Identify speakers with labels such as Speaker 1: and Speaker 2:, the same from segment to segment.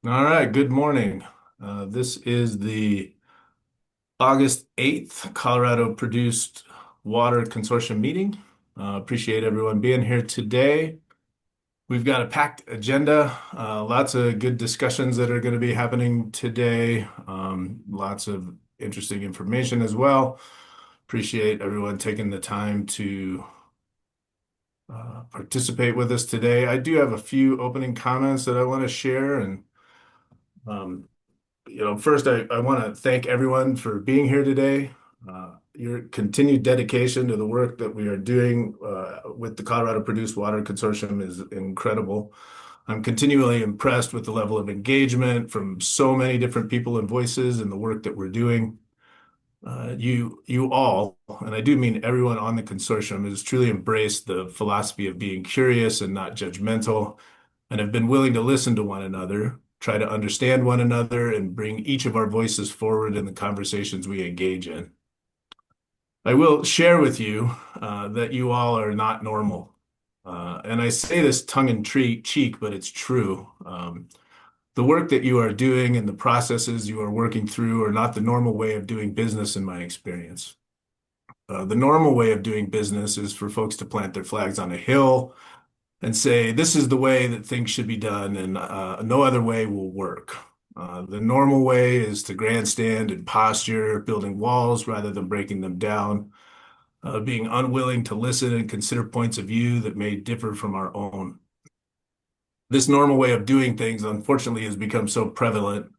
Speaker 1: All right, good morning. This is the August 8th Colorado Produced Water Consortium meeting. Appreciate everyone being here today. We've got a packed agenda, lots of good discussions that are going to be happening today, lots of interesting information as well. Appreciate everyone taking the time to participate with us today. I do have a few opening comments that I want to share and um, first, I want to thank everyone for being here today. Your continued dedication to the work that we are doing with the Colorado Produced Water Consortium is incredible. I'm continually impressed with the level of engagement from so many different people and voices in the work that we're doing. You all, and I do mean everyone on the consortium, has truly embraced the philosophy of being curious and not judgmental, and have been willing to listen to one another, try to understand one another, and bring each of our voices forward in the conversations we engage in. I will share with you that you all are not normal. And I say this tongue in cheek, but it's true. The work that you are doing and the processes you are working through are not the normal way of doing business, in my experience. The normal way of doing business is for folks to plant their flags on a hill and say, this is the way that things should be done, and no other way will work. The normal way is to grandstand and posture, building walls rather than breaking them down, being unwilling to listen and consider points of view that may differ from our own. This normal way of doing things, unfortunately, has become so prevalent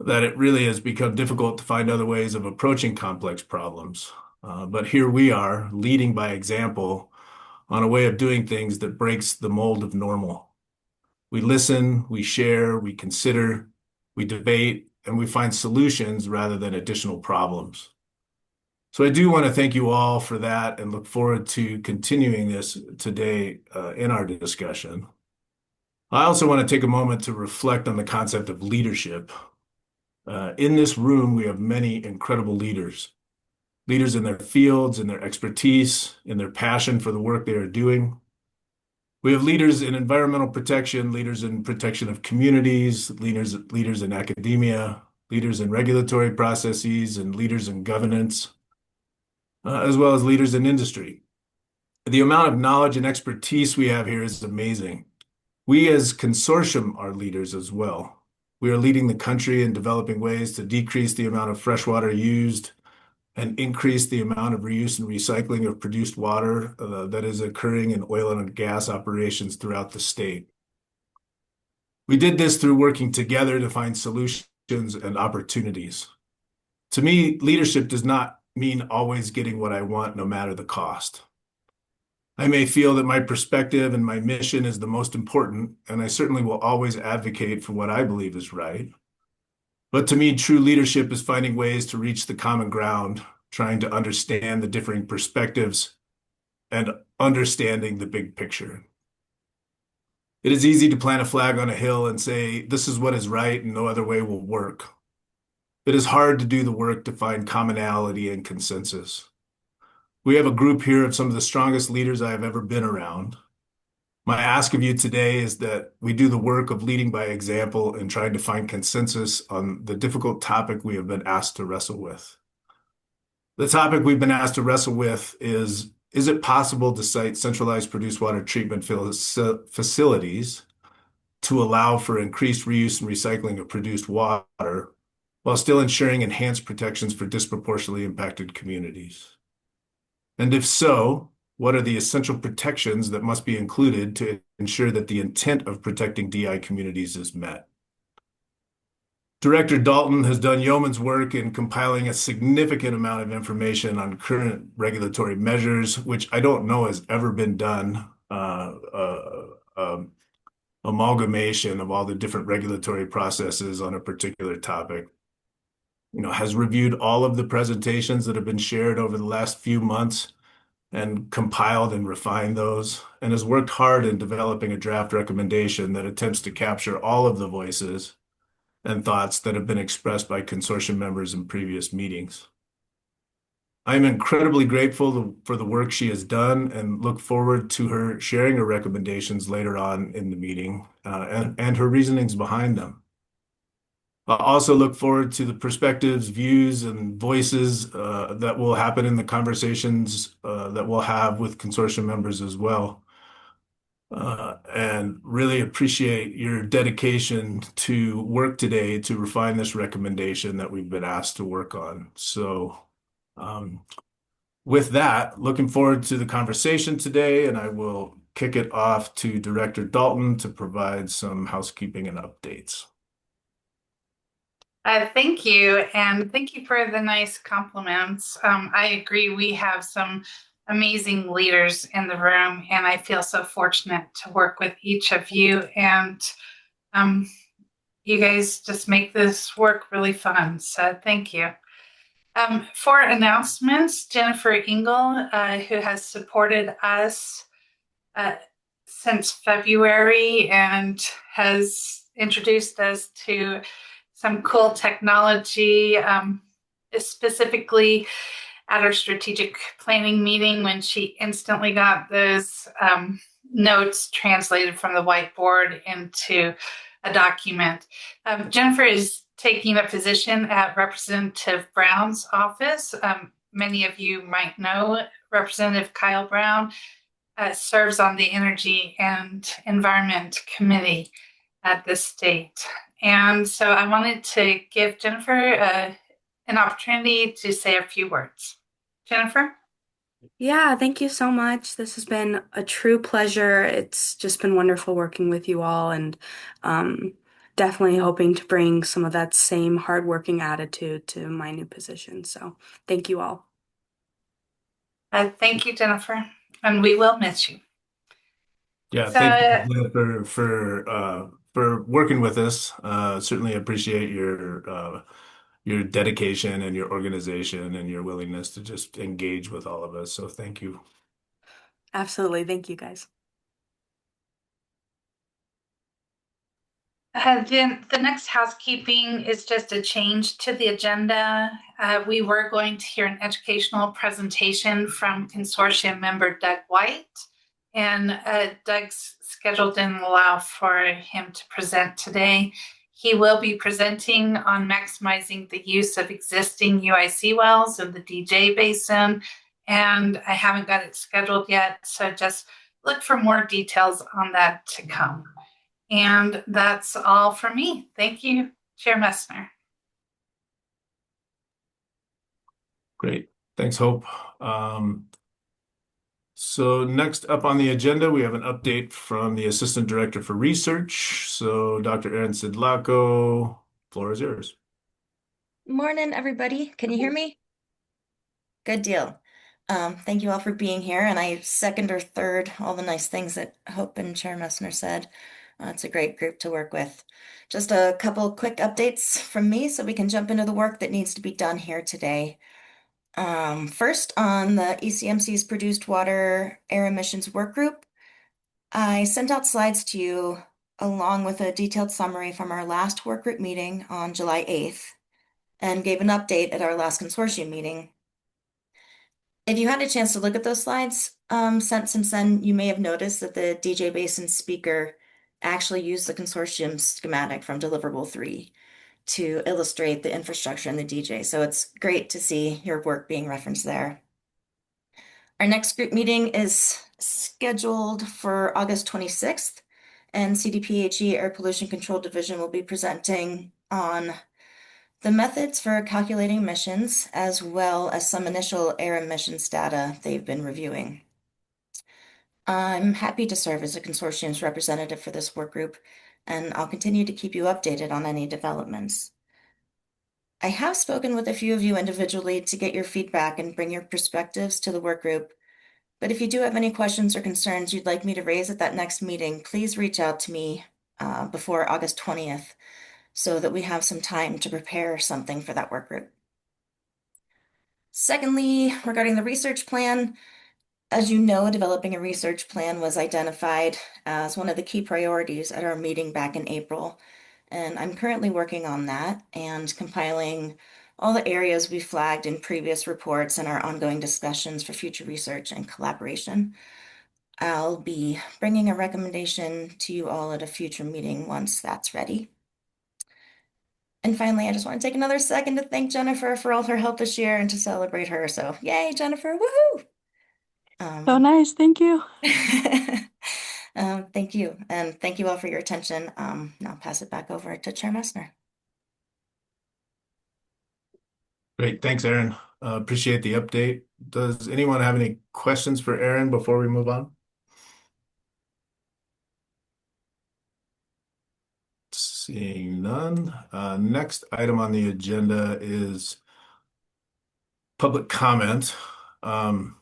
Speaker 1: that it really has become difficult to find other ways of approaching complex problems. But here we are, leading by example on a way of doing things that breaks the mold of normal. We listen, we share, we consider, we debate, and we find solutions rather than additional problems. So I do want to thank you all for that and look forward to continuing this today in our discussion. I also want to take a moment to reflect on the concept of leadership. In this room, we have many incredible leaders, leaders in their fields, in their expertise, in their passion for the work they are doing. We have leaders in environmental protection, leaders in protection of communities, leaders in academia, leaders in regulatory processes, and leaders in governance, as well as leaders in industry. The amount of knowledge and expertise we have here is amazing. We as consortium are leaders as well. We are leading the country in developing ways to decrease the amount of fresh water used and increase the amount of reuse and recycling of produced water that is occurring in oil and gas operations throughout the state. We did this through working together to find solutions and opportunities. To me, leadership does not mean always getting what I want, no matter the cost. I may feel that my perspective and my mission is the most important, and I certainly will always advocate for what I believe is right. But to me, true leadership is finding ways to reach the common ground, trying to understand the differing perspectives and understanding the big picture. It is easy to plant a flag on a hill and say, this is what is right and no other way will work. It is hard to do the work to find commonality and consensus. We have a group here of some of the strongest leaders I have ever been around. My ask of you today is that we do the work of leading by example and trying to find consensus on the difficult topic we have been asked to wrestle with. The topic we've been asked to wrestle with is it possible to cite centralized produced water treatment facilities to allow for increased reuse and recycling of produced water while still ensuring enhanced protections for disproportionately impacted communities? And if so, what are the essential protections that must be included to ensure that the intent of protecting DI communities is met? Director Dalton has done yeoman's work in compiling a significant amount of information on current regulatory measures, which I don't know has ever been done, amalgamation of all the different regulatory processes on a particular topic. Has reviewed all of the presentations that have been shared over the last few months and compiled and refined those, and has worked hard in developing a draft recommendation that attempts to capture all of the voices and thoughts that have been expressed by consortium members in previous meetings. I am incredibly grateful for the work she has done and look forward to her sharing her recommendations later on in the meeting and her reasonings behind them. I also look forward to the perspectives, views, and voices that will happen in the conversations that we'll have with consortium members as well. And really appreciate your dedication to work today to refine this recommendation that we've been asked to work on. So, um, with that, looking forward to the conversation today, and I will kick it off to Director Dalton to provide some housekeeping and updates.
Speaker 2: Thank you, and thank you for the nice compliments. I agree, we have some amazing leaders in the room, and I feel so fortunate to work with each of you. And um, you guys just make this work really fun. So thank you. For announcements, Jennifer Engel, who has supported us uh, since February and has introduced us to some cool technology, specifically at our strategic planning meeting when she instantly got those notes translated from the whiteboard into a document. Jennifer is taking a position at Representative Brown's office. Many of you might know Representative Kyle Brown serves on the Energy and Environment Committee at the state. And so I wanted to give Jennifer an opportunity to say a few words. Jennifer?
Speaker 3: Yeah, thank you so much. This has been a true pleasure. It's just been wonderful working with you all and um, definitely hoping to bring some of that same hardworking attitude to my new position. So thank you all.
Speaker 2: Thank you, Jennifer. And we will miss you.
Speaker 1: Yeah,
Speaker 2: So,
Speaker 1: thank you for working with us. Certainly appreciate your dedication and your organization and your willingness to just engage with all of us. So thank you.
Speaker 3: Absolutely. Thank you guys.
Speaker 2: then the next housekeeping is just a change to the agenda. We were going to hear an educational presentation from consortium member Doug White, and Doug's schedule didn't allow for him to present today. He will be presenting on maximizing the use of existing UIC wells in the DJ Basin, and I haven't got it scheduled yet, so just look for more details on that to come. And that's all for me. Thank you, Chair Messner.
Speaker 1: Great. Thanks, Hope. So next up on the agenda, we have an update from the Assistant Director for Research. So Dr. Erin Sidlako, floor is yours.
Speaker 4: Morning, everybody. Can you hear me? Good deal. Thank you all for being here, and I second or third all the nice things that Hope and Chair Messner said. It's a great group to work with. Just a couple quick updates from me so we can jump into the work that needs to be done here today. First, on the ECMC's Produced Water Air Emissions Work Group, I sent out slides to you along with a detailed summary from our last work group meeting on July 8th and gave an update at our last consortium meeting. If you had a chance to look at those slides, since then, you may have noticed that the DJ Basin speaker actually used the consortium schematic from deliverable 3 to illustrate the infrastructure in the DJ. So it's great to see your work being referenced there. Our next group meeting is scheduled for August 26th, and CDPHE Air Pollution Control Division will be presenting on the methods for calculating emissions, as well as some initial air emissions data they've been reviewing. I'm happy to serve as a consortium's representative for this work group, and I'll continue to keep you updated on any developments. I have spoken with a few of you individually to get your feedback and bring your perspectives to the work group, but if you do have any questions or concerns you'd like me to raise at that next meeting, please reach out to me before August 20th. So that we have some time to prepare something for that work group. Secondly, regarding the research plan, as you know, developing a research plan was identified as one of the key priorities at our meeting back in April, and I'm currently working on that and compiling all the areas we flagged in previous reports and our ongoing discussions for future research and collaboration. I'll be bringing a recommendation to you all at a future meeting once that's ready. And finally, I just want to take another second to thank Jennifer for all her help this year and to celebrate her. So yay, Jennifer, woohoo!
Speaker 3: So
Speaker 4: Um,
Speaker 3: nice. Thank you.
Speaker 4: thank you. And thank you all for your attention. Now I'll pass it back over to Chair Messner.
Speaker 1: Great. Thanks, Aaron. Appreciate the update. Does anyone have any questions for Aaron before we move on? Seeing none. Next item on the agenda is public comment. Hope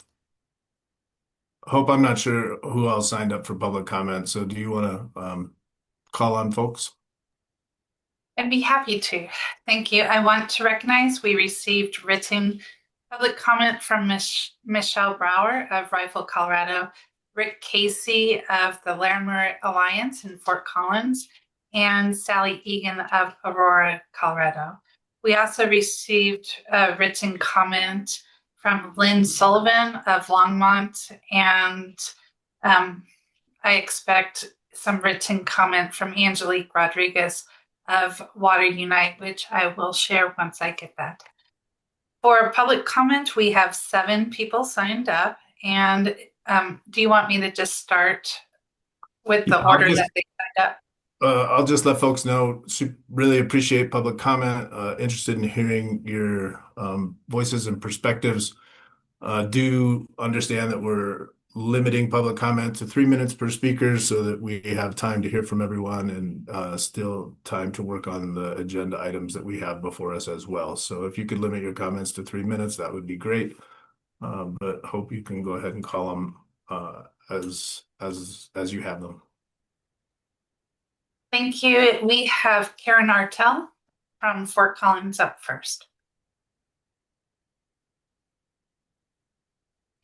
Speaker 1: I'm not sure who else signed up for public comment. So do you want to call on folks?
Speaker 2: I'd be happy to. Thank you. I want to recognize we received written public comment from Michelle Brower of Rifle, Colorado, Rick Casey of the Larimer Alliance in Fort Collins, and Sally Egan of Aurora, Colorado. We also received a written comment from Lynn Sullivan of Longmont, and I expect some written comment from Angelique Rodriguez of Water Unite, which I will share once I get that. For public comment, we have 7 people signed up. And do you want me to just start with the
Speaker 1: I'll
Speaker 2: order
Speaker 1: just
Speaker 2: that they signed up?
Speaker 1: I'll just let folks know, really appreciate public comment, interested in hearing your voices and perspectives. Do understand that we're limiting public comment to 3 minutes per speaker so that we have time to hear from everyone and still time to work on the agenda items that we have before us as well. So if you could limit your comments to 3 minutes, that would be great. But hope you can go ahead and call them as you have them.
Speaker 2: Thank you. We have Karen Artel from Fort Collins up first.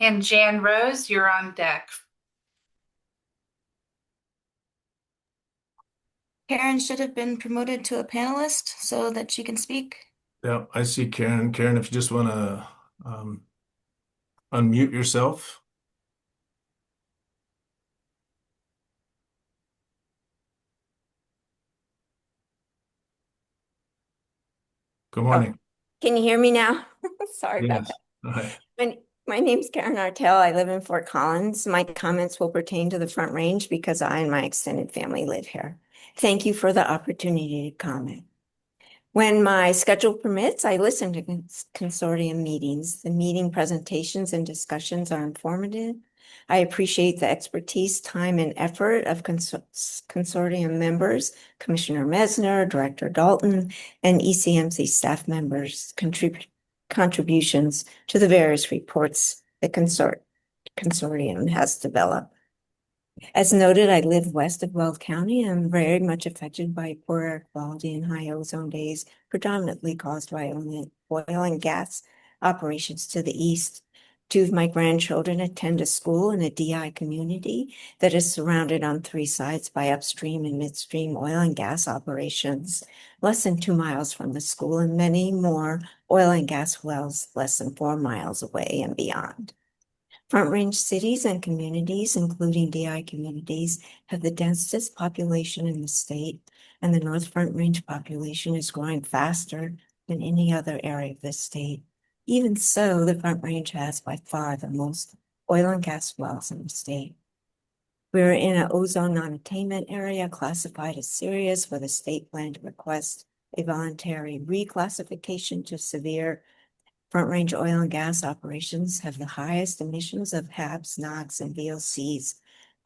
Speaker 2: And Jan Rose, you're on deck.
Speaker 4: Karen should have been promoted to a panelist so that she can speak.
Speaker 1: Yeah, I see Karen. Karen, if you just want to unmute yourself. Good
Speaker 5: Oh,
Speaker 1: morning.
Speaker 5: can you hear me now? Sorry about
Speaker 1: Yes.
Speaker 5: that.
Speaker 1: Hi.
Speaker 5: My name's Karen Artel. I live in Fort Collins. My comments will pertain to the Front Range because I and my extended family live here. Thank you for the opportunity to comment. When my schedule permits, I listen to consortium meetings. The meeting presentations and discussions are informative. I appreciate the expertise, time, and effort of consortium members, Commissioner Mesner, Director Dalton, and ECMC staff members' contributions to the various reports the consortium has developed. As noted, I live west of Weld County and I'm very much affected by poor air quality and high ozone days, predominantly caused by oil and gas operations to the east. 2 of my grandchildren attend a school in a DI community that is surrounded on 3 sides by upstream and midstream oil and gas operations, less than 2 miles from the school, and many more oil and gas wells less than 4 miles away and beyond. Front Range cities and communities, including DI communities, have the densest population in the state, and the North Front Range population is growing faster than any other area of the state. Even so, the Front Range has by far the most oil and gas wells in the state. We're in an ozone non-attainment area classified as serious, where the state planned to request a voluntary reclassification to severe. Front Range oil and gas operations have the highest emissions of HABs, NOx, and VOCs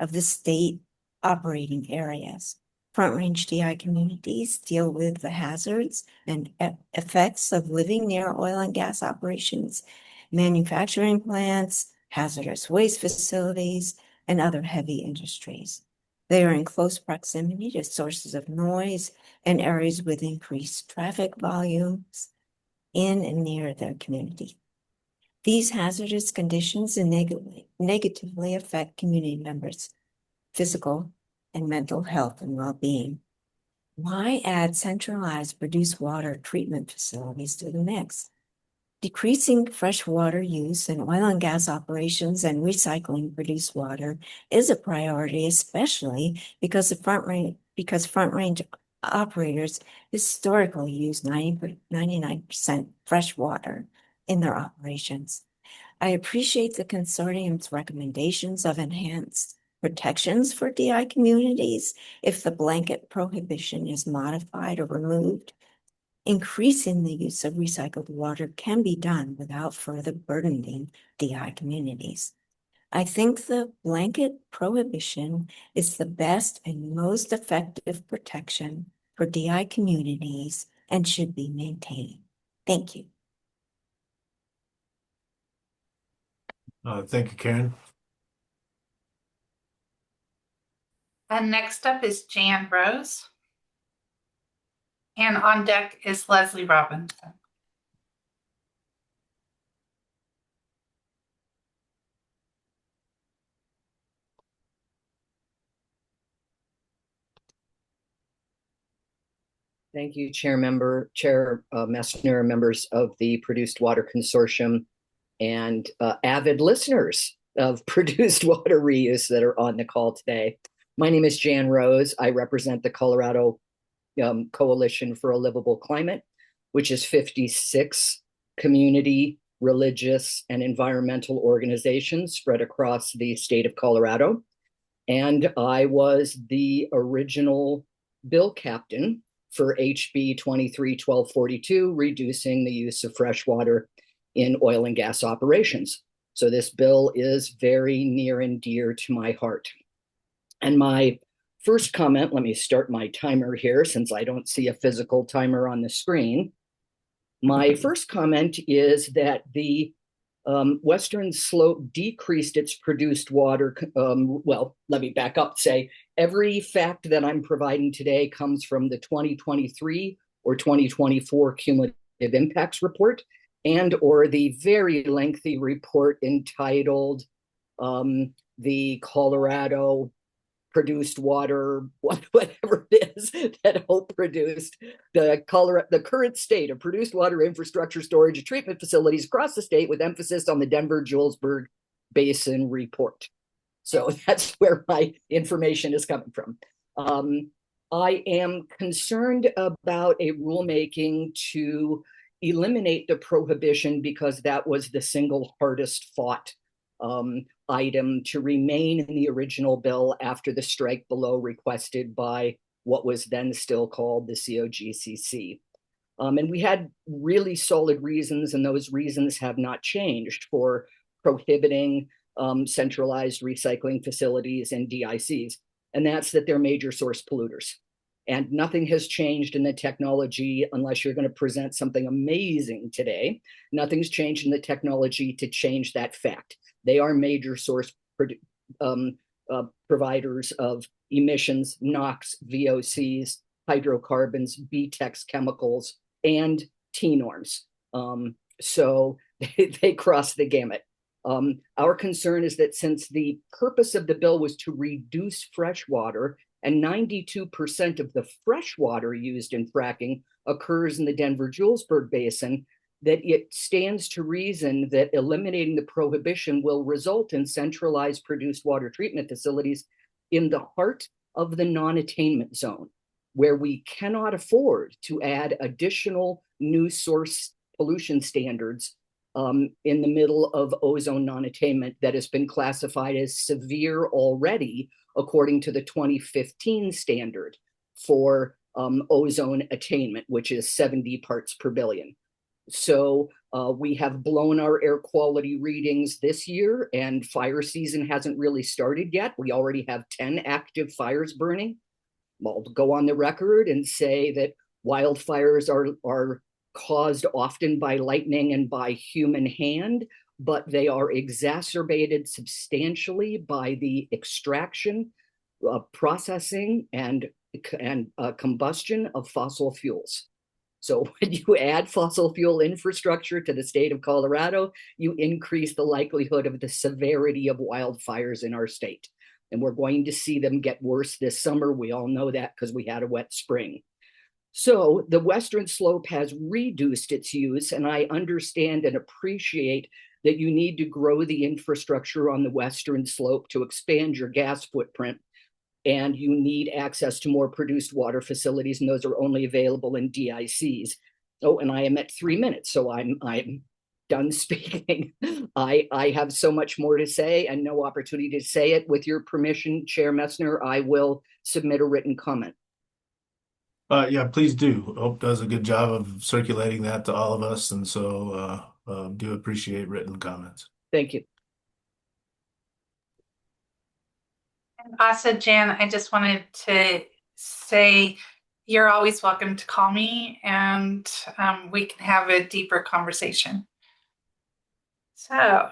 Speaker 5: of the state operating areas. Front Range DI communities deal with the hazards and effects of living near oil and gas operations, manufacturing plants, hazardous waste facilities, and other heavy industries. They are in close proximity to sources of noise and areas with increased traffic volumes in and near their community. These hazardous conditions negatively affect community members' physical and mental health and well-being. Why add centralized produced water treatment facilities to the mix? Decreasing freshwater use in oil and gas operations and recycling produced water is a priority, especially because Front Range operators historically use 99% fresh water in their operations. I appreciate the consortium's recommendations of enhanced protections for DI communities if the blanket prohibition is modified or removed. Increasing the use of recycled water can be done without further burdening DI communities. I think the blanket prohibition is the best and most effective protection for DI communities and should be maintained. Thank you.
Speaker 1: Thank you, Karen.
Speaker 2: And next up is Jan Rose. And on deck is Leslie Robinson.
Speaker 6: Thank you, Chair Messner, members of the Produced Water Consortium, and avid listeners of Produced Water Reuse that are on the call today. My name is Jan Rose. I represent the Colorado Coalition for a Livable Climate, which is 56 community, religious, and environmental organizations spread across the state of Colorado. And I was the original bill captain for HB 23-1242, reducing the use of fresh water in oil and gas operations. So this bill is very near and dear to my heart. And my first comment, let me start my timer here since I don't see a physical timer on the screen. My first comment is that the Western Slope decreased its produced water. Well, let me back up, say every fact that I'm providing today comes from the 2023 or 2024 cumulative impacts report and or the very lengthy report entitled the Colorado produced water, whatever it is that Hope produced, the current state of produced water infrastructure, storage, and treatment facilities across the state with emphasis on the Denver-Julesburg Basin report. So that's where my information is coming from. I am concerned about a rulemaking to eliminate the prohibition because that was the single hardest fought item to remain in the original bill after the strike below requested by what was then still called the COGCC. And we had really solid reasons, and those reasons have not changed for prohibiting centralized recycling facilities and DICs. And that's that they're major source polluters. And nothing has changed in the technology unless you're going to present something amazing today. Nothing's changed in the technology to change that fact. They are major source providers of emissions, NOx, VOCs, hydrocarbons, BTEX chemicals, and T-norms. So they cross the gamut. Our concern is that since the purpose of the bill was to reduce fresh water, and 92% of the fresh water used in fracking occurs in the Denver-Julesburg Basin, that it stands to reason that eliminating the prohibition will result in centralized produced water treatment facilities in the heart of the non-attainment zone, where we cannot afford to add additional new source pollution standards in the middle of ozone non-attainment that has been classified as severe already according to the 2015 standard for ozone attainment, which is 70 parts per billion. So we have blown our air quality readings this year, and fire season hasn't really started yet. We already have 10 active fires burning. I'll go on the record and say that wildfires are caused often by lightning and by human hand, but they are exacerbated substantially by the extraction, processing, and combustion of fossil fuels. So when you add fossil fuel infrastructure to the state of Colorado, you increase the likelihood of the severity of wildfires in our state. And we're going to see them get worse this summer. We all know that because we had a wet spring. So the Western Slope has reduced its use, and I understand and appreciate that you need to grow the infrastructure on the Western Slope to expand your gas footprint. and you need access to more produced water facilities, and those are only available in DICs. Oh, and I am at 3 minutes, so I'm done speaking. I have so much more to say and no opportunity to say it. With your permission, Chair Messner, I will submit a written comment.
Speaker 1: Yeah, please do. Hope does a good job of circulating that to all of us, and so do appreciate written comments.
Speaker 6: Thank you.
Speaker 2: And also, Jan, I just wanted to say you're always welcome to call me, and we can have a deeper conversation. So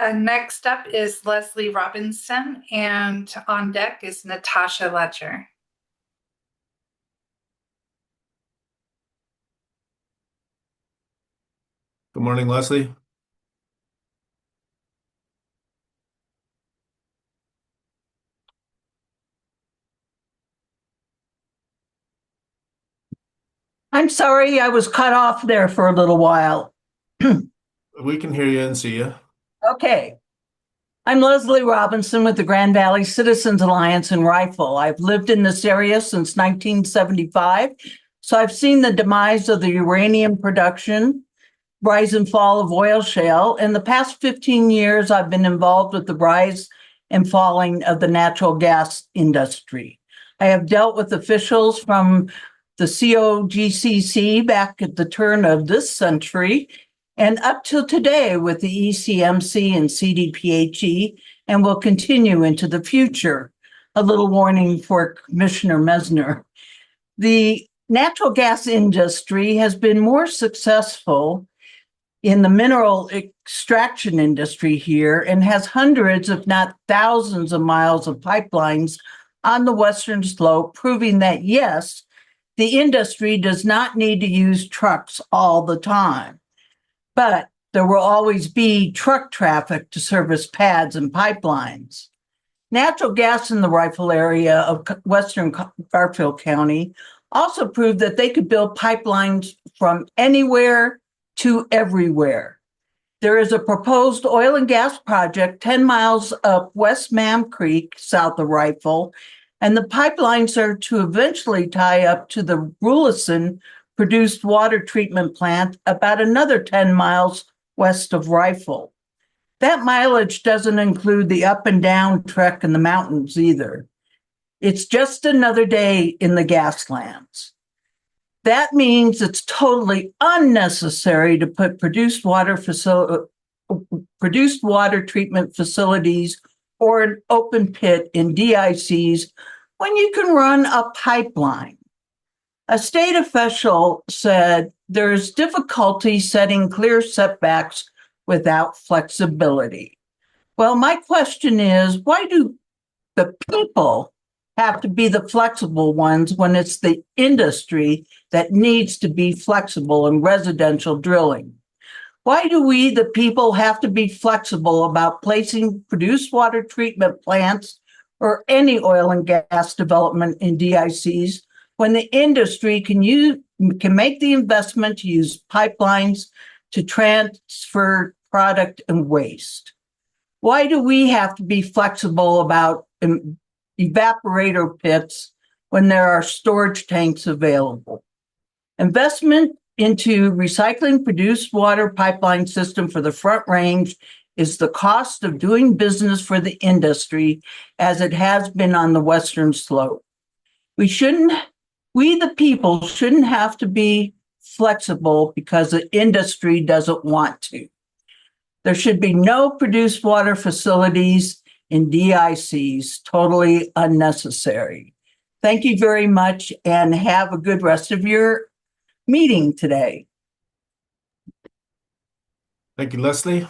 Speaker 2: next up is Leslie Robinson, and on deck is Natasha Ledger.
Speaker 1: Good morning, Leslie.
Speaker 7: I'm sorry, I was cut off there for a little while.
Speaker 1: We can hear you and see you.
Speaker 7: Okay. I'm Leslie Robinson with the Grand Valley Citizens Alliance in Rifle. I've lived in this area since 1975, so I've seen the demise of the uranium production, rise and fall of oil shale. In the past 15 years, I've been involved with the rise and falling of the natural gas industry. I have dealt with officials from the COGCC back at the turn of this century and up till today with the ECMC and CDPHE, and will continue into the future. A little warning for Commissioner Messner. The natural gas industry has been more successful in the mineral extraction industry here and has hundreds, if not thousands of miles of pipelines on the western slope, proving that yes, the industry does not need to use trucks all the time. But there will always be truck traffic to service pads and pipelines. Natural gas in the Rifle area of western Garfield County also proved that they could build pipelines from anywhere to everywhere. There is a proposed oil and gas project 10 miles up West Mam Creek, south of Rifle, and the pipelines are to eventually tie up to the Rulison produced water treatment plant about another 10 miles west of Rifle. That mileage doesn't include the up and down trek in the mountains either. It's just another day in the gaslands. That means it's totally unnecessary to put produced water treatment facilities or an open pit in DICs when you can run a pipeline. A state official said there is difficulty setting clear setbacks without flexibility. Well, my question is, why do the people have to be the flexible ones when it's the industry that needs to be flexible in residential drilling? Why do we, the people, have to be flexible about placing produced water treatment plants or any oil and gas development in DICs when the industry can make the investment to use pipelines to transfer product and waste? Why do we have to be flexible about evaporator pits when there are storage tanks available? Investment into recycling produced water pipeline system for the Front Range is the cost of doing business for the industry as it has been on the western slope. We, the people, shouldn't have to be flexible because the industry doesn't want to. There should be no produced water facilities in DICs, totally unnecessary. Thank you very much and have a good rest of your meeting today.
Speaker 1: Thank you, Leslie.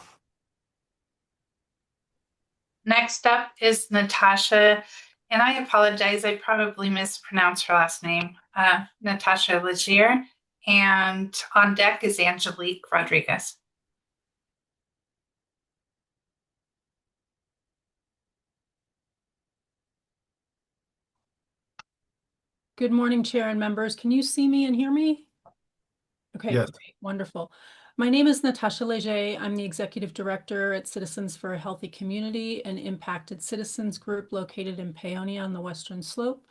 Speaker 2: Next up is Natasha, and I apologize, I probably mispronounced her last name, Natasha Legier, and on deck is Angelique Rodriguez.
Speaker 8: Good morning, Chair and members. Can you see me and hear me? Okay,
Speaker 1: Yes.
Speaker 8: great, wonderful. My name is Natasha Leger. I'm the Executive Director at Citizens for a Healthy Community, an impacted citizens group located in Paonia on the Western Slope.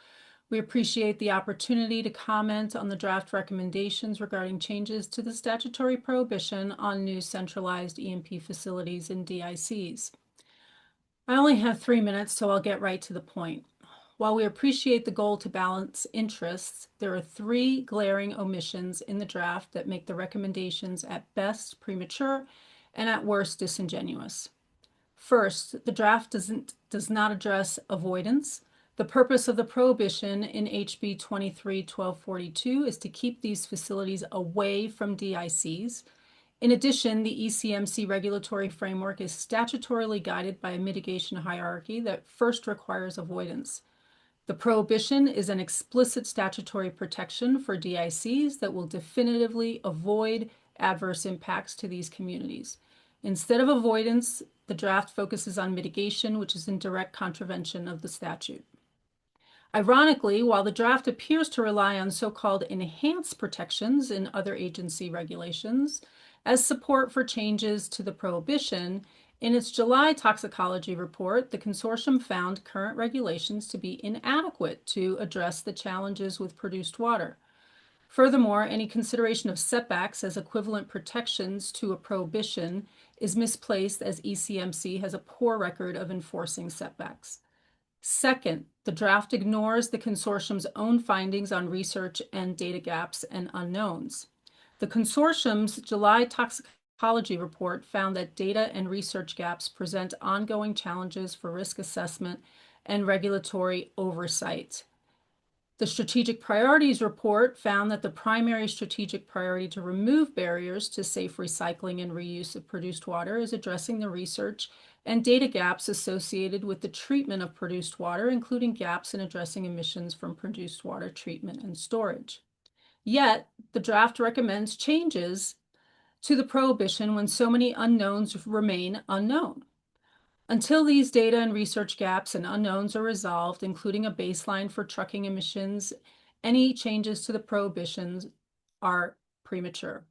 Speaker 8: We appreciate the opportunity to comment on the draft recommendations regarding changes to the statutory prohibition on new centralized E&P facilities in DICs. I only have 3 minutes, so I'll get right to the point. While we appreciate the goal to balance interests, there are 3 glaring omissions in the draft that make the recommendations at best premature and at worst disingenuous. First, the draft does not address avoidance. The purpose of the prohibition in HB 23-1242 is to keep these facilities away from DICs. In addition, the ECMC regulatory framework is statutorily guided by a mitigation hierarchy that first requires avoidance. The prohibition is an explicit statutory protection for DICs that will definitively avoid adverse impacts to these communities. Instead of avoidance, the draft focuses on mitigation, which is in direct contravention of the statute. Ironically, while the draft appears to rely on so-called enhanced protections in other agency regulations as support for changes to the prohibition, in its July toxicology report, the consortium found current regulations to be inadequate to address the challenges with produced water. Furthermore, any consideration of setbacks as equivalent protections to a prohibition is misplaced, as ECMC has a poor record of enforcing setbacks. Second, the draft ignores the consortium's own findings on research and data gaps and unknowns. The consortium's July toxicology report found that data and research gaps present ongoing challenges for risk assessment and regulatory oversight. The strategic priorities report found that the primary strategic priority to remove barriers to safe recycling and reuse of produced water is addressing the research and data gaps associated with the treatment of produced water, including gaps in addressing emissions from produced water treatment and storage. Yet, the draft recommends changes to the prohibition when so many unknowns remain unknown. Until these data and research gaps and unknowns are resolved, including a baseline for trucking emissions, any changes to the prohibitions are premature.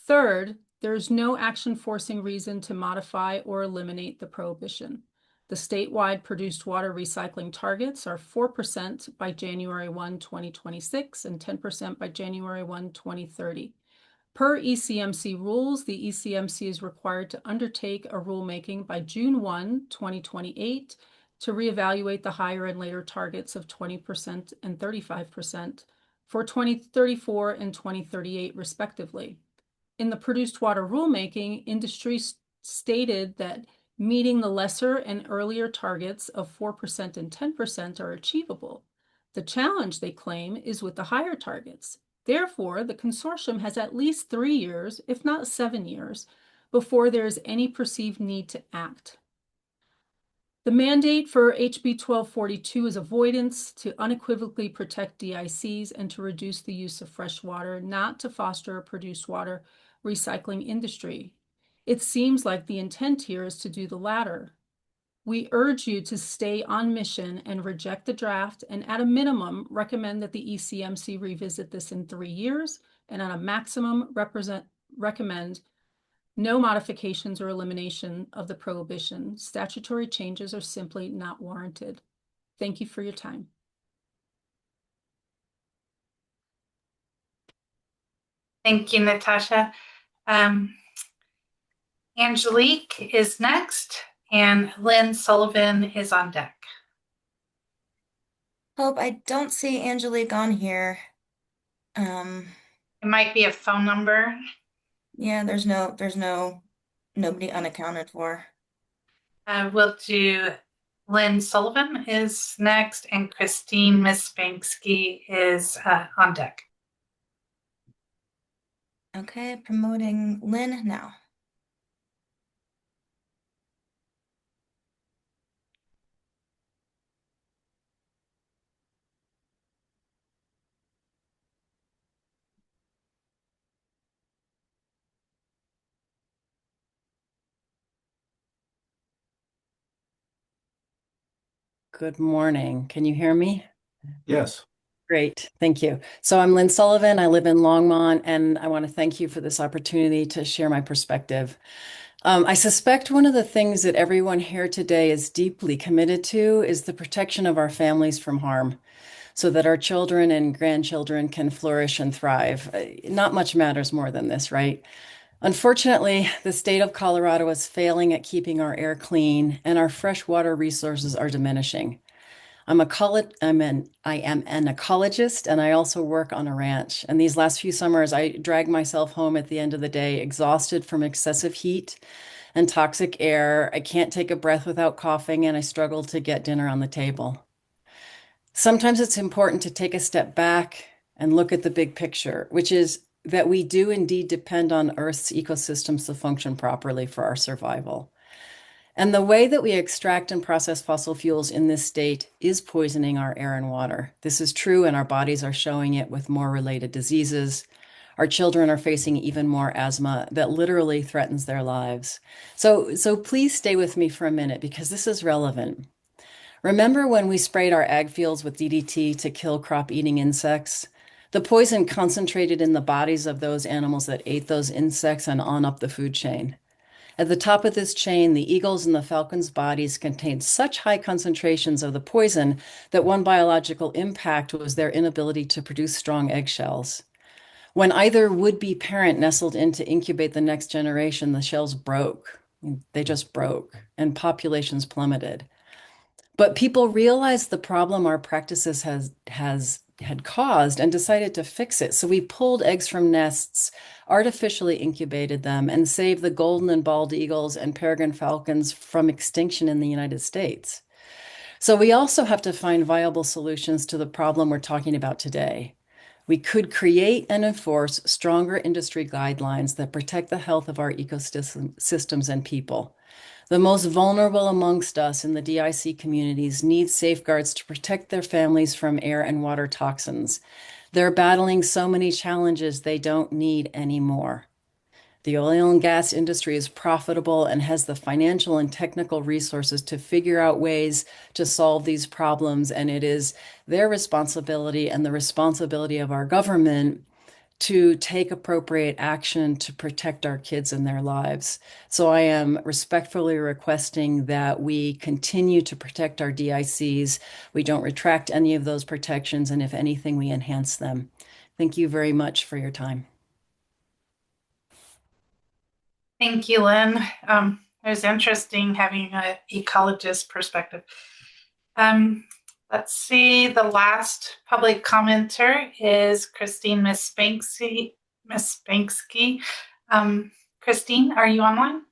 Speaker 8: Third, there is no action forcing reason to modify or eliminate the prohibition. The statewide produced water recycling targets are 4% by January 1, 2026 and 10% by January 1, 2030. Per ECMC rules, the ECMC is required to undertake a rulemaking by June 1, 2028 to reevaluate the higher and later targets of 20% and 35% for 2034 and 2038 respectively. In the produced water rulemaking, industry stated that meeting the lesser and earlier targets of 4% and 10% are achievable. The challenge, they claim, is with the higher targets. Therefore, the consortium has at least 3 years, if not 7 years, before there is any perceived need to act. The mandate for HB 1242 is avoidance to unequivocally protect DICs and to reduce the use of fresh water, not to foster a produced water recycling industry. It seems like the intent here is to do the latter. We urge you to stay on mission and reject the draft, and at a minimum, recommend that the ECMC revisit this in 3 years, and at a maximum, recommend no modifications or elimination of the prohibition. Statutory changes are simply not warranted. Thank you for your time.
Speaker 2: Thank you, Natasha. Angelique is next, and Lynn Sullivan is on deck.
Speaker 4: Hope I don't see Angelique on here.
Speaker 2: It might be a phone number.
Speaker 4: Yeah, there's nobody unaccounted for.
Speaker 2: We'll do Lynn Sullivan is next, and Christine Misbanksky is on deck.
Speaker 4: Okay, promoting Lynn now.
Speaker 7: Good morning. Can you hear me?
Speaker 1: Yes.
Speaker 9: Great, thank you. So I'm Lynn Sullivan. I live in Longmont, and I want to thank you for this opportunity to share my perspective. I suspect one of the things that everyone here today is deeply committed to is the protection of our families from harm, so that our children and grandchildren can flourish and thrive. Not much matters more than this, right? Unfortunately, the state of Colorado is failing at keeping our air clean, and our freshwater resources are diminishing. I am an ecologist, and I also work on a ranch. And these last few summers, I drag myself home at the end of the day, exhausted from excessive heat and toxic air. I can't take a breath without coughing, and I struggle to get dinner on the table. Sometimes it's important to take a step back and look at the big picture, which is that we do indeed depend on Earth's ecosystems to function properly for our survival. And the way that we extract and process fossil fuels in this state is poisoning our air and water. This is true, and our bodies are showing it with more related diseases. Our children are facing even more asthma that literally threatens their lives. So please stay with me for a minute because this is relevant. Remember when we sprayed our ag fields with DDT to kill crop-eating insects? The poison concentrated in the bodies of those animals that ate those insects and on up the food chain. At the top of this chain, the eagles and the falcons' bodies contained such high concentrations of the poison that one biological impact was their inability to produce strong eggshells. When either would-be parent nestled in to incubate the next generation, the shells broke. They just broke, and populations plummeted. But people realized the problem our practices had caused and decided to fix it. So we pulled eggs from nests, artificially incubated them, and saved the golden and bald eagles and peregrine falcons from extinction in the United States. So we also have to find viable solutions to the problem we're talking about today. We could create and enforce stronger industry guidelines that protect the health of our ecosystems and people. The most vulnerable amongst us in the DIC communities need safeguards to protect their families from air and water toxins. They're battling so many challenges they don't need anymore. The oil and gas industry is profitable and has the financial and technical resources to figure out ways to solve these problems, and it is their responsibility and the responsibility of our government to take appropriate action to protect our kids and their lives. So I am respectfully requesting that we continue to protect our DICs. We don't retract any of those protections, and if anything, we enhance them. Thank you very much for your time.
Speaker 2: Thank you, Lynn. It was interesting having an ecologist perspective. Let's see, the last public commenter is Christine Misbanksky. Christine, are you online?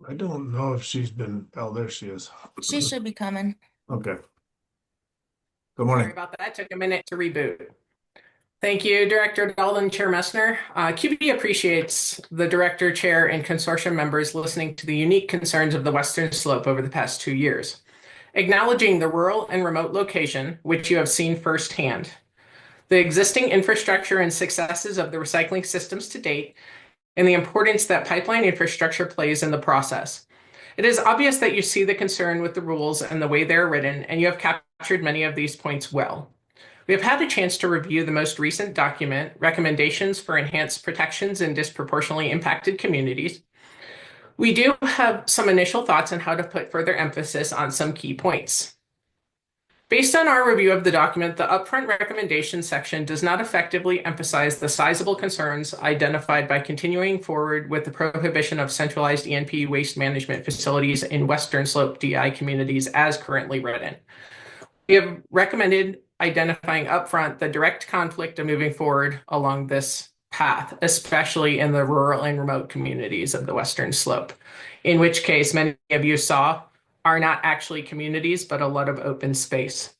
Speaker 1: I don't know if she's been, oh, there she is.
Speaker 4: She should be coming.
Speaker 1: Okay. Good morning.
Speaker 10: Sorry about that. Took a minute to reboot. Thank you, Director Dahl and Chair Messner. QB appreciates the Director, Chair, and Consortium members listening to the unique concerns of the Western Slope over the past 2 years, acknowledging the rural and remote location, which you have seen firsthand, the existing infrastructure and successes of the recycling systems to date, and the importance that pipeline infrastructure plays in the process. It is obvious that you see the concern with the rules and the way they're written, and you have captured many of these points well. We have had a chance to review the most recent document, Recommendations for Enhanced Protections in Disproportionately Impacted Communities. We do have some initial thoughts on how to put further emphasis on some key points. Based on our review of the document, the upfront recommendation section does not effectively emphasize the sizable concerns identified by continuing forward with the prohibition of centralized E&P waste management facilities in Western Slope DI communities as currently written. We have recommended identifying upfront the direct conflict of moving forward along this path, especially in the rural and remote communities of the Western Slope, in which case many of you saw are not actually communities, but a lot of open space.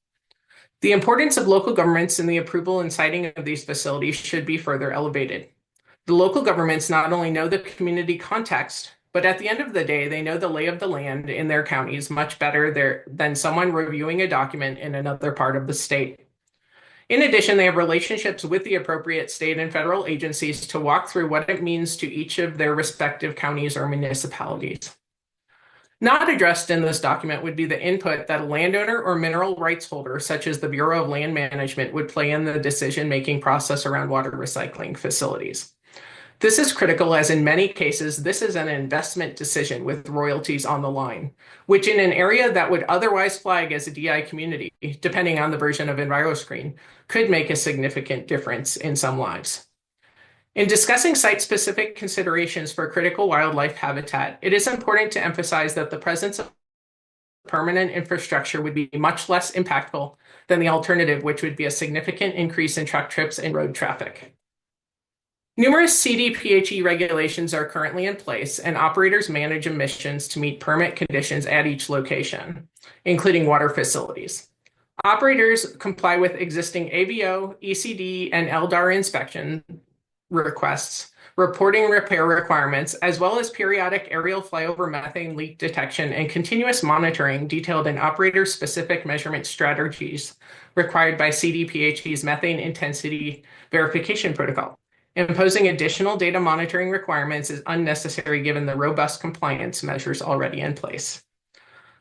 Speaker 10: The importance of local governments in the approval and siting of these facilities should be further elevated. The local governments not only know the community context, but at the end of the day, they know the lay of the land in their counties much better than someone reviewing a document in another part of the state. In addition, they have relationships with the appropriate state and federal agencies to walk through what it means to each of their respective counties or municipalities. Not addressed in this document would be the input that a landowner or mineral rights holder, such as the Bureau of Land Management, would play in the decision-making process around water recycling facilities. This is critical as in many cases, this is an investment decision with royalties on the line, which in an area that would otherwise flag as a DI community, depending on the version of EnviroScreen, could make a significant difference in some lives. In discussing site-specific considerations for critical wildlife habitat, it is important to emphasize that the presence of permanent infrastructure would be much less impactful than the alternative, which would be a significant increase in truck trips and road traffic. Numerous CDPHE regulations are currently in place, and operators manage emissions to meet permit conditions at each location, including water facilities. Operators comply with existing AVO, ECD, and LDAR inspection requests, reporting repair requirements, as well as periodic aerial flyover methane leak detection and continuous monitoring detailed in operator-specific measurement strategies required by CDPHE's methane intensity verification protocol. Imposing additional data monitoring requirements is unnecessary given the robust compliance measures already in place.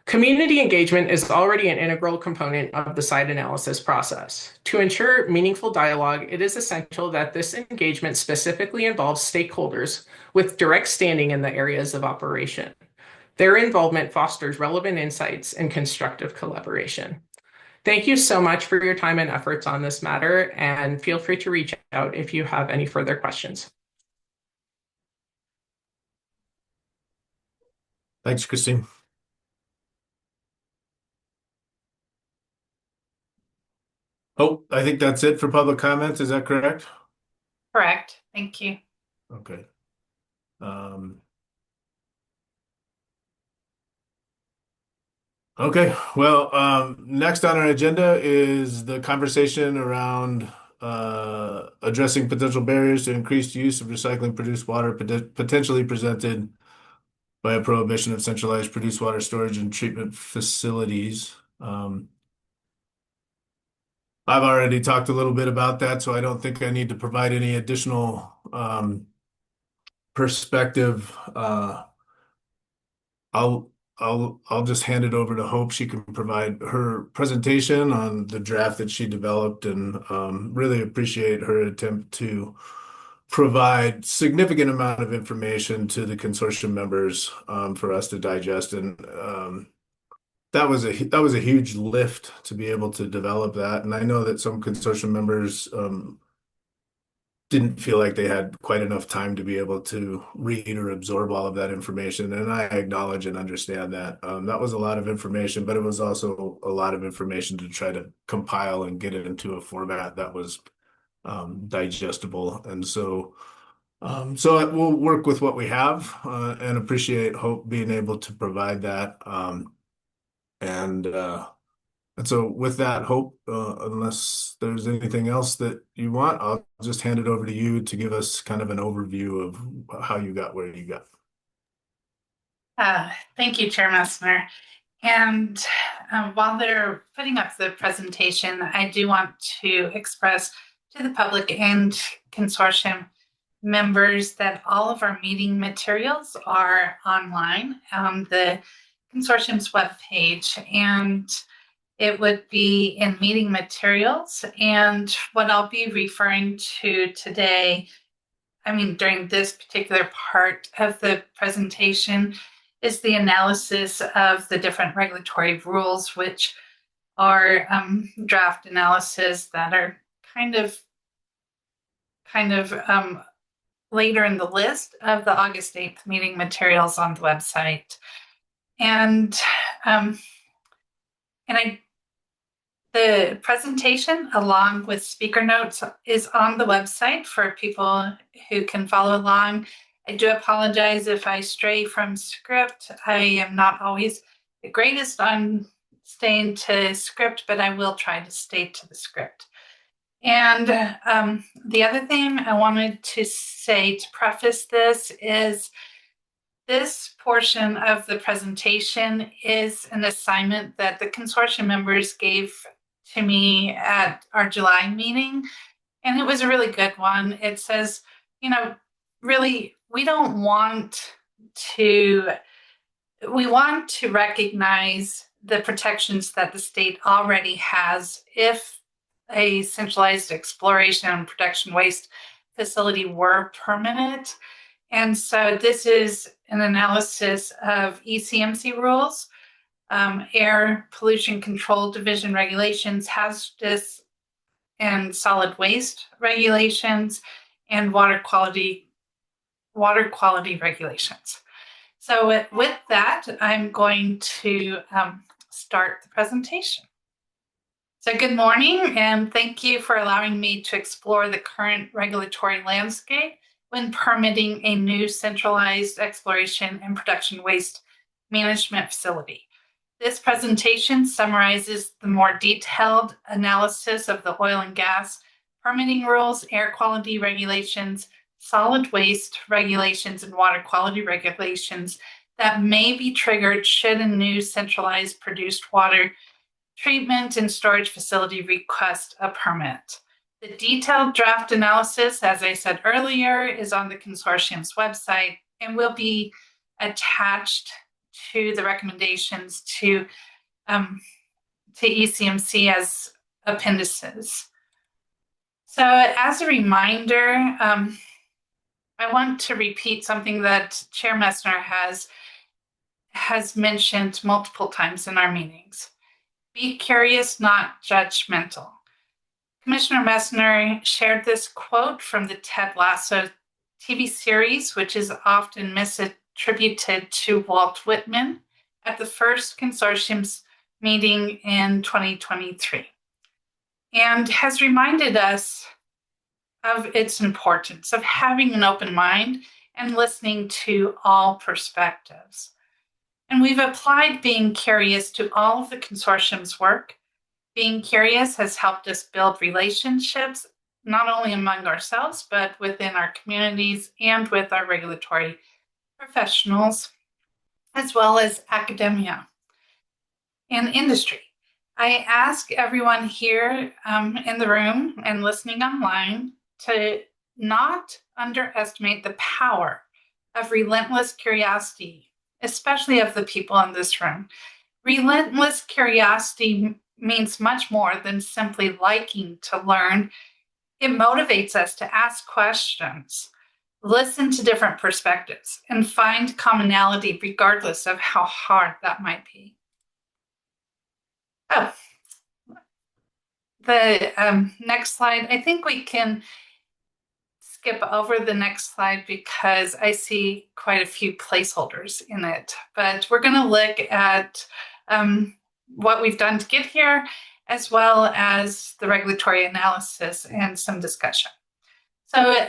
Speaker 10: Community engagement is already an integral component of the site analysis process. To ensure meaningful dialogue, it is essential that this engagement specifically involves stakeholders with direct standing in the areas of operation. Their involvement fosters relevant insights and constructive collaboration. Thank you so much for your time and efforts on this matter, and feel free to reach out if you have any further questions.
Speaker 1: Thanks, Christine. Oh, I think that's it for public comments. Is that correct?
Speaker 2: Correct. Thank you.
Speaker 1: Okay. Okay, well, next on our agenda is the conversation around addressing potential barriers to increased use of recycling produced water potentially presented by a prohibition of centralized produced water storage and treatment facilities. I've already talked a little bit about that, so I don't think I need to provide any additional perspective. I'll just hand it over to Hope. She can provide her presentation on the draft that she developed, and really appreciate her attempt to provide significant amount of information to the consortium members for us to digest. And that was a huge lift to be able to develop that. And I know that some consortium members didn't feel like they had quite enough time to be able to read or absorb all of that information. And I acknowledge and understand that. That was a lot of information, but it was also a lot of information to try to compile and get it into a format that was digestible. And so we'll work with what we have and appreciate Hope being able to provide that. And so with that, Hope, unless there's anything else that you want, I'll just hand it over to you to give us kind of an overview of how you got where you got.
Speaker 2: Thank you, Chair Messner. And while they're putting up the presentation, I do want to express to the public and consortium members that all of our meeting materials are online on the consortium's webpage, and it would be in meeting materials. And what I'll be referring to today, during this particular part of the presentation, is the analysis of the different regulatory rules, which are draft analysis that are kind of later in the list of the August 8th meeting materials on the website. The presentation, along with speaker notes, is on the website for people who can follow along. I do apologize if I stray from script. I am not always the greatest on staying to script, but I will try to stay to the script. And the other thing I wanted to say to preface this is this portion of the presentation is an assignment that the consortium members gave to me at our July meeting, and it was a really good one. It says, really, we want to recognize the protections that the state already has if a centralized exploration and production waste facility were permanent. And so this is an analysis of ECMC rules, Air Pollution Control Division regulations, hazardous and solid waste regulations, and water quality regulations. So with that, I'm going to start the presentation. So good morning, and thank you for allowing me to explore the current regulatory landscape when permitting a new centralized exploration and production waste management facility. This presentation summarizes the more detailed analysis of the oil and gas permitting rules, air quality regulations, solid waste regulations, and water quality regulations that may be triggered should a new centralized produced water treatment and storage facility request a permit. The detailed draft analysis, as I said earlier, is on the consortium's website and will be attached to the recommendations to ECMC as appendices. So as a reminder, I want to repeat something that Chair Messner has mentioned multiple times in our meetings. Be curious, not judgmental. Commissioner Messner shared this quote from the Ted Lasso TV series, which is often misattributed to Walt Whitman at the first consortium's meeting in 2023, and has reminded us of its importance of having an open mind and listening to all perspectives. And we've applied being curious to all of the consortium's work. Being curious has helped us build relationships, not only among ourselves, but within our communities and with our regulatory professionals, as well as academia and industry. I ask everyone here in the room and listening online to not underestimate the power of relentless curiosity, especially of the people in this room. Relentless curiosity means much more than simply liking to learn. It motivates us to ask questions, listen to different perspectives, and find commonality regardless of how hard that might be. Oh, the next slide. I think we can skip over the next slide because I see quite a few placeholders in it. But we're going to look at what we've done to get here, as well as the regulatory analysis and some discussion. So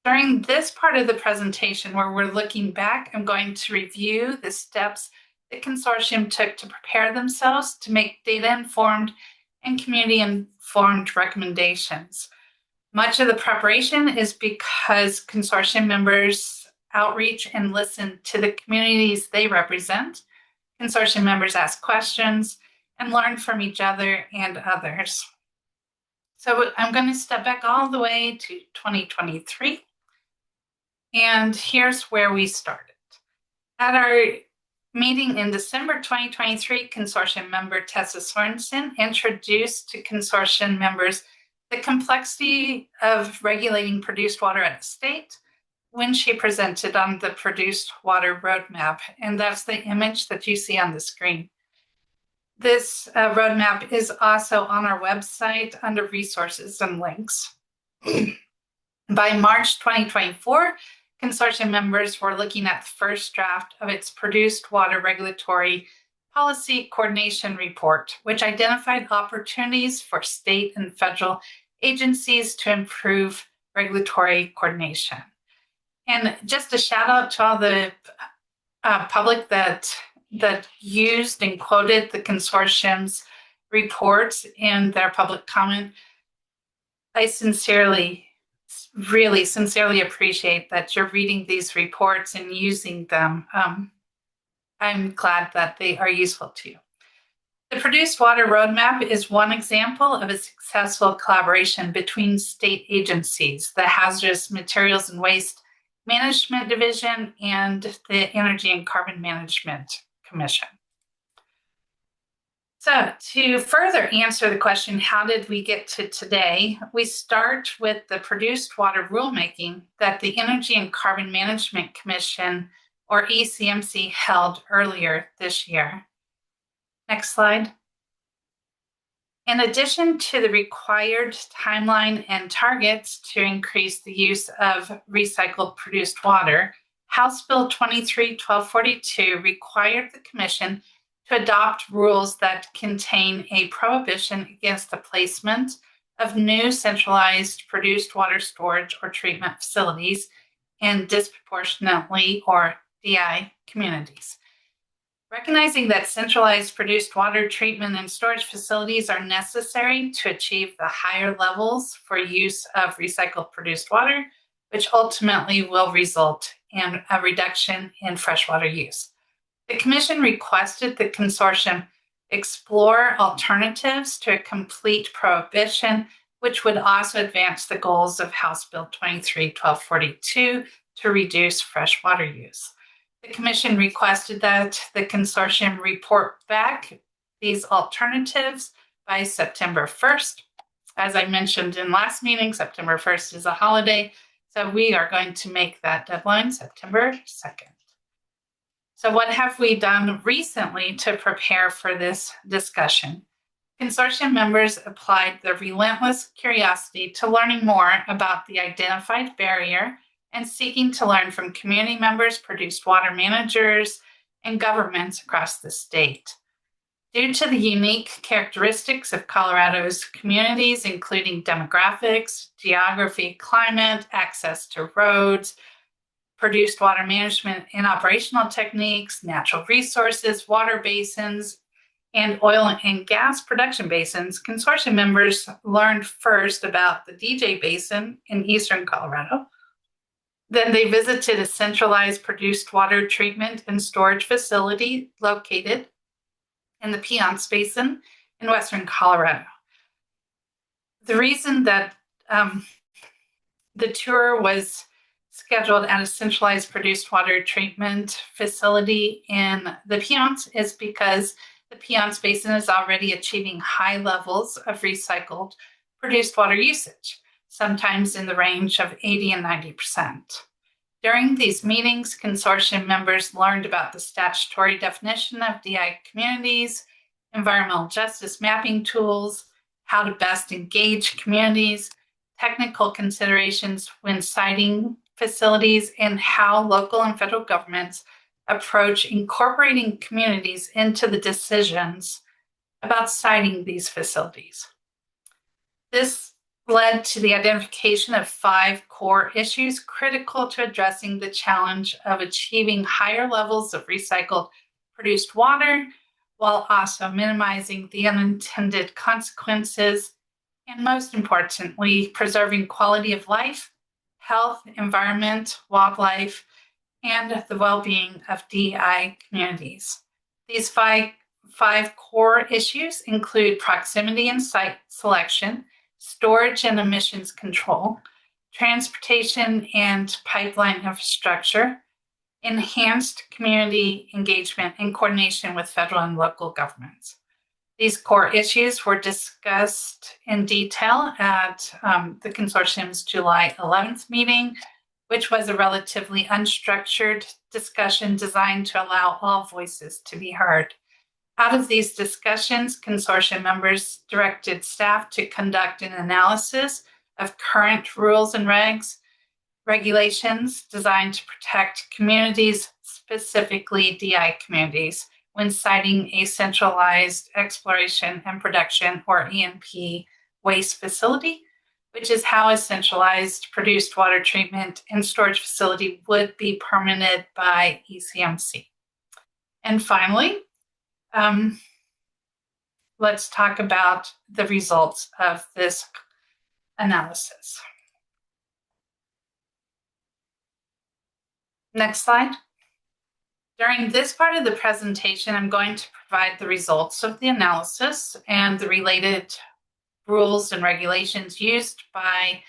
Speaker 2: during this part of the presentation where we're looking back, I'm going to review the steps the consortium took to prepare themselves to make data-informed and community-informed recommendations. Much of the preparation is because consortium members outreach and listen to the communities they represent. Consortium members ask questions and learn from each other and others. So I'm going to step back all the way to 2023. And here's where we started. At our meeting in December 2023, consortium member Tessa Sorensen introduced to consortium members the complexity of regulating produced water at the state when she presented on the produced water roadmap. And that's the image that you see on the screen. This roadmap is also on our website under resources and links. By March 2024, consortium members were looking at the first draft of its produced water regulatory policy coordination report, which identified opportunities for state and federal agencies to improve regulatory coordination. And just a shout out to all the public that used and quoted the consortium's reports in their public comment. I really sincerely appreciate that you're reading these reports and using them. I'm glad that they are useful to you. The Produced Water Roadmap is one example of a successful collaboration between state agencies, the Hazardous Materials and Waste Management Division and the Energy and Carbon Management Commission. So to further answer the question, how did we get to today? We start with the produced water rulemaking that the Energy and Carbon Management Commission, or ECMC, held earlier this year. Next slide. In addition to the required timeline and targets to increase the use of recycled produced water, House Bill 23-1242 required the Commission to adopt rules that contain a prohibition against the placement of new centralized produced water storage or treatment facilities in disproportionately or DI communities. Recognizing that centralized produced water treatment and storage facilities are necessary to achieve the higher levels for use of recycled produced water, which ultimately will result in a reduction in freshwater use. The Commission requested the consortium explore alternatives to a complete prohibition, which would also advance the goals of House Bill 23-1242 to reduce freshwater use. The Commission requested that the consortium report back these alternatives by September 1st. As I mentioned in last meeting, September 1st is a holiday, so we are going to make that deadline September 2nd. So what have we done recently to prepare for this discussion? Consortium members applied their relentless curiosity to learning more about the identified barrier and seeking to learn from community members, produced water managers, and governments across the state. Due to the unique characteristics of Colorado's communities, including demographics, geography, climate, access to roads, produced water management and operational techniques, natural resources, water basins, and oil and gas production basins, consortium members learned first about the DJ Basin in eastern Colorado. Then they visited a centralized produced water treatment and storage facility located in the Piceance Basin in western Colorado. The reason that the tour was scheduled at a centralized produced water treatment facility in the Piceance is because the Piceance Basin is already achieving high levels of recycled produced water usage, sometimes in the range of 80 and 90%. During these meetings, consortium members learned about the statutory definition of DI communities, environmental justice mapping tools, how to best engage communities, technical considerations when siting facilities, and how local and federal governments approach incorporating communities into the decisions about siting these facilities. This led to the identification of 5 core issues critical to addressing the challenge of achieving higher levels of recycled produced water while also minimizing the unintended consequences and, most importantly, preserving quality of life, health, environment, wildlife, and the well-being of DI communities. These five core issues include proximity and site selection, storage and emissions control, transportation and pipeline infrastructure, enhanced community engagement and coordination with federal and local governments. These core issues were discussed in detail at the consortium's July 11th meeting, which was a relatively unstructured discussion designed to allow all voices to be heard. Out of these discussions, consortium members directed staff to conduct an analysis of current rules and regulations designed to protect communities, specifically DI communities, when siting a centralized exploration and production, or E&P, waste facility, which is how a centralized produced water treatment and storage facility would be permitted by ECMC. And finally, let's talk about the results of this analysis. Next slide. During this part of the presentation, I'm going to provide the results of the analysis and the related rules and regulations used by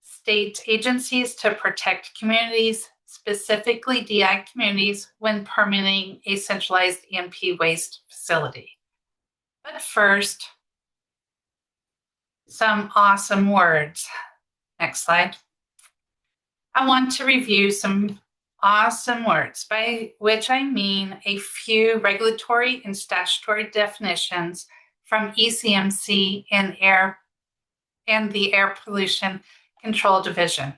Speaker 2: state agencies to protect communities, specifically DI communities, when permitting a centralized E&P waste facility. But first, some awesome words. Next slide. I want to review some awesome words, by which I mean a few regulatory and statutory definitions from ECMC and the Air Pollution Control Division.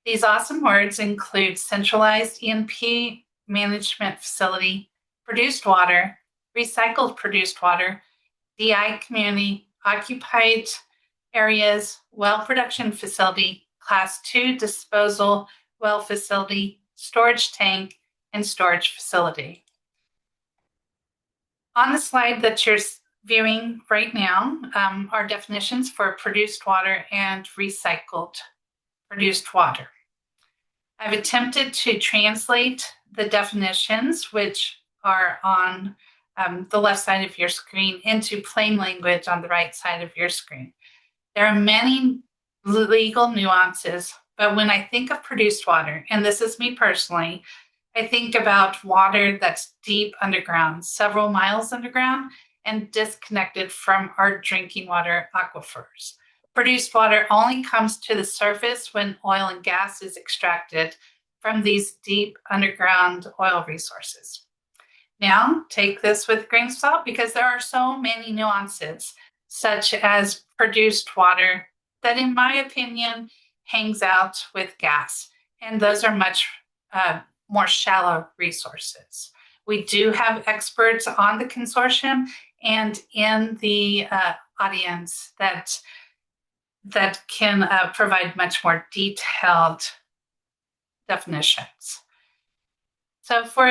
Speaker 2: These awesome words include centralized E&P management facility, produced water, recycled produced water, DI community, occupied areas, well production facility, class 2 disposal well facility, storage tank, and storage facility. On the slide that you're viewing right now are definitions for produced water and recycled produced water. I've attempted to translate the definitions, which are on the left side of your screen, into plain language on the right side of your screen. There are many legal nuances, but when I think of produced water, and this is me personally, I think about water that's deep underground, several miles underground, and disconnected from our drinking water aquifers. Produced water only comes to the surface when oil and gas is extracted from these deep underground oil resources. Now, take this with a grain of salt because there are so many nuances, such as produced water that, in my opinion, hangs out with gas. And those are much more shallow resources. We do have experts on the consortium and in the audience that can provide much more detailed definitions. So for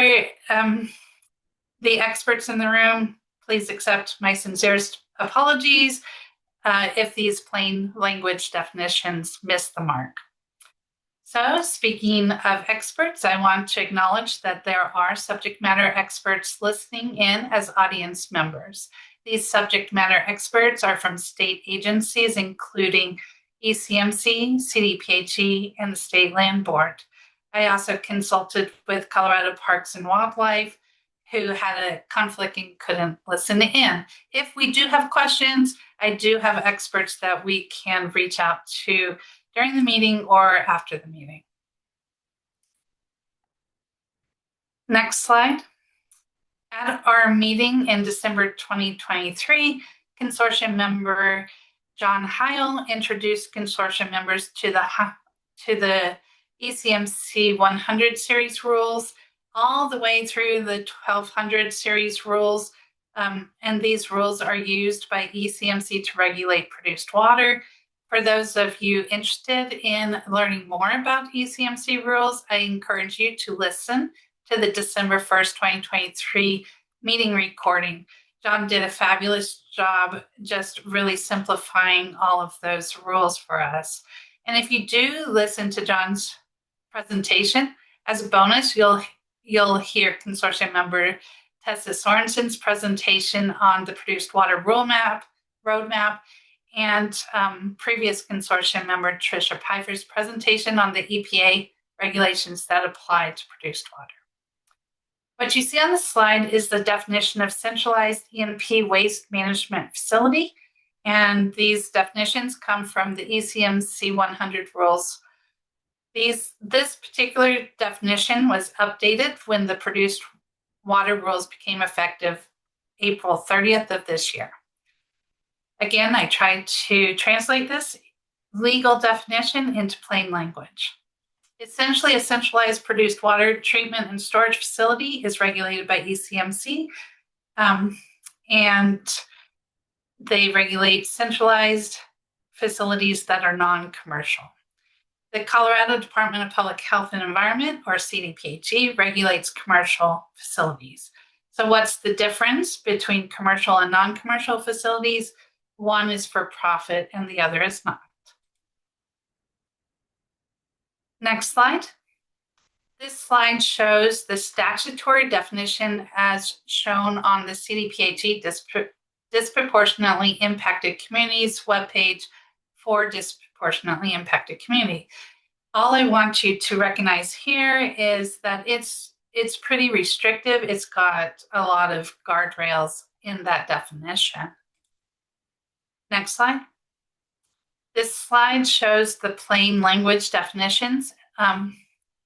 Speaker 2: the experts in the room, please accept my sincerest apologies if these plain language definitions miss the mark. So speaking of experts, I want to acknowledge that there are subject matter experts listening in as audience members. These subject matter experts are from state agencies, including ECMC, CDPHE, and the State Land Board. I also consulted with Colorado Parks and Wildlife, who had a conflict and couldn't listen in. If we do have questions, I do have experts that we can reach out to during the meeting or after the meeting. Next slide. At our meeting in December 2023, consortium member John Heil introduced consortium members to the ECMC 100 series rules, all the way through the 1200 series rules. And these rules are used by ECMC to regulate produced water. For those of you interested in learning more about ECMC rules, I encourage you to listen to the December 1st, 2023 meeting recording. John did a fabulous job just really simplifying all of those rules for us. And if you do listen to John's presentation, as a bonus, you'll hear consortium member Tessa Sorensen's presentation on the produced water roadmap, and previous consortium member Tricia Pfeiffer's presentation on the EPA regulations that apply to produced water. What you see on the slide is the definition of centralized E&P waste management facility, and these definitions come from the ECMC 100 rules. This particular definition was updated when the produced water rules became effective April 30th of this year. Again, I tried to translate this legal definition into plain language. Essentially, a centralized produced water treatment and storage facility is regulated by ECMC, and they regulate centralized facilities that are non-commercial. The Colorado Department of Public Health and Environment, or CDPHE, regulates commercial facilities. So what's the difference between commercial and non-commercial facilities? One is for profit and the other is not. Next slide. This slide shows the statutory definition as shown on the CDPHE disproportionately impacted communities webpage for disproportionately impacted community. All I want you to recognize here is that it's pretty restrictive. It's got a lot of guardrails in that definition. Next slide. This slide shows the plain language definitions,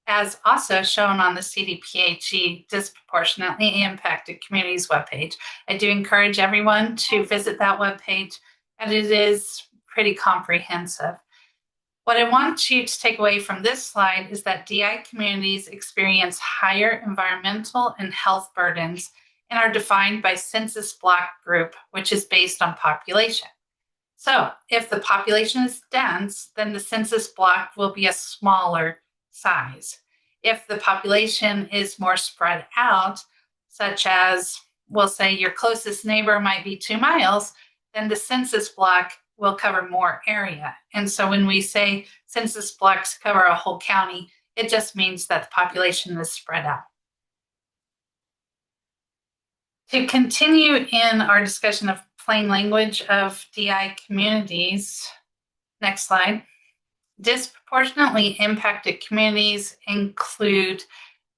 Speaker 2: as also shown on the CDPHE disproportionately impacted communities webpage. I do encourage everyone to visit that webpage, and it is pretty comprehensive. What I want you to take away from this slide is that DI communities experience higher environmental and health burdens and are defined by census block group, which is based on population. So if the population is dense, then the census block will be a smaller size. If the population is more spread out, such as we'll say your closest neighbor might be 2 miles, then the census block will cover more area. And so when we say census blocks cover a whole county, it just means that the population is spread out. To continue in our discussion of plain language of DI communities, next slide. Disproportionately impacted communities include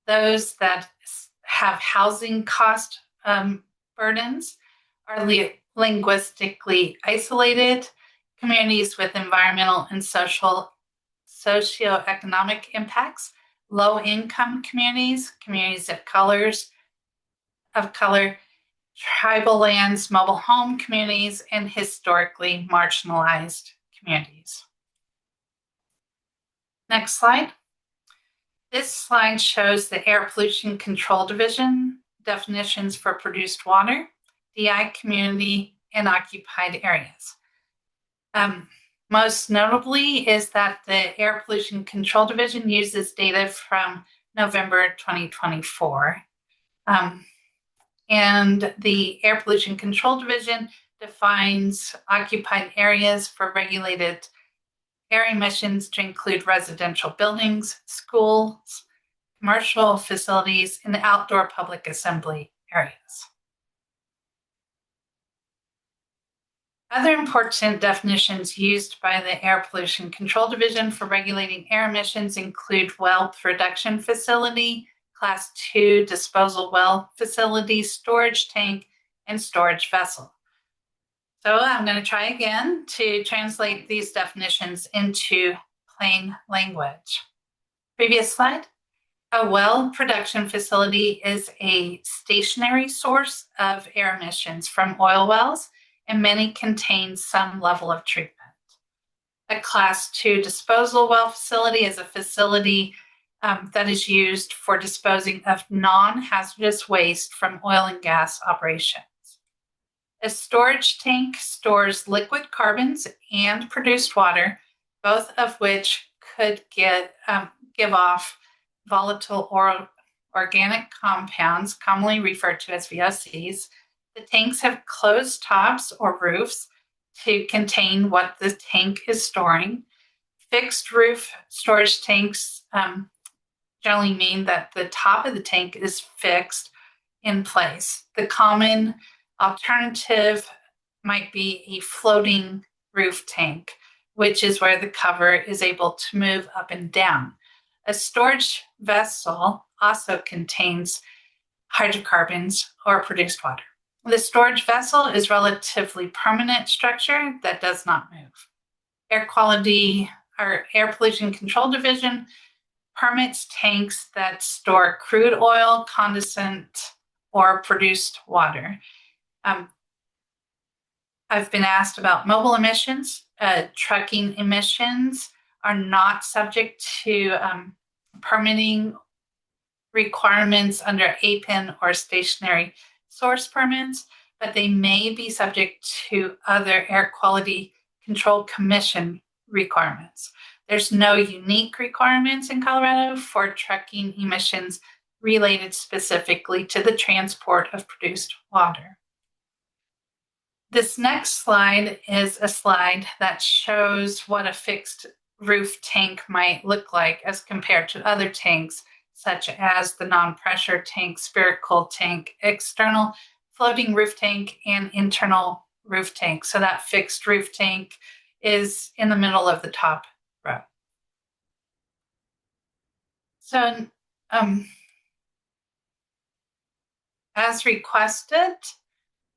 Speaker 2: those that have housing cost burdens, are linguistically isolated, communities with environmental and socioeconomic impacts, low-income communities, communities of color, tribal lands, mobile home communities, and historically marginalized communities. Next slide. This slide shows the Air Pollution Control Division definitions for produced water, DI community, and occupied areas. Most notably is that the Air Pollution Control Division uses data from November 2024. And the Air Pollution Control Division defines occupied areas for regulated air emissions to include residential buildings, schools, commercial facilities, and outdoor public assembly areas. Other important definitions used by the Air Pollution Control Division for regulating air emissions include well production facility, Class 2 disposal well facility, storage tank, and storage vessel. So I'm going to try again to translate these definitions into plain language. Previous slide. A well production facility is a stationary source of air emissions from oil wells, and many contain some level of treatment. A Class 2 disposal well facility is a facility that is used for disposing of non-hazardous waste from oil and gas operations. A storage tank stores liquid carbons and produced water, both of which could give off volatile or organic compounds, commonly referred to as VOCs. The tanks have closed tops or roofs to contain what the tank is storing. Fixed roof storage tanks generally mean that the top of the tank is fixed in place. The common alternative might be a floating roof tank, which is where the cover is able to move up and down. A storage vessel also contains hydrocarbons or produced water. The storage vessel is relatively permanent structure that does not move. Air quality or Air Pollution Control Division permits tanks that store crude oil, condensate, or produced water. I've been asked about mobile emissions. Trucking emissions are not subject to permitting requirements under APIN or stationary source permits, but they may be subject to other Air Quality Control Commission requirements. There's no unique requirements in Colorado for trucking emissions related specifically to the transport of produced water. This next slide is a slide that shows what a fixed roof tank might look like as compared to other tanks, such as the non-pressure tank, spirit-cooled tank, external floating roof tank, and internal roof tank. So that fixed roof tank is in the middle of the top row. So as requested,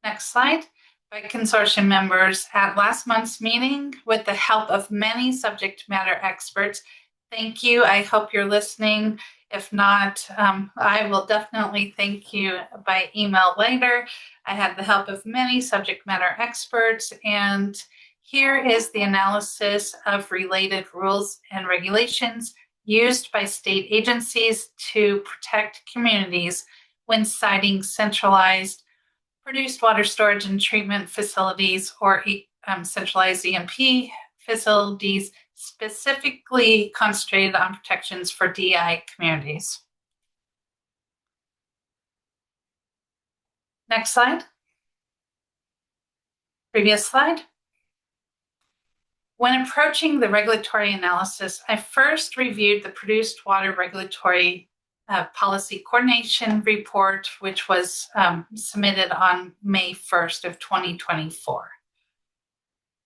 Speaker 2: next slide, by consortium members at last month's meeting with the help of many subject matter experts. Thank you. I hope you're listening. If not, I will definitely thank you by email later. I had the help of many subject matter experts, and here is the analysis of related rules and regulations used by state agencies to protect communities when citing centralized produced water storage and treatment facilities or centralized EMP facilities specifically concentrated on protections for DI communities. Next slide. Previous slide. When approaching the regulatory analysis, I first reviewed the produced water regulatory policy coordination report, which was submitted on May 1st of 2024.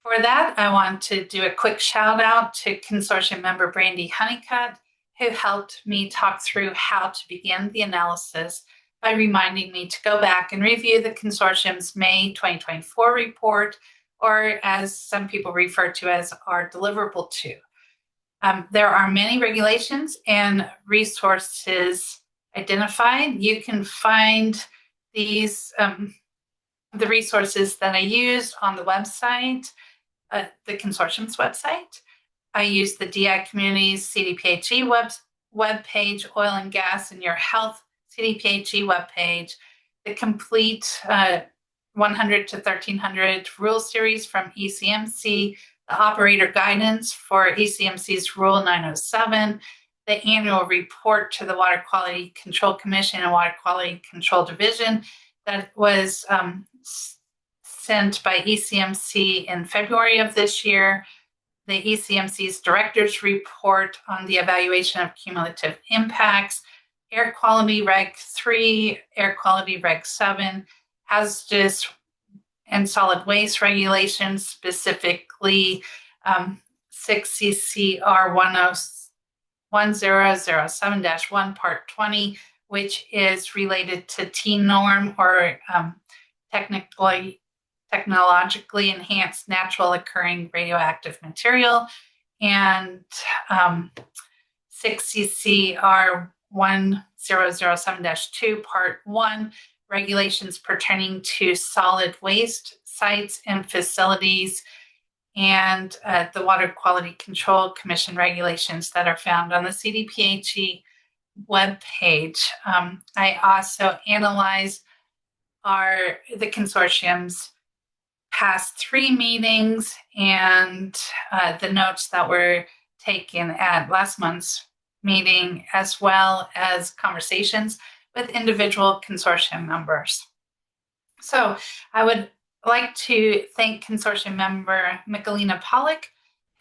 Speaker 2: For that, I want to do a quick shout out to consortium member Brandy Honeycutt, who helped me talk through how to begin the analysis by reminding me to go back and review the consortium's May 2024 report, or as some people refer to as our deliverable 2. There are many regulations and resources identified. You can find these, the resources that I used on the website, the consortium's website. I used the DI Communities CDPHE web page, Oil and Gas in Your Health CDPHE web page, the complete 100 to 1300 rule series from ECMC, the operator guidance for ECMC's Rule 907, the annual report to the Water Quality Control Commission and Water Quality Control Division that was sent by ECMC in February of this year, the ECMC's Director's Report on the Evaluation of Cumulative Impacts, Air Quality Reg 3, Air Quality Reg 7, hazardous and solid waste regulations, specifically 6 CCR 1007-1 Part 20, which is related to T-norm or technologically enhanced natural occurring radioactive material, and 6 CCR 1007-2 Part 1, regulations pertaining to solid waste sites and facilities, and the Water Quality Control Commission regulations that are found on the CDPHE webpage. I also analyzed the consortium's past 3 meetings and the notes that were taken at last month's meeting, as well as conversations with individual consortium members. So I would like to thank consortium member Michelina Pollock,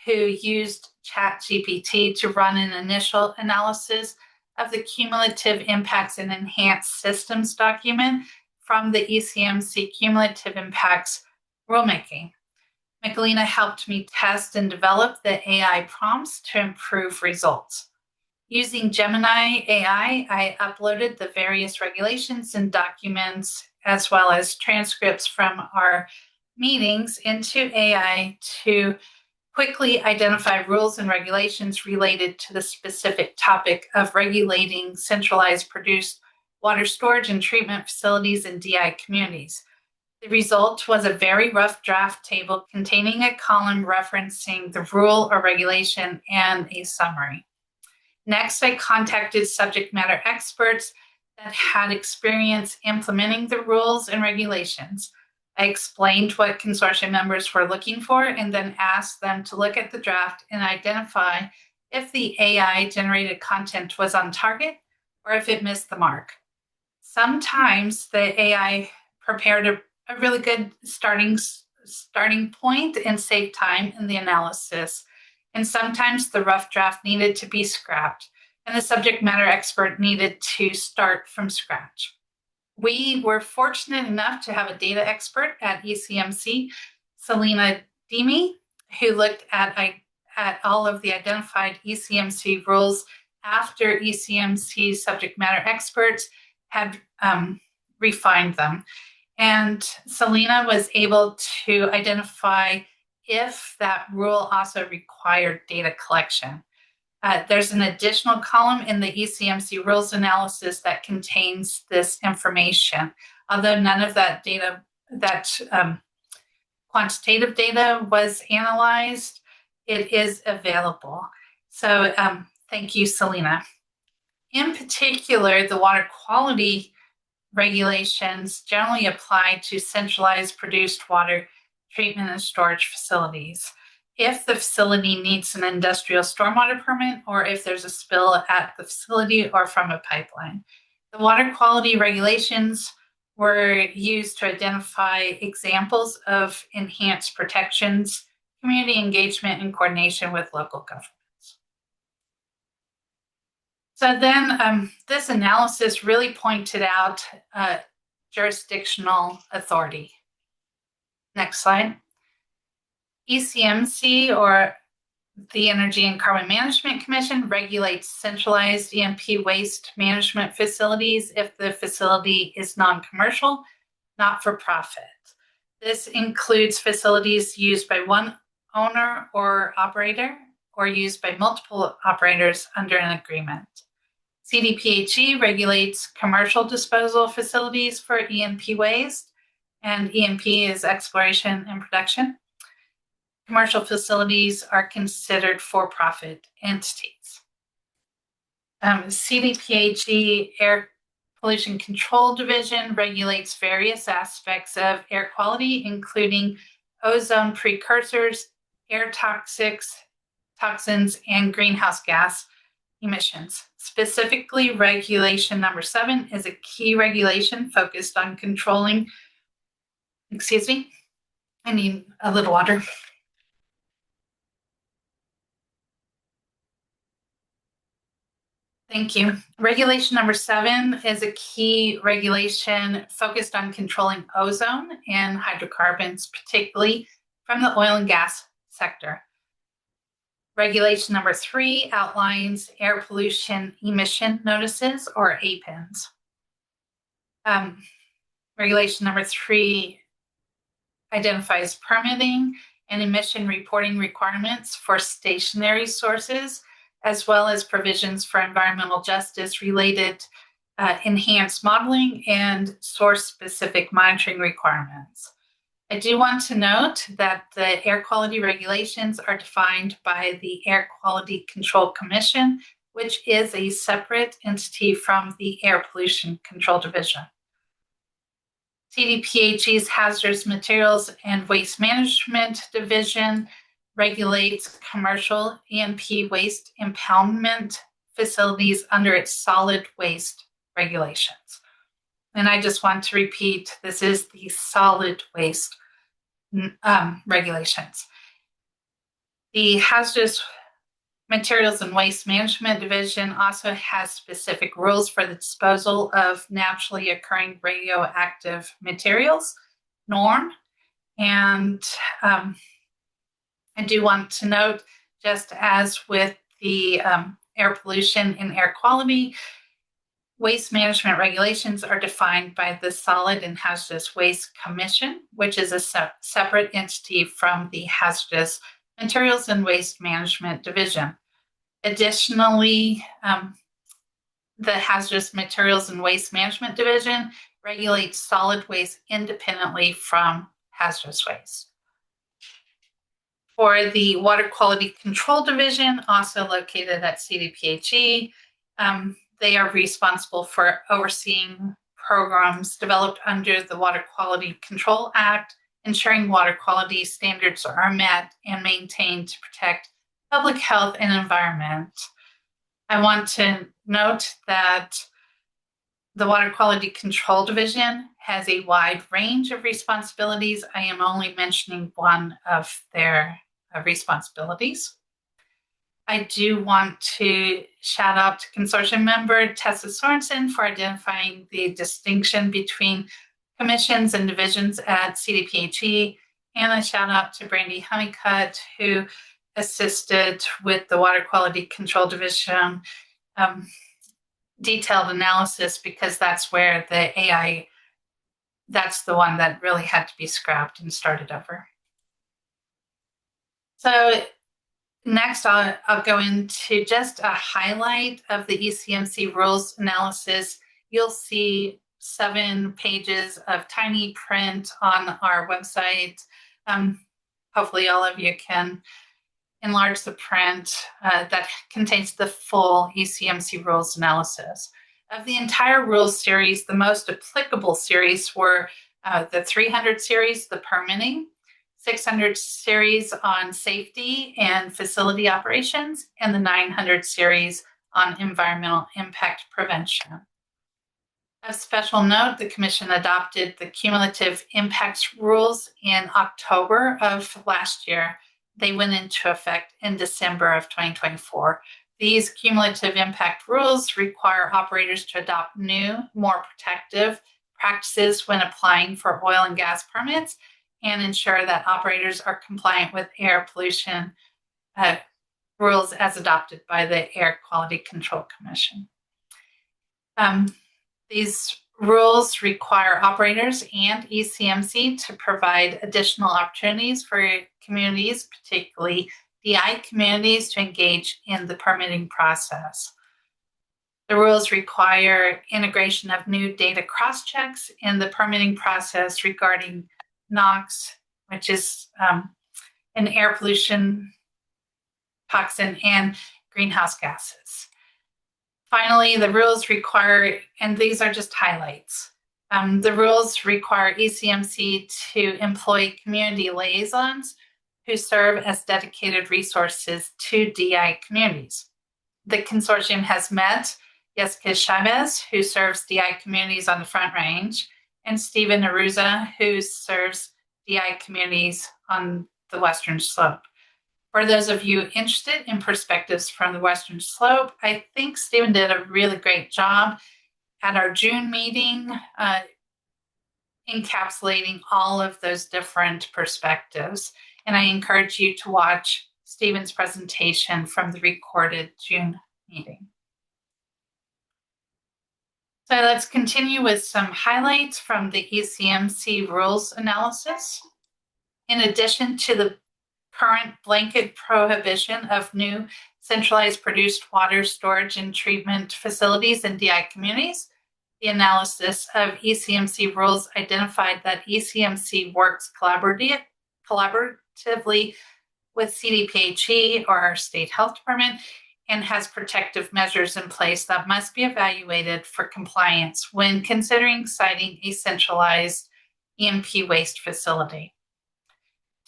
Speaker 2: who used ChatGPT to run an initial analysis of the cumulative impacts and enhanced systems document from the ECMC cumulative impacts rulemaking. Michelina helped me test and develop the AI prompts to improve results. Using Gemini AI, I uploaded the various regulations and documents, as well as transcripts from our meetings, into AI to quickly identify rules and regulations related to the specific topic of regulating centralized produced water storage and treatment facilities in DI communities. The result was a very rough draft table containing a column referencing the rule or regulation and a summary. Next, I contacted subject matter experts that had experience implementing the rules and regulations. I explained what consortium members were looking for and then asked them to look at the draft and identify if the AI-generated content was on target or if it missed the mark. Sometimes the AI prepared a really good starting point and saved time in the analysis. And sometimes the rough draft needed to be scrapped. and the subject matter expert needed to start from scratch. We were fortunate enough to have a data expert at ECMC, Selena Demi, who looked at all of the identified ECMC rules after ECMC subject matter experts had refined them. And Selena was able to identify if that rule also required data collection. There's an additional column in the ECMC rules analysis that contains this information. Although none of that data, quantitative data was analyzed, it is available. So thank you, Selena. In particular, the water quality regulations generally apply to centralized produced water treatment and storage facilities. If the facility needs an industrial stormwater permit, or if there's a spill at the facility or from a pipeline. The water quality regulations were used to identify examples of enhanced protections, community engagement, and coordination with local governments. So then this analysis really pointed out jurisdictional authority. Next slide. ECMC, or the Energy and Carbon Management Commission, regulates centralized E&P waste management facilities if the facility is non-commercial, not for profit. This includes facilities used by one owner or operator or used by multiple operators under an agreement. CDPHE regulates commercial disposal facilities for E&P waste, and E&P is exploration and production. Commercial facilities are considered for-profit entities. CDPHE Air Pollution Control Division regulates various aspects of air quality, including ozone precursors, air toxins, and greenhouse gas emissions. Specifically, regulation number 7 is a key regulation focused on controlling, I need a little water. Thank you. Regulation number 7 is a key regulation focused on controlling ozone and hydrocarbons, particularly from the oil and gas sector. Regulation number 3 outlines air pollution emission notices, or APINs. Regulation number 3 identifies permitting and emission reporting requirements for stationary sources, as well as provisions for environmental justice related enhanced modeling and source-specific monitoring requirements. I do want to note that the air quality regulations are defined by the Air Quality Control Commission, which is a separate entity from the Air Pollution Control Division. CDPHE's Hazardous Materials and Waste Management Division regulates commercial E&P waste impoundment facilities under its solid waste regulations. And I just want to repeat, this is the solid waste regulations. The Hazardous Materials and Waste Management Division also has specific rules for the disposal of naturally occurring radioactive materials, NORM, and I do want to note, just as with the air pollution and air quality, waste management regulations are defined by the Solid and Hazardous Waste Commission, which is a separate entity from the Hazardous Materials and Waste Management Division. Additionally, the Hazardous Materials and Waste Management Division regulates solid waste independently from hazardous waste. For the Water Quality Control Division, also located at CDPHE, they are responsible for overseeing programs developed under the Water Quality Control Act, ensuring water quality standards are met and maintained to protect public health and environment. I want to note that the Water Quality Control Division has a wide range of responsibilities. I am only mentioning one of their responsibilities. I do want to shout out to consortium member Tessa Sorensen for identifying the distinction between commissions and divisions at CDPHE. And a shout out to Brandy Honeycutt, who assisted with the Water Quality Control Division detailed analysis, because that's where the AI, that's the one that really had to be scrapped and started over. So next, I'll go into just a highlight of the ECMC rules analysis. You'll see 7 pages of tiny print on our website. Hopefully all of you can enlarge the print that contains the full ECMC rules analysis. Of the entire rules series, the most applicable series were the 300 series, the permitting, 600 series on safety and facility operations, and the 900 series on environmental impact prevention. Of special note, the Commission adopted the cumulative impacts rules in October of last year. They went into effect in December of 2024. These cumulative impact rules require operators to adopt new, more protective practices when applying for oil and gas permits, and ensure that operators are compliant with air pollution rules as adopted by the Air Quality Control Commission. These rules require operators and ECMC to provide additional opportunities for communities, particularly DI communities, to engage in the permitting process. The rules require integration of new data cross-checks in the permitting process regarding NOx, which is an air pollution toxin, and greenhouse gases. Finally, the rules require, and these are just highlights, the rules require ECMC to employ community liaisons who serve as dedicated resources to DI communities. The consortium has met Jessica Chavez, who serves DI communities on the Front Range, and Stephen Aruza, who serves DI communities on the Western Slope. For those of you interested in perspectives from the Western Slope, I think Stephen did a really great job at our June meeting, encapsulating all of those different perspectives. And I encourage you to watch Stephen's presentation from the recorded June meeting. So let's continue with some highlights from the ECMC rules analysis. In addition to the current blanket prohibition of new centralized produced water storage and treatment facilities in DI communities, the analysis of ECMC rules identified that ECMC works collaboratively with CDPHE, or our state health department, and has protective measures in place that must be evaluated for compliance when considering siting a centralized E&P waste facility.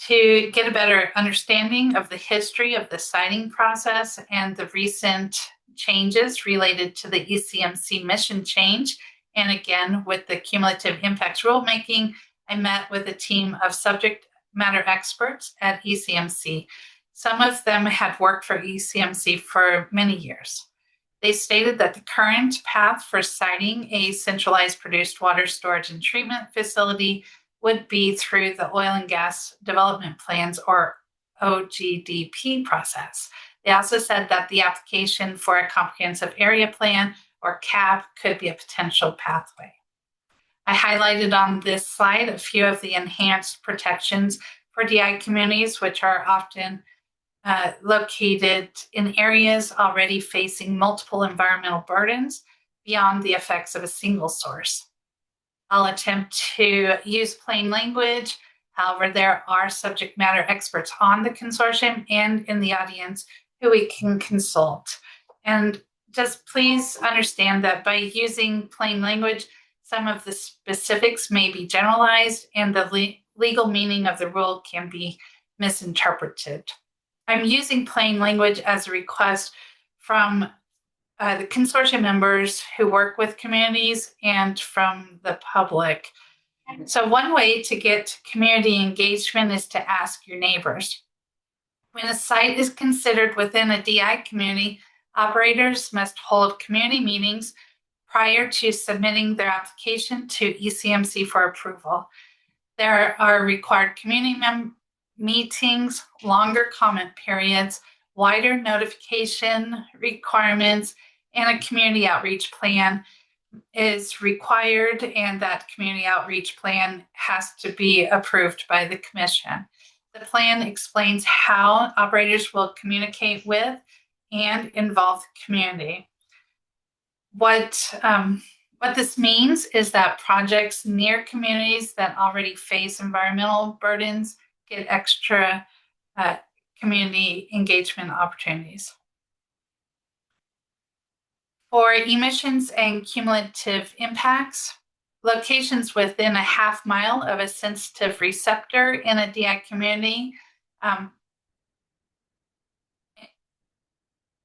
Speaker 2: To get a better understanding of the history of the siting process and the recent changes related to the ECMC mission change, and again with the cumulative impacts rulemaking, I met with a team of subject matter experts at ECMC. Some of them had worked for ECMC for many years. They stated that the current path for siting a centralized produced water storage and treatment facility would be through the oil and gas development plans, or OGDP process. They also said that the application for a comprehensive area plan, or CAP, could be a potential pathway. I highlighted on this slide a few of the enhanced protections for DI communities, which are often located in areas already facing multiple environmental burdens beyond the effects of a single source. I'll attempt to use plain language. However, there are subject matter experts on the consortium and in the audience who we can consult. And just please understand that by using plain language, some of the specifics may be generalized and the legal meaning of the rule can be misinterpreted. I'm using plain language as a request from the consortium members who work with communities and from the public. So one way to get community engagement is to ask your neighbors. When a site is considered within a DI community, operators must hold community meetings prior to submitting their application to ECMC for approval. There are required community meetings, longer comment periods, wider notification requirements, and a community outreach plan is required, and that community outreach plan has to be approved by the commission. The plan explains how operators will communicate with and involve the community. What this means is that projects near communities that already face environmental burdens get extra community engagement opportunities. For emissions and cumulative impacts, locations within a half mile of a sensitive receptor in a DI community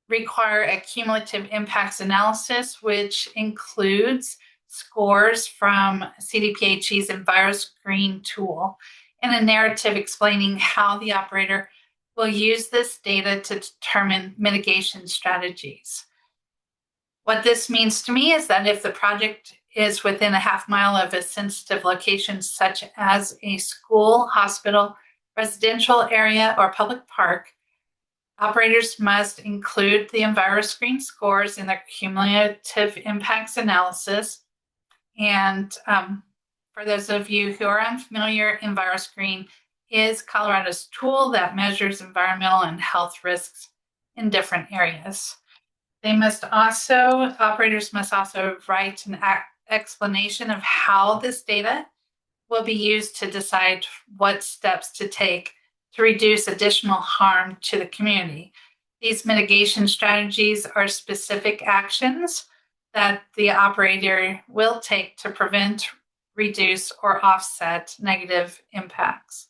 Speaker 2: require a cumulative impacts analysis, which includes scores from CDPHE's EnviroScreen tool and a narrative explaining how the operator will use this data to determine mitigation strategies. What this means to me is that if the project is within a half mile of a sensitive location, such as a school, hospital, residential area, or public park, operators must include the EnviroScreen scores in their cumulative impacts analysis. And for those of you who are unfamiliar, EnviroScreen is Colorado's tool that measures environmental and health risks in different areas. Operators must also write an explanation of how this data will be used to decide what steps to take to reduce additional harm to the community. These mitigation strategies are specific actions that the operator will take to prevent, reduce, or offset negative impacts.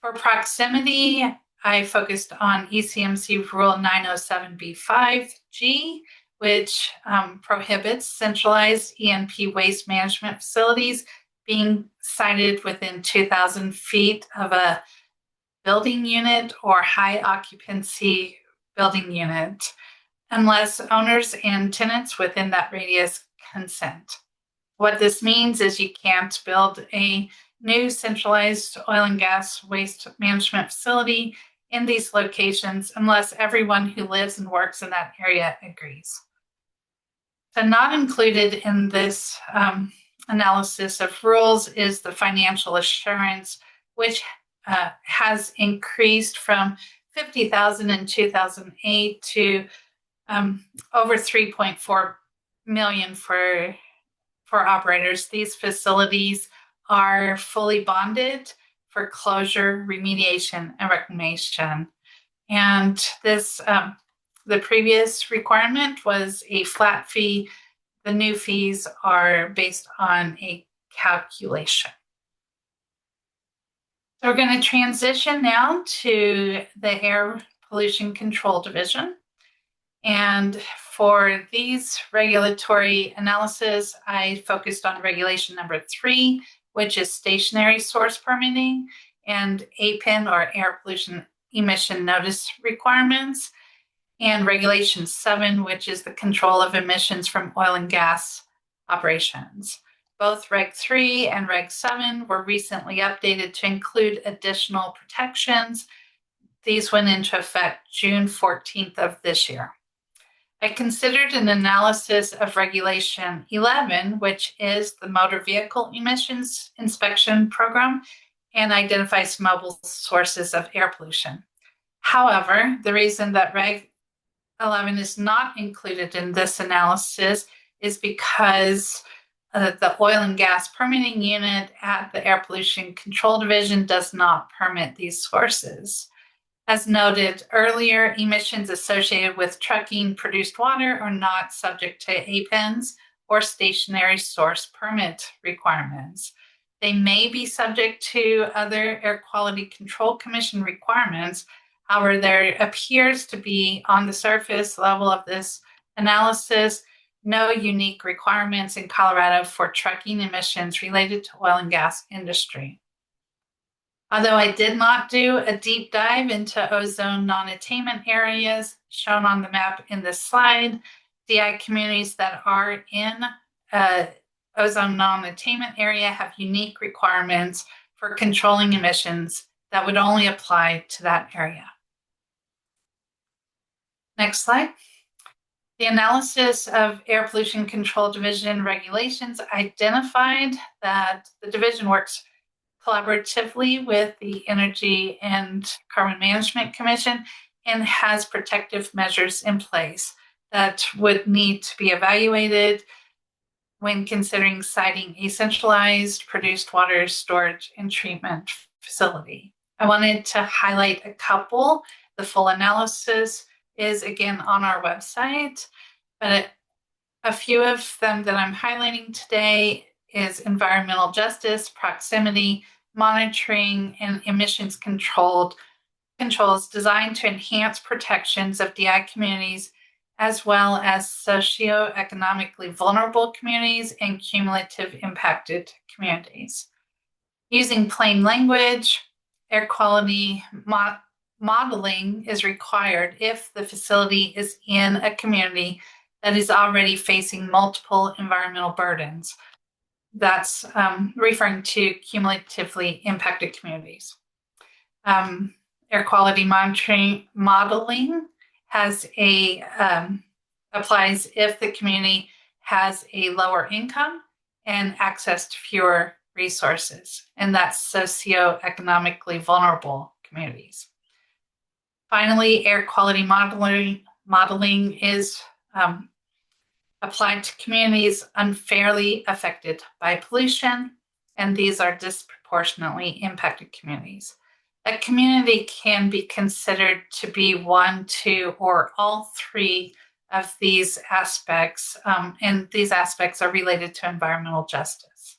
Speaker 2: For proximity, I focused on ECMC Rule 907B5G, which prohibits centralized E&P waste management facilities being sited within 2,000 feet of a building unit or high occupancy building unit, unless owners and tenants within that radius consent. What this means is you can't build a new centralized oil and gas waste management facility in these locations unless everyone who lives and works in that area agrees. So not included in this analysis of rules is the financial assurance, which has increased from $50,000 in 2008 to over $3.4 million for operators. These facilities are fully bonded for closure, remediation, and reclamation. And this, the previous requirement was a flat fee. The new fees are based on a calculation. So we're going to transition now to the Air Pollution Control Division. And for these regulatory analysis, I focused on regulation number 3, which is stationary source permitting, and APIN, or air pollution emission notice requirements, and regulation 7, which is the control of emissions from oil and gas operations. Both Reg 3 and Reg 7 were recently updated to include additional protections. These went into effect June 14th of this year. I considered an analysis of Regulation 11, which is the Motor Vehicle Emissions Inspection Program, and identifies mobile sources of air pollution. However, the reason that Reg 11 is not included in this analysis is because the oil and gas permitting unit at the Air Pollution Control Division does not permit these sources. As noted earlier, emissions associated with trucking produced water are not subject to APINs or stationary source permit requirements. They may be subject to other Air Quality Control Commission requirements. However, there appears to be, on the surface level of this analysis, no unique requirements in Colorado for trucking emissions related to oil and gas industry. Although I did not do a deep dive into ozone non-attainment areas shown on the map in this slide, DI communities that are in ozone non-attainment area have unique requirements for controlling emissions that would only apply to that area. Next slide. The analysis of Air Pollution Control Division regulations identified that the division works collaboratively with the Energy and Carbon Management Commission and has protective measures in place that would need to be evaluated when considering siting a centralized produced water storage and treatment facility. I wanted to highlight a couple. The full analysis is again on our website, but a few of them that I'm highlighting today is environmental justice, proximity, monitoring, and emissions controls designed to enhance protections of DI communities, as well as socioeconomically vulnerable communities and cumulative impacted communities. Using plain language, air quality modeling is required if the facility is in a community that is already facing multiple environmental burdens. That's referring to cumulatively impacted communities. Air quality modeling has applies if the community has a lower income and access to fewer resources, and that's socioeconomically vulnerable communities. Finally, air quality modeling is applied to communities unfairly affected by pollution, and these are disproportionately impacted communities. A community can be considered to be one, two, or all three of these aspects, and these aspects are related to environmental justice.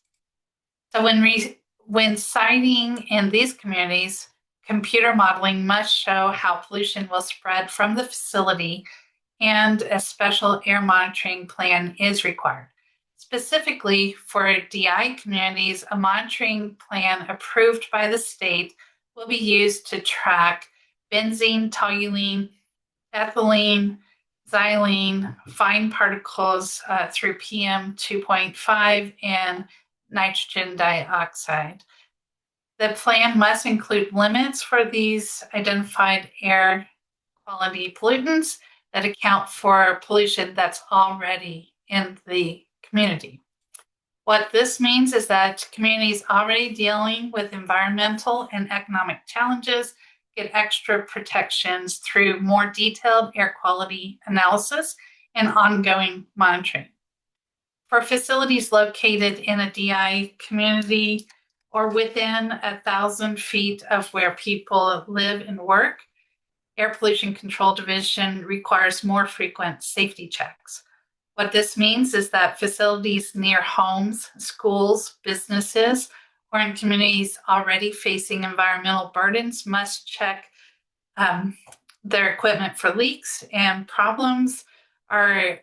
Speaker 2: So when siting in these communities, computer modeling must show how pollution will spread from the facility, and a special air monitoring plan is required. Specifically for DI communities, a monitoring plan approved by the state will be used to track benzene, toluene, ethylene, xylene, fine particles through PM 2.5, and nitrogen dioxide. The plan must include limits for these identified air quality pollutants that account for pollution that's already in the community. What this means is that communities already dealing with environmental and economic challenges get extra protections through more detailed air quality analysis and ongoing monitoring. For facilities located in a DI community or within 1,000 feet of where people live and work, Air Pollution Control Division requires more frequent safety checks. What this means is that facilities near homes, schools, businesses, or in communities already facing environmental burdens must check their equipment for leaks and problems are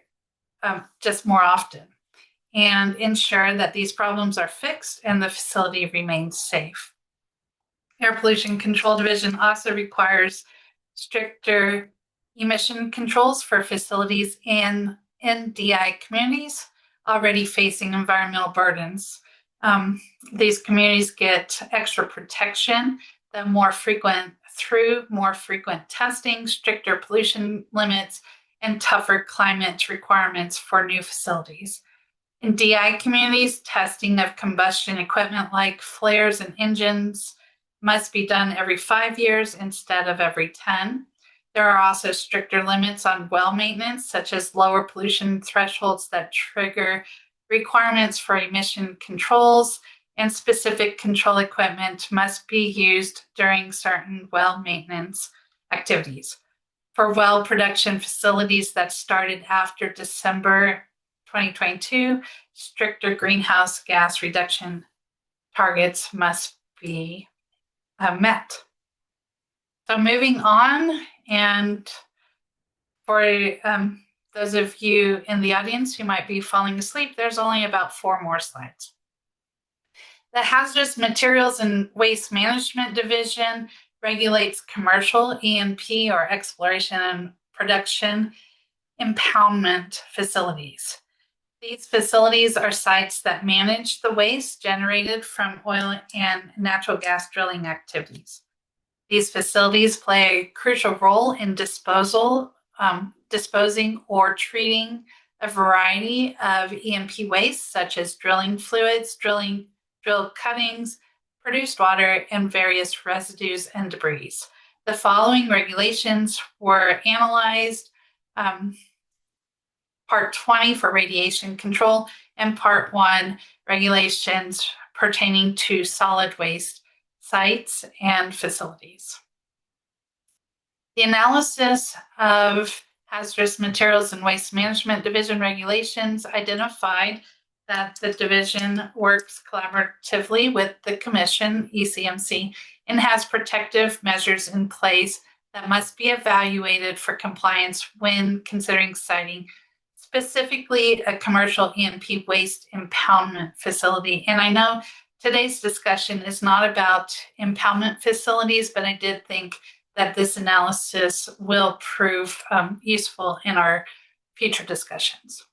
Speaker 2: just more often, and ensure that these problems are fixed and the facility remains safe. Air Pollution Control Division also requires stricter emission controls for facilities in DI communities already facing environmental burdens. These communities get extra protection through more frequent testing, stricter pollution limits, and tougher climate requirements for new facilities. In DI communities, testing of combustion equipment like flares and engines must be done every 5 years instead of every 10. There are also stricter limits on well maintenance, such as lower pollution thresholds that trigger requirements for emission controls, and specific control equipment must be used during certain well maintenance activities. For well production facilities that started after December 2022, stricter greenhouse gas reduction targets must be met. So moving on, and for those of you in the audience who might be falling asleep, there's only about 4 more slides. The Hazardous Materials and Waste Management Division regulates commercial E&P, or exploration and production impoundment facilities. These facilities are sites that manage the waste generated from oil and natural gas drilling activities. These facilities play a crucial role in disposing or treating a variety of E&P waste, such as drilling fluids, drill cuttings, produced water, and various residues and debris. The following regulations were analyzed: Part 20 for radiation control, and Part 1 regulations pertaining to solid waste sites and facilities. The analysis of Hazardous Materials and Waste Management Division regulations identified that the division works collaboratively with the Commission, ECMC, and has protective measures in place that must be evaluated for compliance when considering siting specifically a commercial E&P waste impoundment facility. And I know today's discussion is not about impoundment facilities, but I did think that this analysis will prove useful in our future discussions.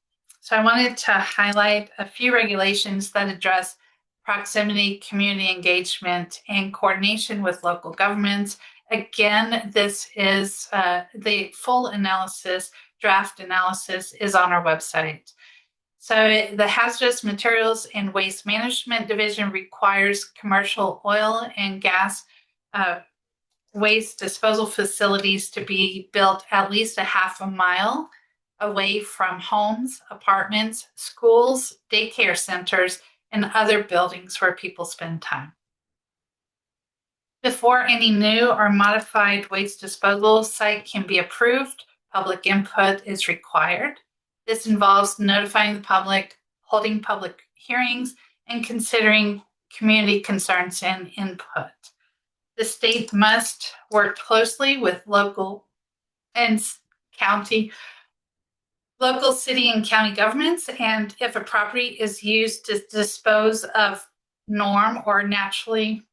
Speaker 2: So I wanted to highlight a few regulations that address proximity, community engagement, and coordination with local governments. Again, this is the full analysis, draft analysis is on our website. So the Hazardous Materials and Waste Management Division requires commercial oil and gas waste disposal facilities to be built at least a half a mile away from homes, apartments, schools, daycare centers, and other buildings where people spend time. Before any new or modified waste disposal site can be approved, public input is required. This involves notifying the public, holding public hearings, and considering community concerns and input. The state must work closely with local, city, and county governments, and if a property is used to dispose of norm or naturally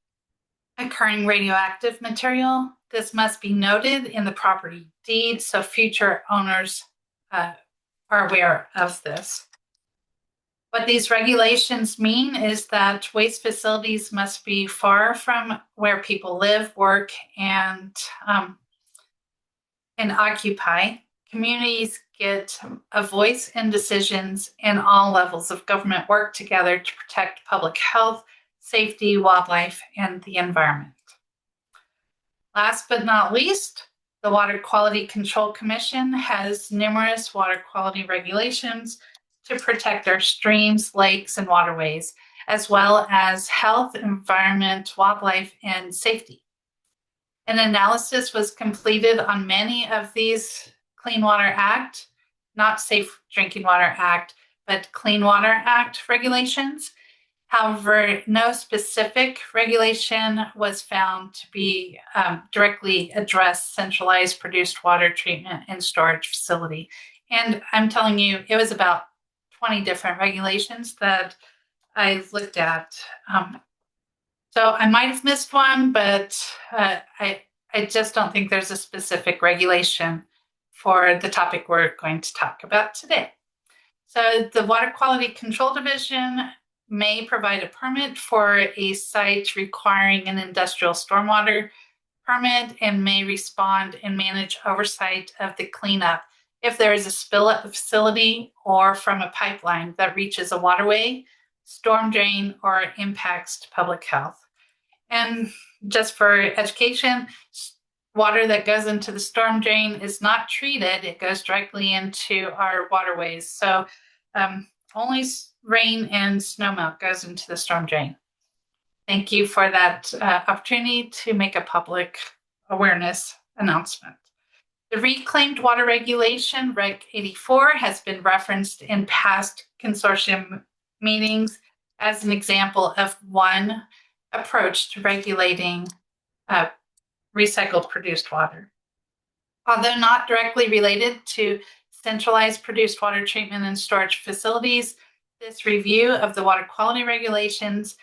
Speaker 2: occurring radioactive material, this must be noted in the property deed so future owners are aware of this. What these regulations mean is that waste facilities must be far from where people live, work, and occupy. Communities get a voice in decisions, and all levels of government work together to protect public health, safety, wildlife, and the environment. Last but not least, the Water Quality Control Commission has numerous water quality regulations to protect our streams, lakes, and waterways, as well as health, environment, wildlife, and safety. An analysis was completed on many of these Clean Water Act, not Safe Drinking Water Act, but Clean Water Act regulations. However, no specific regulation was found to be directly address centralized produced water treatment and storage facility. And I'm telling you, it was about 20 different regulations that I looked at. So I might have missed one, but I just don't think there's a specific regulation for the topic we're going to talk about today. So the Water Quality Control Division may provide a permit for a site requiring an industrial stormwater permit and may respond and manage oversight of the cleanup if there is a spill at the facility or from a pipeline that reaches a waterway, storm drain, or impacts to public health. And just for education, water that goes into the storm drain is not treated. It goes directly into our waterways. So only rain and snowmelt goes into the storm drain. Thank you for that opportunity to make a public awareness announcement. The Reclaimed Water Regulation, Reg 84, has been referenced in past consortium meetings as an example of one approach to regulating recycled produced water. Although not directly related to centralized produced water treatment and storage facilities, this review of the water quality regulations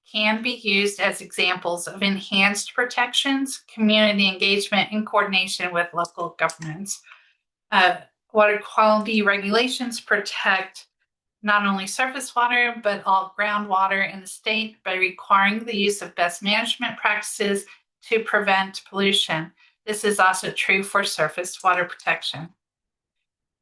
Speaker 2: can be used as examples of enhanced protections, community engagement, and coordination with local governments. Water quality regulations protect not only surface water, but all groundwater in the state by requiring the use of best management practices to prevent pollution. This is also true for surface water protection.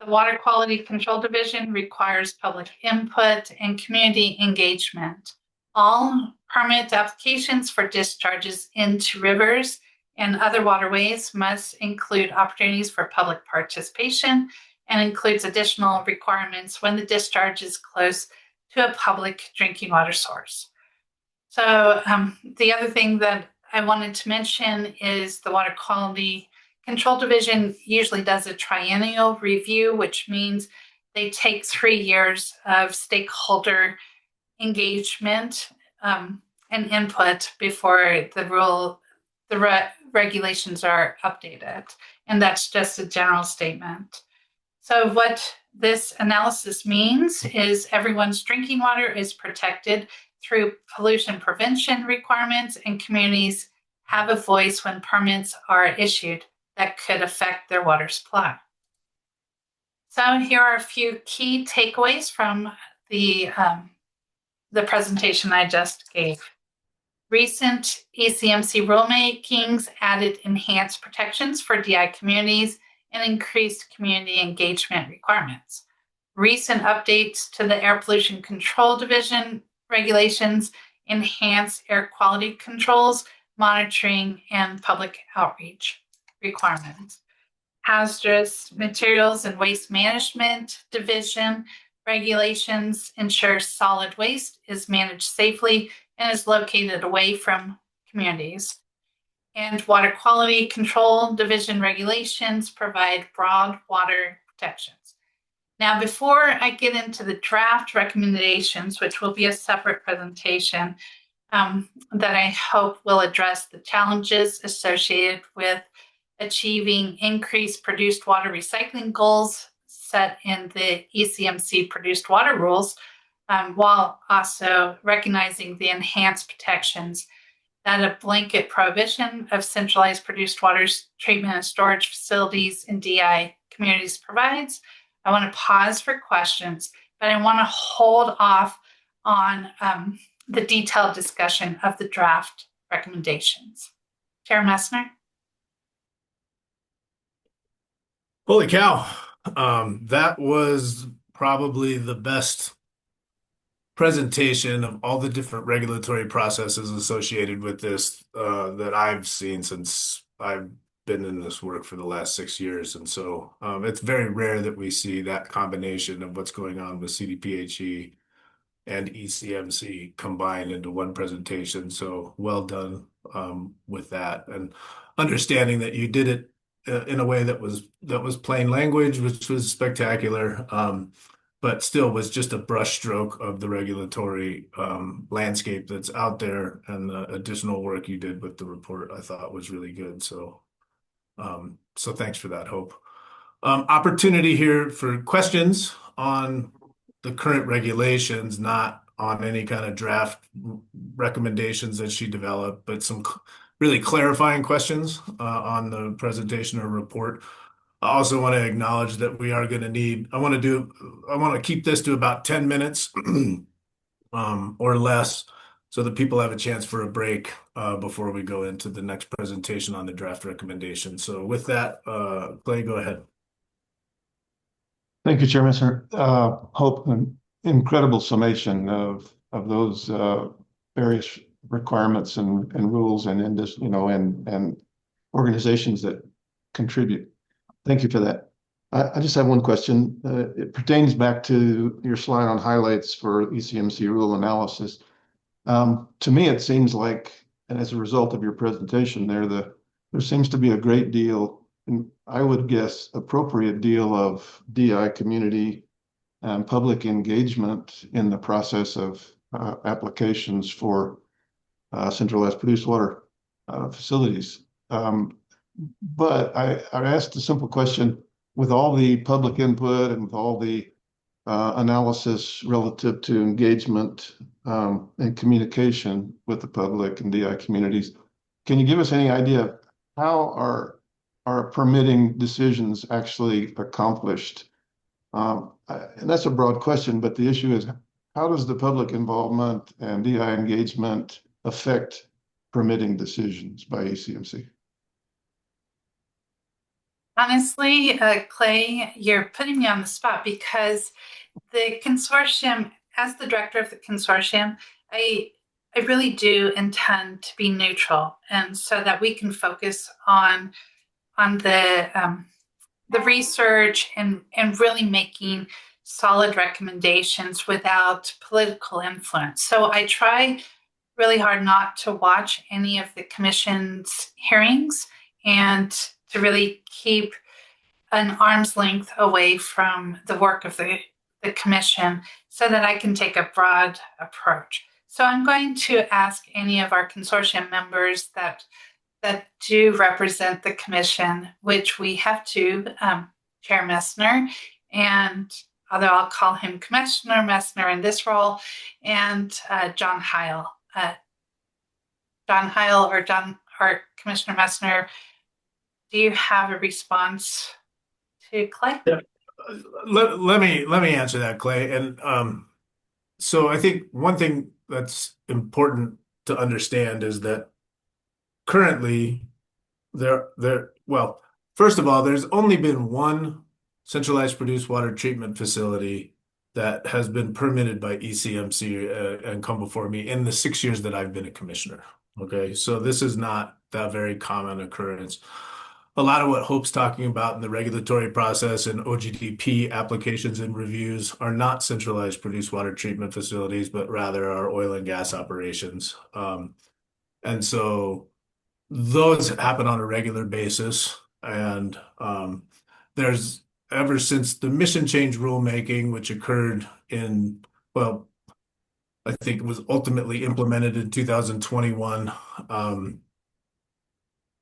Speaker 2: The Water Quality Control Division requires public input and community engagement. All permit applications for discharges into rivers and other waterways must include opportunities for public participation and includes additional requirements when the discharge is close to a public drinking water source. So the other thing that I wanted to mention is the Water Quality Control Division usually does a triennial review, which means they take 3 years of stakeholder engagement and input before the regulations are updated. And that's just a general statement. So what this analysis means is everyone's drinking water is protected through pollution prevention requirements, and communities have a voice when permits are issued that could affect their water supply. So here are a few key takeaways from the presentation I just gave. Recent ECMC rulemakings added enhanced protections for DI communities and increased community engagement requirements. Recent updates to the Air Pollution Control Division regulations enhance air quality controls, monitoring, and public outreach requirements. Hazardous Materials and Waste Management Division regulations ensure solid waste is managed safely and is located away from communities. And Water Quality Control Division regulations provide broad water protections. Now, before I get into the draft recommendations, which will be a separate presentation that I hope will address the challenges associated with achieving increased produced water recycling goals set in the ECMC produced water rules, while also recognizing the enhanced protections that a blanket prohibition of centralized produced water treatment and storage facilities in DI communities provides. I want to pause for questions, but I want to hold off on the detailed discussion of the draft recommendations. Chair Messner?
Speaker 1: Holy cow. That was probably the best presentation of all the different regulatory processes associated with this that I've seen since I've been in this work for the last 6 years. And so it's very rare that we see that combination of what's going on with CDPHE and ECMC combined into one presentation. So well done with that, and understanding that you did it in a way that was plain language, which was spectacular, but still was just a brushstroke of the regulatory landscape that's out there, and the additional work you did with the report I thought was really good. So thanks for that, Hope. Opportunity here for questions on the current regulations, not on any kind of draft recommendations that she developed, but some really clarifying questions on the presentation or report. I also want to acknowledge that we are going to need, I want to keep this to about 10 minutes or less, so that people have a chance for a break before we go into the next presentation on the draft recommendation. So with that, Clay, go ahead.
Speaker 11: Thank you, Chairman, sir. Hope, an incredible summation of those various requirements and rules and and organizations that contribute. Thank you for that. I just have one question. It pertains back to your slide on highlights for ECMC rule analysis. To me, it seems like, and as a result of your presentation there seems to be a great deal, and I would guess appropriate deal, of DI community and public engagement in the process of applications for centralized produced water facilities. But I asked a simple question: with all the public input and with all the analysis relative to engagement and communication with the public and DI communities. Can you give us any idea of how are permitting decisions actually accomplished? And that's a broad question, but the issue is, how does the public involvement and DI engagement affect permitting decisions by ECMC?
Speaker 2: Honestly, Clay, you're putting me on the spot because the consortium, as the director of the consortium, I really do intend to be neutral, and so that we can focus on the research and really making solid recommendations without political influence. So I try really hard not to watch any of the commission's hearings and to really keep an arm's length away from the work of the commission so that I can take a broad approach. So I'm going to ask any of our consortium members that do represent the commission, which we have two, Chair Messner, and although I'll call him Commissioner Messner in this role, and John Heil. John Heil or Commissioner Messner, do you have a response to Clay?
Speaker 1: Yeah. Let me answer that, Clay. And so I think one thing that's important to understand is that currently well, first of all, there's only been one centralized produced water treatment facility that has been permitted by ECMC and come before me in the 6 years that I've been a commissioner. Okay, so this is not that very common occurrence. A lot of what Hope's talking about in the regulatory process and OGDP applications and reviews are not centralized produced water treatment facilities, but rather our oil and gas operations. And so those happen on a regular basis. And there's ever since the mission change rulemaking, which occurred in, well, I think it was ultimately implemented in 2021.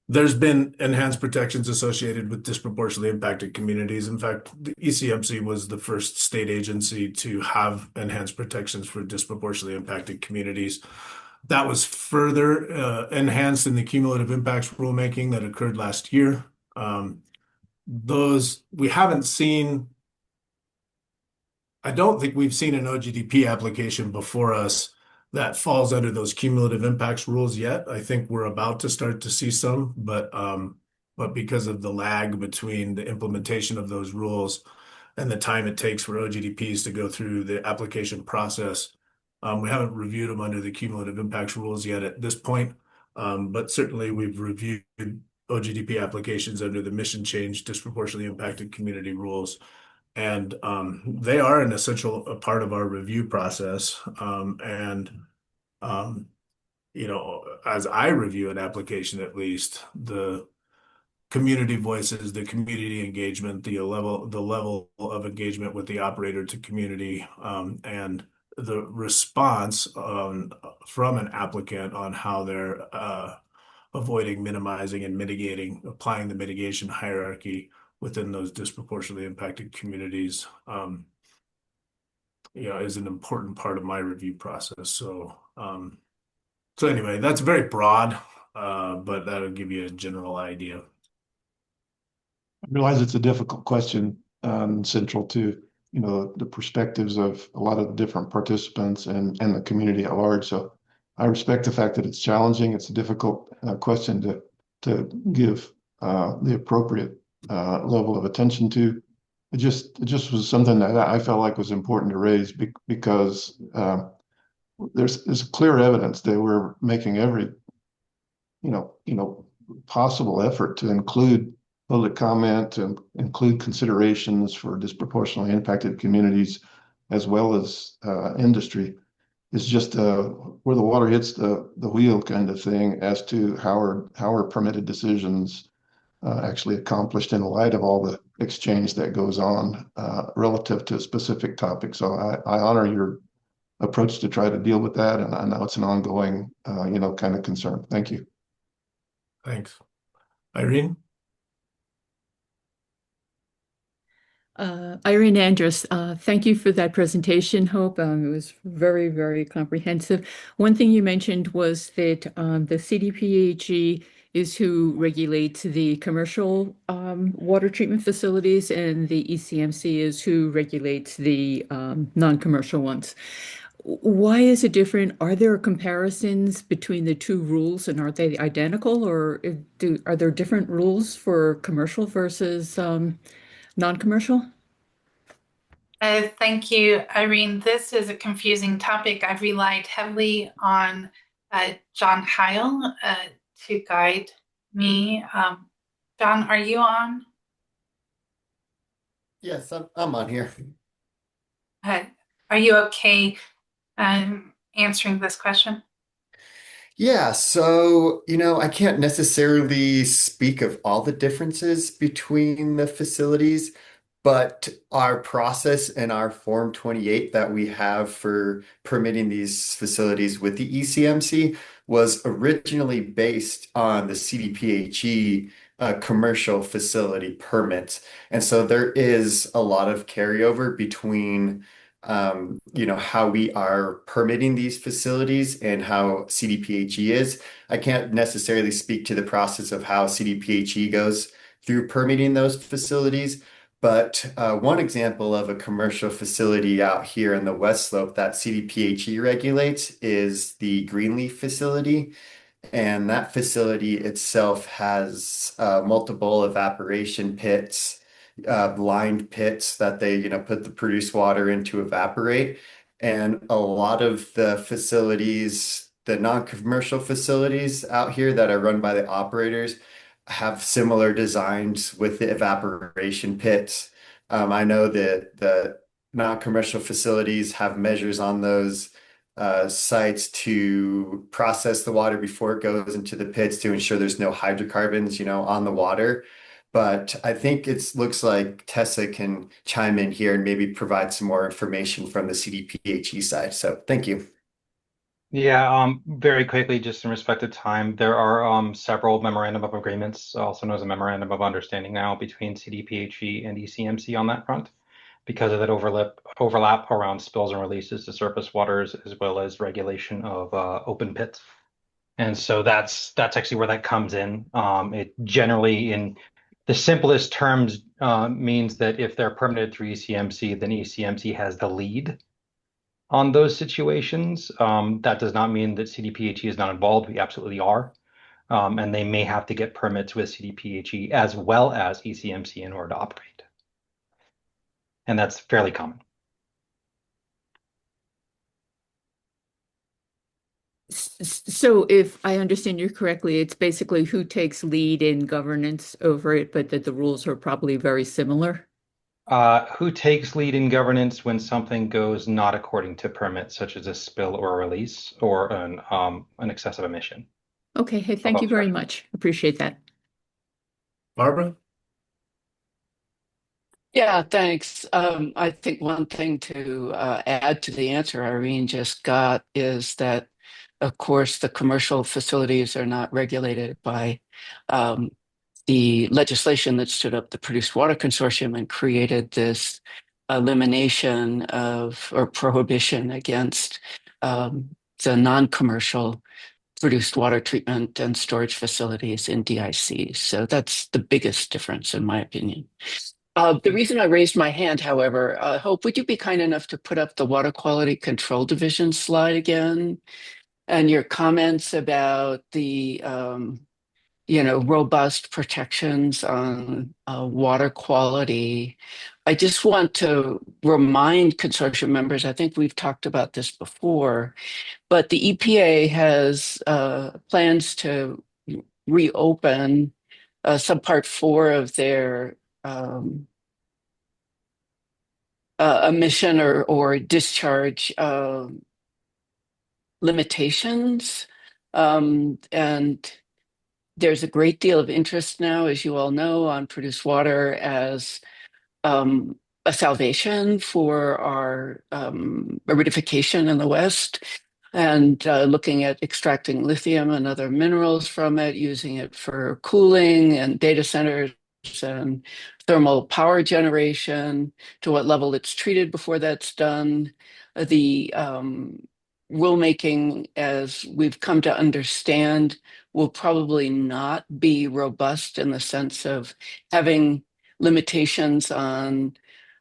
Speaker 1: There's been enhanced protections associated with disproportionately impacted communities. In fact, the ECMC was the first state agency to have enhanced protections for disproportionately impacted communities. That was further enhanced in the cumulative impacts rulemaking that occurred last year. Those we haven't seen. I don't think we've seen an OGDP application before us that falls under those cumulative impacts rules yet. I think we're about to start to see some, but because of the lag between the implementation of those rules and the time it takes for OGDPs to go through the application process, we haven't reviewed them under the cumulative impacts rules yet at this point. But certainly we've reviewed OGDP applications under the mission change disproportionately impacted community rules. And they are an essential part of our review process. As I review an application, at least the community voices, the community engagement, the level of engagement with the operator to community, and the response from an applicant on how they're avoiding, minimizing, and mitigating, applying the mitigation hierarchy within those disproportionately impacted communities, is an important part of my review process. So anyway, that's very broad, but that'll give you a general idea.
Speaker 11: I realize it's a difficult question, central to, the perspectives of a lot of the different participants and the community at large. So I respect the fact that it's challenging. It's a difficult question to give the appropriate level of attention to. It just was something that I felt like was important to raise because there's clear evidence that we're making every possible effort to include public comment and include considerations for disproportionately impacted communities as well as industry. It's just where the water hits the wheel kind of thing as to how are permitted decisions actually accomplished in light of all the exchange that goes on relative to a specific topic. So I honor your approach to try to deal with that, and I know it's an ongoing, kind of concern. Thank you.
Speaker 1: Thanks. Irene?
Speaker 12: Irene Andrus, thank you for that presentation, Hope. It was very, very comprehensive. One thing you mentioned was that the CDPHE is who regulates the commercial water treatment facilities, and the ECMC is who regulates the non-commercial ones. Why is it different? Are there comparisons between the two rules, and are they identical, or are there different rules for commercial versus non-commercial?
Speaker 2: Thank you, Irene. This is a confusing topic. I've relied heavily on John Heil to guide me. John, are you on?
Speaker 13: Yes, I'm on here.
Speaker 2: Are you okay answering this question?
Speaker 13: Yeah, so, I can't necessarily speak of all the differences between the facilities, but our process and our Form 28 that we have for permitting these facilities with the ECMC was originally based on the CDPHE commercial facility permits. And so there is a lot of carryover between how we are permitting these facilities and how CDPHE is. I can't necessarily speak to the process of how CDPHE goes through permitting those facilities, but one example of a commercial facility out here in the West Slope that CDPHE regulates is the Greenleaf facility. And that facility itself has multiple evaporation pits, lined pits that they, put the produced water in to evaporate. And a lot of the facilities, the non-commercial facilities out here that are run by the operators, have similar designs with the evaporation pits. I know that the non-commercial facilities have measures on those sites to process the water before it goes into the pits to ensure there's no hydrocarbons, on the water. But I think it looks like Tessa can chime in here and maybe provide some more information from the CDPHE side. So thank you.
Speaker 14: Yeah, very quickly, just in respect of time, there are several memorandum of agreements, also known as a memorandum of understanding now, between CDPHE and ECMC on that front, because of that overlap around spills and releases to surface waters, as well as regulation of open pits. And so that's actually where that comes in. It generally, in the simplest terms, means that if they're permitted through ECMC, then ECMC has the lead on those situations. That does not mean that CDPHE is not involved. We absolutely are. And they may have to get permits with CDPHE as well as ECMC in order to operate. And that's fairly common.
Speaker 12: So if I understand you correctly, it's basically who takes lead in governance over it, but that the rules are probably very similar.
Speaker 14: Who takes lead in governance when something goes not according to permit, such as a spill or a release or an excessive emission?
Speaker 12: Okay, hey, thank you very much. Appreciate that.
Speaker 1: Barbara?
Speaker 15: Yeah, thanks. I think one thing to add to the answer Irene just got is that, of course, the commercial facilities are not regulated by the legislation that stood up the Produced Water Consortium and created this elimination of or prohibition against the non-commercial produced water treatment and storage facilities in DICs. So that's the biggest difference, in my opinion. The reason I raised my hand, however, Hope, would you be kind enough to put up the Water Quality Control Division slide again? And your comments about the robust protections on water quality. I just want to remind consortium members, I think we've talked about this before, but the EPA has plans to reopen subpart 4 of their emission or discharge limitations. And there's a great deal of interest now, as you all know, on produced water as a salvation for our aridification in the West, and looking at extracting lithium and other minerals from it, using it for cooling and data centers and thermal power generation, to what level it's treated before that's done. The rulemaking, as we've come to understand, will probably not be robust in the sense of having limitations on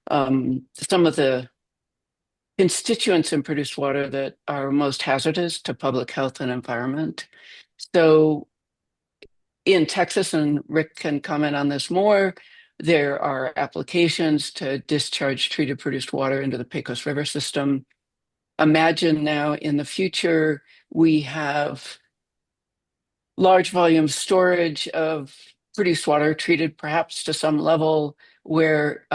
Speaker 15: some of the constituents in produced water that are most hazardous to public health and environment. So in Texas, and Rick can comment on this more, there are applications to discharge treated produced water into the Pecos River system. Imagine now in the future, we have large volume storage of produced water treated perhaps to some level where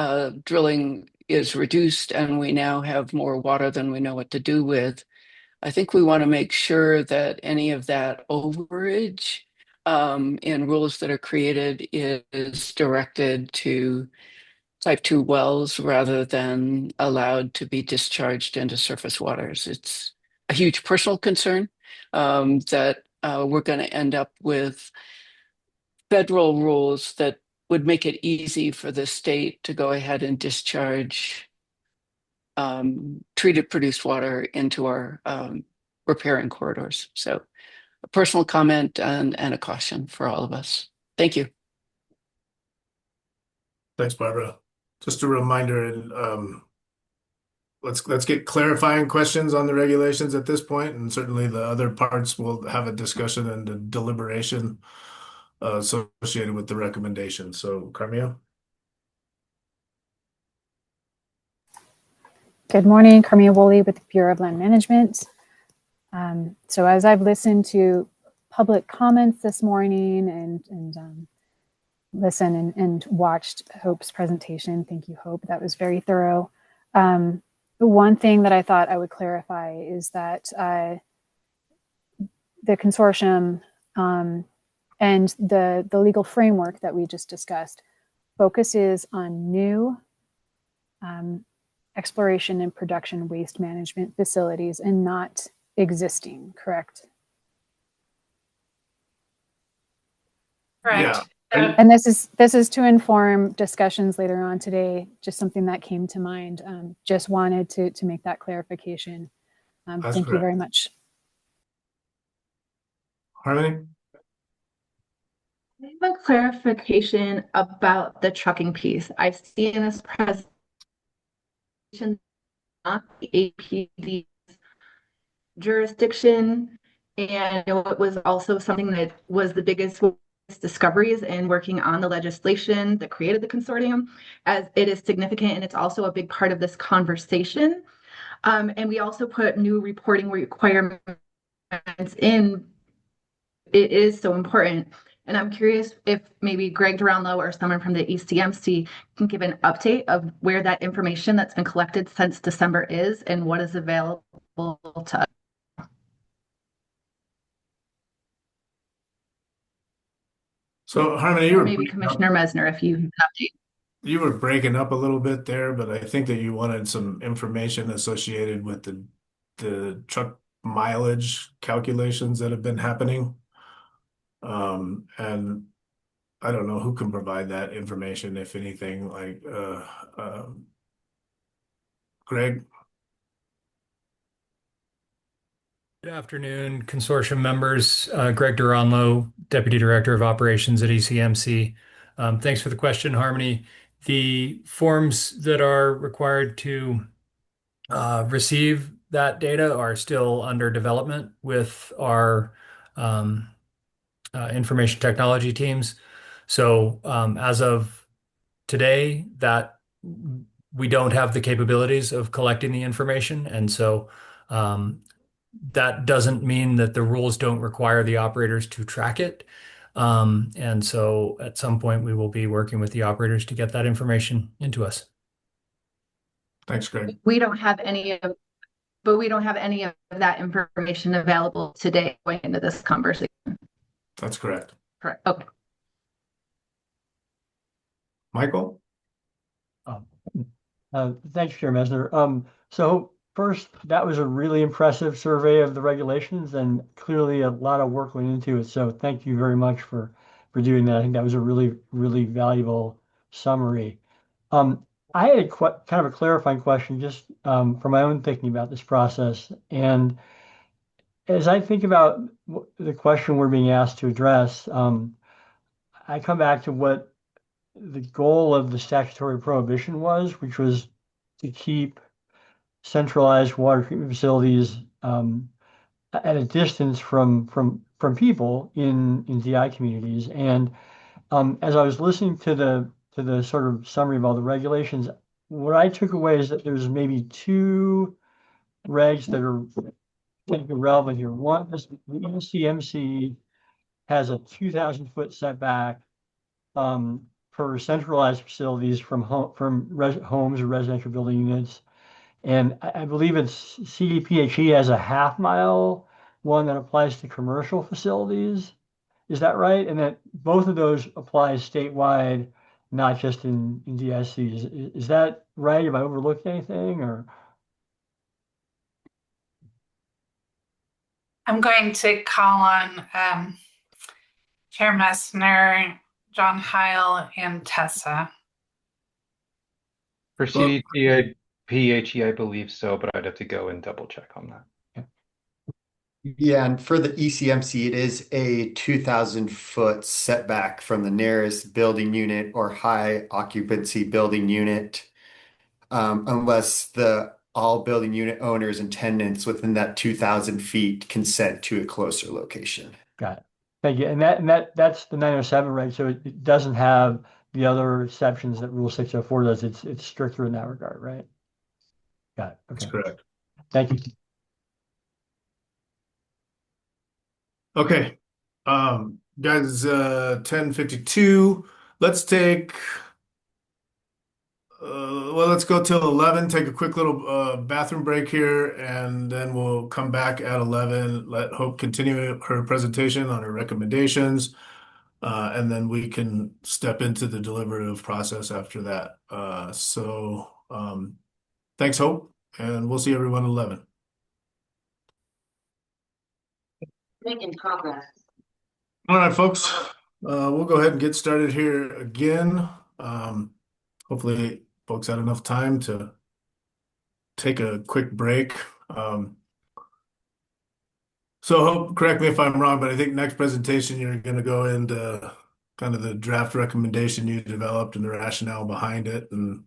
Speaker 15: drilling is reduced and we now have more water than we know what to do with. I think we want to make sure that any of that overage in rules that are created is directed to type 2 wells rather than allowed to be discharged into surface waters. It's a huge personal concern that we're going to end up with federal rules that would make it easy for the state to go ahead and discharge treated produced water into our riparian corridors. So a personal comment and a caution for all of us. Thank you.
Speaker 1: Thanks, Barbara. Just a reminder, and let's get clarifying questions on the regulations at this point, and certainly the other parts will have a discussion and a deliberation associated with the recommendation. So, Carmia.
Speaker 16: Good morning, Carmia Woolley with the Bureau of Land Management. So as I've listened to public comments this morning and listened and watched Hope's presentation, thank you, Hope, that was very thorough. The one thing that I thought I would clarify is that the consortium and the legal framework that we just discussed focuses on new exploration and production waste management facilities and not existing, correct?
Speaker 2: Correct.
Speaker 1: Yeah.
Speaker 16: And this is to inform discussions later on today, just something that came to mind. Just wanted to make that clarification. Thank you very much.
Speaker 1: Harmony?
Speaker 17: I have a clarification about the trucking piece. I see in this presentation not the APD jurisdiction, and it was also something that was the biggest discoveries in working on the legislation that created the consortium, as it is significant and it's also a big part of this conversation. And we also put new reporting requirements in. It is so important. And I'm curious if maybe Greg Duranlo or someone from the ECMC can give an update of where that information that's been collected since December is and what is available to us.
Speaker 1: So, Harmony, you were
Speaker 17: maybe Commissioner Mesner, if you have an update.
Speaker 1: You were breaking up a little bit there, but I think that you wanted some information associated with the truck mileage calculations that have been happening. And I don't know who can provide that information, if anything, like Greg.
Speaker 18: Good afternoon, consortium members. Greg Duranlo, Deputy Director of Operations at ECMC. Thanks for the question, Harmony. The forms that are required to receive that data are still under development with our information technology teams. So as of today, that we don't have the capabilities of collecting the information. And so that doesn't mean that the rules don't require the operators to track it. And so at some point we will be working with the operators to get that information into us.
Speaker 1: Thanks, Greg.
Speaker 17: We don't have any of that information available today going into this conversation.
Speaker 1: That's correct.
Speaker 17: Correct. Okay.
Speaker 1: Michael?
Speaker 19: Thanks, Chair Mesner. So first, that was a really impressive survey of the regulations and clearly a lot of work went into it. So thank you very much for doing that. I think that was a really, really valuable summary. I had kind of a clarifying question just for my own thinking about this process. And as I think about the question we're being asked to address, I come back to what the goal of the statutory prohibition was, which was to keep centralized water treatment facilities at a distance from people in DI communities. And as I was listening to the sort of summary of all the regulations, what I took away is that there's maybe two regs that are technically relevant here. One is the ECMC has a 2,000-foot setback for centralized facilities from homes or residential building units. And I believe it's CDPHE has a half-mile one that applies to commercial facilities. Is that right? And that both of those apply statewide, not just in DSCs. Is that right? Have I overlooked anything or?
Speaker 2: I'm going to call on Chair Messner, John Heil, and Tessa.
Speaker 14: For CDPHE, I believe so, but I'd have to go and double check on that.
Speaker 13: Yeah, and for the ECMC, it is a 2,000-foot setback from the nearest building unit or high occupancy building unit, unless all building unit owners and tenants within that 2,000 feet consent to a closer location.
Speaker 19: Got it. Thank you. And that's the 907, right? So it doesn't have the other exceptions that Rule 604 does. It's stricter in that regard, right? Got it. Okay.
Speaker 1: That's correct.
Speaker 19: Thank you.
Speaker 1: Okay. Guys, 10:52. Let's take let's go till 11, take a quick little bathroom break here, and then we'll come back at 11, let Hope continue her presentation on her recommendations, and then we can step into the deliberative process after that. Thanks, Hope, and we'll see everyone at 11.
Speaker 20: Making progress.
Speaker 1: All right, folks, we'll go ahead and get started here again. Hopefully folks had enough time to take a quick break. So Hope, correct me if I'm wrong, but I think next presentation you're going to go into kind of the draft recommendation you developed and the rationale behind it. And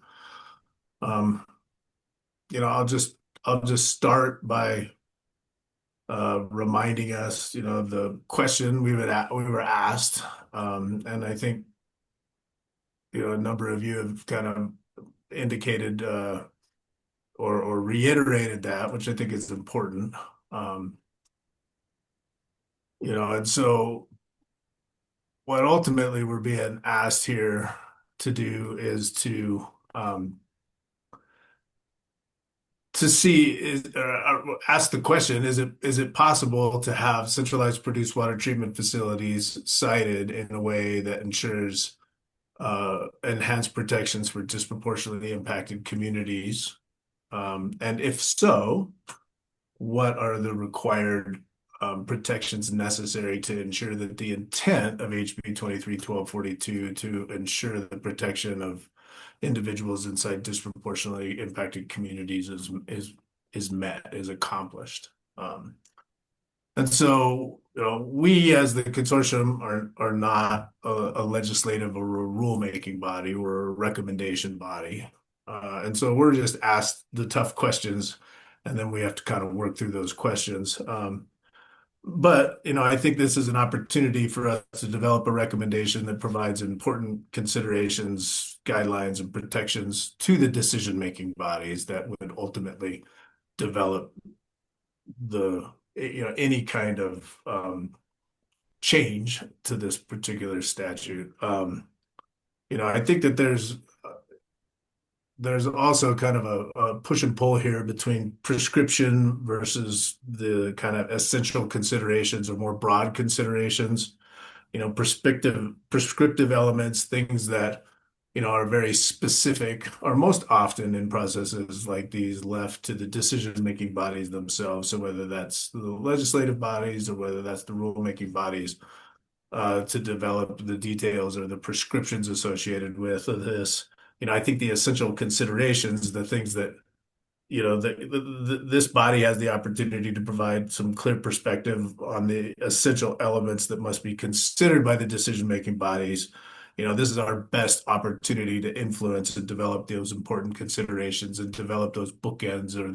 Speaker 1: I'll just start by reminding us, the question we were asked, and I think a number of you have kind of indicated or reiterated that, which I think is important. And so what ultimately we're being asked here to do is to ask the question, is it possible to have centralized produced water treatment facilities sited in a way that ensures enhanced protections for disproportionately impacted communities? And if so, what are the required protections necessary to ensure that the intent of HB 23-1242 to ensure the protection of individuals inside disproportionately impacted communities is met, is accomplished? And so, we as the consortium are not a legislative or a rulemaking body. We're a recommendation body. And so we're just asked the tough questions, and then we have to kind of work through those questions. But I think this is an opportunity for us to develop a recommendation that provides important considerations, guidelines, and protections to the decision-making bodies that would ultimately develop any kind of change to this particular statute. I think that there's also kind of a push and pull here between prescription versus the kind of essential considerations or more broad considerations. Prescriptive elements, things that are very specific, are most often in processes like these left to the decision-making bodies themselves. So whether that's the legislative bodies or whether that's the rulemaking bodies, to develop the details or the prescriptions associated with this. I think the essential considerations, the things that this body has the opportunity to provide some clear perspective on the essential elements that must be considered by the decision-making bodies. This is our best opportunity to influence and develop those important considerations and develop those bookends or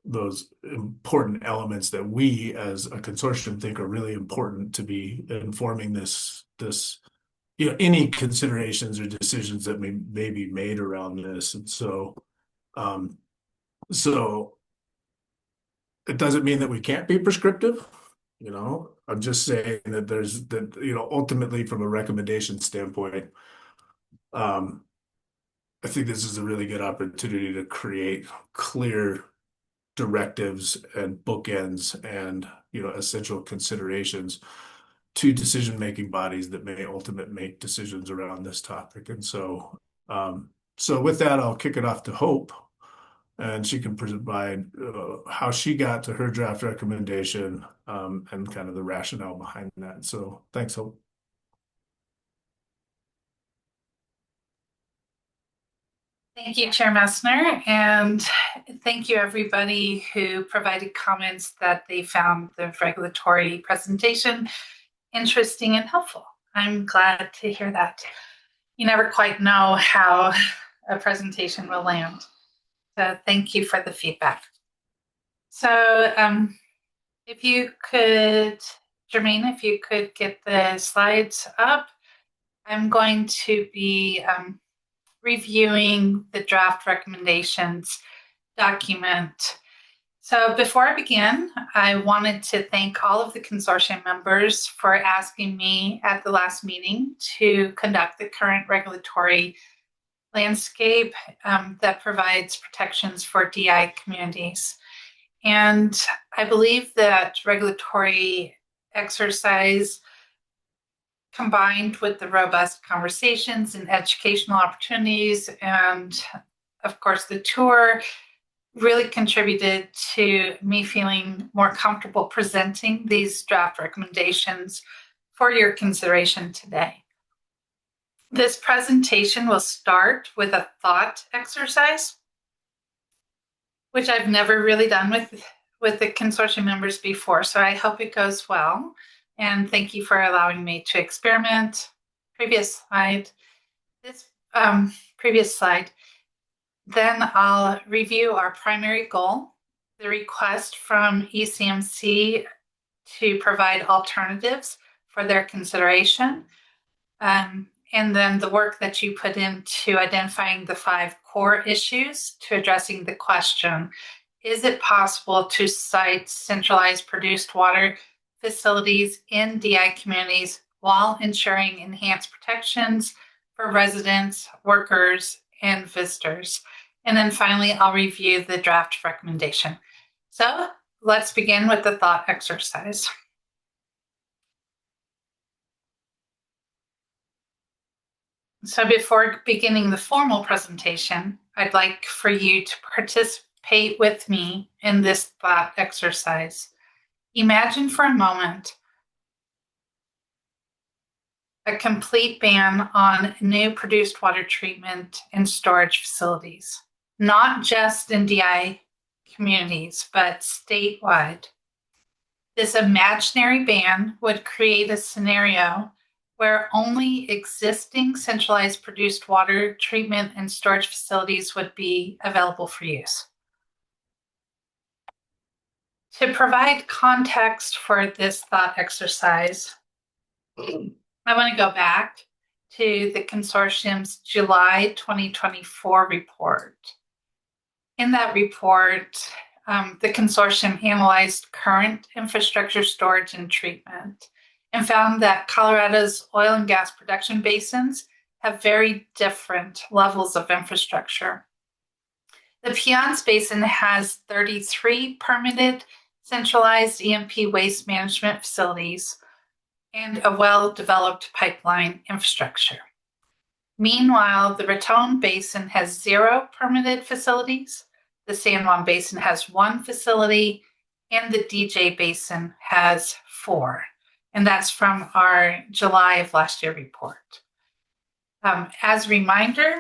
Speaker 1: those important elements that we as a consortium think are really important to be informing this any considerations or decisions that may be made around this. And so it doesn't mean that we can't be prescriptive. I'm just saying that ultimately from a recommendation standpoint, I think this is a really good opportunity to create clear directives and bookends and essential considerations to decision-making bodies that may ultimately make decisions around this topic. And so with that, I'll kick it off to Hope, and she can provide how she got to her draft recommendation and kind of the rationale behind that. So thanks, Hope.
Speaker 2: Thank you, Chair Messner, and thank you everybody who provided comments that they found the regulatory presentation interesting and helpful. I'm glad to hear that. You never quite know how a presentation will land. So thank you for the feedback. So if you could, Jermaine, if you could get the slides up, I'm going to be reviewing the draft recommendations document. So before I begin, I wanted to thank all of the consortium members for asking me at the last meeting to conduct the current regulatory landscape that provides protections for DI communities. And I believe that regulatory exercise combined with the robust conversations and educational opportunities and of course the tour really contributed to me feeling more comfortable presenting these draft recommendations for your consideration today. This presentation will start with a thought exercise, which I've never really done with the consortium members before, so I hope it goes well. And thank you for allowing me to experiment. Previous slide. This previous slide. Then I'll review our primary goal, the request from ECMC to provide alternatives for their consideration, and then the work that you put into identifying the 5 core issues to addressing the question, is it possible to site centralized produced water facilities in DI communities while ensuring enhanced protections for residents, workers, and visitors? And then finally, I'll review the draft recommendation. So let's begin with the thought exercise. So before beginning the formal presentation, I'd like for you to participate with me in this thought exercise. Imagine for a moment a complete ban on new produced water treatment and storage facilities, not just in DI communities, but statewide. This imaginary ban would create a scenario where only existing centralized produced water treatment and storage facilities would be available for use. To provide context for this thought exercise, I want to go back to the consortium's July 2024 report. In that report, the consortium analyzed current infrastructure storage and treatment and found that Colorado's oil and gas production basins have very different levels of infrastructure. The Piceance Basin has 33 permitted centralized E&P waste management facilities and a well-developed pipeline infrastructure. Meanwhile, the Raton Basin has 0 permitted facilities, the San Juan Basin has 1 facility, and the DJ Basin has 4. And that's from our July of last year report. As a reminder,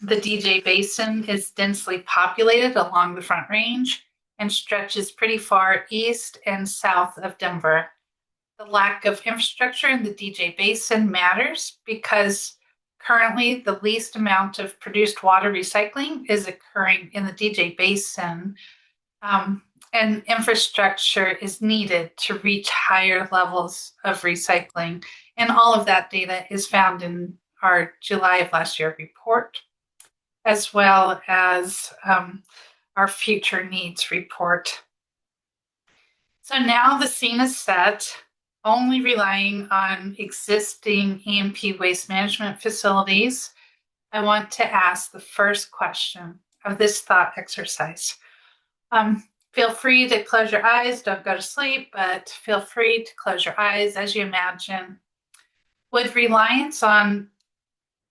Speaker 2: the DJ Basin is densely populated along the Front Range and stretches pretty far east and south of Denver. The lack of infrastructure in the DJ Basin matters because currently the least amount of produced water recycling is occurring in the DJ Basin, and infrastructure is needed to reach higher levels of recycling. And all of that data is found in our July of last year report, as well as our future needs report. So now the scene is set, only relying on existing E&P waste management facilities. I want to ask the first question of this thought exercise. Feel free to close your eyes, don't go to sleep, but feel free to close your eyes as you imagine. Would reliance on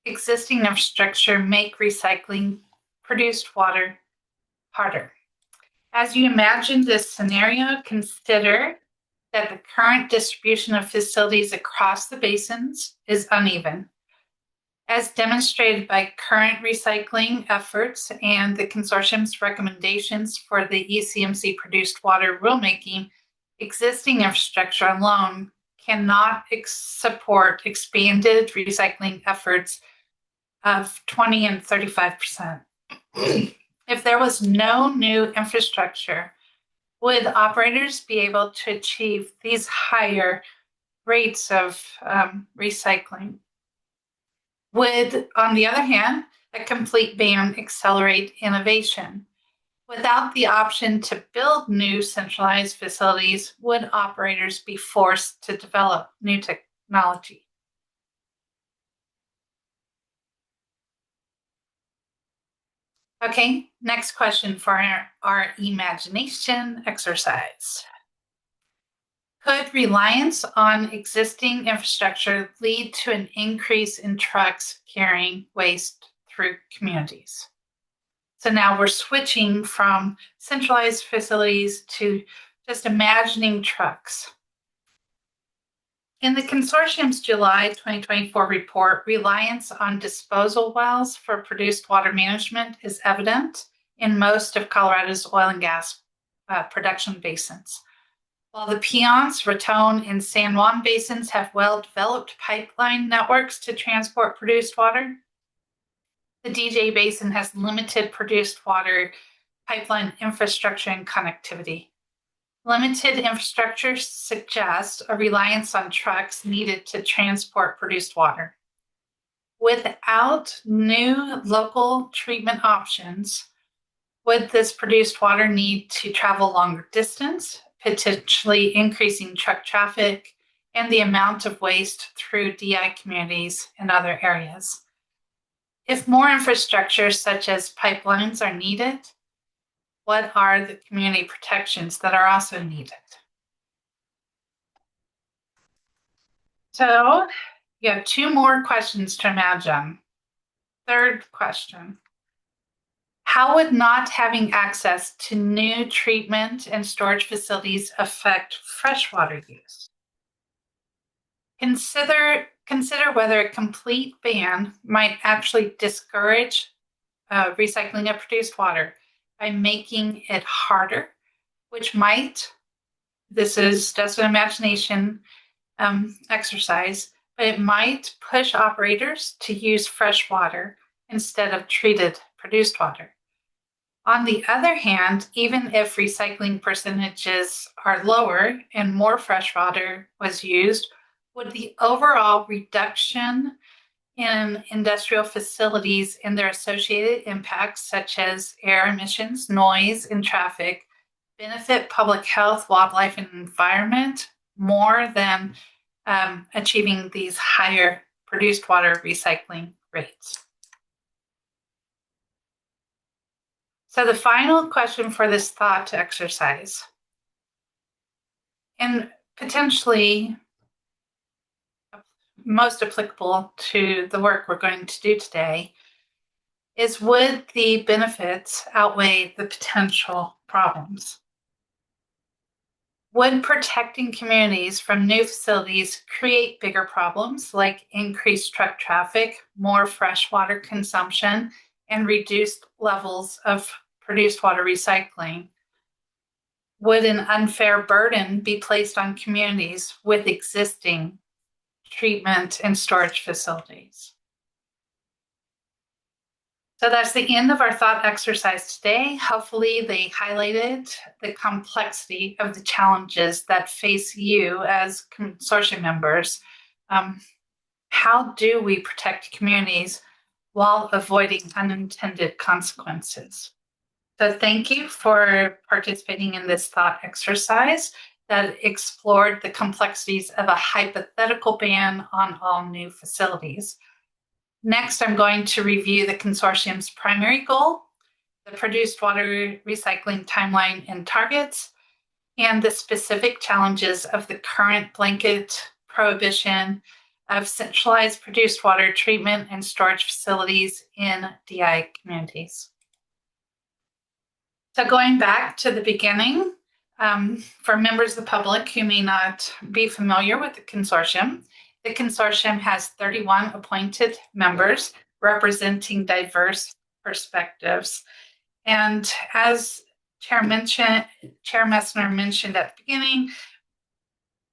Speaker 2: existing infrastructure make recycling produced water harder? As you imagine this scenario, consider that the current distribution of facilities across the basins is uneven. As demonstrated by current recycling efforts and the consortium's recommendations for the ECMC produced water rulemaking, existing infrastructure alone cannot support expanded recycling efforts of 20 and 35%. If there was no new infrastructure, would operators be able to achieve these higher rates of recycling? Would, on the other hand, a complete ban accelerate innovation? Without the option to build new centralized facilities, would operators be forced to develop new technology? Okay, next question for our imagination exercise. Could reliance on existing infrastructure lead to an increase in trucks carrying waste through communities? So now we're switching from centralized facilities to just imagining trucks. In the consortium's July 2024 report, reliance on disposal wells for produced water management is evident in most of Colorado's oil and gas production basins. While the Piceance, Raton, and San Juan basins have well-developed pipeline networks to transport produced water, the DJ Basin has limited produced water pipeline infrastructure and connectivity. Limited infrastructure suggests a reliance on trucks needed to transport produced water. Without new local treatment options, would this produced water need to travel longer distance, potentially increasing truck traffic and the amount of waste through DI communities and other areas? If more infrastructure such as pipelines are needed, what are the community protections that are also needed? So you have two more questions to imagine. Third question. How would not having access to new treatment and storage facilities affect freshwater use? Consider whether a complete ban might actually discourage recycling of produced water by making it harder, which might, this is just an imagination exercise, but it might push operators to use fresh water instead of treated produced water. On the other hand, even if recycling percentages are lower and more fresh water was used, would the overall reduction in industrial facilities and their associated impacts, such as air emissions, noise, and traffic, benefit public health, wildlife, and environment more than achieving these higher produced water recycling rates? So the final question for this thought exercise, and potentially most applicable to the work we're going to do today, is would the benefits outweigh the potential problems? Would protecting communities from new facilities create bigger problems like increased truck traffic, more freshwater consumption, and reduced levels of produced water recycling? Would an unfair burden be placed on communities with existing treatment and storage facilities? So that's the end of our thought exercise today. Hopefully they highlighted the complexity of the challenges that face you as consortium members. How do we protect communities while avoiding unintended consequences? So thank you for participating in this thought exercise that explored the complexities of a hypothetical ban on all new facilities. Next, I'm going to review the consortium's primary goal, the produced water recycling timeline and targets, and the specific challenges of the current blanket prohibition of centralized produced water treatment and storage facilities in DI communities. So going back to the beginning, for members of the public who may not be familiar with the consortium has 31 appointed members representing diverse perspectives. And as Chair Messner mentioned at the beginning,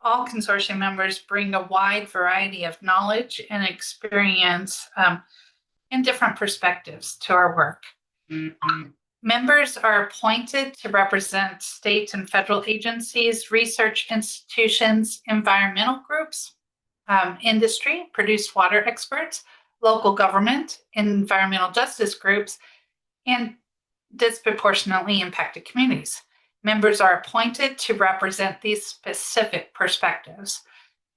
Speaker 2: all consortium members bring a wide variety of knowledge and experience and different perspectives to our work. Members are appointed to represent state and federal agencies, research institutions, environmental groups, industry, produced water experts, local government, environmental justice groups, and disproportionately impacted communities. Members are appointed to represent these specific perspectives.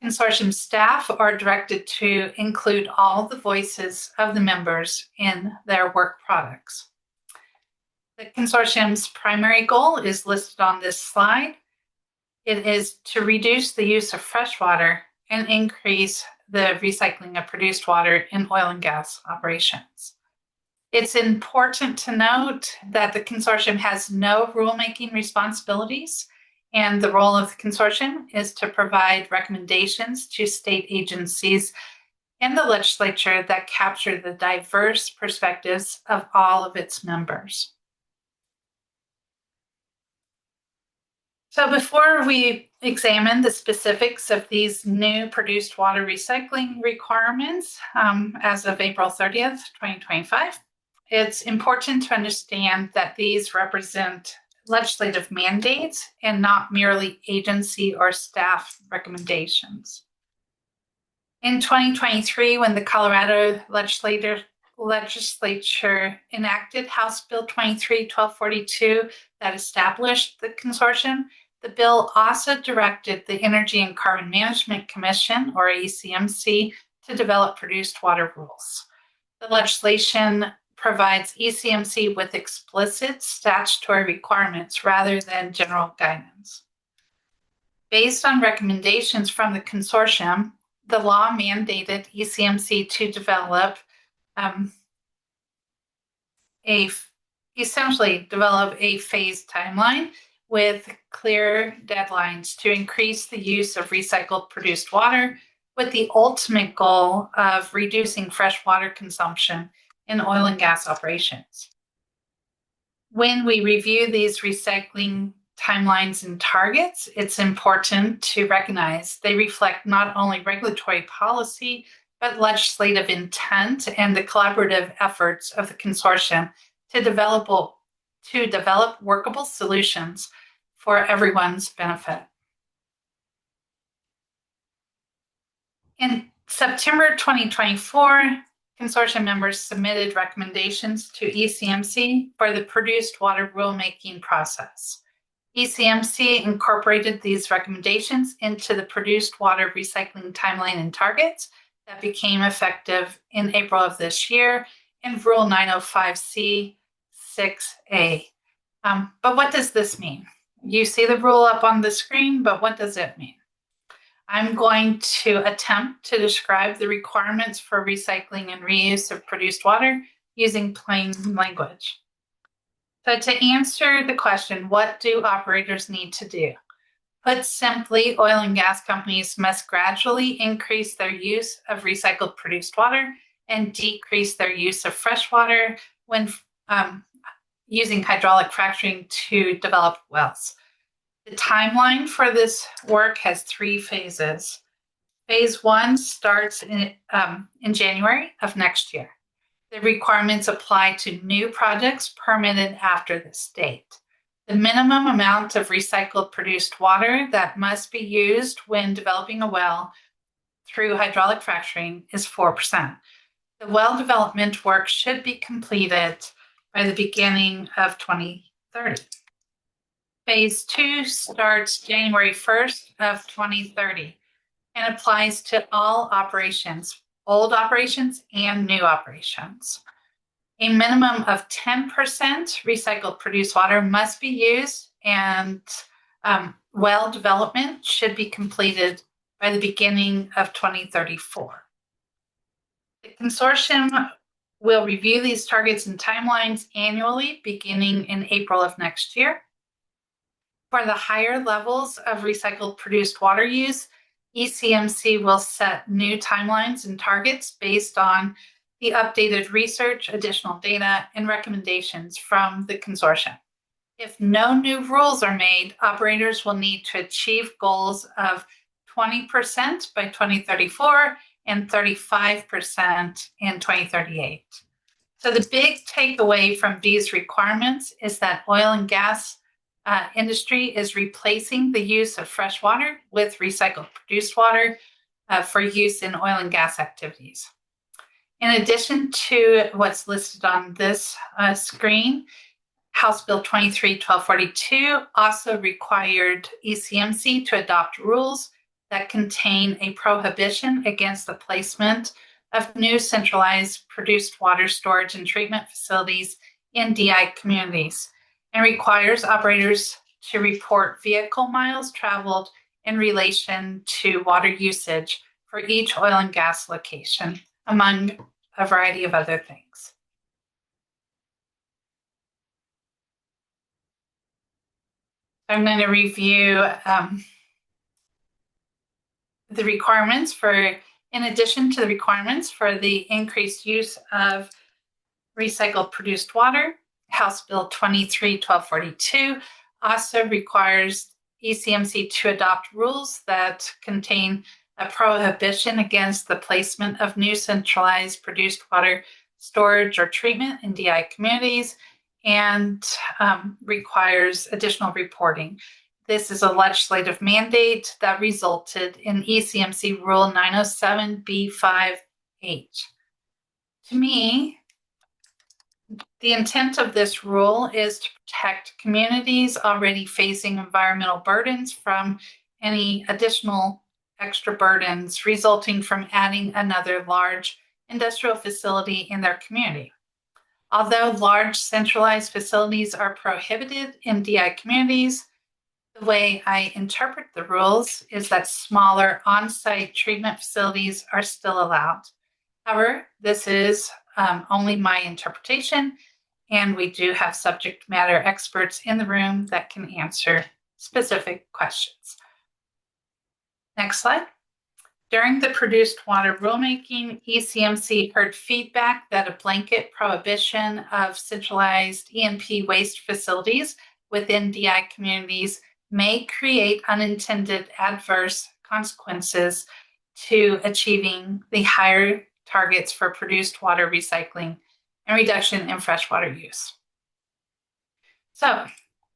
Speaker 2: Consortium staff are directed to include all the voices of the members in their work products. The consortium's primary goal is listed on this slide. It is to reduce the use of fresh water and increase the recycling of produced water in oil and gas operations. It's important to note that the consortium has no rulemaking responsibilities, and the role of the consortium is to provide recommendations to state agencies and the legislature that capture the diverse perspectives of all of its members. So before we examine the specifics of these new produced water recycling requirements as of April 30th, 2025, it's important to understand that these represent legislative mandates and not merely agency or staff recommendations. In 2023, when the Colorado legislature enacted House Bill 23-1242 that established the consortium, the bill also directed the Energy and Carbon Management Commission, or ECMC, to develop produced water rules. The legislation provides ECMC with explicit statutory requirements rather than general guidance. Based on recommendations from the consortium, the law mandated ECMC to develop essentially develop a phased timeline with clear deadlines to increase the use of recycled produced water, with the ultimate goal of reducing freshwater consumption in oil and gas operations. When we review these recycling timelines and targets, it's important to recognize they reflect not only regulatory policy, but legislative intent and the collaborative efforts of the consortium to develop workable solutions for everyone's benefit. In September 2024, consortium members submitted recommendations to ECMC for the produced water rulemaking process. ECMC incorporated these recommendations into the produced water recycling timeline and targets that became effective in April of this year in Rule 905C 6A. But what does this mean? You see the rule up on the screen, but what does it mean? I'm going to attempt to describe the requirements for recycling and reuse of produced water using plain language. So to answer the question, what do operators need to do? Put simply, oil and gas companies must gradually increase their use of recycled produced water and decrease their use of fresh water when using hydraulic fracturing to develop wells. The timeline for this work has 3 phases. Phase 1 starts in January of next year. The requirements apply to new projects permitted after this date. The minimum amount of recycled produced water that must be used when developing a well through hydraulic fracturing is 4%. The well development work should be completed by the beginning of 2030. Phase 2 starts January 1st of 2030 and applies to all operations, old operations and new operations. A minimum of 10% recycled produced water must be used, and well development should be completed by the beginning of 2034. The consortium will review these targets and timelines annually beginning in April of next year. For the higher levels of recycled produced water use, ECMC will set new timelines and targets based on the updated research, additional data, and recommendations from the consortium. If no new rules are made, operators will need to achieve goals of 20% by 2034 and 35% in 2038. So the big takeaway from these requirements is that oil and gas industry is replacing the use of fresh water with recycled produced water for use in oil and gas activities. In addition to what's listed on this screen, House Bill 23-1242 also required ECMC to adopt rules that contain a prohibition against the placement of new centralized produced water storage and treatment facilities in DI communities, and requires operators to report vehicle miles traveled in relation to water usage for each oil and gas location, among a variety of other things. I'm going to review the requirements in addition to the requirements for the increased use of recycled produced water. House Bill 23-1242 also requires ECMC to adopt rules that contain a prohibition against the placement of new centralized produced water storage or treatment in DI communities, and requires additional reporting. This is a legislative mandate that resulted in ECMC Rule 907B5H. To me, the intent of this rule is to protect communities already facing environmental burdens from any additional extra burdens resulting from adding another large industrial facility in their community. Although large centralized facilities are prohibited in DI communities, the way I interpret the rules is that smaller on-site treatment facilities are still allowed. However, this is only my interpretation, and we do have subject matter experts in the room that can answer specific questions. Next slide. During the produced water rulemaking, ECMC heard feedback that a blanket prohibition of centralized E&P waste facilities within DI communities may create unintended adverse consequences to achieving the higher targets for produced water recycling and reduction in freshwater use. So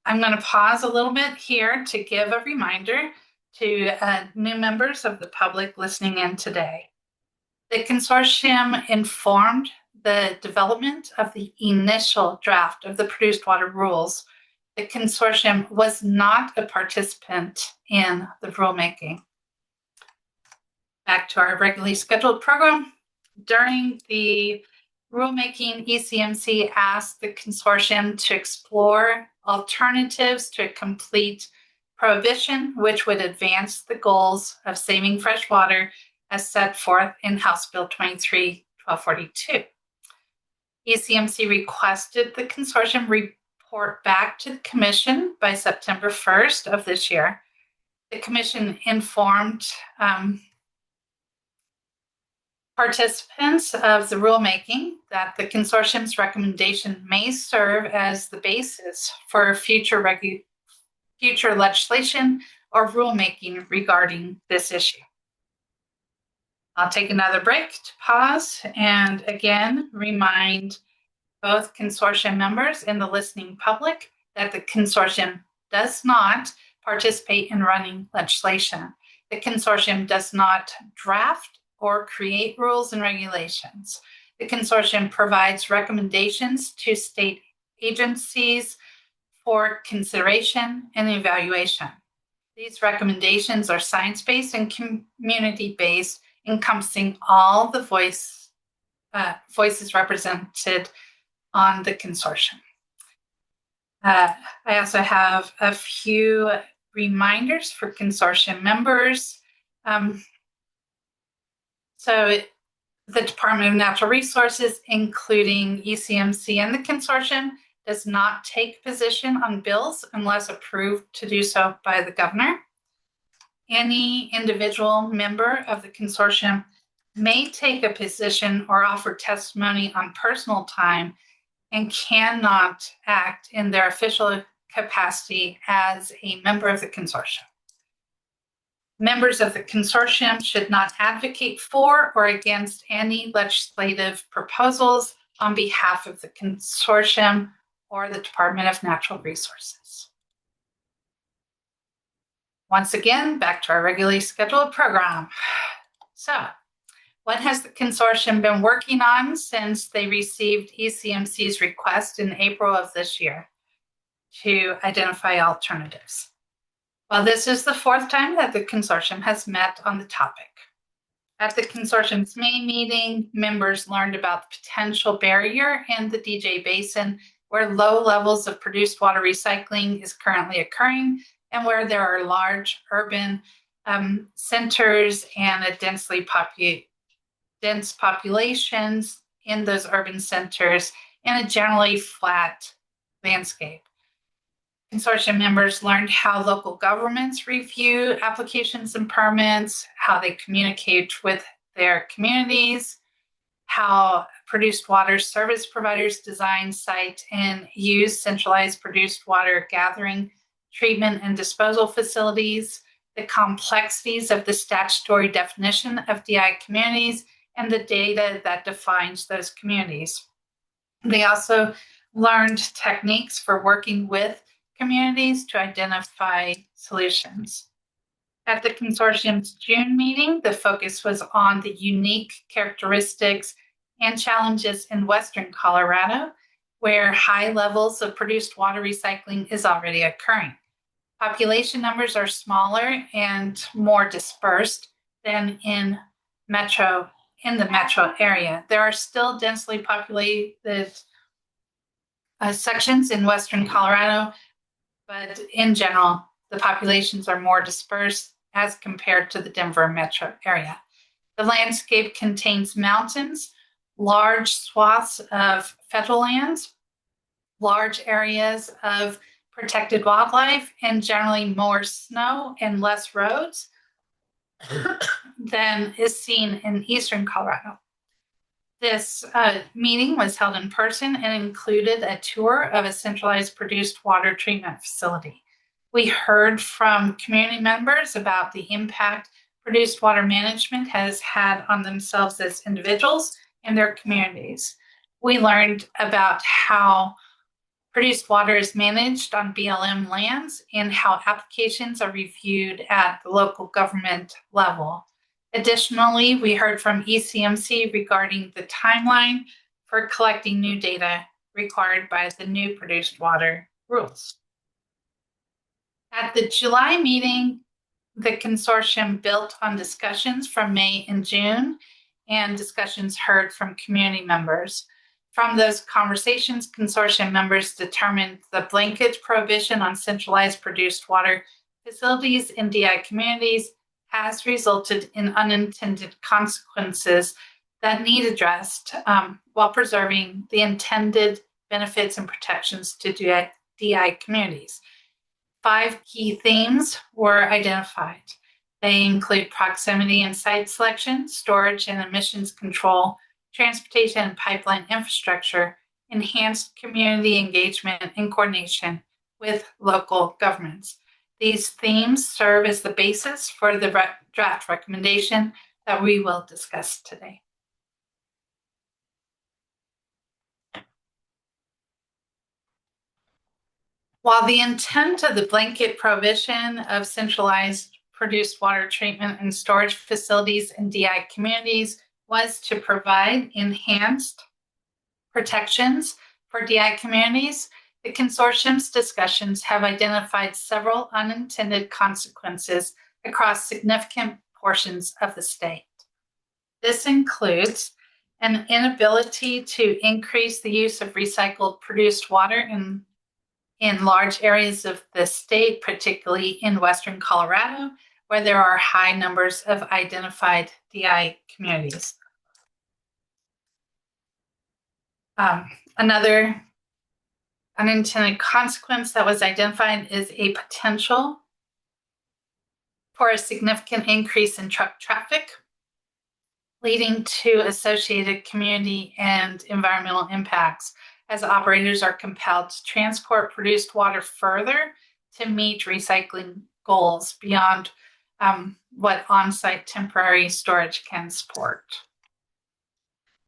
Speaker 2: I'm going to pause a little bit here to give a reminder to new members of the public listening in today. The consortium informed the development of the initial draft of the produced water rules. The consortium was not a participant in the rulemaking. Back to our regularly scheduled program. During the rulemaking, ECMC asked the consortium to explore alternatives to a complete prohibition, which would advance the goals of saving fresh water as set forth in House Bill 23-1242. ECMC requested the consortium report back to the Commission by September 1st of this year. The commission informed participants of the rulemaking that the consortium's recommendation may serve as the basis for future legislation or rulemaking regarding this issue. I'll take another break to pause and again remind both consortium members and the listening public that the consortium does not participate in running legislation. The consortium does not draft or create rules and regulations. The consortium provides recommendations to state agencies for consideration and evaluation. These recommendations are science-based and community-based, encompassing all the voices represented on the consortium. I also have a few reminders for consortium members. So the Department of Natural Resources, including ECMC and the consortium, does not take position on bills unless approved to do so by the governor. Any individual member of the consortium may take a position or offer testimony on personal time and cannot act in their official capacity as a member of the consortium. Members of the consortium should not advocate for or against any legislative proposals on behalf of the consortium or the Department of Natural Resources. Once again, back to our regularly scheduled program. So, what has the consortium been working on since they received ECMC's request in April of this year to identify alternatives? Well, this is the fourth time that the consortium has met on the topic. At the consortium's main meeting, members learned about the potential barrier in the DJ Basin, where low levels of produced water recycling is currently occurring, and where there are large urban centers and a dense populations in those urban centers and a generally flat landscape. Consortium members learned how local governments review applications and permits, how they communicate with their communities, how produced water service providers design, site, and use centralized produced water gathering, treatment, and disposal facilities, the complexities of the statutory definition of DI communities, and the data that defines those communities. They also learned techniques for working with communities to identify solutions. At the consortium's June meeting, the focus was on the unique characteristics and challenges in Western Colorado, where high levels of produced water recycling is already occurring. Population numbers are smaller and more dispersed than in the metro area. There are still densely populated sections in Western Colorado, but in general, the populations are more dispersed as compared to the Denver metro area. The landscape contains mountains, large swaths of federal lands, large areas of protected wildlife, and generally more snow and less roads than is seen in eastern Colorado. This meeting was held in person and included a tour of a centralized produced water treatment facility. We heard from community members about the impact produced water management has had on themselves as individuals and their communities. We learned about how produced water is managed on BLM lands and how applications are reviewed at the local government level. Additionally, we heard from ECMC regarding the timeline for collecting new data required by the new produced water rules. At the July meeting, the consortium built on discussions from May and June and discussions heard from community members. From those conversations, consortium members determined the blanket prohibition on centralized produced water facilities in DI communities has resulted in unintended consequences that need addressed while preserving the intended benefits and protections to DI communities. 5 key themes were identified. They include proximity and site selection, storage and emissions control, transportation and pipeline infrastructure, enhanced community engagement and coordination with local governments. These themes serve as the basis for the draft recommendation that we will discuss today. While the intent of the blanket prohibition of centralized produced water treatment and storage facilities in DI communities was to provide enhanced protections for DI communities, the consortium's discussions have identified several unintended consequences across significant portions of the state. This includes an inability to increase the use of recycled produced water in large areas of the state, particularly in Western Colorado, where there are high numbers of identified DI communities. Another unintended consequence that was identified is a potential for a significant increase in truck traffic, leading to associated community and environmental impacts as operators are compelled to transport produced water further to meet recycling goals beyond what on-site temporary storage can support.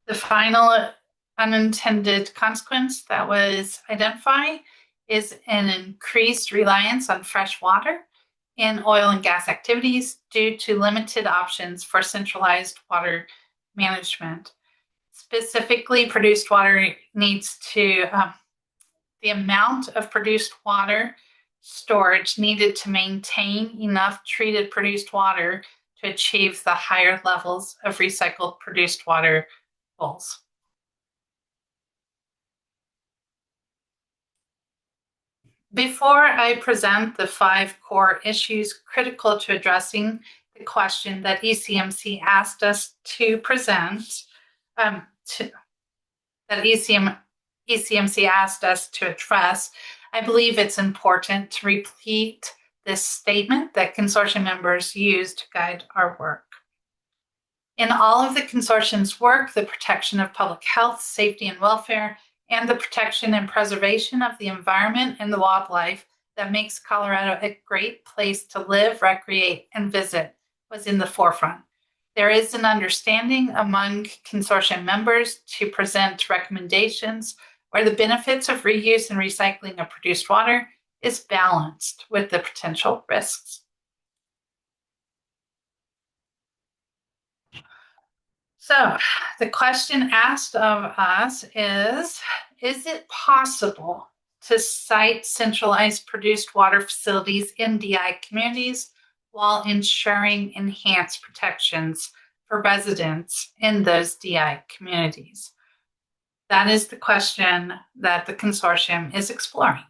Speaker 2: The final unintended consequence that was identified is an increased reliance on fresh water in oil and gas activities due to limited options for centralized water management. Specifically, produced water needs to, the amount of produced water storage needed to maintain enough treated produced water to achieve the higher levels of recycled produced water goals. Before I present the 5 core issues critical to addressing the question that ECMC asked us to present, that ECMC asked us to address, I believe it's important to repeat this statement that consortium members use to guide our work. In all of the consortium's work, the protection of public health, safety, and welfare, and the protection and preservation of the environment and the wildlife that makes Colorado a great place to live, recreate, and visit was in the forefront. There is an understanding among consortium members to present recommendations where the benefits of reuse and recycling of produced water is balanced with the potential risks. So the question asked of us is it possible to site centralized produced water facilities in DI communities while ensuring enhanced protections for residents in those DI communities? That is the question that the consortium is exploring.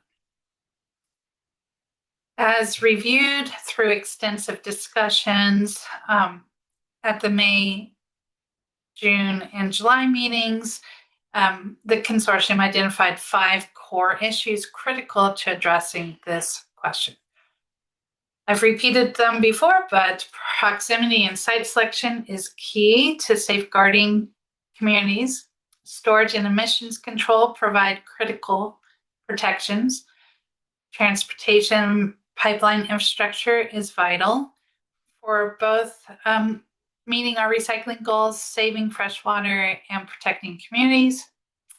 Speaker 2: As reviewed through extensive discussions at the May, June, and July meetings, the consortium identified 5 core issues critical to addressing this question. I've repeated them before, but proximity and site selection is key to safeguarding communities. Storage and emissions control provide critical protections. Transportation pipeline infrastructure is vital for both meeting our recycling goals, saving fresh water, and protecting communities.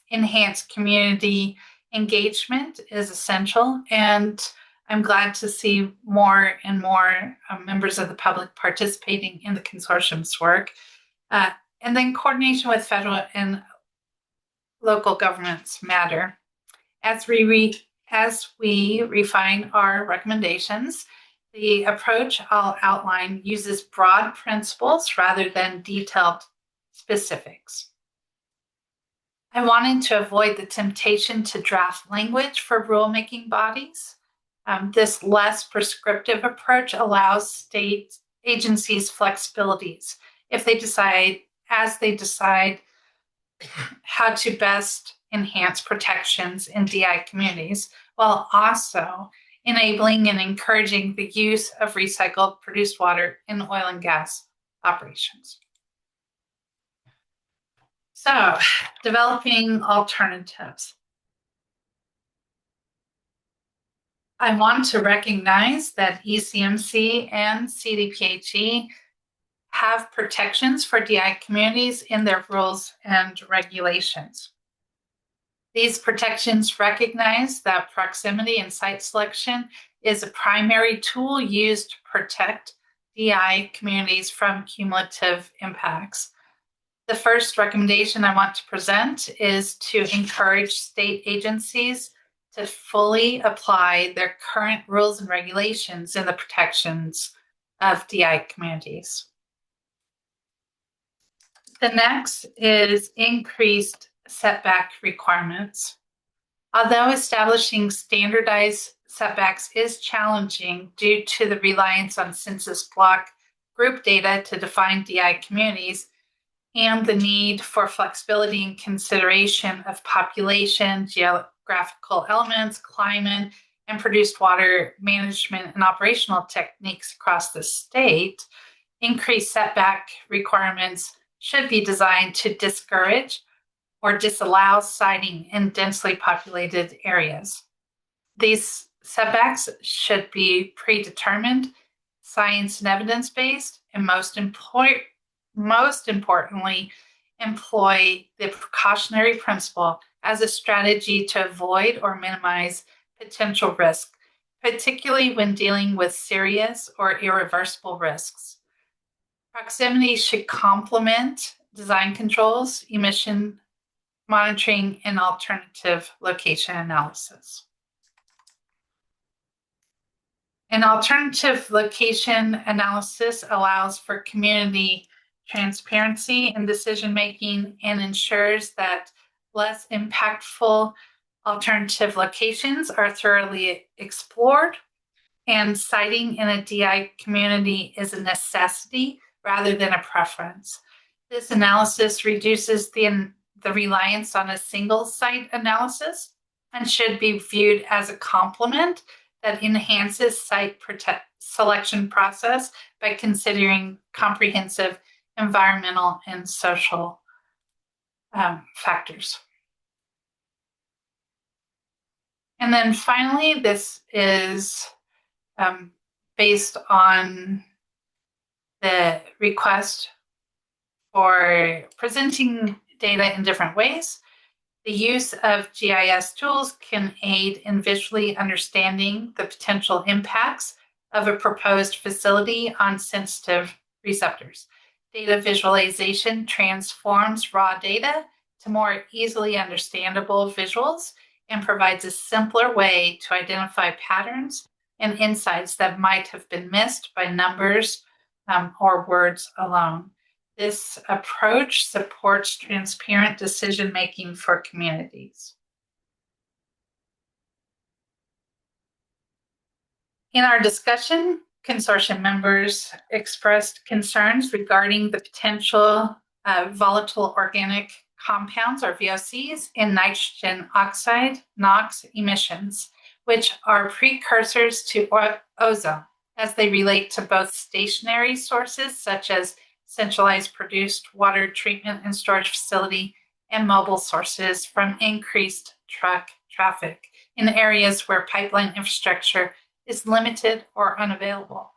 Speaker 2: Enhanced community engagement is essential, and I'm glad to see more and more members of the public participating in the consortium's work. And then coordination with federal and local governments matter. As we refine our recommendations, the approach I'll outline uses broad principles rather than detailed specifics. I wanted to avoid the temptation to draft language for rulemaking bodies. This less prescriptive approach allows state agencies flexibilities if they decide how to best enhance protections in DI communities, while also enabling and encouraging the use of recycled produced water in oil and gas operations. So, developing alternatives. I want to recognize that ECMC and CDPHE have protections for DI communities in their rules and regulations. These protections recognize that proximity and site selection is a primary tool used to protect DI communities from cumulative impacts. The first recommendation I want to present is to encourage state agencies to fully apply their current rules and regulations in the protections of DI communities. The next is increased setback requirements. Although establishing standardized setbacks is challenging due to the reliance on census block group data to define DI communities and the need for flexibility and consideration of population, geographical elements, climate, and produced water management and operational techniques across the state, increased setback requirements should be designed to discourage or disallow siting in densely populated areas. These setbacks should be predetermined, science and evidence-based, and most importantly, employ the precautionary principle as a strategy to avoid or minimize potential risk, particularly when dealing with serious or irreversible risks. Proximity should complement design controls, emission monitoring, and alternative location analysis. An alternative location analysis allows for community transparency in decision-making and ensures that less impactful alternative locations are thoroughly explored, and siting in a DI community is a necessity rather than a preference. This analysis reduces the reliance on a single site analysis and should be viewed as a complement that enhances site selection process by considering comprehensive environmental and social factors. And then finally, this is based on the request for presenting data in different ways. The use of GIS tools can aid in visually understanding the potential impacts of a proposed facility on sensitive receptors. Data visualization transforms raw data to more easily understandable visuals and provides a simpler way to identify patterns and insights that might have been missed by numbers or words alone. This approach supports transparent decision-making for communities. In our discussion, consortium members expressed concerns regarding the potential volatile organic compounds, or VOCs, in nitrogen oxide, NOx emissions, which are precursors to ozone, as they relate to both stationary sources, such as centralized produced water treatment and storage facility, and mobile sources from increased truck traffic in areas where pipeline infrastructure is limited or unavailable.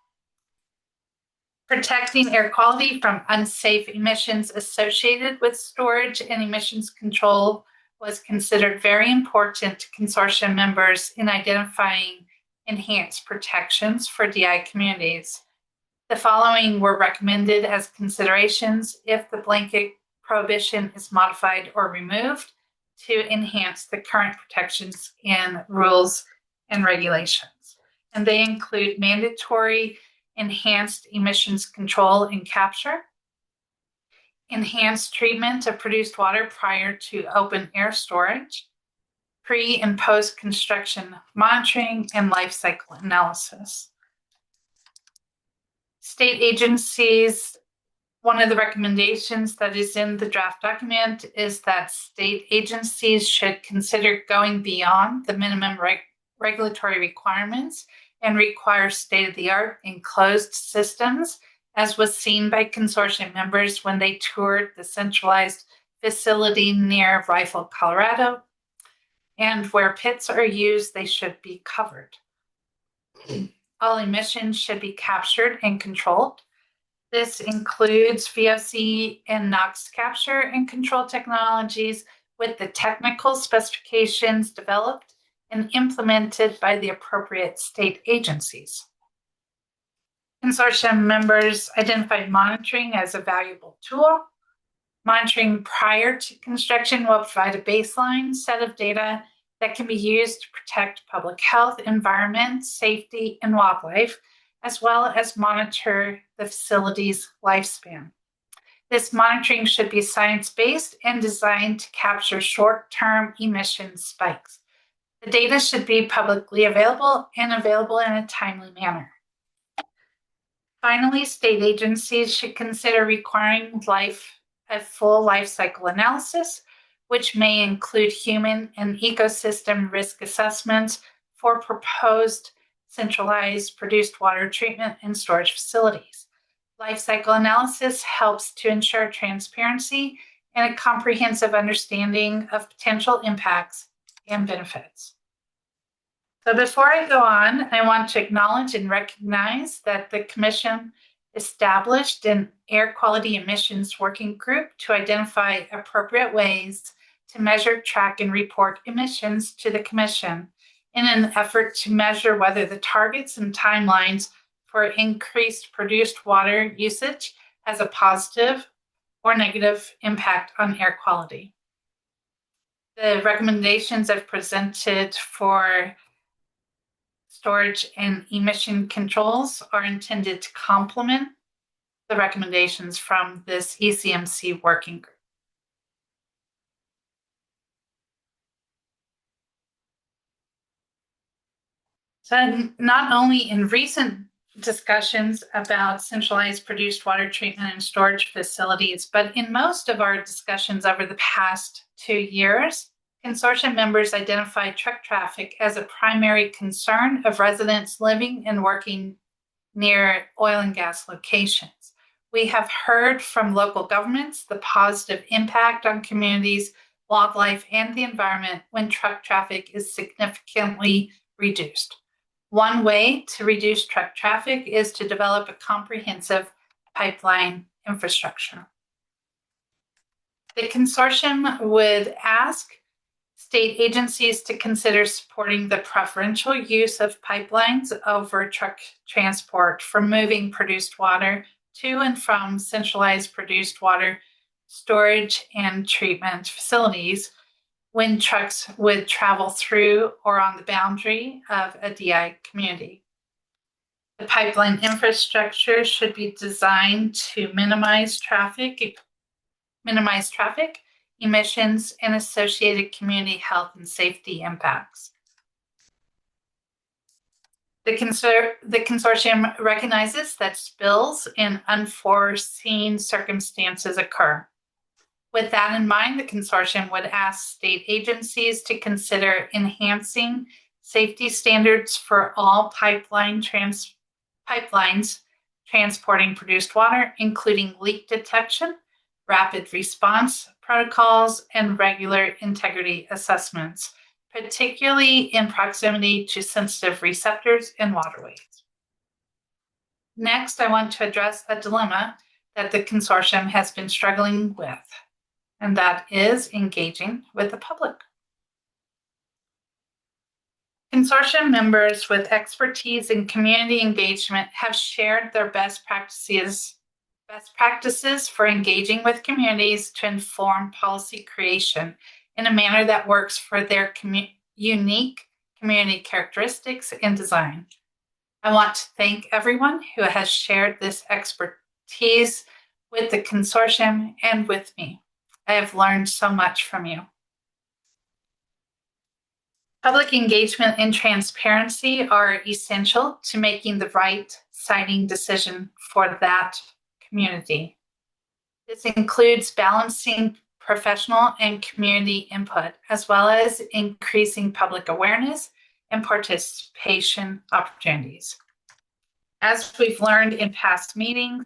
Speaker 2: Protecting air quality from unsafe emissions associated with storage and emissions control was considered very important to consortium members in identifying enhanced protections for DI communities. The following were recommended as considerations if the blanket prohibition is modified or removed to enhance the current protections in rules and regulations. And they include mandatory enhanced emissions control and capture, enhanced treatment of produced water prior to open air storage, pre and post construction monitoring, and life cycle analysis. State agencies, one of the recommendations that is in the draft document is that state agencies should consider going beyond the minimum regulatory requirements and require state-of-the-art enclosed systems, as was seen by consortium members when they toured the centralized facility near Rifle, Colorado. And where pits are used, they should be covered. All emissions should be captured and controlled. This includes VOC and NOx capture and control technologies with the technical specifications developed and implemented by the appropriate state agencies. Consortium members identified monitoring as a valuable tool. Monitoring prior to construction will provide a baseline set of data that can be used to protect public health, environment, safety, and wildlife, as well as monitor the facility's lifespan. This monitoring should be science-based and designed to capture short-term emission spikes. The data should be publicly available and available in a timely manner. Finally, state agencies should consider requiring a full life cycle analysis, which may include human and ecosystem risk assessments for proposed centralized produced water treatment and storage facilities. Life cycle analysis helps to ensure transparency and a comprehensive understanding of potential impacts and benefits. So before I go on, I want to acknowledge and recognize that the Commission established an air quality emissions working group to identify appropriate ways to measure, track, and report emissions to the Commission in an effort to measure whether the targets and timelines for increased produced water usage has a positive or negative impact on air quality. The recommendations I've presented for storage and emission controls are intended to complement the recommendations from this ECMC working group. So not only in recent discussions about centralized produced water treatment and storage facilities, but in most of our discussions over the past 2 years, consortium members identified truck traffic as a primary concern of residents living and working near oil and gas locations. We have heard from local governments the positive impact on communities, wildlife, and the environment when truck traffic is significantly reduced. One way to reduce truck traffic is to develop a comprehensive pipeline infrastructure. The consortium would ask state agencies to consider supporting the preferential use of pipelines over truck transport for moving produced water to and from centralized produced water storage and treatment facilities when trucks would travel through or on the boundary of a DI community. The pipeline infrastructure should be designed to minimize traffic, emissions, and associated community health and safety impacts. The consortium recognizes that spills and unforeseen circumstances occur. With that in mind, the consortium would ask state agencies to consider enhancing safety standards for all pipelines transporting produced water, including leak detection, rapid response protocols, and regular integrity assessments, particularly in proximity to sensitive receptors and waterways. Next, I want to address a dilemma that the consortium has been struggling with, and that is engaging with the public. Consortium members with expertise in community engagement have shared their best practices for engaging with communities to inform policy creation in a manner that works for their unique community characteristics and design. I want to thank everyone who has shared this expertise with the consortium and with me. I have learned so much from you. Public engagement and transparency are essential to making the right siting decision for that community. This includes balancing professional and community input, as well as increasing public awareness and participation opportunities. As we've learned in past meetings,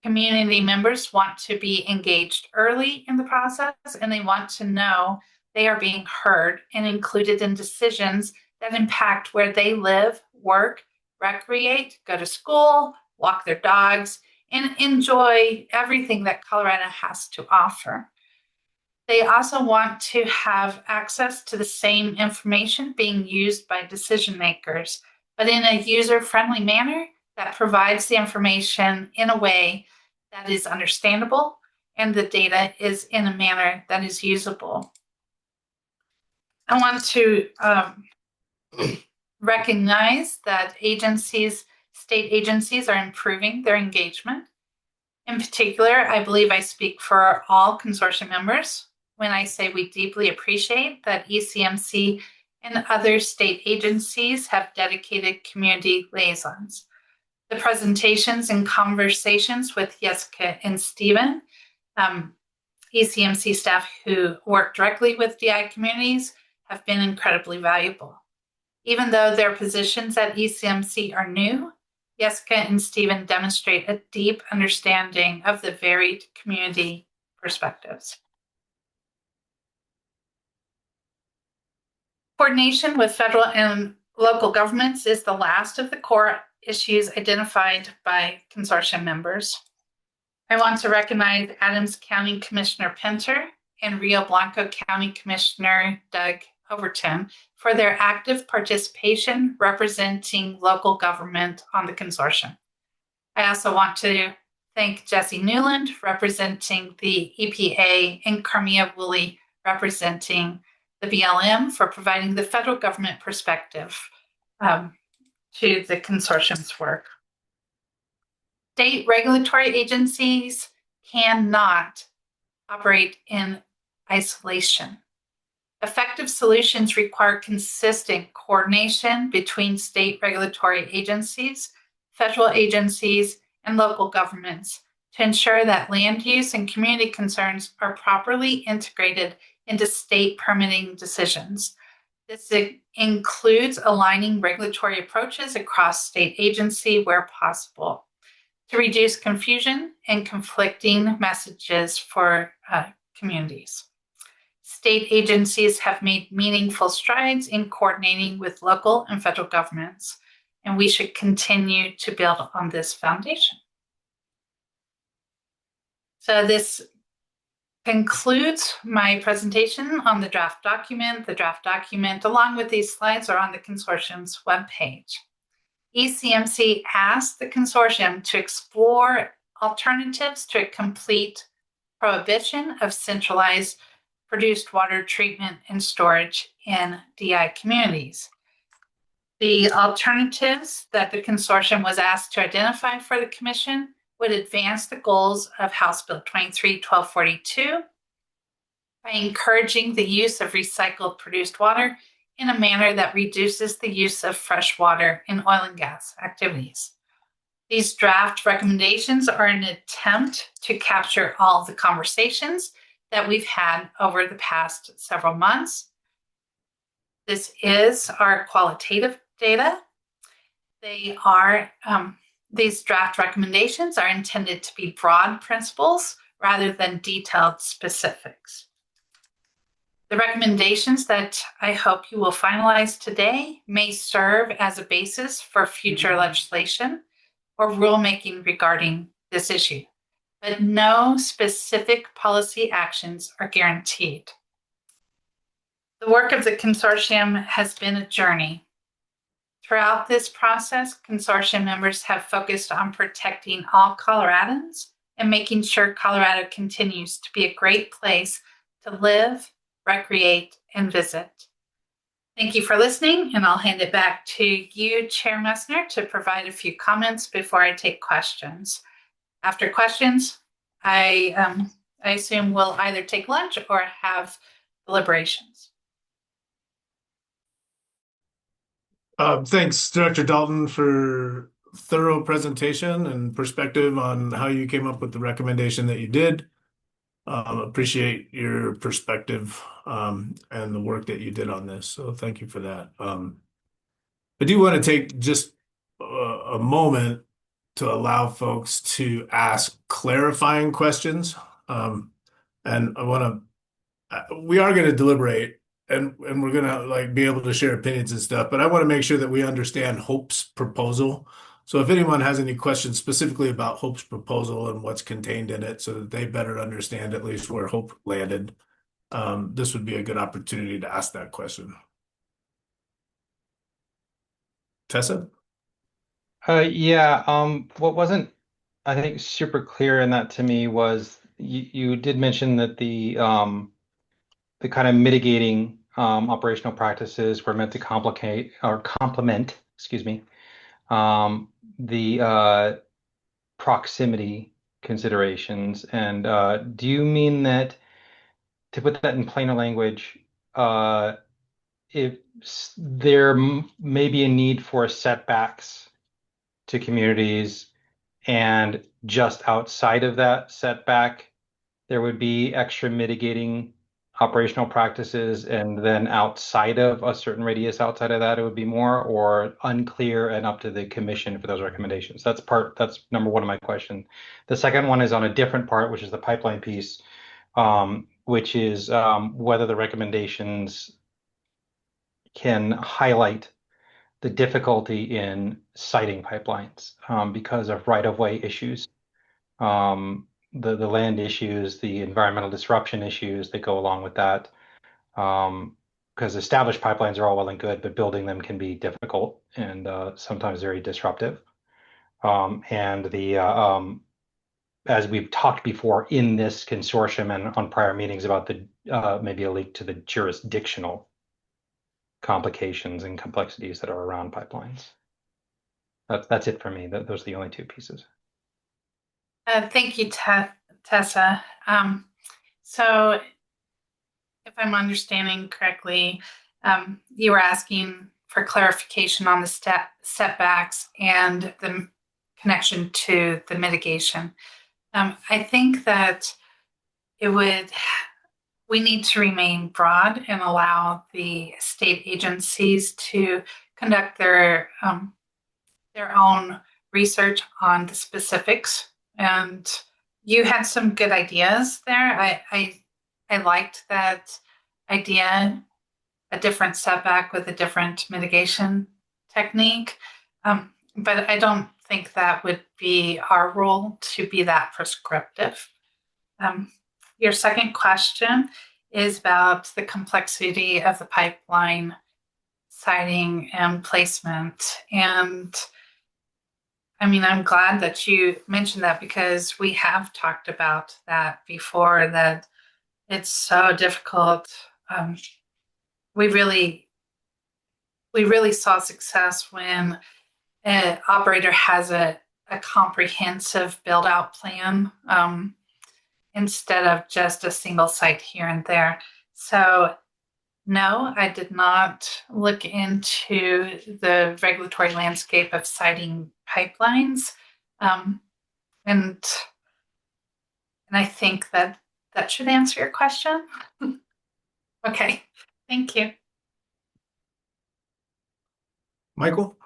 Speaker 2: community members want to be engaged early in the process, and they want to know they are being heard and included in decisions that impact where they live, work, recreate, go to school, walk their dogs, and enjoy everything that Colorado has to offer. They also want to have access to the same information being used by decision makers, but in a user-friendly manner that provides the information in a way that is understandable and the data is in a manner that is usable. I want to recognize that state agencies are improving their engagement. In particular, I believe I speak for all consortium members when I say we deeply appreciate that ECMC and other state agencies have dedicated community liaisons. The presentations and conversations with Jessica and Stephen, ECMC staff who work directly with DI communities, have been incredibly valuable. Even though their positions at ECMC are new, Jessica and Stephen demonstrate a deep understanding of the varied community perspectives. Coordination with federal and local governments is the last of the core issues identified by consortium members. I want to recognize Adams County Commissioner Penter and Rio Blanco County Commissioner Doug Overton for their active participation representing local government on the consortium. I also want to thank Jesse Newland representing the EPA and Carmia Woolley representing the BLM for providing the federal government perspective to the consortium's work. State regulatory agencies cannot operate in isolation. Effective solutions require consistent coordination between state regulatory agencies, federal agencies, and local governments to ensure that land use and community concerns are properly integrated into state permitting decisions. This includes aligning regulatory approaches across state agency where possible to reduce confusion and conflicting messages for communities. State agencies have made meaningful strides in coordinating with local and federal governments, and we should continue to build on this foundation. So this concludes my presentation on the draft document. The draft document, along with these slides, are on the consortium's webpage. ECMC asked the consortium to explore alternatives to a complete prohibition of centralized produced water treatment and storage in DI communities. The alternatives that the consortium was asked to identify for the commission would advance the goals of House Bill 23-1242 by encouraging the use of recycled produced water in a manner that reduces the use of fresh water in oil and gas activities. These draft recommendations are an attempt to capture all the conversations that we've had over the past several months. This is our qualitative data. These draft recommendations are intended to be broad principles rather than detailed specifics. The recommendations that I hope you will finalize today may serve as a basis for future legislation or rulemaking regarding this issue, but no specific policy actions are guaranteed. The work of the consortium has been a journey. Throughout this process, consortium members have focused on protecting all Coloradans and making sure Colorado continues to be a great place to live, recreate, and visit. Thank you for listening, and I'll hand it back to you, Chair Messner, to provide a few comments before I take questions. After questions, I assume we'll either take lunch or have deliberations.
Speaker 1: Thanks, Director Dalton, for thorough presentation and perspective on how you came up with the recommendation that you did. Appreciate your perspective and the work that you did on this. So thank you for that. I do want to take just a moment to allow folks to ask clarifying questions. And I want we are going to deliberate and we're going to like be able to share opinions and stuff, but I want to make sure that we understand Hope's proposal. So if anyone has any questions specifically about Hope's proposal and what's contained in it so that they better understand at least where Hope landed, this would be a good opportunity to ask that question. Tessa?
Speaker 14: Yeah, what wasn't, I think, super clear in that to me was you did mention that the kind of mitigating operational practices were meant to complicate or complement, excuse me, the proximity considerations. And do you mean that, to put that in plainer language, if there may be a need for setbacks to communities, and just outside of that setback, there would be extra mitigating operational practices, and then outside of a certain radius outside of that, it would be more, or unclear and up to the commission for those recommendations? That's number one of my question. The second one is on a different part, which is the pipeline piece, which is whether the recommendations can highlight the difficulty in siting pipelines because of right-of-way issues, the land issues, the environmental disruption issues that go along with that. Because established pipelines are all well and good, but building them can be difficult and sometimes very disruptive. As we've talked before in this consortium and on prior meetings about the maybe a link to the jurisdictional complications and complexities that are around pipelines. That's it for me. Those are the only two pieces.
Speaker 2: Thank you, Tessa. So if I'm understanding correctly, you were asking for clarification on the setbacks and the connection to the mitigation. I think that we need to remain broad and allow the state agencies to conduct their own research on the specifics. And you had some good ideas there. I liked that idea, a different setback with a different mitigation technique. But I don't think that would be our role to be that prescriptive. Your second question is about the complexity of the pipeline siting and placement. And I mean, I'm glad that you mentioned that because we have talked about that before, that it's so difficult. We really saw success when an operator has a comprehensive build out plan instead of just a single site here and there. So no, I did not look into the regulatory landscape of siting pipelines. And I think that should answer your question. Okay, thank you.
Speaker 1: Michael?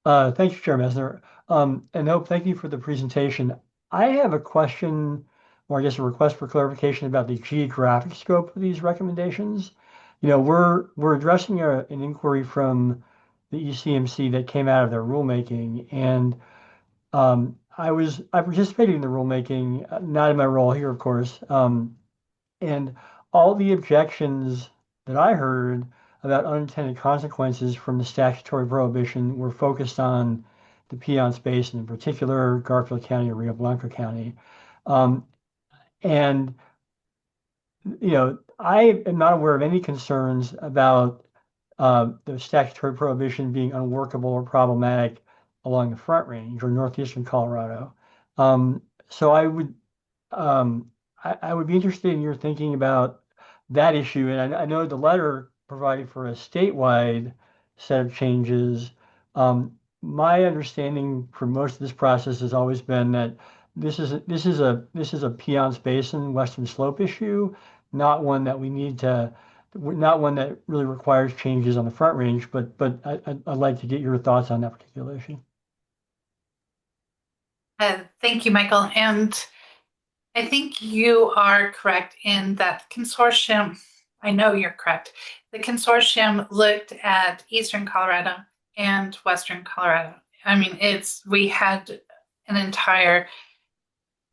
Speaker 19: Thank you, Chair Messner. And Hope, thank you for the presentation. I have a question, or I guess a request for clarification about the geographic scope of these recommendations. You know, we're addressing an inquiry from the ECMC that came out of their rulemaking, and I participated in the rulemaking, not in my role here, of course, and all the objections that I heard about unintended consequences from the statutory prohibition were focused on the Piceance Basin, in particular, Garfield County or Rio Blanco County. And, you know, I am not aware of any concerns about the statutory prohibition being unworkable or problematic along the Front Range or northeastern Colorado. So I would be interested in your thinking about that issue. And I know the letter provided for a statewide set of changes. My understanding for most of this process has always been that this is a Piceance Basin Western Slope issue, not one that we need to not one that really requires changes on the Front Range, but I'd like to get your thoughts on that particular issue.
Speaker 2: Thank you, Michael. And I think you are correct in that consortium. I know you're correct. The consortium looked at Eastern Colorado and Western Colorado. I mean, we had an entire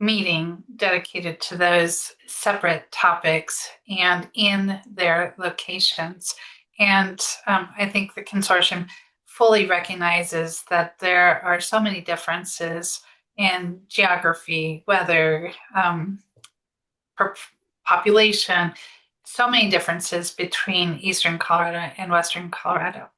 Speaker 2: meeting dedicated to those separate topics and in their locations. And I think the consortium fully recognizes that there are so many differences in geography, weather, population, so many differences between Eastern Colorado and Western Colorado.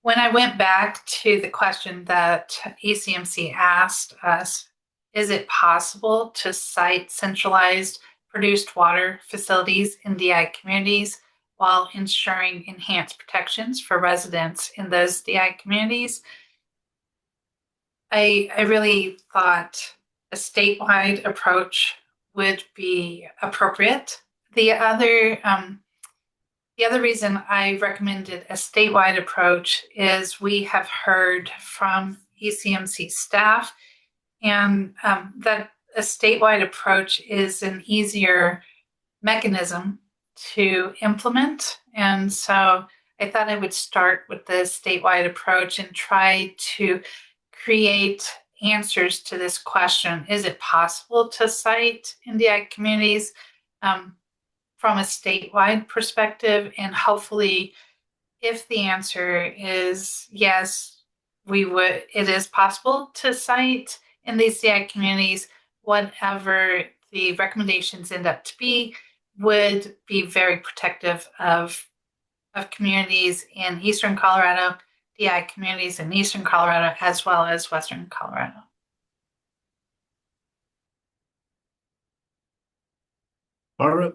Speaker 2: When I went back to the question that ECMC asked us, is it possible to site centralized produced water facilities in DI communities while ensuring enhanced protections for residents in those DI communities? I really thought a statewide approach would be appropriate. The other reason I recommended a statewide approach is we have heard from ECMC staff and that a statewide approach is an easier mechanism to implement. And so I thought I would start with the statewide approach and try to create answers to this question. Is it possible to cite NDI communities from a statewide perspective? And hopefully, if the answer is yes, it is possible to cite in these DI communities, whatever the recommendations end up to be, would be very protective of communities in Eastern Colorado, DI communities in Eastern Colorado, as well as Western Colorado.
Speaker 1: Barbara?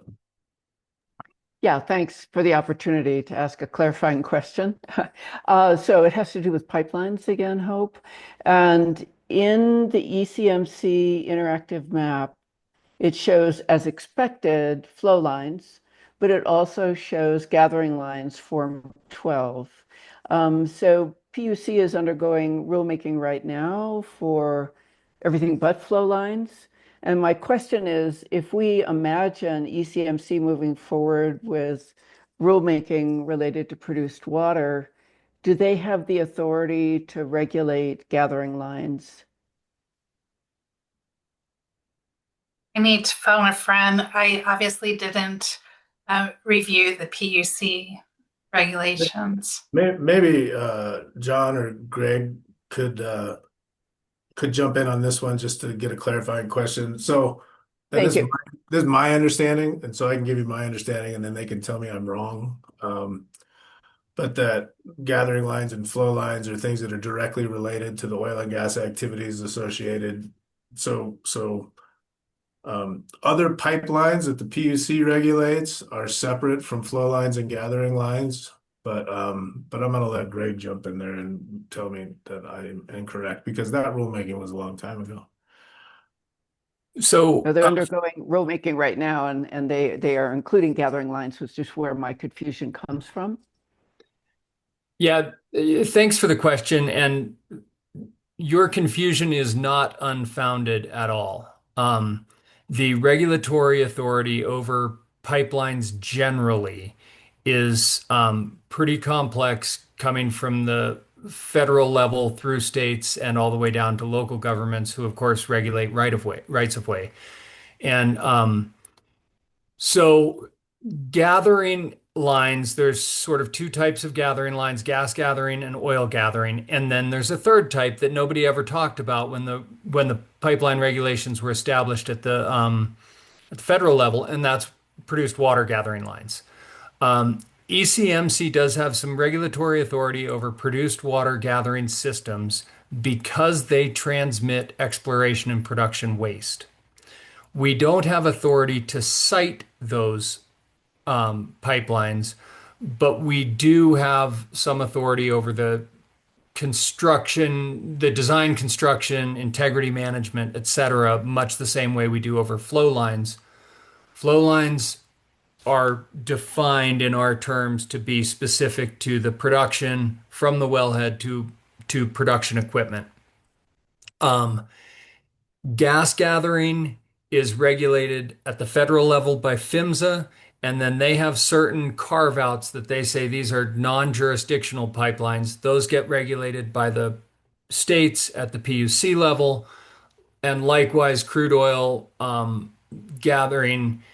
Speaker 15: Yeah, thanks for the opportunity to ask a clarifying question. So it has to do with pipelines again, Hope. And in the ECMC interactive map, it shows, as expected, flow lines, but it also shows gathering lines Form 12. So PUC is undergoing rulemaking right now for everything but flow lines. And my question is, if we imagine ECMC moving forward with rulemaking related to produced water, do they have the authority to regulate gathering lines?
Speaker 2: I need to phone a friend. I obviously didn't review the PUC regulations.
Speaker 1: Maybe John or Greg could jump in on this one just to get a clarifying question. So, and
Speaker 15: Thank you.
Speaker 1: This is my understanding, and so I can give you my understanding, and then they can tell me I'm wrong. But that gathering lines and flow lines are things that are directly related to the oil and gas activities associated. So other pipelines that the PUC regulates are separate from flow lines and gathering lines. But I'm gonna let Greg jump in there and tell me that I'm incorrect because that rulemaking was a long time ago.
Speaker 18: So
Speaker 15: They're undergoing rulemaking right now, and they are including gathering lines, which is where my confusion comes from.
Speaker 18: yeah, thanks for the question. And your confusion is not unfounded at all. The regulatory authority over pipelines generally is pretty complex, coming from the federal level through states and all the way down to local governments, who, of course, regulate rights of way. And so gathering lines, there's sort of two types of gathering lines: gas gathering and oil gathering. And then there's a third type that nobody ever talked about when the pipeline regulations were established at the federal level, and that's produced water gathering lines. ECMC does have some regulatory authority over produced water gathering systems because they transmit exploration and production waste. We don't have authority to cite those pipelines, but we do have some authority over the construction, the design, construction, integrity management, et cetera, much the same way we do over flow lines. Flow lines are defined in our terms to be specific to the production from the wellhead to production equipment. Um, Gas gathering is regulated at the federal level by PHMSA, and then they have certain carve-outs that they say these are non-jurisdictional pipelines. Those get regulated by the states at the PUC level, and likewise crude oil gathering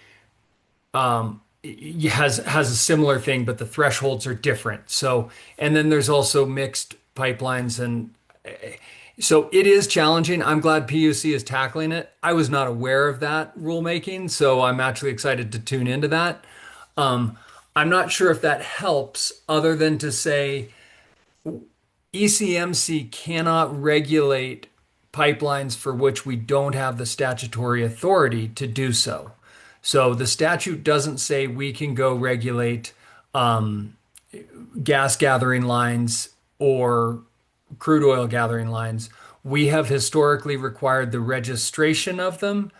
Speaker 18: has a similar thing, but the thresholds are different. So, and then there's also mixed pipelines, and so it is challenging. I'm glad PUC is tackling it. I was not aware of that rulemaking, so I'm actually excited to tune into that. Um, I'm not sure if that helps, other than to say ECMC cannot regulate pipelines for which we don't have the statutory authority to do so. So the statute doesn't say we can go regulate gas gathering lines or crude oil gathering lines. We have historically required the registration of them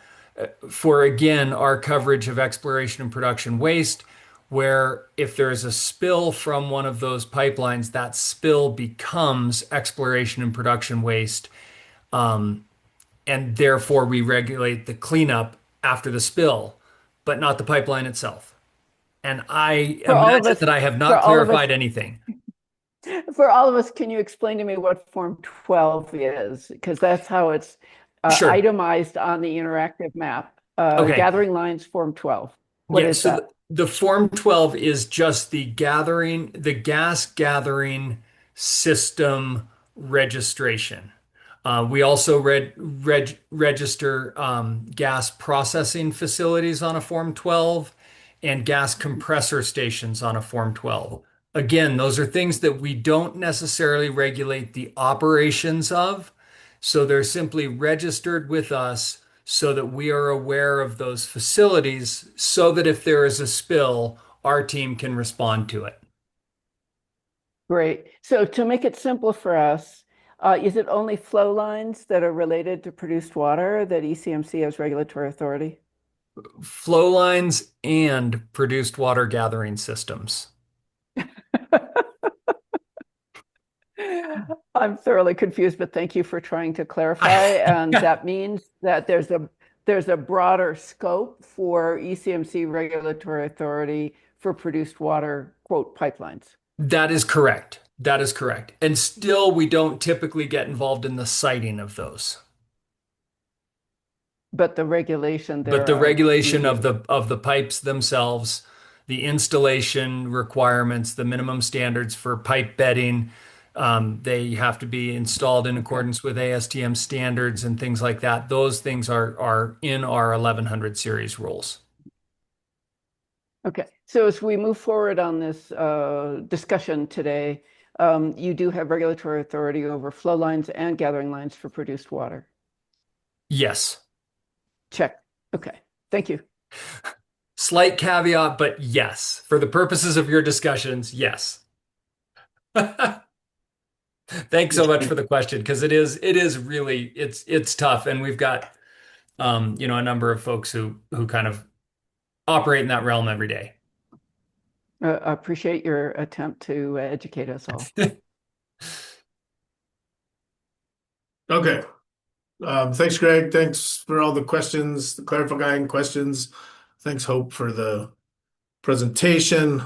Speaker 18: for, again, our coverage of exploration and production waste, where if there is a spill from one of those pipelines, that spill becomes exploration and production waste. And therefore, we regulate the cleanup after the spill, but not the pipeline itself. And I
Speaker 15: For all of
Speaker 18: imagine
Speaker 15: us,
Speaker 18: that I have
Speaker 15: for
Speaker 18: not
Speaker 15: all of us,
Speaker 18: clarified anything.
Speaker 15: for all of us, can you explain to me what Form 12 is? Because that's how it's
Speaker 18: Sure.
Speaker 15: itemized on the interactive map.
Speaker 18: Okay.
Speaker 15: Gathering lines, Form 12. What
Speaker 18: Yeah,
Speaker 15: is
Speaker 18: so
Speaker 15: that?
Speaker 18: the Form 12 is just the gas gathering system registration. We also register gas processing facilities on a Form 12 and gas compressor stations on a Form 12. Again, those are things that we don't necessarily regulate the operations of, so they're simply registered with us so that we are aware of those facilities so that if there is a spill, our team can respond to it.
Speaker 15: Great. So to make it simple for us, is it only flow lines that are related to produced water that ECMC has regulatory authority?
Speaker 18: Flow lines and produced water gathering systems.
Speaker 15: I'm thoroughly confused, but thank you for trying to clarify. And that means that there's a broader scope for ECMC regulatory authority for produced water, quote, pipelines.
Speaker 18: That is correct. That is correct. And still, we don't typically get involved in the siting of those.
Speaker 15: But the regulation
Speaker 18: But the
Speaker 15: thereof, you
Speaker 18: regulation
Speaker 15: do.
Speaker 18: of the pipes themselves, the installation requirements, the minimum standards for pipe bedding, they have to be installed in accordance with ASTM standards and things like that. Those things are in our 1100 series rules.
Speaker 15: Okay, so as we move forward on this discussion today, you do have regulatory authority over flow lines and gathering lines for produced water.
Speaker 18: Yes.
Speaker 15: Check. Okay, thank you.
Speaker 18: Slight caveat, but yes. For the purposes of your discussions, yes. Thanks so much for the question, because it is really it's tough, and we've got a number of folks who kind of operate in that realm every day.
Speaker 15: I appreciate your attempt to educate us all.
Speaker 1: Okay. Thanks, Greg. Thanks for all the questions, the clarifying questions. Thanks, Hope, for the presentation.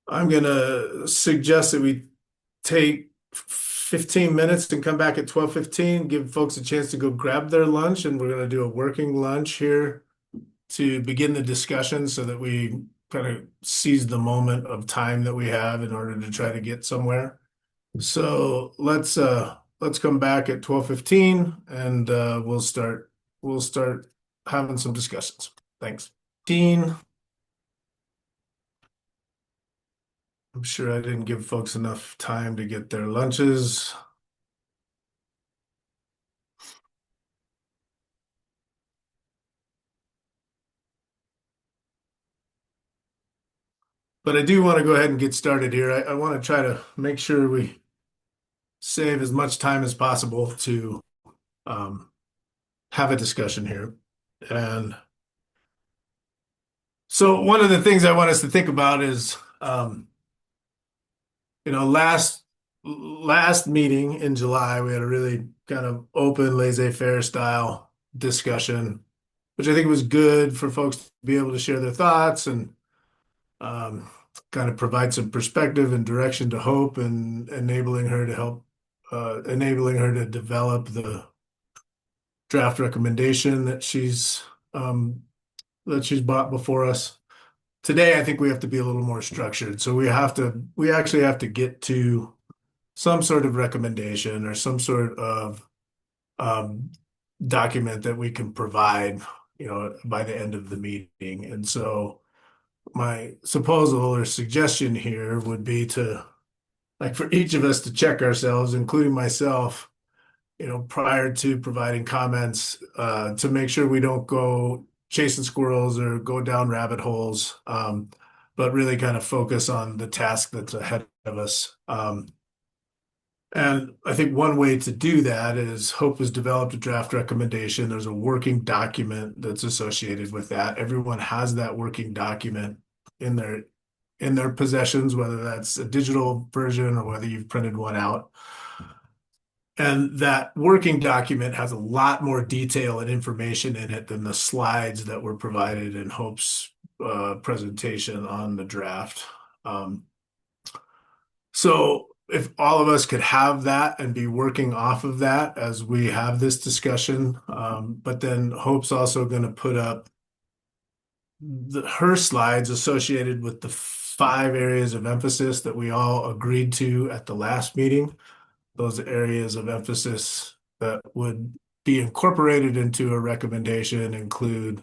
Speaker 1: I'm going to suggest that we take 15 minutes and come back at 12:15, give folks a chance to go grab their lunch, and we're going to do a working lunch here to begin the discussion so that we kind of seize the moment of time that we have in order to try to get somewhere. So let's come back at 12:15 and we'll start having some discussions. Thanks. I'm sure I didn't give folks enough time to get their lunches. But I do want to go ahead and get started here. I want to try to make sure we save as much time as possible to have a discussion here. And So one of the things I want us to think about is, last meeting in July, we had a really kind of open, laissez-faire style discussion, which I think was good for folks to be able to share their thoughts and um, kind of provide some perspective and direction to Hope and enabling her to develop the draft recommendation um, that she's brought before us. Today, I think we have to be a little more structured. So we actually have to get to some sort of recommendation or some sort of um, document that we can provide, by the end of the meeting. And so my proposal or suggestion here would be to, like, for each of us to check ourselves, including myself, prior to providing comments, to make sure we don't go chasing squirrels or go down rabbit holes, but really kind of focus on the task that's ahead of us. And I think one way to do that is Hope has developed a draft recommendation. There's a working document that's associated with that. Everyone has that working document in their possessions, whether that's a digital version or whether you've printed one out. And that working document has a lot more detail and information in it than the slides that were provided in Hope's presentation on the draft. So if all of us could have that and be working off of that as we have this discussion, but then Hope's also going to put up her slides associated with the 5 areas of emphasis that we all agreed to at the last meeting. Those areas of emphasis that would be incorporated into a recommendation include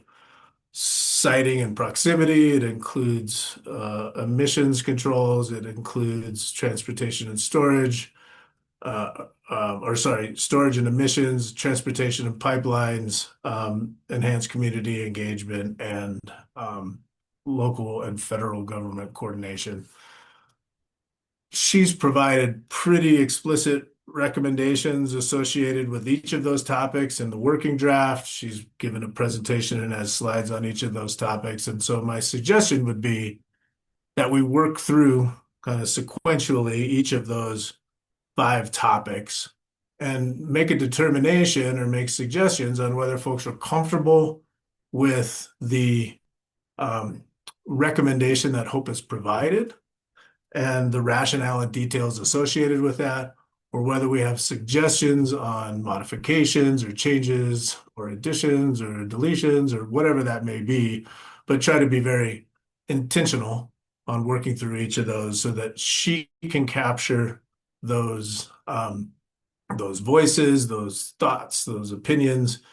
Speaker 1: siting and proximity. It includes emissions controls. It includes transportation and storage, storage and emissions, transportation and pipelines, enhanced community engagement, and local and federal government coordination. She's provided pretty explicit recommendations associated with each of those topics in the working draft. She's given a presentation and has slides on each of those topics. And so my suggestion would be that we work through kind of sequentially each of those 5 topics and make a determination or make suggestions on whether folks are comfortable with the recommendation that Hope has provided and the rationale and details associated with that, or whether we have suggestions on modifications or changes or additions or deletions or whatever that may be, but try to be very intentional on working through each of those so that she can capture those voices, those thoughts, those opinions,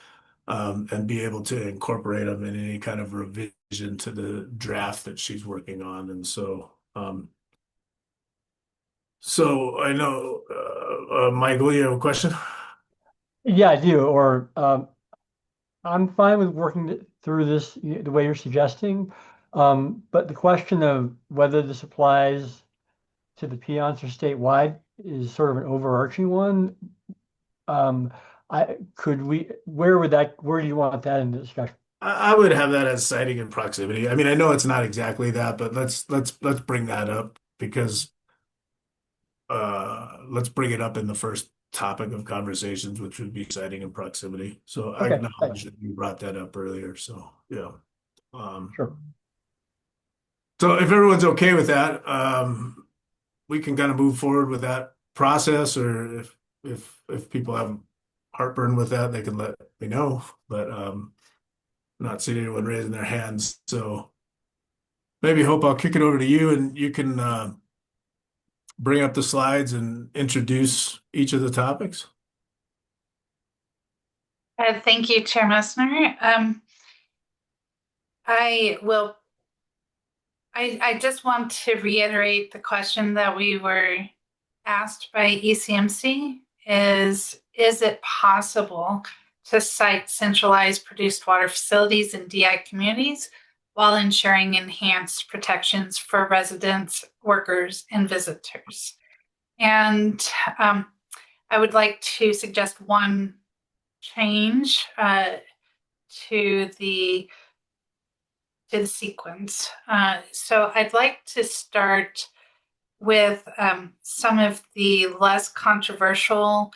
Speaker 1: and be able to incorporate them in any kind of revision to the draft that she's working on. And so I know, Michael, you have a question?
Speaker 19: Yeah, I do. Or I'm fine with working through this the way you're suggesting. But the question of whether this applies to the peons or statewide is sort of an overarching one. Where do you want that in the discussion?
Speaker 1: I would have that as siting and proximity. I mean, I know it's not exactly that, but let's bring that up because let's bring it up in the first topic of conversations, which would be siting and proximity. So I acknowledge that you brought that up earlier. So yeah.
Speaker 19: Sure.
Speaker 1: So if everyone's okay with that, we can kind of move forward with that process, or if people have heartburn with that, they can let me know. But I'm not seeing anyone raising their hands. So maybe Hope, I'll kick it over to you and you can bring up the slides and introduce each of the topics.
Speaker 2: Thank you, Chair Messner. I just want to reiterate the question that we were asked by ECMC is it possible to site centralized produced water facilities in DI communities while ensuring enhanced protections for residents, workers, and visitors? And I would like to suggest one change to the to the sequence. So I'd like to start with some of the less controversial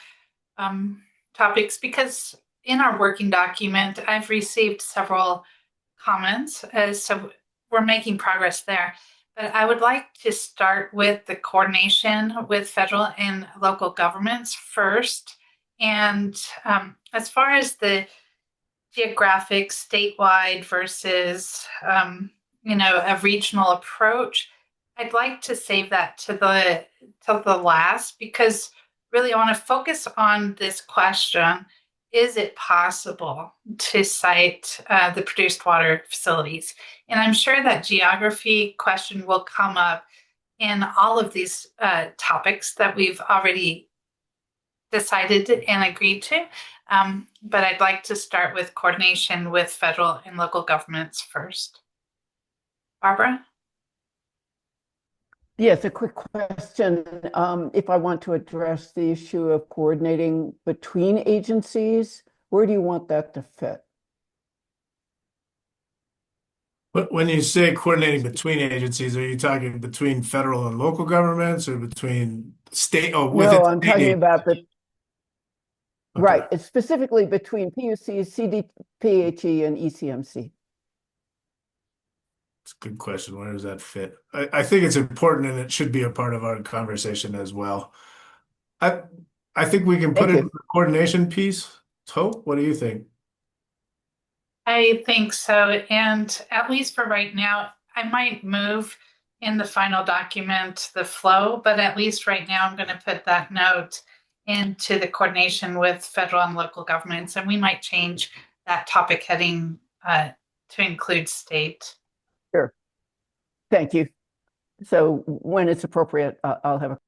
Speaker 2: topics, because in our working document, I've received several comments, so we're making progress there. But I would like to start with the coordination with federal and local governments first. And as far as the geographic, statewide versus, a regional approach, I'd like to save that to the last, because really I want to focus on this question: is it possible to cite the produced water facilities? And I'm sure that geography question will come up in all of these topics that we've already decided and agreed to. But I'd like to start with coordination with federal and local governments first. Barbara?
Speaker 15: Yes, a quick question. If I want to address the issue of coordinating between agencies, where do you want that to fit?
Speaker 1: When you say coordinating between agencies, are you talking between federal and local governments, or between state, or within
Speaker 15: No, I'm talking
Speaker 1: state?
Speaker 15: about the
Speaker 1: Okay.
Speaker 15: right. It's specifically between PUC, CDPHE, and ECMC.
Speaker 1: It's a good question. Where does that fit? I think it's important, and it should be a part of our conversation as well. I I think we can put
Speaker 15: Thank
Speaker 1: it in
Speaker 15: you.
Speaker 1: the coordination piece. Hope, what do you think?
Speaker 2: I think so. And at least for right now, I might move in the final document the flow, but at least right now, I'm going to put that note into the coordination with federal and local governments. And we might change that topic heading to include state.
Speaker 15: Sure. Thank you. So when it's appropriate, I'll have a.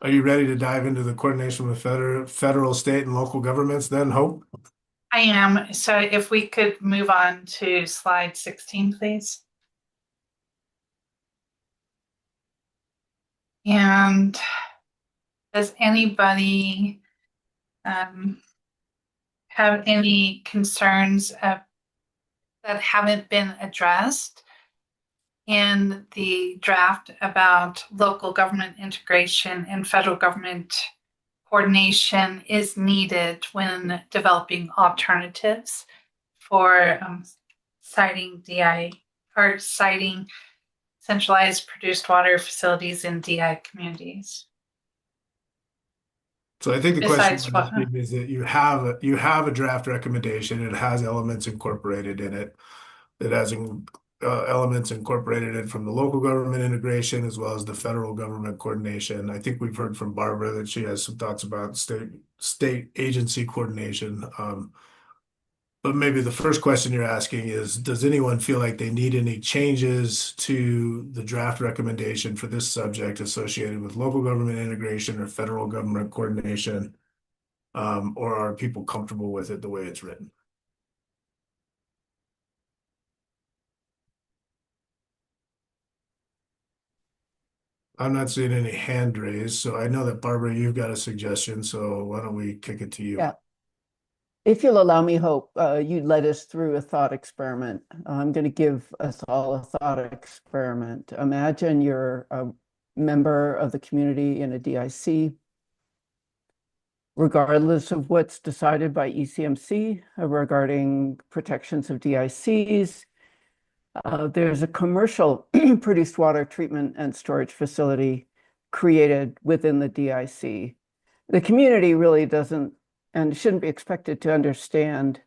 Speaker 1: Are you ready to dive into the coordination with federal, state, and local governments then, Hope?
Speaker 2: I am. So if we could move on to slide 16, please. And does anybody have any concerns that haven't been addressed in the draft about local government integration and federal government coordination is needed when developing alternatives for citing DI or citing centralized produced water facilities in DI communities?
Speaker 1: So I think the question
Speaker 2: Besides
Speaker 1: is that you have a draft recommendation. It has elements incorporated in it. It has elements incorporated in from the local government integration as well as the federal government coordination. I think we've heard from Barbara that she has some thoughts about state agency coordination. But maybe the first question you're asking is, does anyone feel like they need any changes to the draft recommendation for this subject associated with local government integration or federal government coordination? Or are people comfortable with it the way it's written? I'm not seeing any hand raised, so I know that Barbara, you've got a suggestion, so why don't we kick it to you?
Speaker 15: Yeah. If you'll allow me, Hope, you led us through a thought experiment. I'm going to give us all a thought experiment. Imagine you're a member of the community in a DIC. Regardless of what's decided by ECMC regarding protections of DICs, there's a commercial produced water treatment and storage facility created within the DIC. The community really doesn't and shouldn't be expected to understand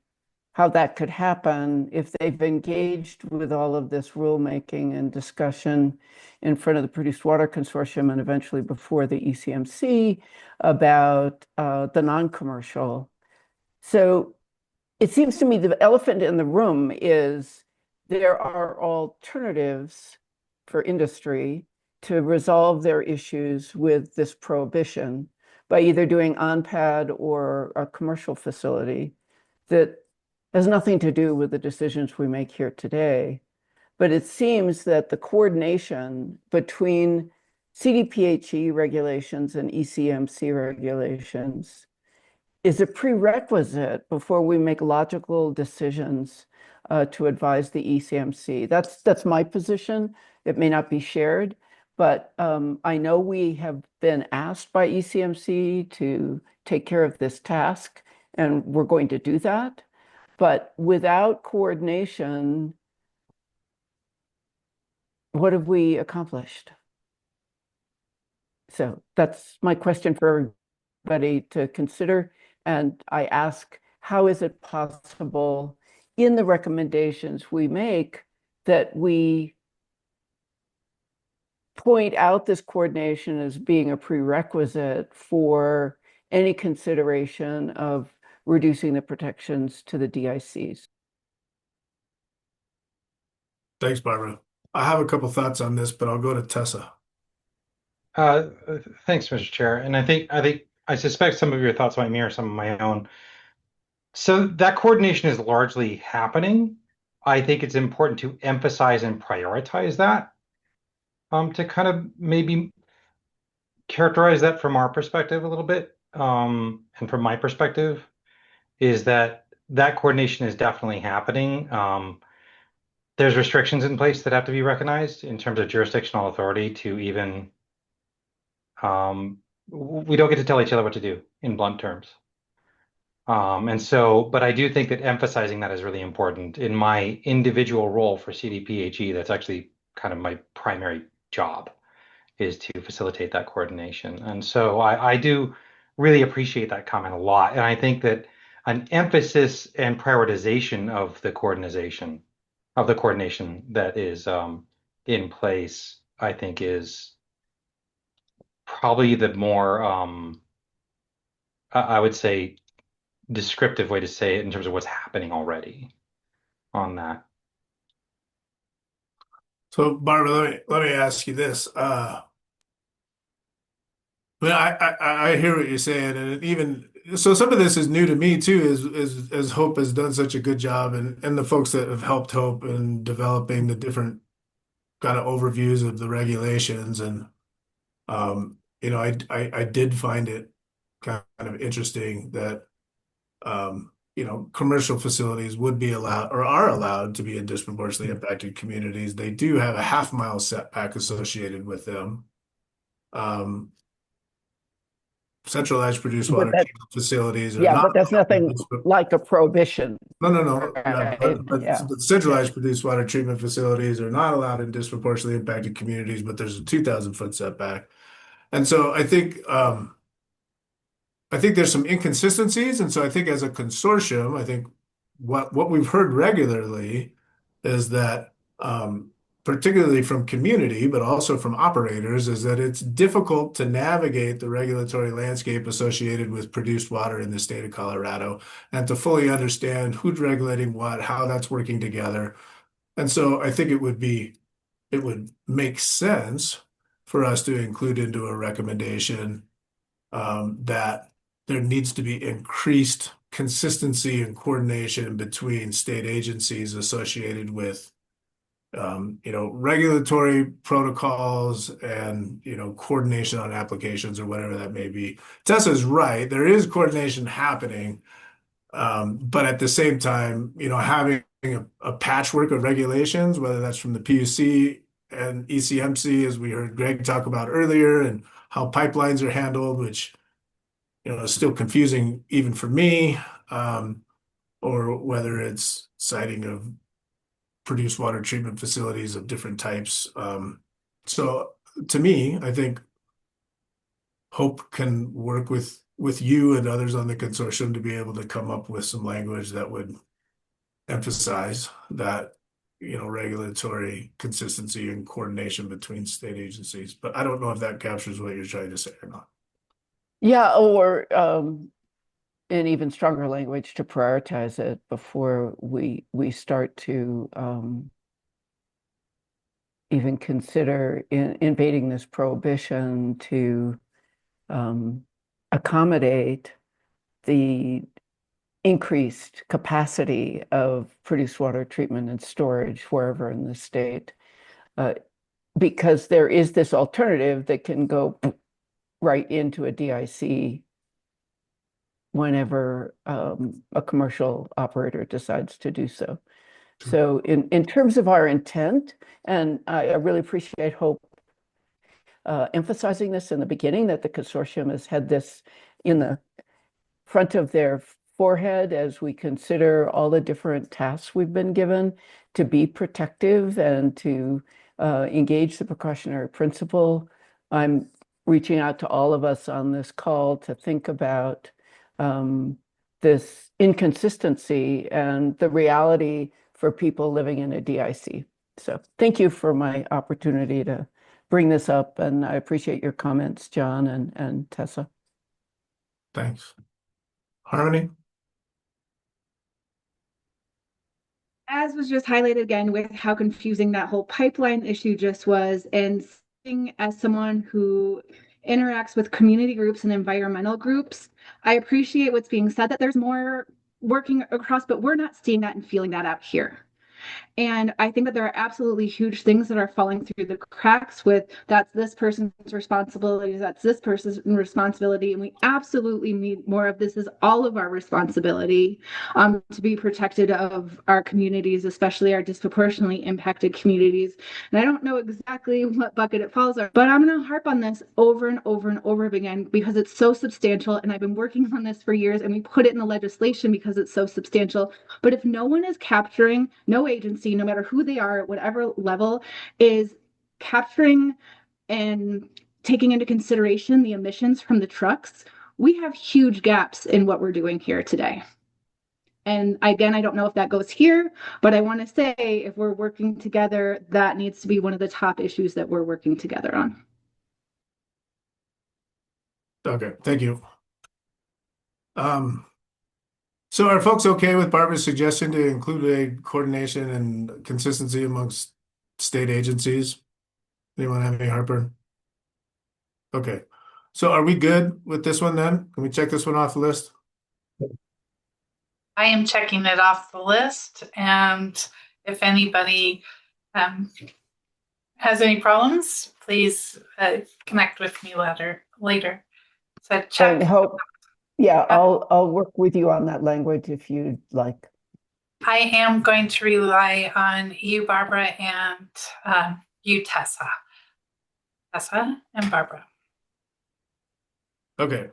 Speaker 15: how that could happen if they've engaged with all of this rulemaking and discussion in front of the Produced Water Consortium and eventually before the ECMC about the non-commercial. So it seems to me the elephant in the room is there are alternatives for industry to resolve their issues with this prohibition by either doing on-pad or a commercial facility that has nothing to do with the decisions we make here today. But it seems that the coordination between CDPHE regulations and ECMC regulations is a prerequisite before we make logical decisions to advise the ECMC. That's my position. It may not be shared, but I know we have been asked by ECMC to take care of this task, and we're going to do that. But without coordination, what have we accomplished? So that's my question for everybody to consider. And I ask, how is it possible in the recommendations we make that we point out this coordination as being a prerequisite for any consideration of reducing the protections to the DICs?
Speaker 1: Thanks, Barbara. I have a couple thoughts on this, but I'll go to Tessa.
Speaker 14: Thanks, Mr. Chair. And I suspect some of your thoughts might mirror some of my own. So that coordination is largely happening. I think it's important to emphasize and prioritize that, to kind of maybe characterize that from our perspective a little bit, and from my perspective, is that coordination is definitely happening. There's restrictions in place that have to be recognized in terms of jurisdictional authority to even, we don't get to tell each other what to do in blunt terms. But I do think that emphasizing that is really important. In my individual role for CDPHE, that's actually kind of my primary job, is to facilitate that coordination. And so I do really appreciate that comment a lot. And I think that an emphasis and prioritization of the coordination that is in place, I think is probably the more, I would say, descriptive way to say it in terms of what's happening already on that.
Speaker 1: So, Barbara, let me ask you this. But I hear what you're saying, and even so, some of this is new to me too. As Hope has done such a good job, and the folks that have helped Hope in developing the different kind of overviews of the regulations, and I did find it kind of interesting that commercial facilities would be allowed or are allowed to be in disproportionately impacted communities. They do have a half-mile setback associated with them. Centralized produced water treatment facilities are not.
Speaker 15: But that's nothing like a prohibition.
Speaker 1: No. Yeah, but
Speaker 15: Yeah.
Speaker 1: centralized produced water treatment facilities are not allowed in disproportionately impacted communities, but there's a 2,000-foot setback. And so I think there's some inconsistencies. And so I think as a consortium, I think what we've heard regularly is that, particularly from community, but also from operators, is that it's difficult to navigate the regulatory landscape associated with produced water in the state of Colorado and to fully understand who's regulating what, how that's working together. And so I think it would make sense for us to include into a recommendation that there needs to be increased consistency and coordination between state agencies associated with regulatory protocols and, coordination on applications or whatever that may be. Tessa's right. There is coordination happening. But at the same time, having a patchwork of regulations, whether that's from the PUC and ECMC, as we heard Greg talk about earlier, and how pipelines are handled, which, is still confusing even for me, or whether it's citing of produced water treatment facilities of different types. So to me, I think Hope can work with you and others on the consortium to be able to come up with some language that would emphasize that, regulatory consistency and coordination between state agencies. But I don't know if that captures what you're trying to say or not.
Speaker 15: Yeah, or in even stronger language to prioritize it before we start to even consider invading this prohibition to accommodate the increased capacity of produced water treatment and storage wherever in the state, because there is this alternative that can go right into a DIC whenever a commercial operator decides to do so. So in terms of our intent, and I really appreciate Hope emphasizing this in the beginning, that the consortium has had this in the front of their forehead as we consider all the different tasks we've been given to be protective and to engage the precautionary principle. I'm reaching out to all of us on this call to think about this inconsistency and the reality for people living in a DIC. So thank you for my opportunity to bring this up, and I appreciate your comments, John and Tessa.
Speaker 1: Thanks. Harmony?
Speaker 17: As was just highlighted again with how confusing that whole pipeline issue just was, and as someone who interacts with community groups and environmental groups, I appreciate what's being said, that there's more working across, but we're not seeing that and feeling that out here. And I think that there are absolutely huge things that are falling through the cracks with that's this person's responsibility, that's this person's responsibility. And we absolutely need more of this is all of our responsibility to be protected of our communities, especially our disproportionately impacted communities. And I don't know exactly what bucket it falls on, but I'm going to harp on this over and over and over again because it's so substantial. And I've been working on this for years, and we put it in the legislation because it's so substantial. But if no one is capturing, no agency, no matter who they are, at whatever level, is capturing and taking into consideration the emissions from the trucks, we have huge gaps in what we're doing here today. And again, I don't know if that goes here, but I want to say if we're working together, that needs to be one of the top issues that we're working together on.
Speaker 1: Okay, thank you. So are folks okay with Barbara's suggestion to include a coordination and consistency amongst state agencies? Anyone have any heartburn? Okay, so are we good with this one then? Can we check this one off the list?
Speaker 2: I am checking it off the list, and if anybody has any problems, please connect with me later. So check.
Speaker 15: And Hope, yeah, I'll work with you on that language if you'd like.
Speaker 2: I am going to rely on you, Barbara, and you, Tessa. Tessa and Barbara.
Speaker 1: Okay.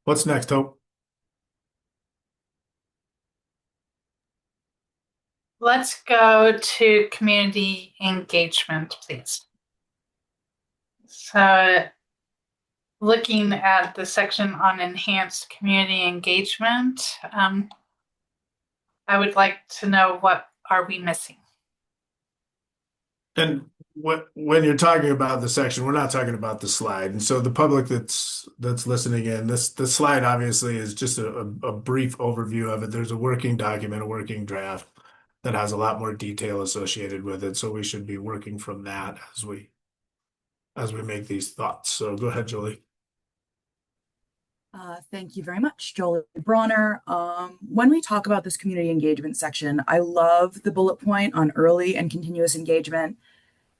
Speaker 1: What's next, Hope?
Speaker 2: Let's go to community engagement, please. So looking at the section on enhanced community engagement, I would like to know what are we missing?
Speaker 1: And when you're talking about the section, we're not talking about the slide. And so the public that's listening in, the slide obviously is just a brief overview of it. There's a working document, a working draft that has a lot more detail associated with it. So we should be working from that as we make these thoughts. So go ahead, Jolie.
Speaker 21: Thank you very much, Jolie Bronner. When we talk about this community engagement section, I love the bullet point on early and continuous engagement,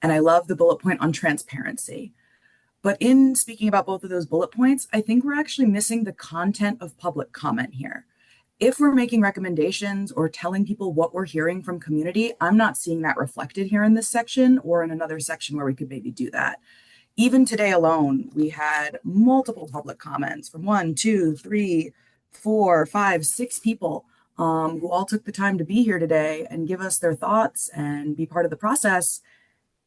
Speaker 21: and I love the bullet point on transparency. But in speaking about both of those bullet points, I think we're actually missing the content of public comment here. If we're making recommendations or telling people what we're hearing from community, I'm not seeing that reflected here in this section or in another section where we could maybe do that. Even today alone, we had multiple public comments from 1, 2, 3, 4, 5, 6 people who all took the time to be here today and give us their thoughts and be part of the process.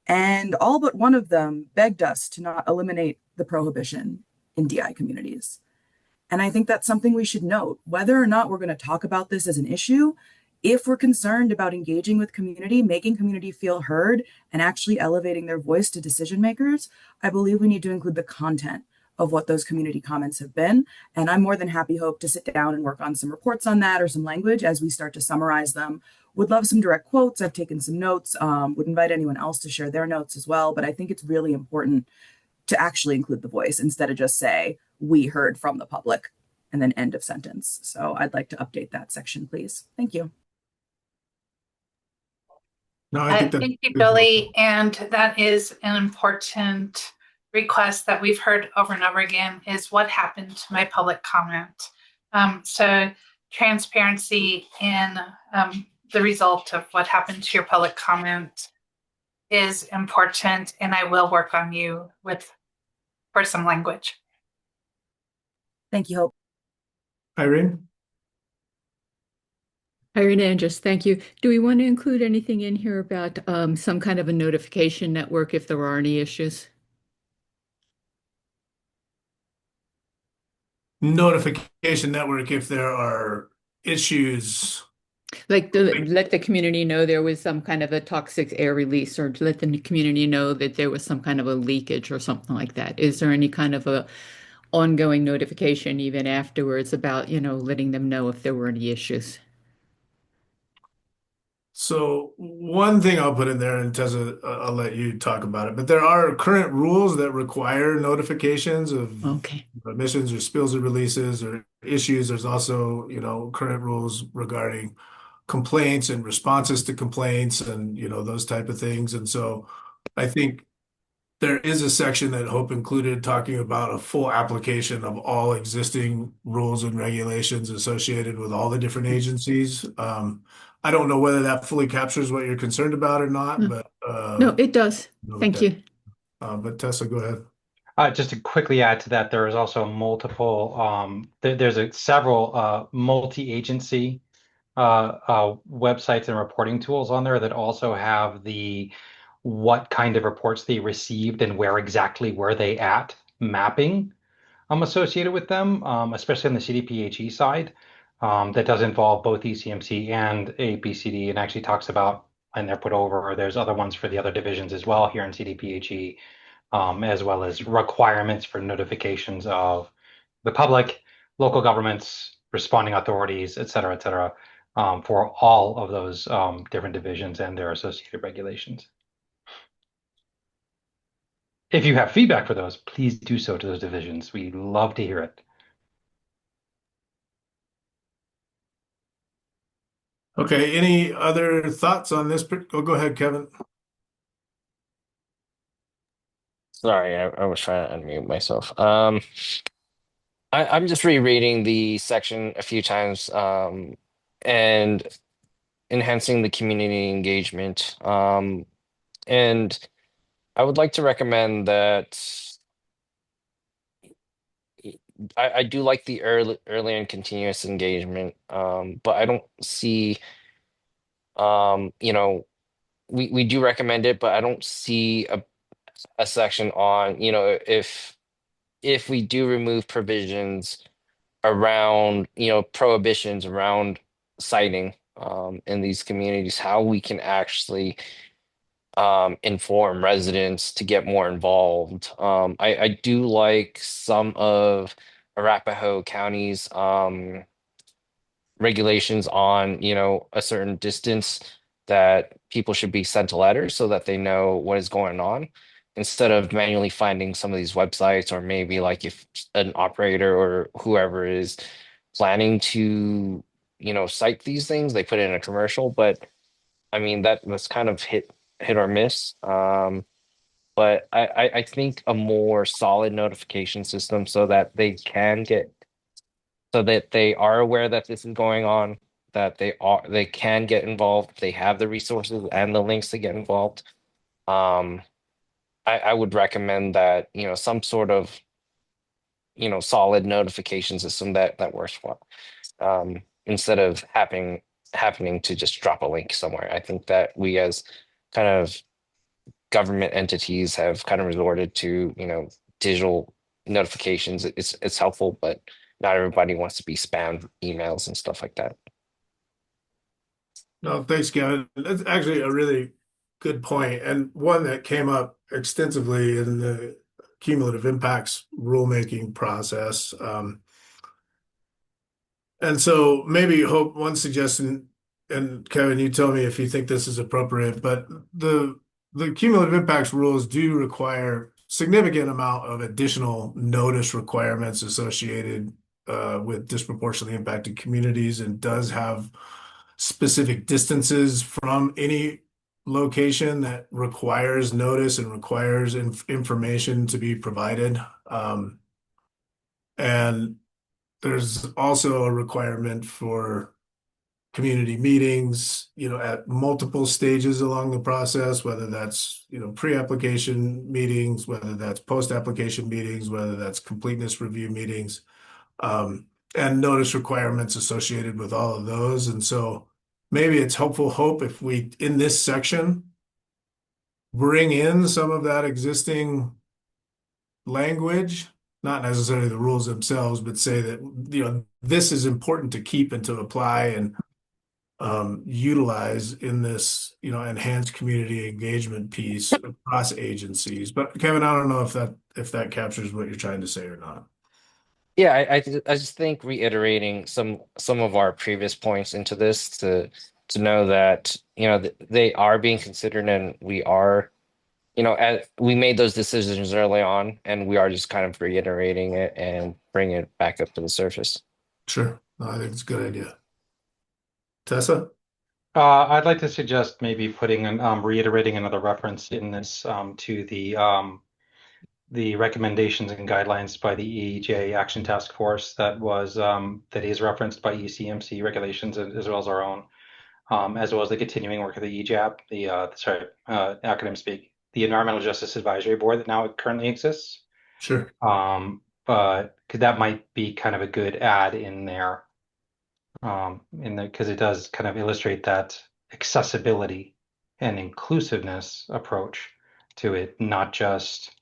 Speaker 21: And all but one of them begged us to not eliminate the prohibition in DI communities. And I think that's something we should note. Whether or not we're going to talk about this as an issue, if we're concerned about engaging with community, making community feel heard, and actually elevating their voice to decision makers, I believe we need to include the content of what those community comments have been. And I'm more than happy, Hope, to sit down and work on some reports on that or some language as we start to summarize them. Would love some direct quotes. I've taken some notes, would invite anyone else to share their notes as well. But I think it's really important to actually include the voice instead of just say, we heard from the public, and then end of sentence. So I'd like to update that section, please. Thank you.
Speaker 1: No, I think
Speaker 2: thank you, Billy. And that is an important request that we've heard over and over again is what happened to my public comment. So transparency in the result of what happened to your public comment is important, and I will work on you for some language.
Speaker 21: Thank you, Hope.
Speaker 1: Irene?
Speaker 12: Irene Andrus, thank you. Do we want to include anything in here about some kind of a notification network if there are any issues?
Speaker 1: Notification network if there are issues.
Speaker 12: Like let the community know there was some kind of a toxic air release, or to let the community know that there was some kind of a leakage or something like that. Is there any kind of a ongoing notification even afterwards about, letting them know if there were any issues?
Speaker 1: So one thing I'll put in there, and Tessa, I'll let you talk about it, but there are current rules that require notifications of emissions or spills or releases or issues. There's also, current rules regarding complaints and responses to complaints and, those type of things. And so I think there is a section that Hope included talking about a full application of all existing rules and regulations associated with all the different agencies. I don't know whether that fully captures what you're concerned about or not, but
Speaker 12: No, it does. Thank you.
Speaker 1: But Tessa, go ahead.
Speaker 14: Just to quickly add to that, there is also multiple, several multi-agency websites and reporting tools on there that also have what kind of reports they received and where exactly were they at mapping associated with them, especially on the CDPHE side. That does involve both ECMC and APCD, and actually talks about, and they're put over, there's other ones for the other divisions as well here in CDPHE, as well as requirements for notifications of the public, local governments, responding authorities, et cetera, for all of those different divisions and their associated regulations. If you have feedback for those, please do so to those divisions. We love to hear it.
Speaker 1: Okay, any other thoughts on this? Oh, go ahead, Kevin.
Speaker 3: Sorry, I was trying to unmute myself. I'm just rereading the section a few times, and enhancing the community engagement. And I would like to recommend that I do like the early and continuous engagement, but I don't see, we do recommend it, but I don't see a section on, if we do remove provisions around, prohibitions around citing in these communities, how we can actually inform residents to get more involved. I do like some of Arapahoe County's regulations on, a certain distance that people should be sent a letter so that they know what is going on, instead of manually finding some of these websites, or maybe like if an operator or whoever is planning to, cite these things, they put in a commercial. But I mean, that was kind of hit or miss. But I think a more solid notification system so that they are aware that this is going on, that they can get involved, they have the resources and the links to get involved. I would recommend that, some sort of, solid notification system that works well. Instead of happening to just drop a link somewhere. I think that we as kind of government entities have kind of resorted to, digital notifications. It's helpful, but not everybody wants to be spam emails and stuff like that.
Speaker 1: No, thanks, Kevin. That's actually a really good point, and one that came up extensively in the cumulative impacts rulemaking process. And so maybe Hope, one suggestion, and Kevin, you tell me if you think this is appropriate, but the cumulative impacts rules do require significant amount of additional notice requirements associated with disproportionately impacted communities, and does have specific distances from any location that requires notice and requires information to be provided. And there's also a requirement for community meetings, at multiple stages along the process, whether that's, pre-application meetings, whether that's post-application meetings, whether that's completeness review meetings, and notice requirements associated with all of those. And so maybe it's helpful, Hope, if we, in this section, bring in some of that existing language, not necessarily the rules themselves, but say that, this is important to keep and to apply and utilize in this, enhanced community engagement piece across agencies. But Kevin, I don't know if that captures what you're trying to say or not.
Speaker 3: Yeah, I just think reiterating some of our previous points into this to know that they are being considered, and we are we made those decisions early on, and we are just kind of reiterating it and bringing it back up to the surface.
Speaker 1: Sure, no, I think it's a good idea. Tessa?
Speaker 14: I'd like to suggest maybe putting reiterating another reference in this to the recommendations and guidelines by the EEJ Action Task Force that is referenced by ECMC regulations as well as our own, as well as the continuing work of the EJAP, acronym speak, the Environmental Justice Advisory Board that now currently exists.
Speaker 1: Sure.
Speaker 14: But that might be kind of a good add in there, because it does kind of illustrate that accessibility and inclusiveness approach to it, not just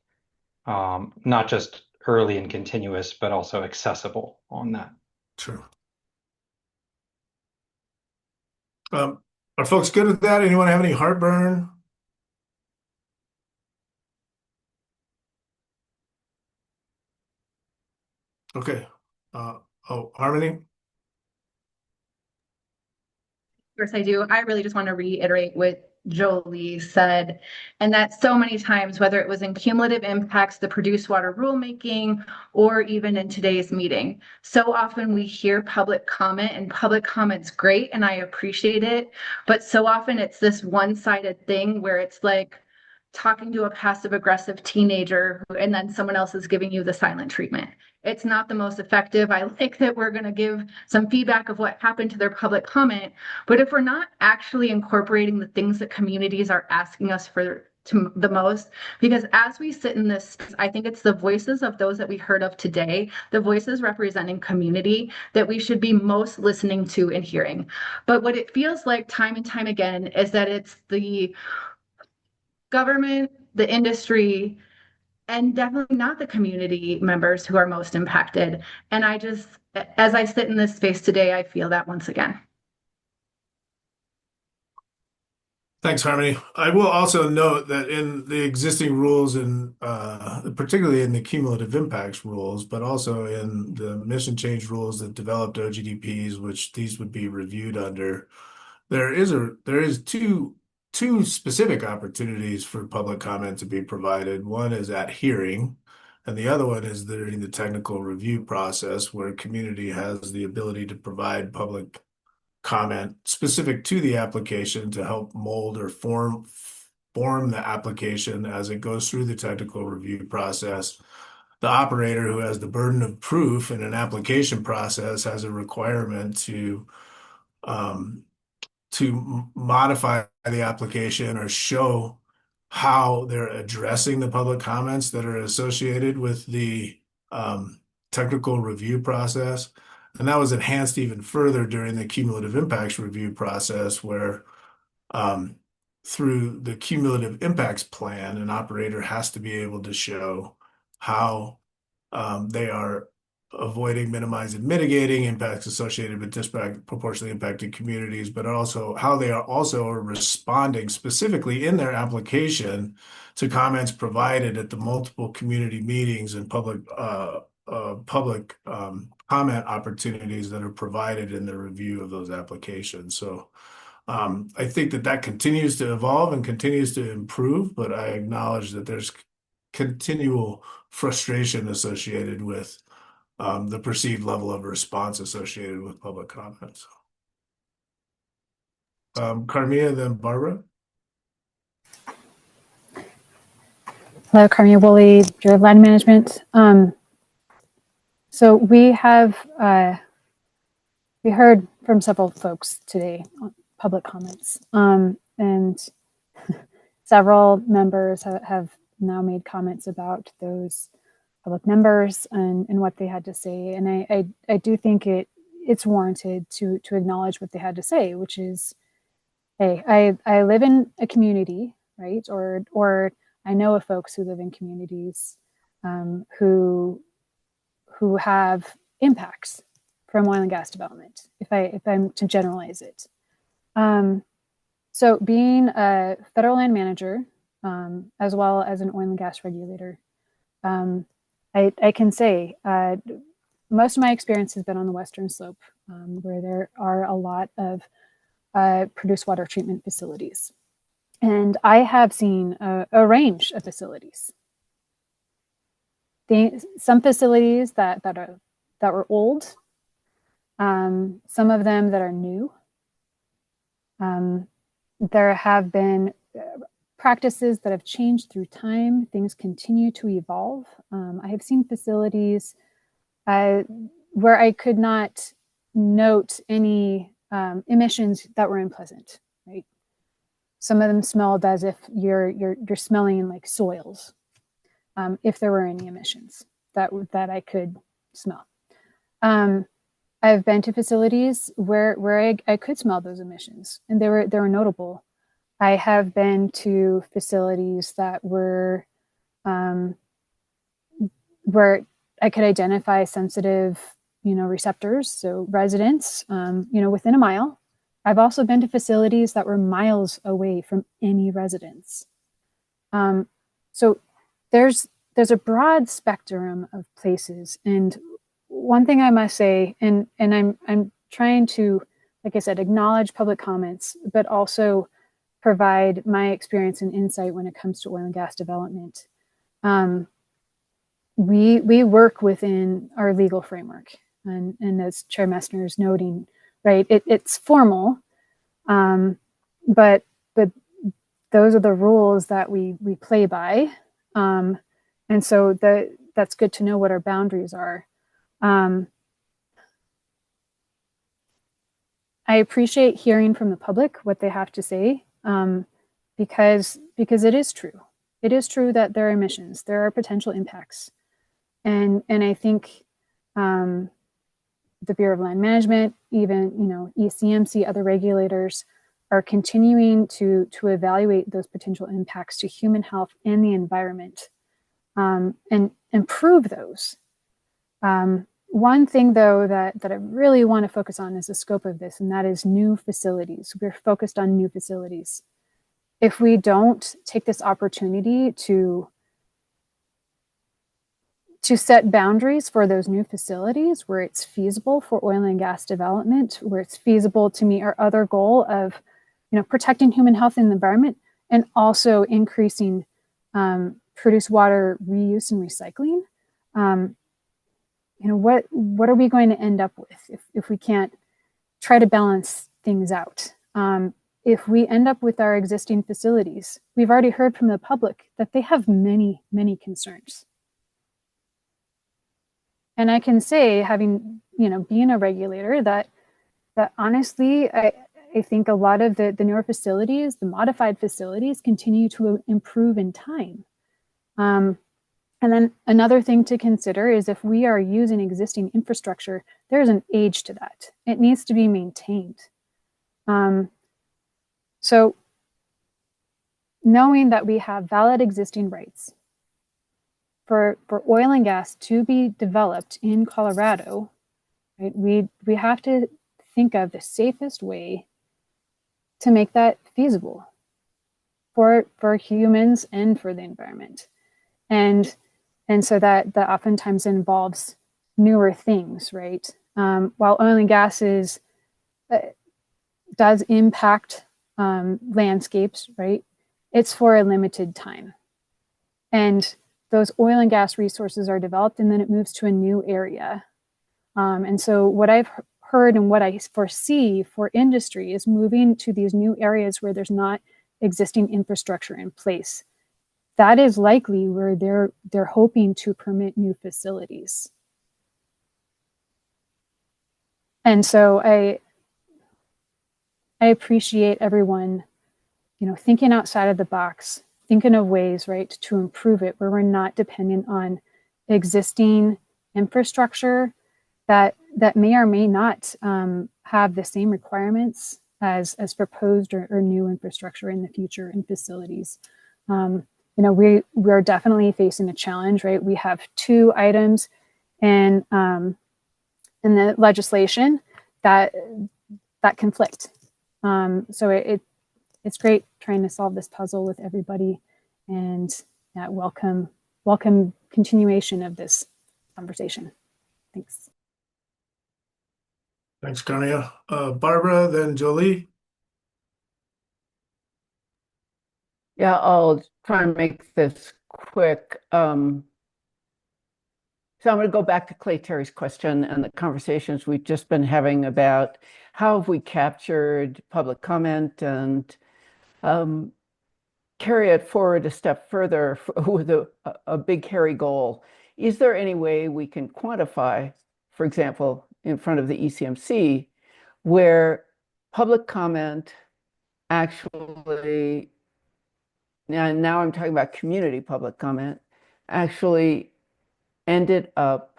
Speaker 14: early and continuous, but also accessible on that.
Speaker 1: Sure. Are folks good with that? Anyone have any heartburn? Okay. Harmony?
Speaker 17: Course I do. I really just want to reiterate what Jolie said, and that so many times, whether it was in cumulative impacts, the produced water rulemaking, or even in today's meeting, so often we hear public comment, and public comment's great, and I appreciate it, but so often it's this one-sided thing where it's like talking to a passive-aggressive teenager, and then someone else is giving you the silent treatment. It's not the most effective. I like that we're going to give some feedback of what happened to their public comment, but if we're not actually incorporating the things that communities are asking us for the most, because as we sit in this, I think it's the voices of those that we heard of today, the voices representing community, that we should be most listening to and hearing. But what it feels like time and time again is that it's the government, the industry, and definitely not the community members who are most impacted. And I just, as I sit in this space today, I feel that once again.
Speaker 1: Thanks, Harmony. I will also note that in the existing rules, and particularly in the cumulative impacts rules, but also in the mission change rules that developed OGDPs, which these would be reviewed under, there is two specific opportunities for public comment to be provided. One is at hearing, and the other one is during the technical review process, where community has the ability to provide public comment specific to the application to help mold or form the application as it goes through the technical review process. The operator who has the burden of proof in an application process has a requirement to modify the application or show how they're addressing the public comments that are associated with the technical review process. And that was enhanced even further during the cumulative impacts review process, where through the cumulative impacts plan, an operator has to be able to show how they are avoiding, minimizing, mitigating impacts associated with disproportionately impacted communities, but also how they are also responding specifically in their application to comments provided at the multiple community meetings and public comment opportunities that are provided in the review of those applications. So I think that continues to evolve and continues to improve, but I acknowledge that there's continual frustration associated with the perceived level of response associated with public comments. Carmia, then Barbara.
Speaker 16: Hello, Carmia Woolley, Bureau of Land Management. So we have we heard from several folks today on public comments, and several members have now made comments about those public members and what they had to say. And I do think it's warranted to acknowledge what they had to say, which is, hey, I live in a community, right? Or I know of folks who live in communities who have impacts from oil and gas development, if I'm to generalize it. So being a federal land manager, as well as an oil and gas regulator, I can say most of my experience has been on the Western Slope, where there are a lot of produced water treatment facilities. And I have seen a range of facilities. Some facilities that were old, some of them that are new. There have been practices that have changed through time. Things continue to evolve. I have seen facilities where I could not note any emissions that were unpleasant, right? Some of them smelled as if you're smelling like soils, if there were any emissions that I could smell. I've been to facilities where I could smell those emissions, and they were notable. I have been to facilities that were where I could identify sensitive, receptors, so residents, within a mile. I've also been to facilities that were miles away from any residents. So there's a broad spectrum of places, and one thing I must say, and I'm trying to, like I said, acknowledge public comments, but also provide my experience and insight when it comes to oil and gas development. We work within our legal framework, and as Chair Messner is noting, right, it's formal, but those are the rules that we play by, and so that's good to know what our boundaries are. I appreciate hearing from the public what they have to say, because it is true. It is true that there are emissions, there are potential impacts, and I think the Bureau of Land Management, even ECMC, other regulators are continuing to evaluate those potential impacts to human health and the environment, and improve those. One thing, though, that I really want to focus on is the scope of this, and that is new facilities. We're focused on new facilities. If we don't take this opportunity to set boundaries for those new facilities where it's feasible for oil and gas development, where it's feasible to meet our other goal of, protecting human health and the environment, and also increasing produced water reuse and recycling, what are we going to end up with if we can't try to balance things out? If we end up with our existing facilities, we've already heard from the public that they have many, many concerns. And I can say, having, being a regulator, that honestly, I think a lot of the newer facilities, the modified facilities, continue to improve in time. And then another thing to consider is if we are using existing infrastructure, there's an age to that. It needs to be maintained. So knowing that we have valid existing rights for oil and gas to be developed in Colorado, right, we have to think of the safest way to make that feasible for humans and for the environment. And so that oftentimes involves newer things, right? While oil and gas does impact landscapes, right? It's for a limited time. And those oil and gas resources are developed, and then it moves to a new area. And so what I've heard and what I foresee for industry is moving to these new areas where there's not existing infrastructure in place. That is likely where they're hoping to permit new facilities. And so I appreciate everyone, thinking outside of the box, thinking of ways, right, to improve it where we're not dependent on existing infrastructure that may or may not have the same requirements as proposed or new infrastructure in the future in facilities. We're definitely facing a challenge, right? We have 2 items in the legislation that conflict. So it's great trying to solve this puzzle with everybody, and welcome continuation of this conversation. Thanks.
Speaker 1: Thanks, Carnia. Barbara, then Jolie.
Speaker 15: Yeah, I'll try and make this quick. So I'm going to go back to Clay Terry's question and the conversations we've just been having about how have we captured public comment and carry it forward a step further with a big, hairy goal. Is there any way we can quantify, for example, in front of the ECMC, where public comment actually, now I'm talking about community public comment, actually ended up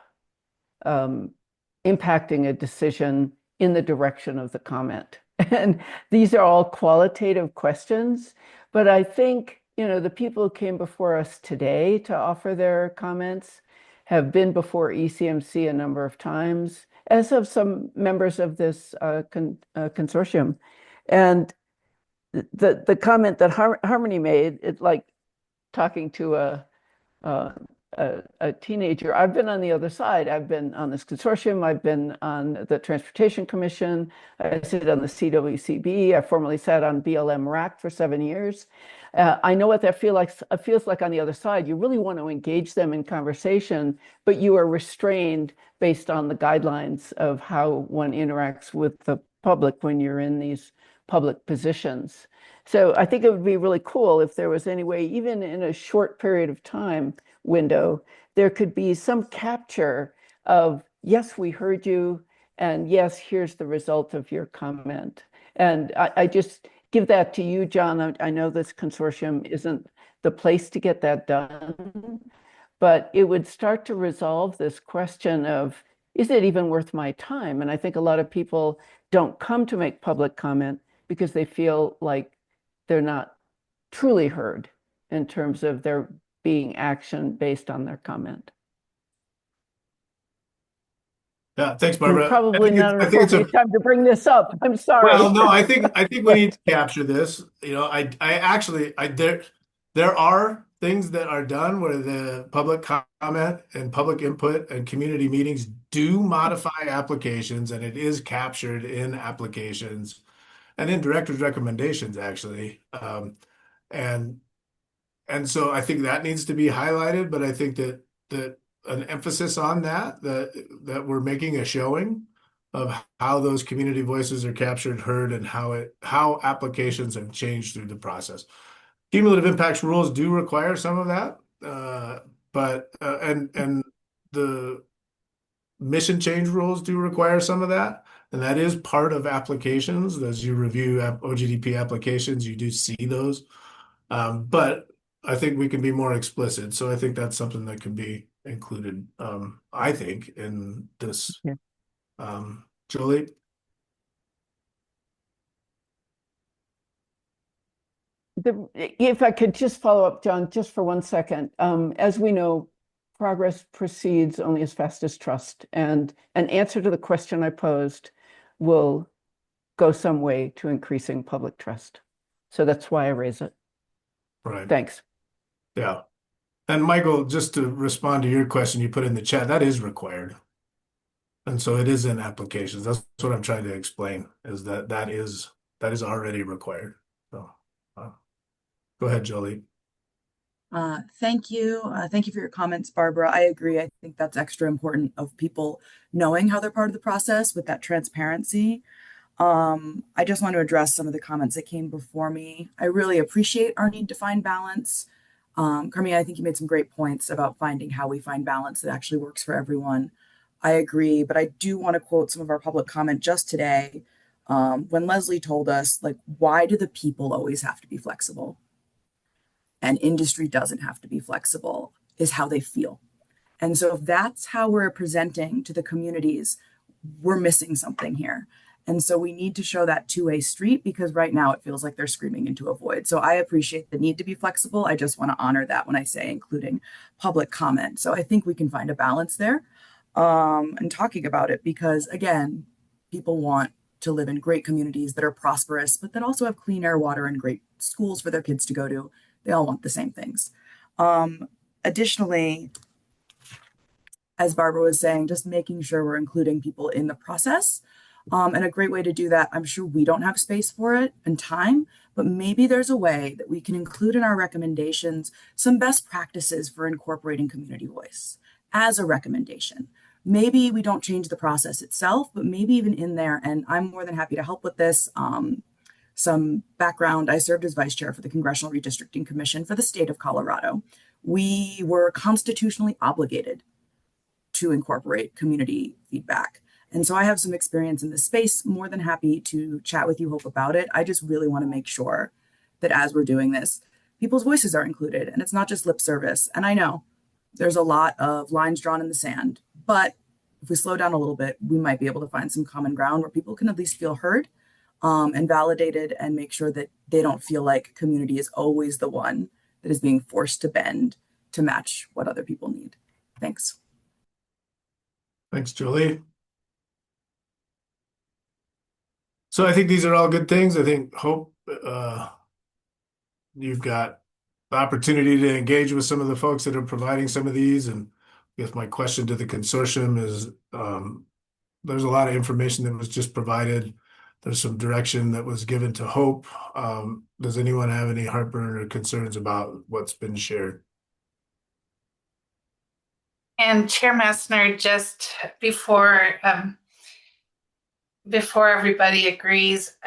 Speaker 15: impacting a decision in the direction of the comment? And these are all qualitative questions, but I think, the people who came before us today to offer their comments have been before ECMC a number of times, as have some members of this consortium. And the comment that Harmony made, it's like talking to a teenager. I've been on the other side. I've been on this consortium. I've been on the Transportation Commission. I sit on the CWCB. I formerly sat on BLM RAC for 7 years. I know what that feels like on the other side. You really want to engage them in conversation, but you are restrained based on the guidelines of how one interacts with the public when you're in these public positions. So I think it would be really cool if there was any way, even in a short period of time window, there could be some capture of, yes, we heard you, and yes, here's the result of your comment. And I just give that to you, John. I know this consortium isn't the place to get that done, but it would start to resolve this question of, is it even worth my time? And I think a lot of people don't come to make public comment because they feel like they're not truly heard in terms of their being action based on their comment.
Speaker 1: Yeah, thanks, Barbara.
Speaker 15: Probably not an appropriate time to bring this up. I'm sorry.
Speaker 1: Well, no, I think we need to capture this. There are things that are done where the public comment and public input and community meetings do modify applications, and it is captured in applications and in director's recommendations, actually. And so I think that needs to be highlighted, but I think that an emphasis on that we're making a showing of how those community voices are captured, heard, and how applications have changed through the process. Cumulative impacts rules do require some of that, and the mission change rules do require some of that, and that is part of applications. As you review OGDP applications, you do see those, but I think we can be more explicit. So I think that's something that could be included, I think, in this.
Speaker 15: Yeah.
Speaker 1: Jolie?
Speaker 15: If I could just follow up, John, just for 1 second. As we know, progress proceeds only as fast as trust. And an answer to the question I posed will go some way to increasing public trust. So that's why I raise it.
Speaker 1: Right.
Speaker 15: Thanks.
Speaker 1: Yeah. And Michael, just to respond to your question you put in the chat, that is required. And so it is in applications. That's what I'm trying to explain, is that is already required. So go ahead, Jolie.
Speaker 21: Thank you. Thank you for your comments, Barbara. I agree. I think that's extra important of people knowing how they're part of the process with that transparency. I just want to address some of the comments that came before me. I really appreciate our need to find balance. Carmine, I think you made some great points about finding how we find balance that actually works for everyone. I agree, but I do want to quote some of our public comment just today, when Leslie told us, like, why do the people always have to be flexible? And industry doesn't have to be flexible, is how they feel. And so if that's how we're presenting to the communities, we're missing something here. And so we need to show that two-way street, because right now it feels like they're screaming into a void. So I appreciate the need to be flexible. I just want to honor that when I say including public comment. So I think we can find a balance there, and talking about it, because again, people want to live in great communities that are prosperous, but that also have clean air, water, and great schools for their kids to go to. They all want the same things. Additionally, as Barbara was saying, just making sure we're including people in the process. And a great way to do that, I'm sure we don't have space for it and time, but maybe there's a way that we can include in our recommendations some best practices for incorporating community voice as a recommendation. Maybe we don't change the process itself, but maybe even in there, and I'm more than happy to help with this. Some background, I served as vice chair for the Congressional Redistricting Commission for the state of Colorado. We were constitutionally obligated to incorporate community feedback. And so I have some experience in this space, more than happy to chat with you, Hope, about it. I just really want to make sure that as we're doing this, people's voices are included and it's not just lip service. And I know there's a lot of lines drawn in the sand, but if we slow down a little bit, we might be able to find some common ground where people can at least feel heard, and validated, and make sure that they don't feel like community is always the one that is being forced to bend to match what other people need. Thanks.
Speaker 1: Thanks, Julie. So I think these are all good things. I think, Hope, you've got the opportunity to engage with some of the folks that are providing some of these. And I guess my question to the consortium is, there's a lot of information that was just provided. There's some direction that was given to Hope. Does anyone have any heartburn or concerns about what's been shared?
Speaker 2: And Chair Messner, just before everybody agrees,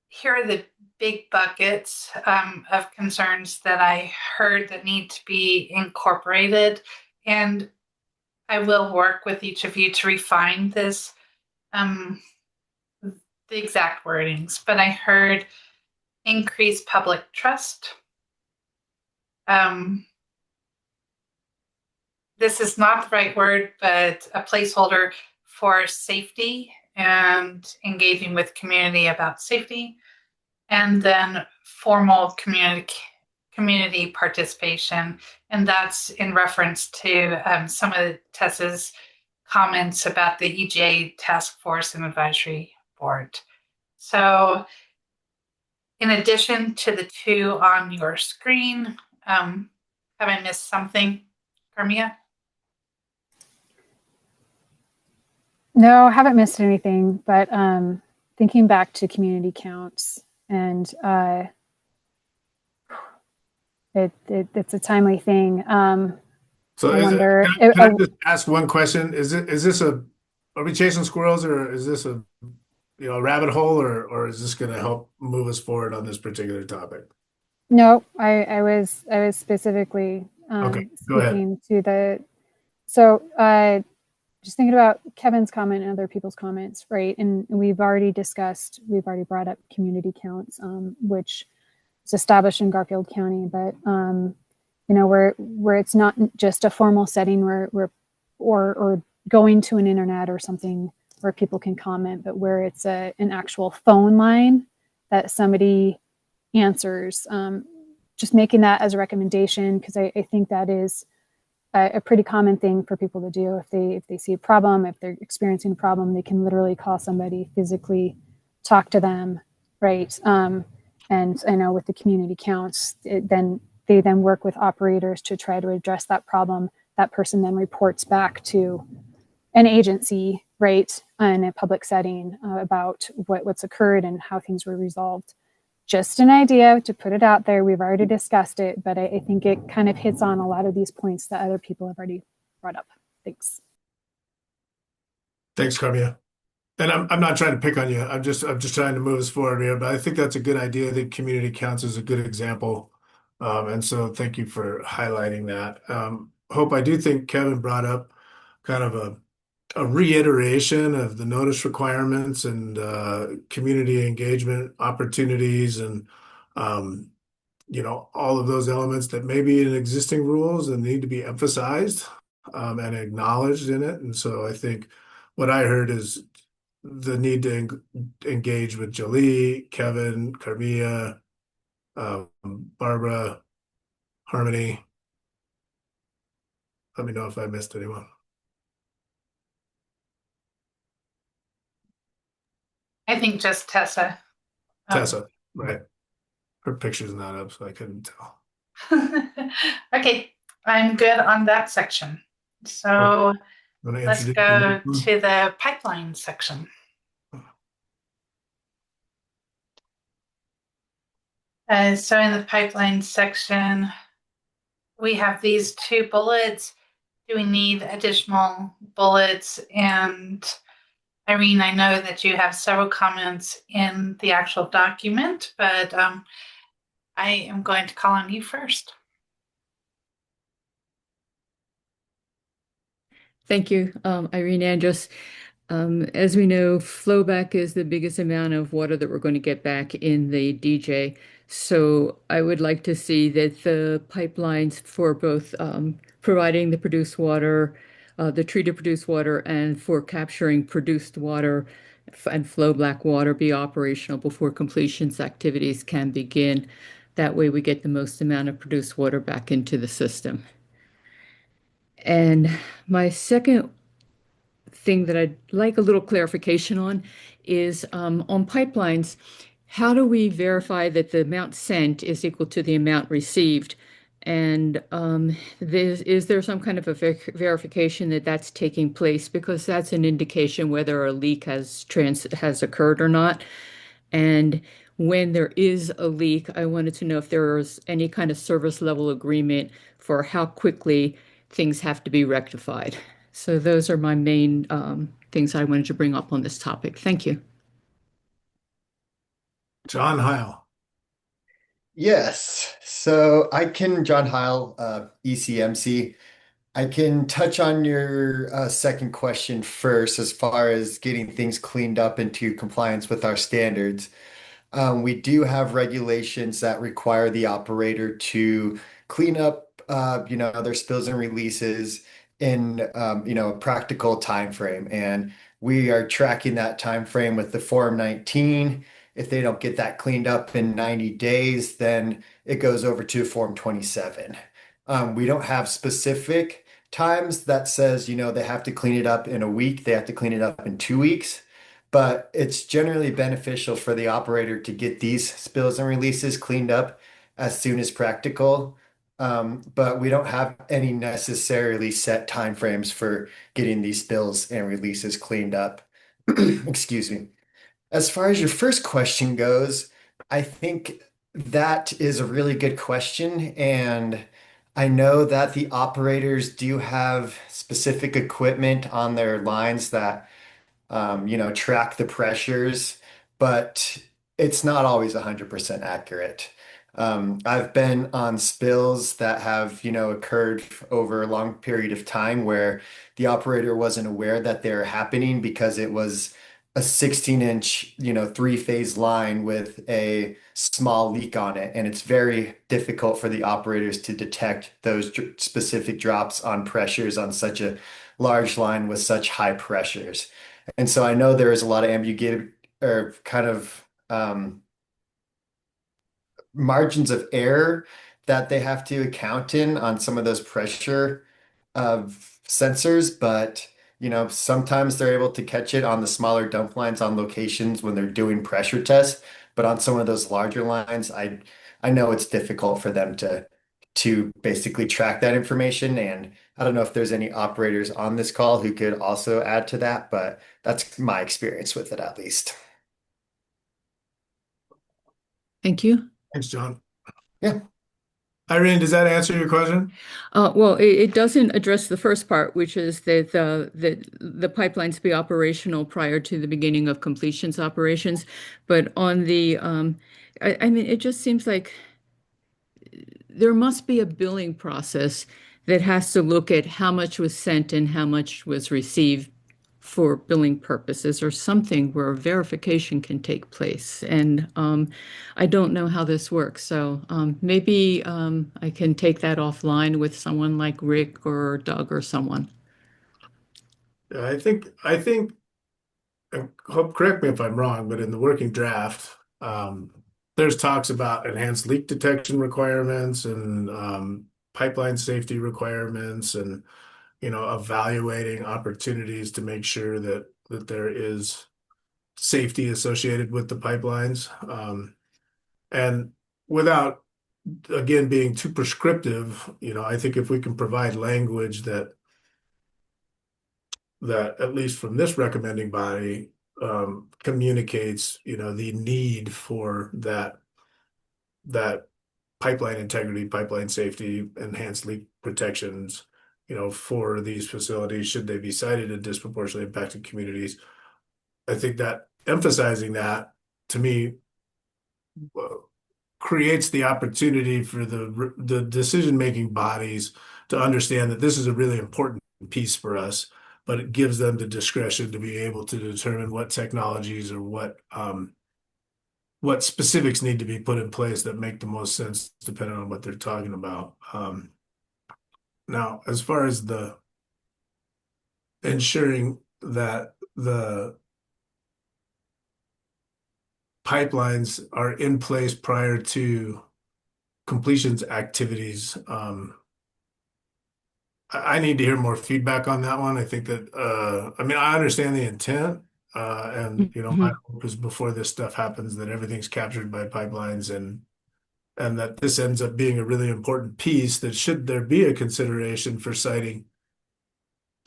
Speaker 2: here are the big buckets of concerns that I heard that need to be incorporated, and I will work with each of you to refine this, the exact wordings. But I heard increase public trust. This is not the right word, but a placeholder for safety and engaging with community about safety, and then formal community participation. And that's in reference to some of Tessa's comments about the EJ task force and advisory board. So in addition to the two on your screen, have I missed something, Carmia?
Speaker 16: No, haven't missed anything, but thinking back to community counts, and it's a timely thing.
Speaker 1: So
Speaker 16: I wonder.
Speaker 1: Can I just ask one question? Are we chasing squirrels, or is this a rabbit hole, or is this going to help move us forward on this particular topic?
Speaker 16: No, I was specifically
Speaker 1: Okay, go ahead.
Speaker 16: speaking to the. So just thinking about Kevin's comment and other people's comments, right? And we've already brought up community counts, which is established in Garfield County, but where it's not just a formal setting or going to an internet or something where people can comment, but where it's an actual phone line that somebody answers. Just making that as a recommendation, because I think that is a pretty common thing for people to do. If they see a problem, if they're experiencing a problem, they can literally call somebody, physically talk to them, right? And I know with the community counts, they then work with operators to try to address that problem. That person then reports back to an agency, right, in a public setting, about what's occurred and how things were resolved. Just an idea to put it out there. We've already discussed it, but I think it kind of hits on a lot of these points that other people have already brought up. Thanks.
Speaker 1: Thanks, Carmia. And I'm not trying to pick on you. I'm just trying to move us forward here. But I think that's a good idea. I think community counts is a good example. And so thank you for highlighting that. Hope, I do think Kevin brought up kind of a reiteration of the notice requirements and community engagement opportunities and um, all of those elements that may be in existing rules and need to be emphasized and acknowledged in it. And so I think what I heard is the need to engage with Jolie, Kevin, Carmia, Barbara, Harmony. Let me know if I missed anyone.
Speaker 2: I think just Tessa.
Speaker 1: Tessa, right. Her picture's not up, so I couldn't tell.
Speaker 2: Okay, I'm good on that section. So let's go to the pipeline section. So in the pipeline section, we have these 2 bullets. Do we need additional bullets? And Irene, I know that you have several comments in the actual document, but I am going to call on you first.
Speaker 12: Thank you, Irene Andrus. As we know, flowback is the biggest amount of water that we're going to get back in the DJ. So I would like to see that the pipelines for both providing the produced water, the treated produced water, and for capturing produced water and flowback water be operational before completions activities can begin. That way we get the most amount of produced water back into the system. And my second thing that I'd like a little clarification on is on pipelines, how do we verify that the amount sent is equal to the amount received? And is there some kind of a verification that that's taking place? Because that's an indication whether a leak has occurred or not. And when there is a leak, I wanted to know if there is any kind of service level agreement for how quickly things have to be rectified. So those are my main things I wanted to bring up on this topic. Thank you.
Speaker 1: John Heil.
Speaker 13: Yes. So John Heil, ECMC. I can touch on your second question first as far as getting things cleaned up into compliance with our standards. We do have regulations that require the operator to clean up, their spills and releases in, a practical time frame. And we are tracking that time frame with the Form 19. If they don't get that cleaned up in 90 days, then it goes over to Form 27. We don't have specific times that says, they have to clean it up in a week, they have to clean it up in 2 weeks. But it's generally beneficial for the operator to get these spills and releases cleaned up as soon as practical. But we don't have any necessarily set timeframes for getting these spills and releases cleaned up. Excuse me. As far as your first question goes, I think that is a really good question. And I know that the operators do have specific equipment on their lines that track the pressures, but it's not always 100% accurate. I've been on spills that have, occurred over a long period of time where the operator wasn't aware that they're happening because it was a 16-inch, three-phase line with a small leak on it. And it's very difficult for the operators to detect those specific drops on pressures on such a large line with such high pressures. And so I know there is a lot of ambiguity or kind of margins of error that they have to account in on some of those pressure sensors, but sometimes they're able to catch it on the smaller dump lines on locations when they're doing pressure tests. But on some of those larger lines, I know it's difficult for them to basically track that information. And I don't know if there's any operators on this call who could also add to that, but that's my experience with it at least.
Speaker 12: Thank you.
Speaker 1: Thanks, John.
Speaker 13: Yeah.
Speaker 1: Irene, does that answer your question?
Speaker 12: Well, it doesn't address the first part, which is that the pipelines be operational prior to the beginning of completions operations. But on the, I mean, it just seems like there must be a billing process that has to look at how much was sent and how much was received for billing purposes or something where verification can take place. And I don't know how this works. So maybe I can take that offline with someone like Rick or Doug or someone.
Speaker 1: I think, hope, correct me if I'm wrong, but in the working draft, there's talks about enhanced leak detection requirements and pipeline safety requirements and, evaluating opportunities to make sure that there is safety associated with the pipelines. And without, again, being too prescriptive, I think if we can provide language that at least from this recommending body communicates, the need for that pipeline integrity, pipeline safety, enhanced leak protections, for these facilities, should they be sited in disproportionately impacted communities. I think that emphasizing that, to me, creates the opportunity for the decision-making bodies to understand that this is a really important piece for us, but it gives them the discretion to be able to determine what technologies or what specifics need to be put in place that make the most sense depending on what they're talking about. Now, as far as the ensuring that the pipelines are in place prior to completions activities, I need to hear more feedback on that one. I think that, I understand the intent, and, my hope is before this stuff happens that everything's captured by pipelines and that this ends up being a really important piece that should there be a consideration for siting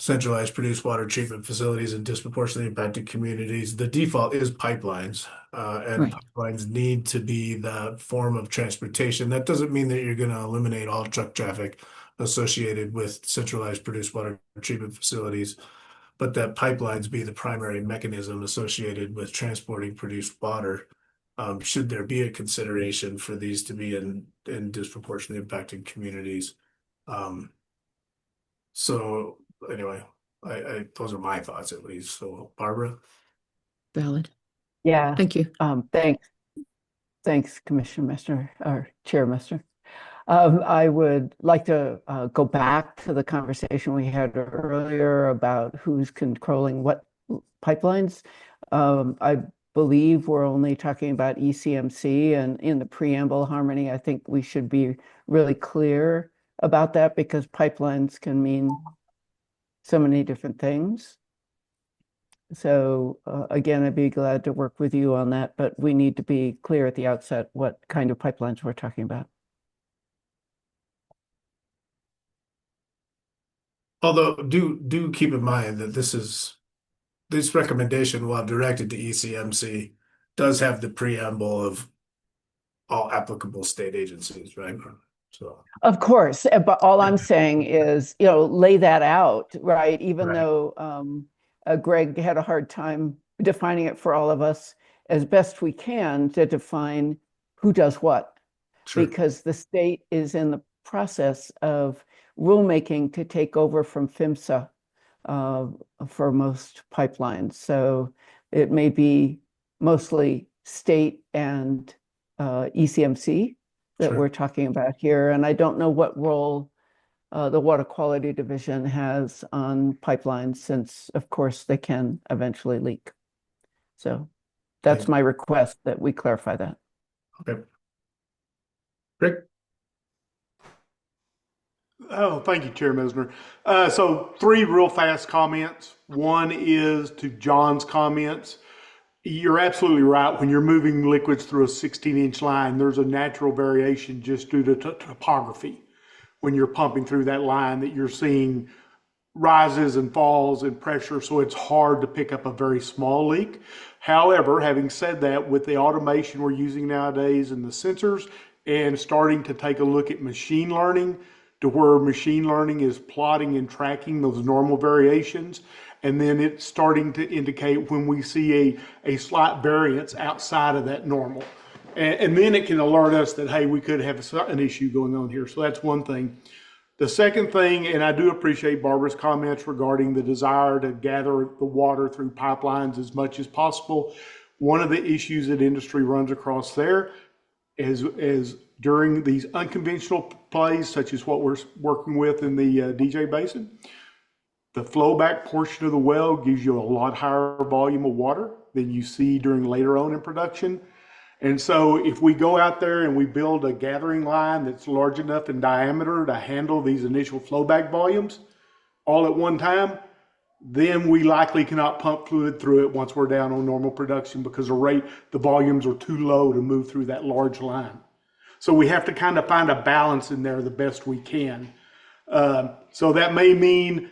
Speaker 1: centralized produced water treatment facilities in disproportionately impacted communities. The default is pipelines, and pipelines need to be the form of transportation. That doesn't mean that you're going to eliminate all truck traffic associated with centralized produced water treatment facilities, but that pipelines be the primary mechanism associated with transporting produced water. Should there be a consideration for these to be in disproportionately impacted communities? So anyway, I those are my thoughts at least. So Barbara?
Speaker 12: Valid.
Speaker 15: Yeah.
Speaker 12: Thank you.
Speaker 15: Thanks, Commissioner Messner, or Chair Messner. I would like to go back to the conversation we had earlier about who's controlling what pipelines. I believe we're only talking about ECMC, and in the preamble, Harmony, I think we should be really clear about that because pipelines can mean so many different things. So again, I'd be glad to work with you on that, but we need to be clear at the outset what kind of pipelines we're talking about.
Speaker 1: Although do keep in mind that this recommendation, while directed to ECMC, does have the preamble of all applicable state agencies, right? So
Speaker 15: of course, but all I'm saying is, lay that out, right? Even though Greg had a hard time defining it for all of us, as best we can to define who does what, because the state is in the process of rulemaking to take over from PHMSA for most pipelines. So it may be mostly state and ECMC that we're talking about here. And I don't know what role the Water Quality Division has on pipelines since, of course, they can eventually leak. So that's my request that we clarify that.
Speaker 1: Okay. Rick?
Speaker 5: Oh, thank you, Chair Mesner. So 3 real fast comments. One is to John's comments. You're absolutely right. When you're moving liquids through a 16-inch line, there's a natural variation just due to topography. When you're pumping through that line, that you're seeing rises and falls in pressure, so it's hard to pick up a very small leak. However, having said that, with the automation we're using nowadays and the sensors and starting to take a look at machine learning, to where machine learning is plotting and tracking those normal variations, and then it's starting to indicate when we see a slight variance outside of that normal. And then it can alert us that, hey, we could have an issue going on here. So that's one thing. The second thing, and I do appreciate Barbara's comments regarding the desire to gather the water through pipelines as much as possible. One of the issues that industry runs across there is during these unconventional plays, such as what we're working with in the DJ Basin, the flowback portion of the well gives you a lot higher volume of water than you see during later on in production. And so if we go out there and we build a gathering line that's large enough in diameter to handle these initial flowback volumes all at one time, then we likely cannot pump fluid through it once we're down on normal production because the volumes are too low to move through that large line. So we have to kind of find a balance in there the best we can. So that may mean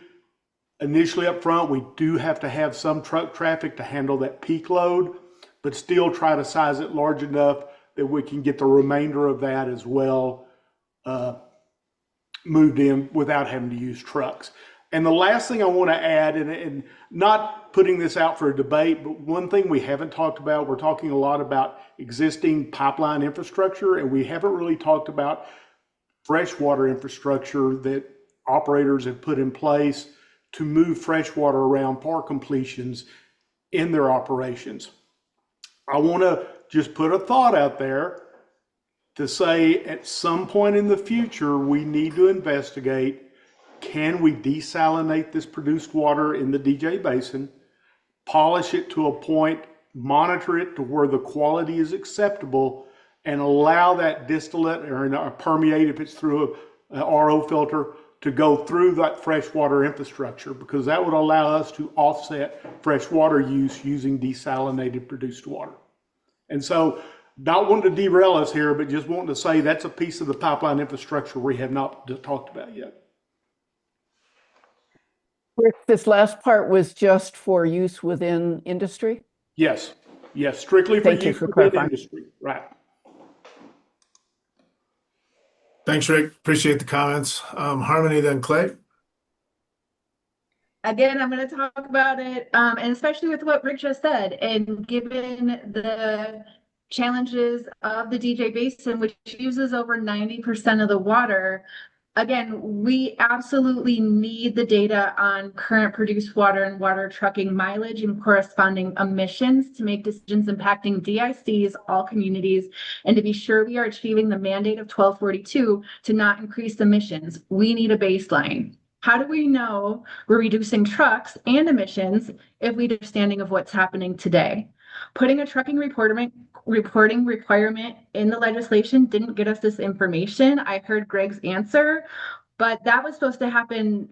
Speaker 5: initially up front, we do have to have some truck traffic to handle that peak load, but still try to size it large enough that we can get the remainder of that as well moved in without having to use trucks. And the last thing I want to add, and not putting this out for a debate, but one thing we haven't talked about, we're talking a lot about existing pipeline infrastructure, and we haven't really talked about freshwater infrastructure that operators have put in place to move freshwater around for completions in their operations. I want to just put a thought out there to say at some point in the future, we need to investigate, can we desalinate this produced water in the DJ Basin, polish it to a point, monitor it to where the quality is acceptable, and allow that distillate or permeate if it's through a RO filter to go through that freshwater infrastructure, because that would allow us to offset freshwater use using desalinated produced water. And so, not wanting to derail us here, but just wanting to say that's a piece of the pipeline infrastructure we have not talked about yet.
Speaker 15: Rick, this last part was just for use within industry?
Speaker 5: Yes, strictly for use within industry, right.
Speaker 1: Thanks, Rick. Appreciate the comments. Harmony, then Clay.
Speaker 17: Again, I'm going to talk about it, and especially with what Rick just said, and given the challenges of the DJ Basin, which uses over 90% of the water, again, we absolutely need the data on current produced water and water trucking mileage and corresponding emissions to make decisions impacting DICs, all communities, and to be sure we are achieving the mandate of 1242 to not increase emissions. We need a baseline. How do we know we're reducing trucks and emissions if we have understanding of what's happening today? Putting a trucking reporting requirement in the legislation didn't get us this information. I heard Greg's answer, but that was supposed to happen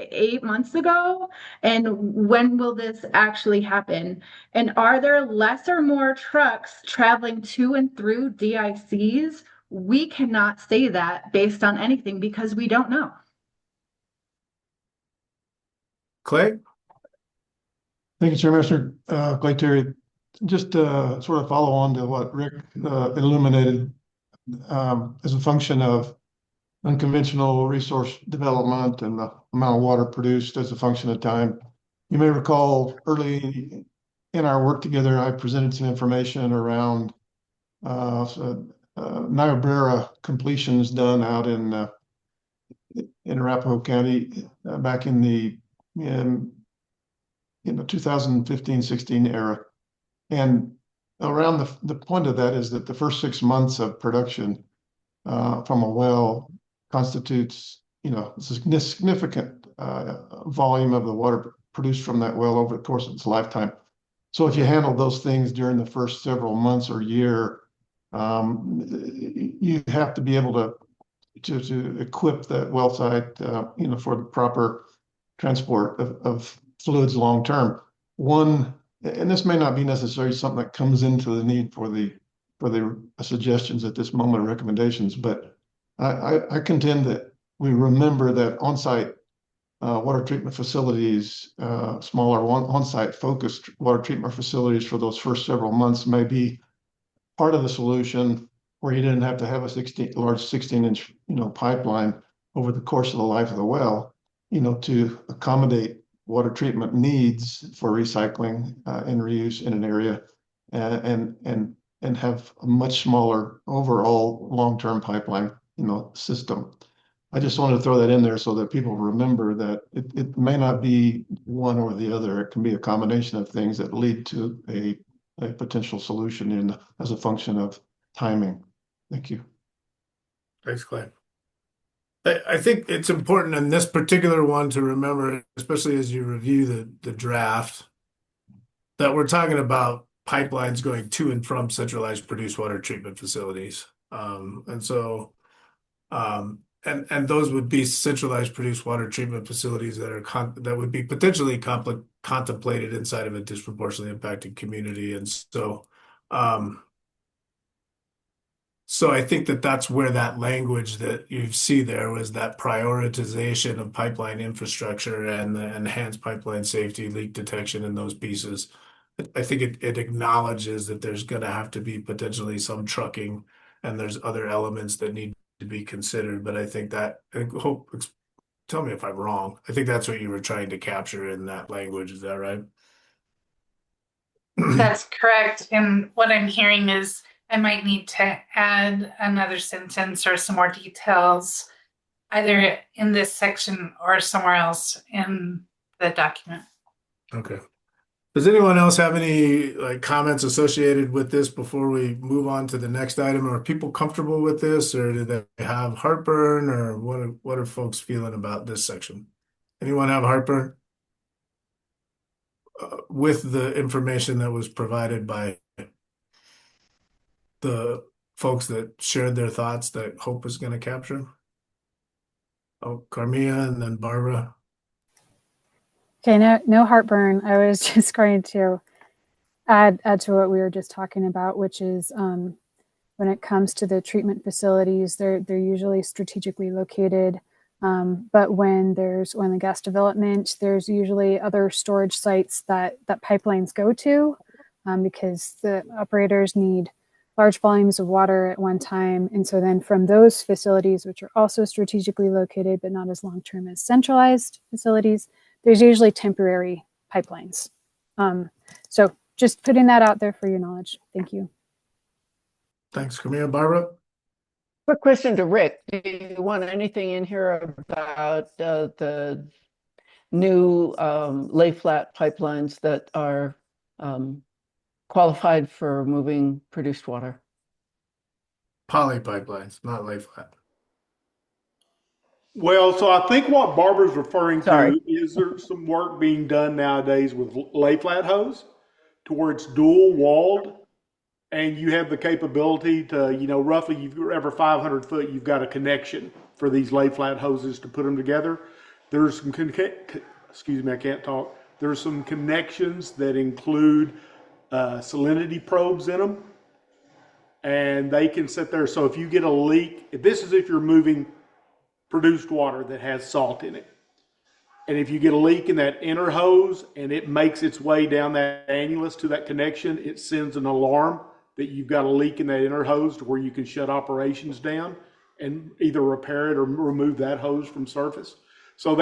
Speaker 17: 8 months ago. And when will this actually happen? And are there less or more trucks traveling to and through DICs? We cannot say that based on anything because we don't know.
Speaker 1: Clay?
Speaker 11: Thank you, Chairman. Clay Terry. Just sort of follow on to what Rick illuminated as a function of unconventional resource development and the amount of water produced as a function of time. You may recall early in our work together, I presented some information around Niobrara completions done out in Arapahoe County back in the 2015-16 era. And around the point of that is that the first 6 months of production from a well constitutes, a significant volume of the water produced from that well over the course of its lifetime. So if you handle those things during the first several months or year, you have to be able to equip that well site, for the proper transport of fluids long term. And this may not be necessarily something that comes into the need for the suggestions at this moment or recommendations, but I contend that we remember that on-site water treatment facilities, smaller on-site focused water treatment facilities for those first several months may be part of the solution, where you didn't have to have a large 16-inch pipeline over the course of the life of the well, to accommodate water treatment needs for recycling and reuse in an area, and have a much smaller overall long-term pipeline system. I just wanted to throw that in there so that people remember that it may not be one or the other. It can be a combination of things that lead to a potential solution as a function of timing. Thank you.
Speaker 1: Thanks, Clay. I think it's important in this particular one to remember, especially as you review the draft, that we're talking about pipelines going to and from centralized produced water treatment facilities. And so, and those would be centralized produced water treatment facilities that would be potentially contemplated inside of a disproportionately impacted community. And so I think that that's where that language that you see there was that prioritization of pipeline infrastructure and the enhanced pipeline safety, leak detection, and those pieces. I think it acknowledges that there's going to have to be potentially some trucking and there's other elements that need to be considered. But I think that, tell me if I'm wrong. I think that's what you were trying to capture in that language. Is that right?
Speaker 2: That's correct. And what I'm hearing is I might need to add another sentence or some more details, either in this section or somewhere else in the document.
Speaker 1: Okay. Does anyone else have any comments associated with this before we move on to the next item? Are people comfortable with this, or do they have heartburn, or what are folks feeling about this section? Anyone have heartburn with the information that was provided by the folks that shared their thoughts that Hope is going to capture? Oh, Carmia and then Barbara.
Speaker 16: Okay, no heartburn. I was just going to add to what we were just talking about, which is when it comes to the treatment facilities, they're usually strategically located. But when the gas development, there's usually other storage sites that pipelines go to because the operators need large volumes of water at one time. And so then from those facilities, which are also strategically located, but not as long-term as centralized facilities, there's usually temporary pipelines. So just putting that out there for your knowledge. Thank you.
Speaker 1: Thanks, Camille. Barbara?
Speaker 15: Quick question to Rick. Do you want anything in here about the new lay flat pipelines that are qualified for moving produced water?
Speaker 1: Poly pipelines, not lay flat.
Speaker 5: Well, so I think what Barbara's referring to is there's some work being done nowadays with lay flat hose to where it's dual walled, and you have the capability to, roughly every 500 foot, you've got a connection for these lay flat hoses to put them together. There's some, excuse me, I can't talk. There's some connections that include salinity probes in them, and they can sit there. So if you get a leak, this is if you're moving produced water that has salt in it. And if you get a leak in that inner hose and it makes its way down that annulus to that connection, it sends an alarm that you've got a leak in that inner hose to where you can shut operations down and either repair it or remove that hose from surface. So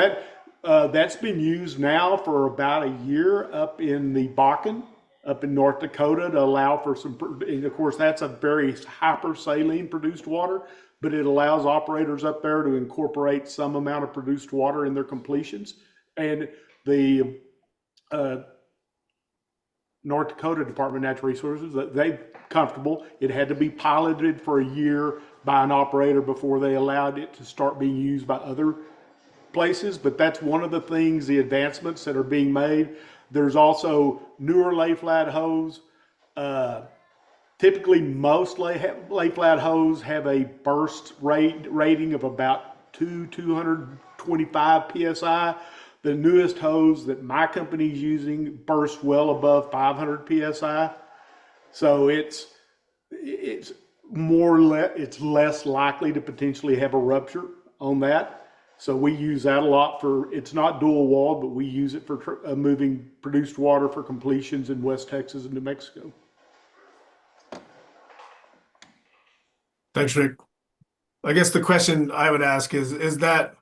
Speaker 5: that's been used now for about a year up in the Bakken, up in North Dakota, to allow for some, and of course that's a very hypersaline produced water, but it allows operators up there to incorporate some amount of produced water in their completions. And the North Dakota Department of Natural Resources, they're comfortable. It had to be piloted for a year by an operator before they allowed it to start being used by other places. But that's one of the things, the advancements that are being made. There's also newer lay flat hose. Typically, most lay flat hose have a burst rating of about 225 psi. The newest hose that my company is using bursts well above 500 psi. So it's less likely to potentially have a rupture on that. So we use that a lot it's not dual walled, but we use it for moving produced water for completions in West Texas and New Mexico.
Speaker 1: Thanks, Rick. I guess the question I would ask is that,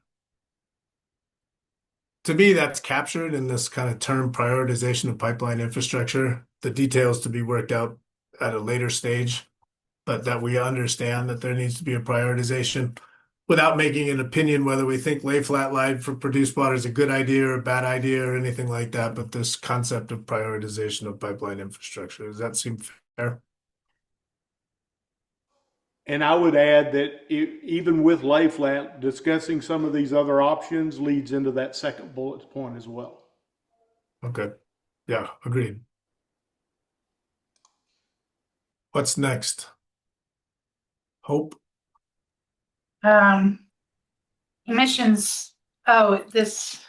Speaker 1: to me, that's captured in this kind of term prioritization of pipeline infrastructure, the details to be worked out at a later stage, but that we understand that there needs to be a prioritization. without making an opinion whether we think lay flat line for produced water is a good idea or a bad idea or anything like that, but this concept of prioritization of pipeline infrastructure. Does that seem fair?
Speaker 5: And I would add that even with lay flat, discussing some of these other options leads into that second bullet point as well.
Speaker 1: Okay. Yeah, agreed. What's next? Hope.
Speaker 2: Emissions. Oh, this,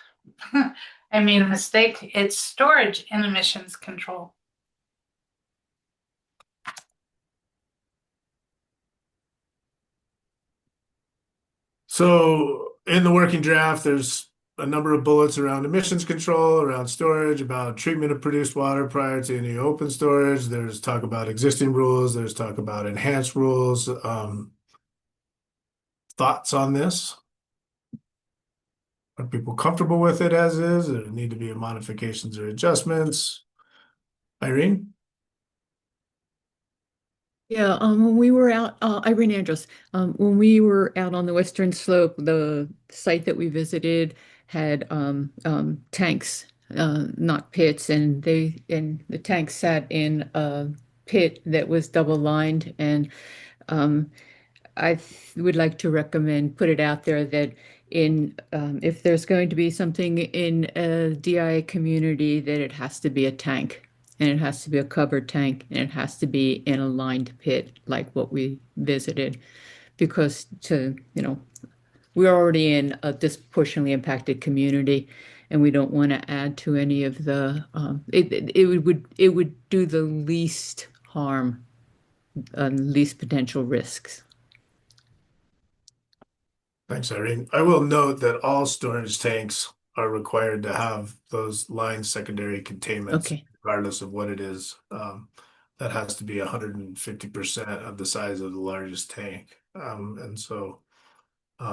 Speaker 2: I made a mistake. It's storage and emissions control.
Speaker 1: So in the working draft, there's a number of bullets around emissions control, around storage, about treatment of produced water prior to any open storage. There's talk about existing rules. There's talk about enhanced rules. Thoughts on this? Are people comfortable with it as is? Or need to be modifications or adjustments? Irene?
Speaker 12: Yeah, when we were out, Irene Andrus, when we were out on the Western Slope, the site that we visited had tanks, not pits, and the tanks sat in a pit that was double lined, and would like to recommend, put it out there that if there's going to be something in a DI community, that it has to be a tank. And it has to be a covered tank, and it has to be in a lined pit like what we visited. Because we're already in a disproportionately impacted community, and we don't want to add to any of the it would do the least harm, least potential risks.
Speaker 1: Thanks, Irene. I will note that all storage tanks are required to have those lined secondary containments,
Speaker 12: Okay.
Speaker 1: regardless of what it is. That has to be 150% of the size of the largest tank. And so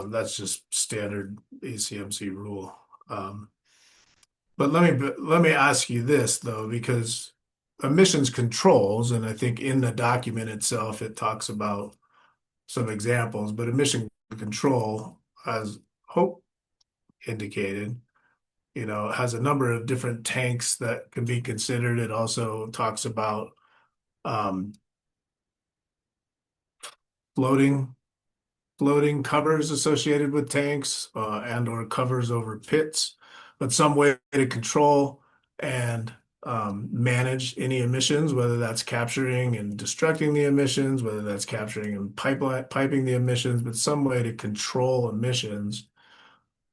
Speaker 1: that's just standard ACMC rule. But let me ask you this though, because emissions controls, and I think in the document itself it talks about some examples, but emission control, as Hope indicated, has a number of different tanks that can be considered. It also talks about floating covers associated with tanks and or covers over pits, but some way to control and manage any emissions, whether that's capturing and destructing the emissions, whether that's capturing and piping the emissions, but some way to control emissions.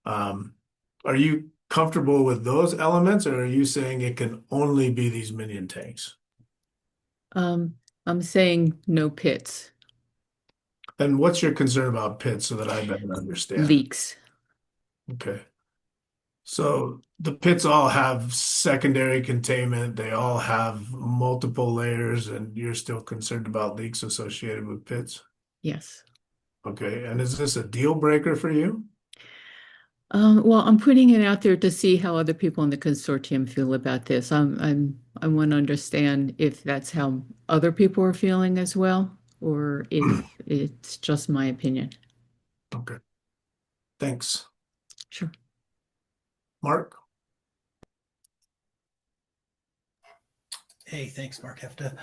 Speaker 1: Are you comfortable with those elements, or are you saying it can only be these minion tanks?
Speaker 12: I'm saying no pits.
Speaker 1: And what's your concern about pits so that I better understand?
Speaker 12: Leaks.
Speaker 1: Okay. So the pits all have secondary containment. They all have multiple layers, and you're still concerned about leaks associated with pits?
Speaker 12: Yes.
Speaker 1: Okay. And is this a deal breaker for you?
Speaker 12: Well, I'm putting it out there to see how other people in the consortium feel about this. I want to understand if that's how other people are feeling as well, or if it's just my opinion.
Speaker 1: Okay. Thanks.
Speaker 12: Sure.
Speaker 1: Mark?
Speaker 6: Hey, thanks, Mark Hefta.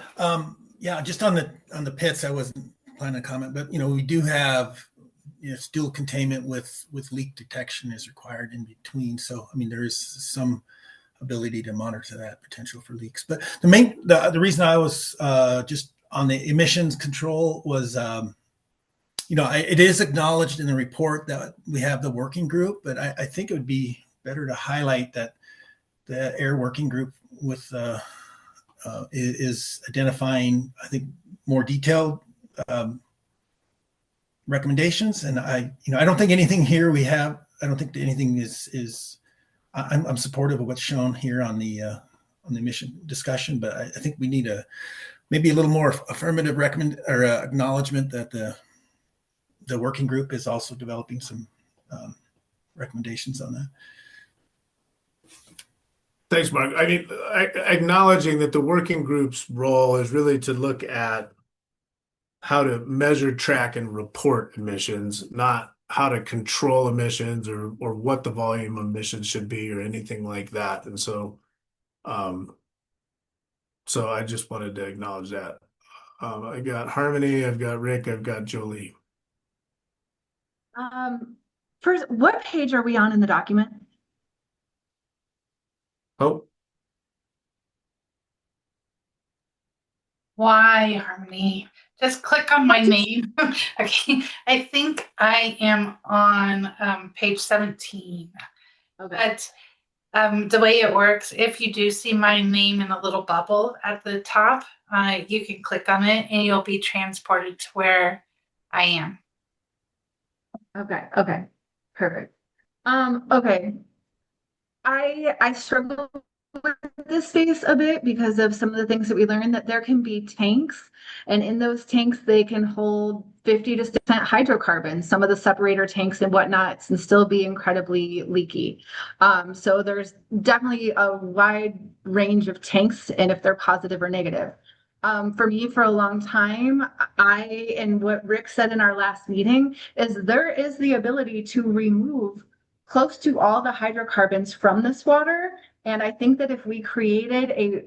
Speaker 6: Yeah, just on the pits, I wasn't planning to comment, but we do have still containment with leak detection is required in between. So I mean, there is some ability to monitor that potential for leaks. But the reason I was just on the emissions control was it is acknowledged in the report that we have the working group, but I think it would be better to highlight that the air working group with is identifying, I think, more detailed recommendations. And I don't think anything here I don't think anything is. I'm supportive of what's shown here on the emission discussion, but I think we need maybe a little more affirmative acknowledgement that the working group is also developing some recommendations on that.
Speaker 1: Thanks, Mark. I mean, acknowledging that the working group's role is really to look at how to measure, track, and report emissions, not how to control emissions or what the volume of emissions should be or anything like that. And um, so I just wanted to acknowledge that. I got Harmony, I've got Rick, I've got Jolie.
Speaker 17: First, what page are we on in the document?
Speaker 1: Oh,
Speaker 2: Why, Harmony? Just click on my name. Okay, I think I am on page 17.
Speaker 17: Okay.
Speaker 2: But the way it works, if you do see my name in a little bubble at the top, you can click on it and you'll be transported to where I am.
Speaker 17: Okay. Perfect. Okay. I struggle with this space a bit because of some of the things that we learned, that there can be tanks, and in those tanks they can hold 50% hydrocarbons, some of the separator tanks and whatnots, and still be incredibly leaky. So there's definitely a wide range of tanks, and if they're positive or negative. For me, for a long time, and what Rick said in our last meeting, is there is the ability to remove close to all the hydrocarbons from this water. And I think that if we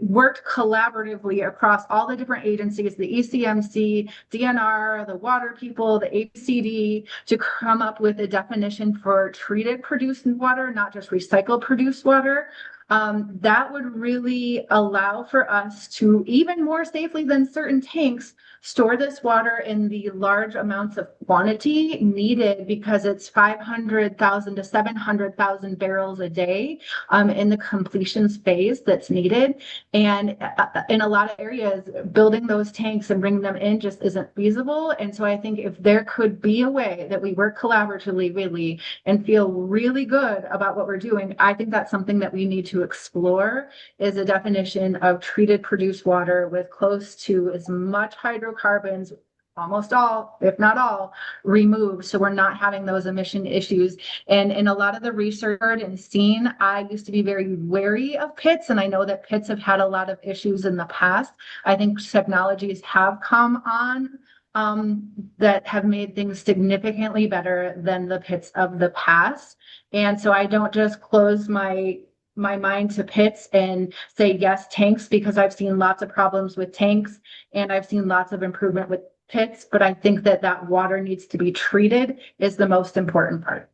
Speaker 17: worked collaboratively across all the different agencies, the ECMC, DNR, the water people, the ACD, to come up with a definition for treated produced water, not just recycled produced water, that would really allow for us to, even more safely than certain tanks, store this water in the large amounts of quantity needed, because it's 500,000 to 700,000 barrels a day in the completions phase that's needed. And in a lot of areas, building those tanks and bringing them in just isn't feasible. And so I think if there could be a way that we work collaboratively really and feel really good about what we're doing, I think that's something that we need to explore, is a definition of treated produced water with close to as much hydrocarbons, almost all, if not all, removed, so we're not having those emission issues. And in a lot of the research and seen, I used to be very wary of pits, and I know that pits have had a lot of issues in the past. I think technologies have come on that have made things significantly better than the pits of the past. And so I don't just close my mind to pits and say yes, tanks, because I've seen lots of problems with tanks and I've seen lots of improvement with pits, but I think that water needs to be treated is the most important part.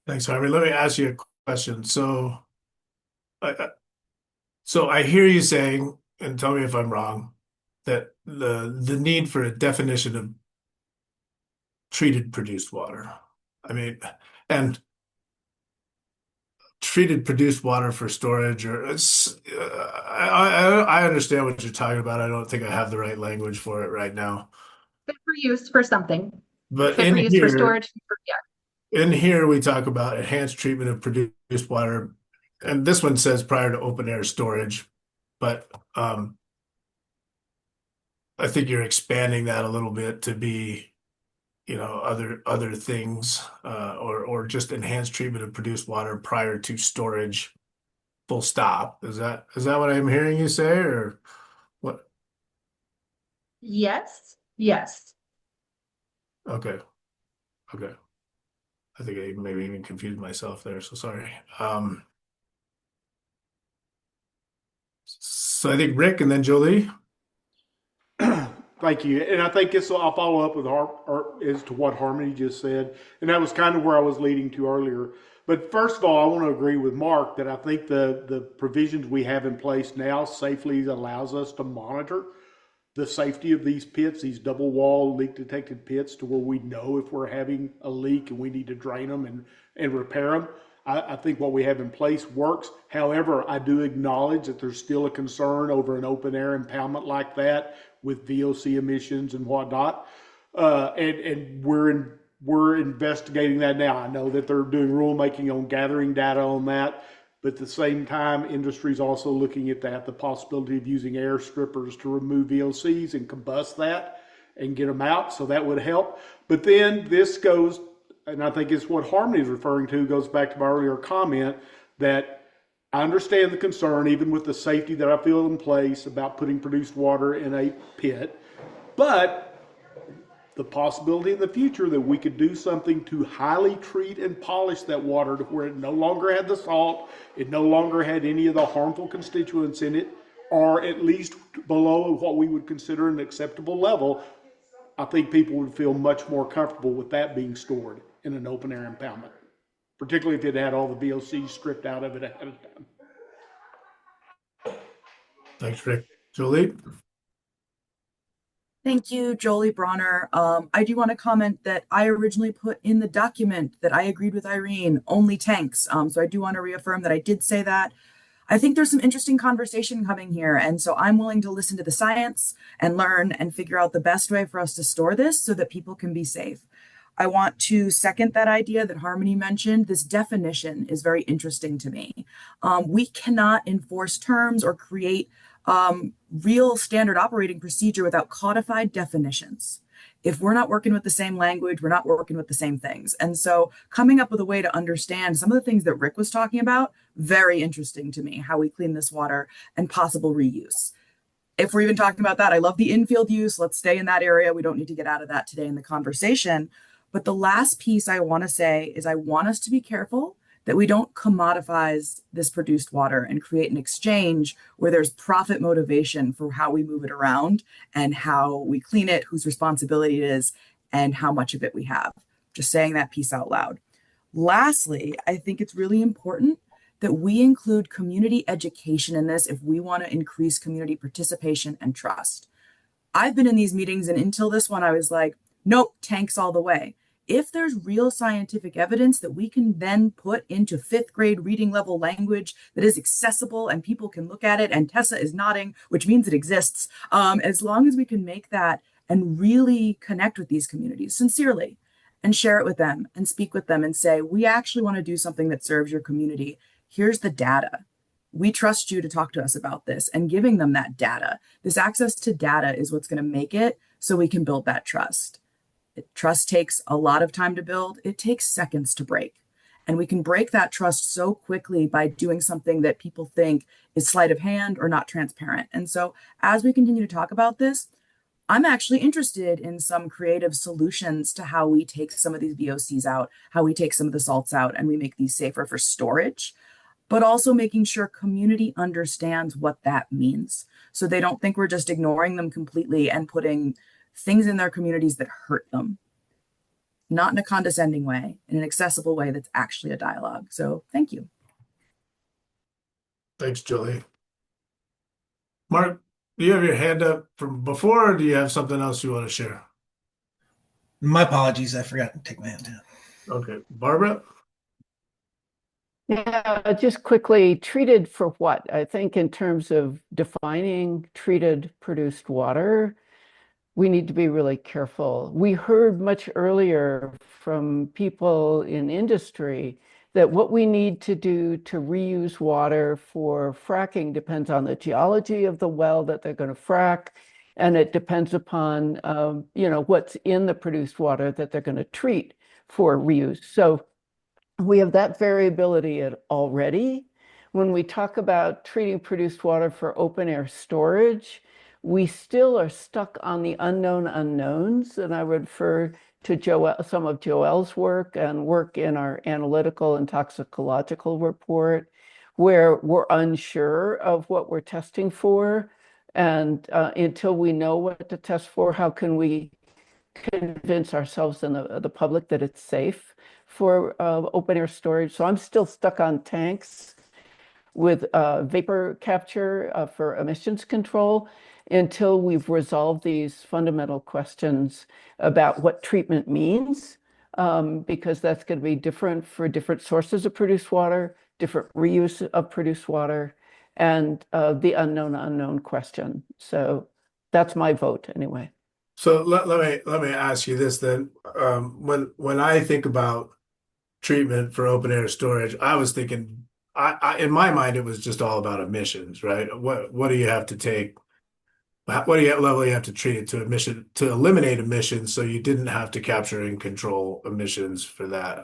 Speaker 1: Thanks, Harvey. Let me ask you a question. So I hear you saying, and tell me if I'm wrong, that the need for a definition of treated produced water. I mean, and treated produced water for storage, I understand what you're talking about. I don't think I have the right language for it right now.
Speaker 17: Fit for use for something.
Speaker 1: But
Speaker 17: Fit for use for storage.
Speaker 1: In here, we talk about enhanced treatment of produced water, and this one says prior to open air storage, but I think you're expanding that a little bit to be, other things, or just enhanced treatment of produced water prior to storage, full stop. Is that what I'm hearing you say, or what?
Speaker 17: Yes.
Speaker 1: Okay. I think I maybe even confused myself there, so sorry. So I think Rick and then Jolie.
Speaker 5: Thank you. And I think I'll follow up with as to what Harmony just said. And that was kind of where I was leading to earlier. But first of all, I want to agree with Mark that I think the provisions we have in place now safely allows us to monitor the safety of these pits, these double wall leak detected pits, to where we know if we're having a leak and we need to drain them and repair them. I think what we have in place works. However, I do acknowledge that there's still a concern over an open air impoundment like that with VOC emissions and whatnot. And we're investigating that now. I know that they're doing rulemaking on gathering data on that. But at the same time, industry is also looking at the possibility of using air strippers to remove VOCs and combust that and get them out. So that would help. But then this goes, and I think it's what Harmony is referring to, goes back to my earlier comment, that I understand the concern, even with the safety that I feel in place about putting produced water in a pit. But the possibility in the future that we could do something to highly treat and polish that water to where it no longer had the salt, it no longer had any of the harmful constituents in it, or at least below what we would consider an acceptable level, I think people would feel much more comfortable with that being stored in an open air impoundment, particularly if it had all the VOCs stripped out of it ahead of time.
Speaker 1: Thanks, Rick. Julie?
Speaker 21: Thank you, Jolie Bronner. I do want to comment that I originally put in the document that I agreed with Irene, only tanks. So I do want to reaffirm that I did say that. I think there's some interesting conversation coming here. And so I'm willing to listen to the science and learn and figure out the best way for us to store this so that people can be safe. I want to second that idea that Harmony mentioned. This definition is very interesting to me. We cannot enforce terms or create real standard operating procedure without codified definitions. If we're not working with the same language, we're not working with the same things. And so coming up with a way to understand some of the things that Rick was talking about, very interesting to me, how we clean this water and possible reuse. If we're even talking about that, I love the infield use. Let's stay in that area. We don't need to get out of that today in the conversation. But the last piece I want to say is I want us to be careful that we don't commodify this produced water and create an exchange where there's profit motivation for how we move it around and how we clean it, whose responsibility it is, and how much of it we have. Just saying that piece out loud. Lastly, I think it's really important that we include community education in this if we want to increase community participation and trust. I've been in these meetings, and until this one, I was like, nope, tanks all the way. If there's real scientific evidence that we can then put into 5th grade reading level language that is accessible and people can look at it, and Tessa is nodding, which means it exists, as long as we can make that and really connect with these communities sincerely and share it with them and speak with them and say, we actually want to do something that serves your community. Here's the data. We trust you to talk to us about this, and giving them that data. This access to data is what's going to make it so we can build that trust. Trust takes a lot of time to build. It takes seconds to break. And we can break that trust so quickly by doing something that people think is sleight of hand or not transparent. And so as we continue to talk about this, I'm actually interested in some creative solutions to how we take some of these VOCs out, how we take some of the salts out, and we make these safer for storage, but also making sure community understands what that means. So they don't think we're just ignoring them completely and putting things in their communities that hurt them, not in a condescending way, in an accessible way that's actually a dialogue. So thank you.
Speaker 1: Thanks, Julie. Mark, do you have your hand up from before, or do you have something else you want to share?
Speaker 6: My apologies. I forgot to take my hand down.
Speaker 1: Okay. Barbara?
Speaker 15: Yeah, just quickly, treated for what? I think in terms of defining treated produced water, we need to be really careful. We heard much earlier from people in industry that what we need to do to reuse water for fracking depends on the geology of the well that they're going to frack, and it depends upon what's in the produced water that they're going to treat for reuse. So we have that variability already. When we talk about treating produced water for open air storage, we still are stuck on the unknown unknowns, and I would refer to some of Joelle's work and work in our analytical and toxicological report, where we're unsure of what we're testing for. And until we know what to test for, how can we convince ourselves and the public that it's safe for open air storage? So I'm still stuck on tanks with vapor capture for emissions control until we've resolved these fundamental questions about what treatment means, because that's going to be different for different sources of produced water, different reuse of produced water, and the unknown question. So that's my vote anyway.
Speaker 1: So let me ask you this then. When I think about treatment for open air storage, I was thinking, in my mind, it was just all about emissions, right? What do you have to take? What level you have to treat it to eliminate emissions, so you didn't have to capture and control emissions for that.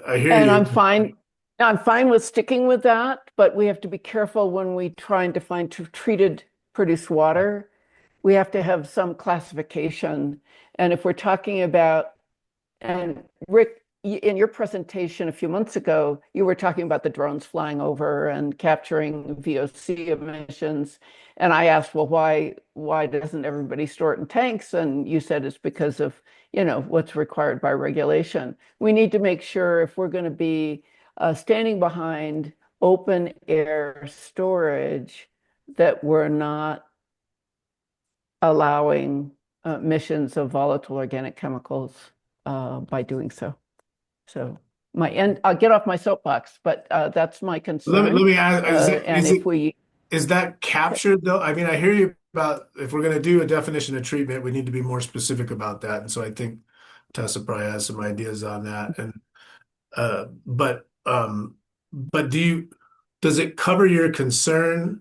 Speaker 1: I hear
Speaker 15: and
Speaker 1: you.
Speaker 15: I'm fine with sticking with that, but we have to be careful when we try and define treated produced water. we have to have some classification. And if we're talking about, and Rick, in your presentation a few months ago, you were talking about the drones flying over and capturing VOC emissions. And I asked, well, why doesn't everybody store it in tanks? And you said it's because of, what's required by regulation. We need to make sure if we're going to be standing behind open air storage that we're not allowing emissions of volatile organic chemicals by doing so. So I'll get off my soapbox, but that's my concern.
Speaker 1: Let me ask,
Speaker 15: And
Speaker 1: is that captured though? I mean, I hear you about if we're going to do a definition of treatment, we need to be more specific about that. And so I think Tessa probably has some ideas on that. And but does it cover your concern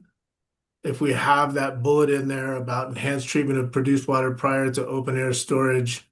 Speaker 1: if we have that bullet in there about enhanced treatment of produced water prior to open air storage?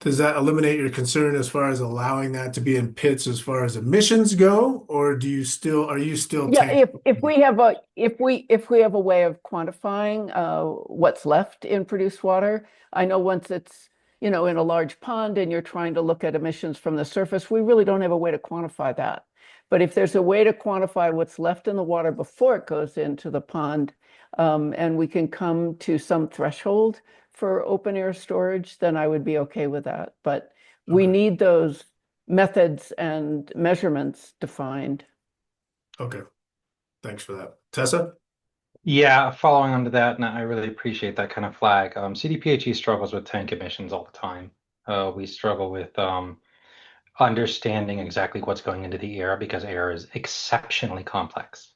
Speaker 1: Does that eliminate your concern as far as allowing that to be in pits as far as emissions go, or are you still
Speaker 15: if we have a way of quantifying what's left in produced water, I know once it's in a large pond and you're trying to look at emissions from the surface, we really don't have a way to quantify that. But if there's a way to quantify what's left in the water before it goes into the pond, and we can come to some threshold for open air storage, then I would be okay with that. But we need those methods and measurements defined.
Speaker 1: Okay. Thanks for that. Tessa?
Speaker 14: Yeah, following on to that, and I really appreciate that kind of flag. CDPHE struggles with tank emissions all the time. We struggle with understanding exactly what's going into the air because air is exceptionally complex.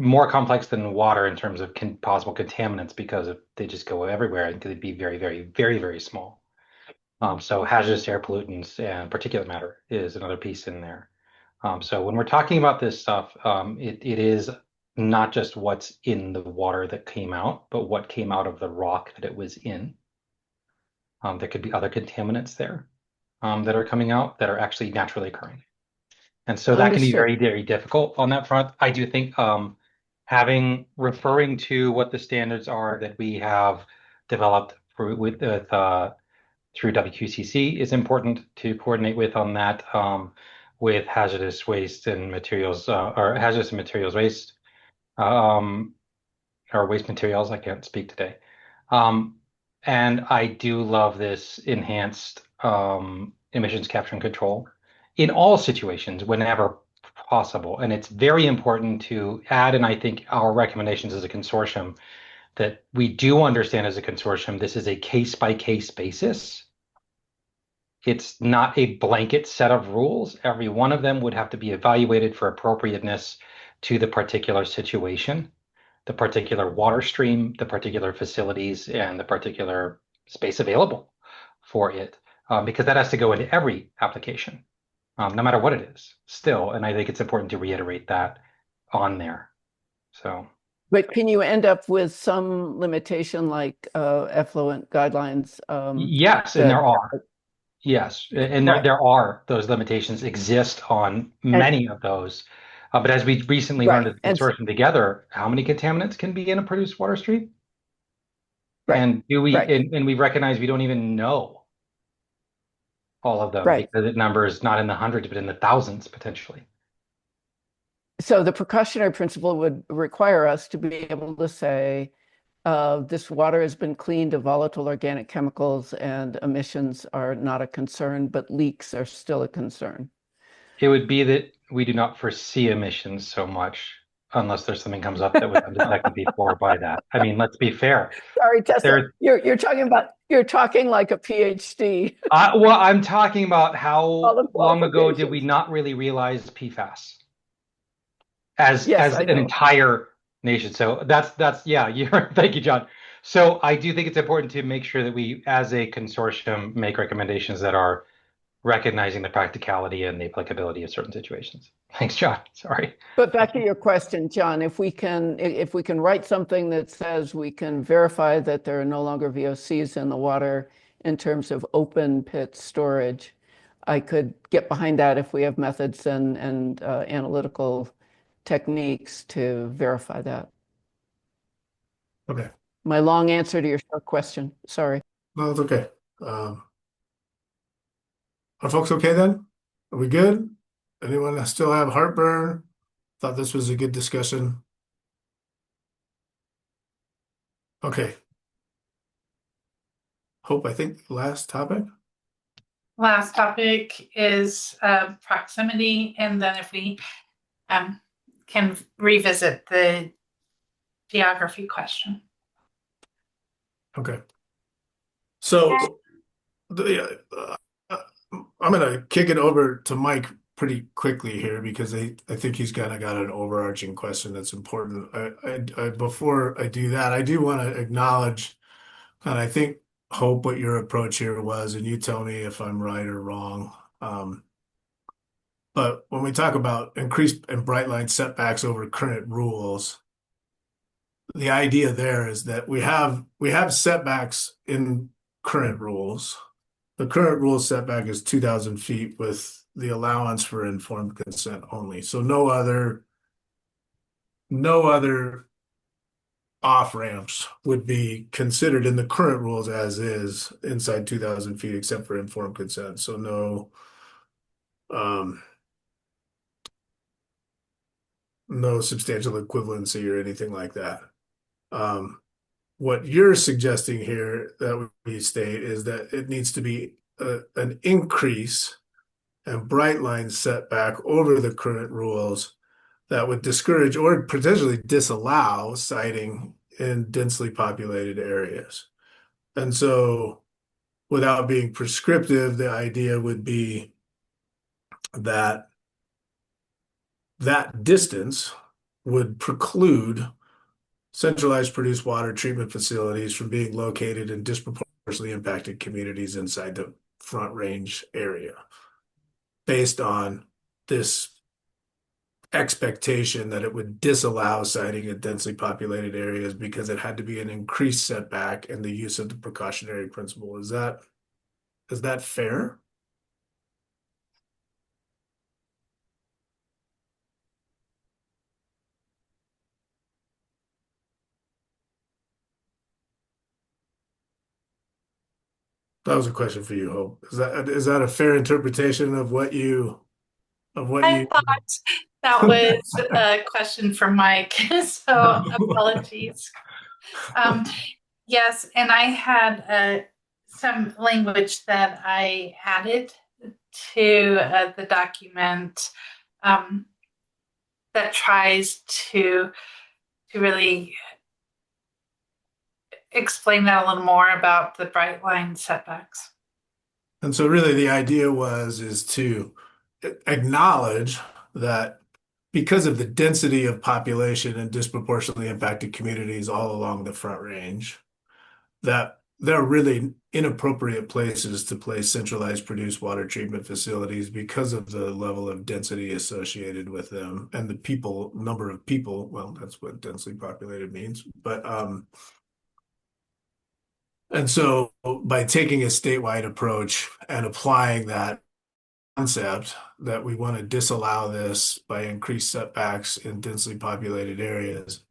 Speaker 14: More complex than water in terms of possible contaminants because they just go everywhere and could be very, very, very, very small. So hazardous air pollutants and particulate matter is another piece in there. So when we're talking about this stuff, it is not just what's in the water that came out, but what came out of the rock that it was in. There could be other contaminants there that are coming out that are actually naturally occurring. And so that can be very, very difficult on that front. I do think referring to what the standards are that we have developed through WQCC is important to coordinate with on that with hazardous waste and materials or hazardous materials waste or waste materials. I can't speak today. And I do love this enhanced emissions capture and control in all situations whenever possible. And it's very important to add, and I think our recommendations as a consortium, that we do understand as a consortium, this is a case-by-case basis. It's not a blanket set of rules. Every one of them would have to be evaluated for appropriateness to the particular situation, the particular water stream, the particular facilities, and the particular space available for it, because that has to go into every application, no matter what it is still. And I think it's important to reiterate that on there. So.
Speaker 15: But can you end up with some limitation like effluent guidelines?
Speaker 14: Yes, and there are. Yes, and there are those limitations exist on many of those. But as we recently learned as a consortium together, how many contaminants can be in a produced water stream? And and we recognize we don't even know all of them because the number is not in the hundreds, but in the thousands potentially.
Speaker 15: So the precautionary principle would require us to be able to say, this water has been cleaned of volatile organic chemicals and emissions are not a concern, but leaks are still a concern.
Speaker 14: It would be that we do not foresee emissions so much unless there's something comes up that was undetected before by that. I mean, let's be fair.
Speaker 15: Sorry, Tessa, you're talking like a PhD.
Speaker 14: Well, I'm talking about how long ago did we not really realize PFAS as an entire nation. So that's thank you, John. So I do think it's important to make sure that we, as a consortium, make recommendations that are recognizing the practicality and the applicability of certain situations. Thanks, John. Sorry.
Speaker 15: But back to your question, John, if we can write something that says we can verify that there are no longer VOCs in the water in terms of open pit storage, I could get behind that if we have methods and analytical techniques to verify that.
Speaker 1: Okay.
Speaker 15: My long answer to your short question. Sorry.
Speaker 1: No, it's okay. Are folks okay then? Are we good? Anyone still have heartburn? Thought this was a good discussion. Okay. Hope, I think last topic.
Speaker 2: Last topic is proximity, and then if we can revisit the geography question.
Speaker 1: Okay. So I'm going to kick it over to Mike pretty quickly here because I think he's kind of got an overarching question that's important. Before I do that, I do want to acknowledge, and I think, Hope, what your approach here was, and you tell me if I'm right or wrong. But when we talk about increased and bright line setbacks over current rules, the idea there is that we have setbacks in current rules. The current rule setback is 2,000 feet with the allowance for informed consent only. So no other off ramps would be considered in the current rules as is inside 2,000 feet except for informed consent. So um, no substantial equivalency or anything like that. What you're suggesting here that we state is that it needs to be an increase and bright line setback over the current rules that would discourage or potentially disallow siting in densely populated areas. And so, without being prescriptive, the idea would be that that distance would preclude centralized produced water treatment facilities from being located in disproportionately impacted communities inside the Front Range area based on this expectation that it would disallow siting in densely populated areas because it had to be an increased setback and the use of the precautionary principle. Is that fair? That was a question for you, Hope. Is that a fair interpretation of what you
Speaker 2: I thought that was a question for Mike, so apologies. Yes, and I had some language that I added to the document that tries to really explain that a little more about the bright line setbacks.
Speaker 1: And so really the idea is to acknowledge that because of the density of population in disproportionately impacted communities all along the Front Range, that there are really inappropriate places to place centralized produced water treatment facilities because of the level of density associated with them and the number of people. Well, that's what densely populated means. But and so by taking a statewide approach and applying that concept that we want to disallow this by increased setbacks in densely populated areas,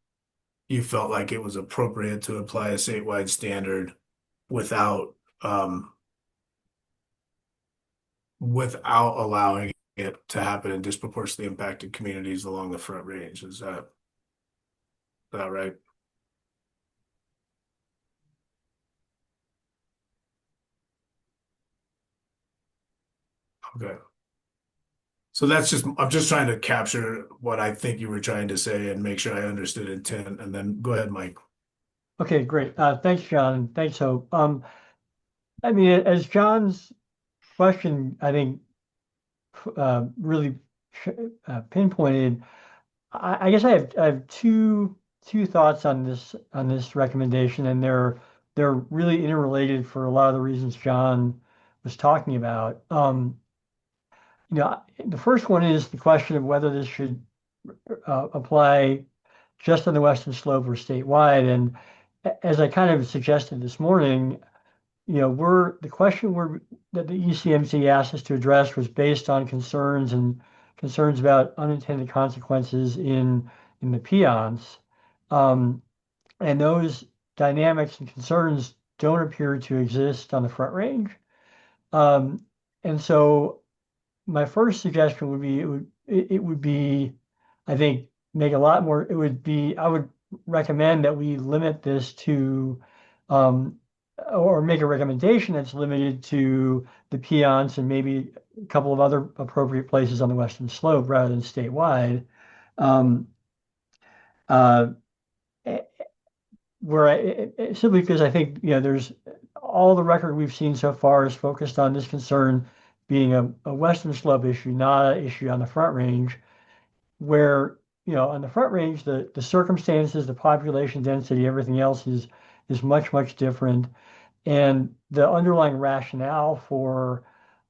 Speaker 1: you felt like it was appropriate to apply a statewide standard without without allowing it to happen in disproportionately impacted communities along the Front Range. Is that right? Okay. So I'm just trying to capture what I think you were trying to say and make sure I understood intent. And then go ahead, Mike.
Speaker 19: Okay, great. Thanks, John. Thanks, Hope. I mean, as John's question, I think, really pinpointed, I guess I have two thoughts on this recommendation, and they're really interrelated for a lot of the reasons John was talking about. The first one is the question of whether this should apply just on the Western Slope or statewide. And as I kind of suggested this morning, the question that the ECMC asked us to address was based on concerns about unintended consequences in the peons. And those dynamics and concerns don't appear to exist on the Front Range. And so my first suggestion would be it would be, I think, make a lot more. It would be, I would recommend that we limit this to or make a recommendation that's limited to the peons and maybe a couple of other appropriate places on the western slope rather than statewide. Um, uh, where simply because I think, there's all the record we've seen so far is focused on this concern being a western slope issue, not an issue on the Front Range, where, on the Front Range, the circumstances, the population density, everything else is much, much different. And the underlying rationale for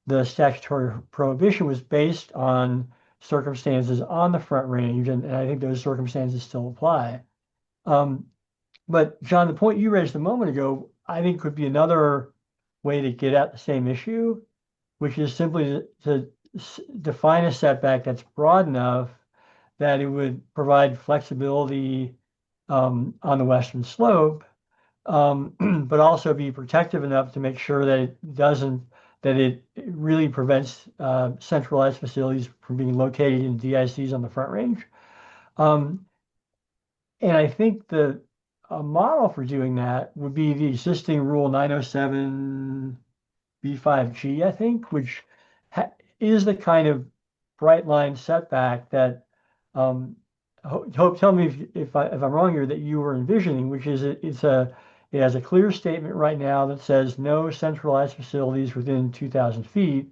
Speaker 19: the statutory prohibition was based on circumstances on the Front Range, and I think those circumstances still apply. But John, the point you raised a moment ago, I think could be another way to get at the same issue, which is simply to define a setback that's broad enough that it would provide flexibility on the western slope, but also be protective enough to make sure that it really prevents centralized facilities from being located in DICs on the Front Range. And I think a model for doing that would be the existing Rule 907 B5G, I think, which is the kind of bright line setback that Hope, tell me if I'm wrong here, that you were envisioning, which is it has a clear statement right now that says no centralized facilities within 2,000 feet.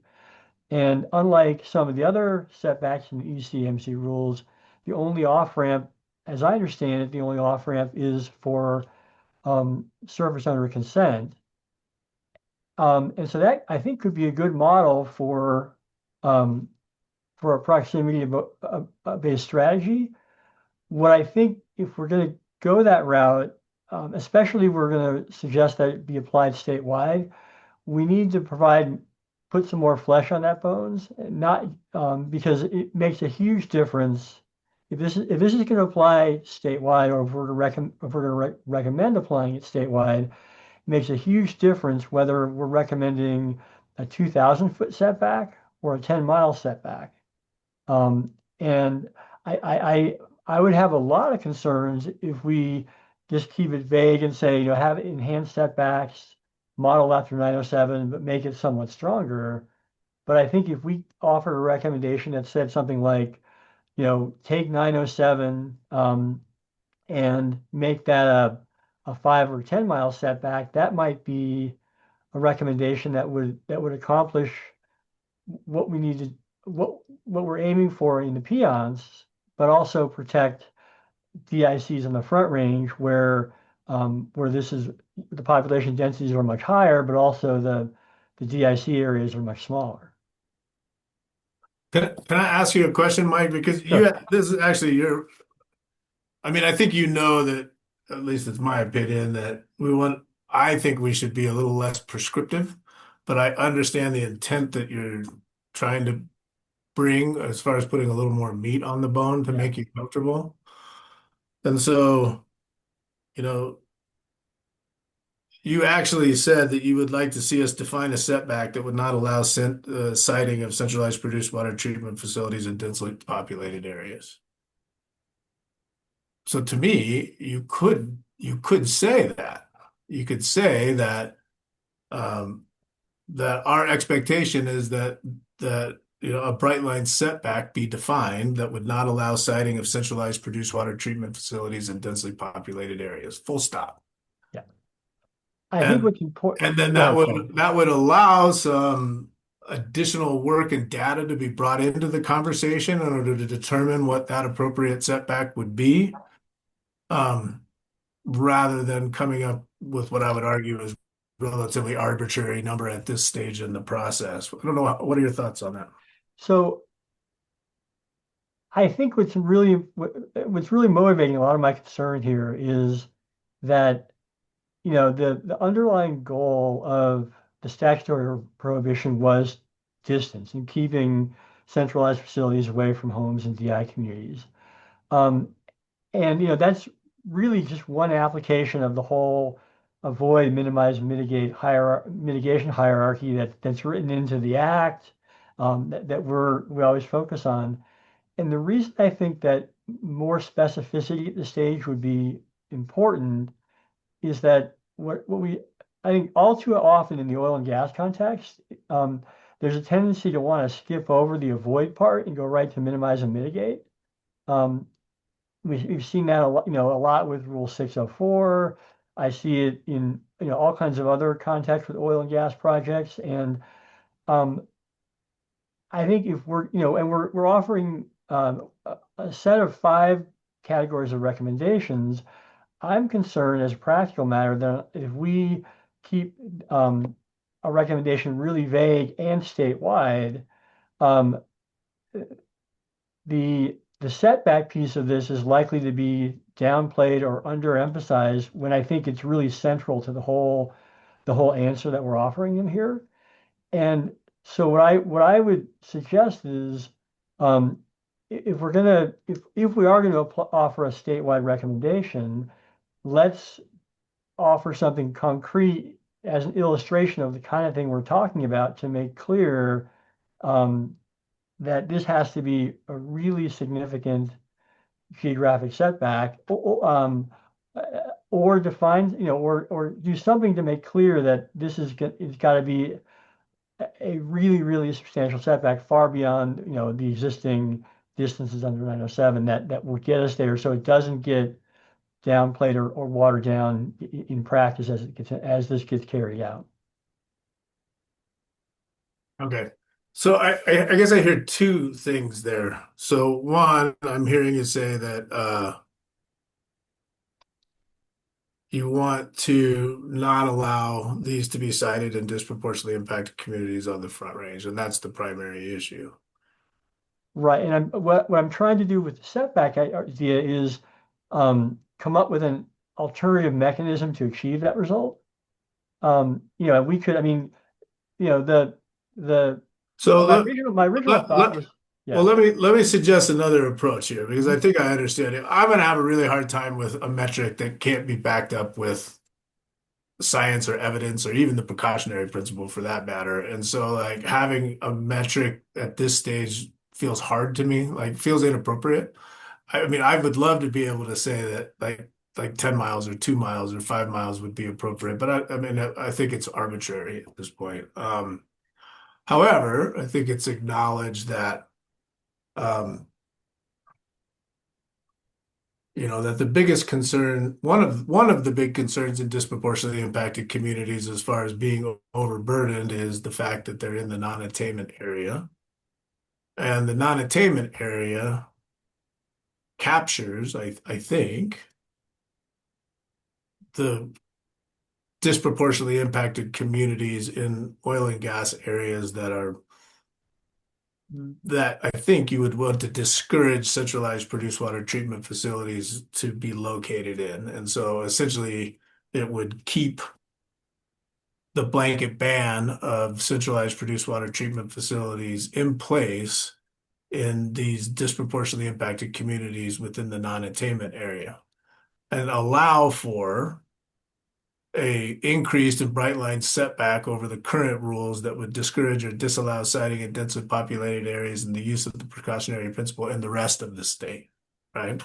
Speaker 19: And unlike some of the other setbacks in the ECMC rules, the only off-ramp, as I understand it, the only off-ramp is for service under consent. And so that, I think, could be a good model for a proximity-based strategy. What I think, if we're going to go that route, especially if we're going to suggest that it be applied statewide, we need to put some more flesh on that bones, not because it makes a huge difference. If this is going to apply statewide, or if we're going to recommend applying it statewide, it makes a huge difference whether we're recommending a 2,000-foot setback or a 10-mile setback. And I would have a lot of concerns if we just keep it vague and say, have enhanced setbacks modeled after 907, but make it somewhat stronger. But I think if we offered a recommendation that said something like, take 907 and make that a 5 or 10-mile setback, that might be a recommendation that would accomplish what we need to what we're aiming for in the peons, but also protect DICs in the Front Range where this is the population densities are much higher, but also the DIC areas are much smaller.
Speaker 1: Can I ask you a question, Mike? Because this is actually I think that, at least it's my opinion, that I think we should be a little less prescriptive, but I understand the intent that you're trying to bring as far as putting a little more meat on the bone to make you comfortable. And so, you actually said that you would like to see us define a setback that would not allow siting of centralized produced water treatment facilities in densely populated areas. So to me, you could say that. You could say that that our expectation is that a bright line setback be defined that would not allow siting of centralized produced water treatment facilities in densely populated areas. Full stop.
Speaker 19: Yeah. I think what's important,
Speaker 1: and then that would allow some additional work and data to be brought into the conversation in order to determine what that appropriate setback would be, rather than coming up with what I would argue is relatively arbitrary number at this stage in the process. I don't know. What are your thoughts on that?
Speaker 19: So I think what's really motivating a lot of my concern here is that, the underlying goal of the statutory prohibition was distance and keeping centralized facilities away from homes and DI communities. And, that's really just one application of the whole avoid, minimize, mitigate mitigation hierarchy that's written into the act, that we always focus on. And the reason I think that more specificity at the stage would be important is that what we, I think all too often in the oil and gas context, there's a tendency to want to skip over the avoid part and go right to minimize and mitigate. Um, we've seen that a lot, a lot with Rule 604. I see it in, all kinds of other contexts with oil and gas projects. And um, I think if we're, and we're offering a set of 5 categories of recommendations, I'm concerned as a practical matter that if we keep a recommendation really vague and statewide, um, the setback piece of this is likely to be downplayed or underemphasized when I think it's really central to the whole answer that we're offering them here. And so what I would suggest is if we are going to offer a statewide recommendation, let's offer something concrete as an illustration of the kind of thing we're talking about to make clear that this has to be a really significant geographic setback, or define, or do something to make clear that this it's got to be a really, really substantial setback far beyond, the existing distances under 907 that will get us there, so it doesn't get downplayed or watered down in practice as this gets carried out.
Speaker 1: Okay. So I guess I hear 2 things there. So one, I'm hearing you say that you want to not allow these to be cited in disproportionately impacted communities on the Front Range, and that's the primary issue.
Speaker 19: Right, and what I'm trying to do with the setback idea is come up with an alternative mechanism to achieve that result. We could, I mean, the
Speaker 1: So
Speaker 19: my original thought was,
Speaker 1: well, let me suggest another approach here because I think I understand it. I'm going to have a really hard time with a metric that can't be backed up with science or evidence or even the precautionary principle for that matter. And so like having a metric at this stage feels hard to me, like feels inappropriate. I mean, I would love to be able to say that like 10 miles or 2 miles or 5 miles would be appropriate, but I mean, I think it's arbitrary at this point. However, I think it's acknowledged that um, that the biggest concern, one of the big concerns in disproportionately impacted communities as far as being overburdened is the fact that they're in the non-attainment area. And the non-attainment area captures, I think, the disproportionately impacted communities in oil and gas areas that I think you would want to discourage centralized produced water treatment facilities to be located in. And so essentially it would keep the blanket ban of centralized produced water treatment facilities in place in these disproportionately impacted communities within the non-attainment area and allow for a increased and bright line setback over the current rules that would discourage or disallow siting in densely populated areas and the use of the precautionary principle in the rest of the state, right?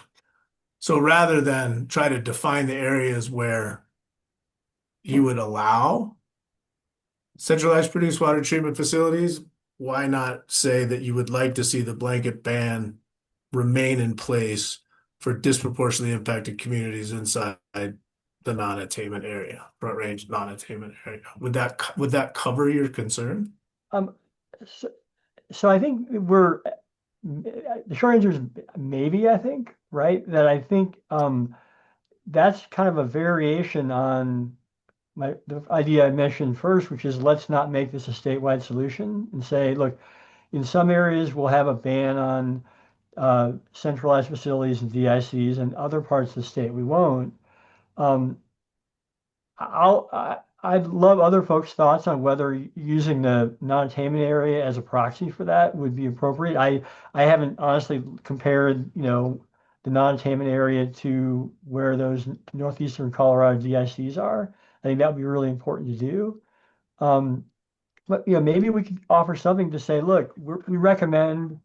Speaker 1: So rather than try to define the areas where you would allow centralized produced water treatment facilities, why not say that you would like to see the blanket ban remain in place for disproportionately impacted communities inside the non-attainment area, Front Range non-attainment area? Would that cover your concern?
Speaker 19: So I think the short answer is maybe, I think, right? That I think that's kind of a variation on the idea I mentioned first, which is let's not make this a statewide solution and say, look, in some areas we'll have a ban on centralized facilities and DICs, and other parts of the state we won't. I'd love other folks' thoughts on whether using the non-attainment area as a proxy for that would be appropriate. I haven't honestly compared, the non-attainment area to where those northeastern Colorado DICs are. I think that would be really important to do. But maybe we could offer something to say, look, we recommend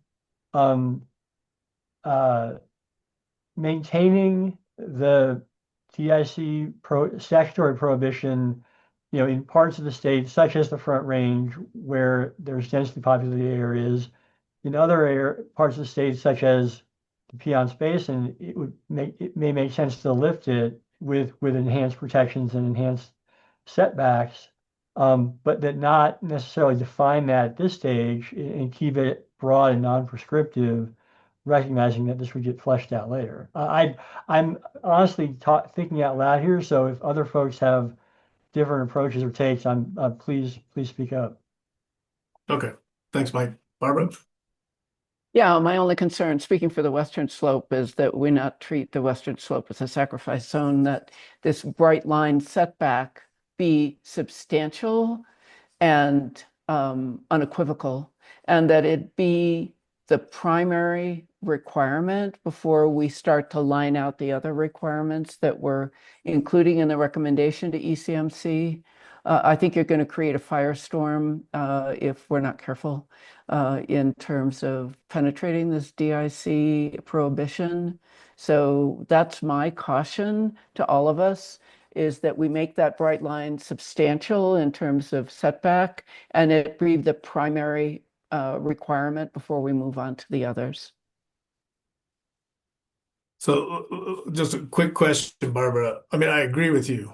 Speaker 19: maintaining the DIC statutory prohibition, in parts of the state, such as the Front Range, where there's densely populated areas. In other parts of the state, such as the Piceance Basin, it may make sense to lift it with enhanced protections and enhanced setbacks, but that not necessarily define that at this stage and keep it broad and non-prescriptive, recognizing that this would get fleshed out later. I'm honestly thinking out loud here, so if other folks have different approaches or takes, please speak up.
Speaker 1: Okay, thanks, Mike. Barbara?
Speaker 15: Yeah, my only concern, speaking for the Western Slope, is that we not treat the Western Slope as a sacrifice zone, that this bright line setback be substantial and unequivocal, and that it be the primary requirement before we start to line out the other requirements that we're including in the recommendation to ECMC. I think you're going to create a firestorm if we're not careful in terms of penetrating this DIC prohibition. So that's my caution to all of us, is that we make that bright line substantial in terms of setback, and it be the primary requirement before we move on to the others.
Speaker 1: So just a quick question, Barbara. I mean, I agree with you.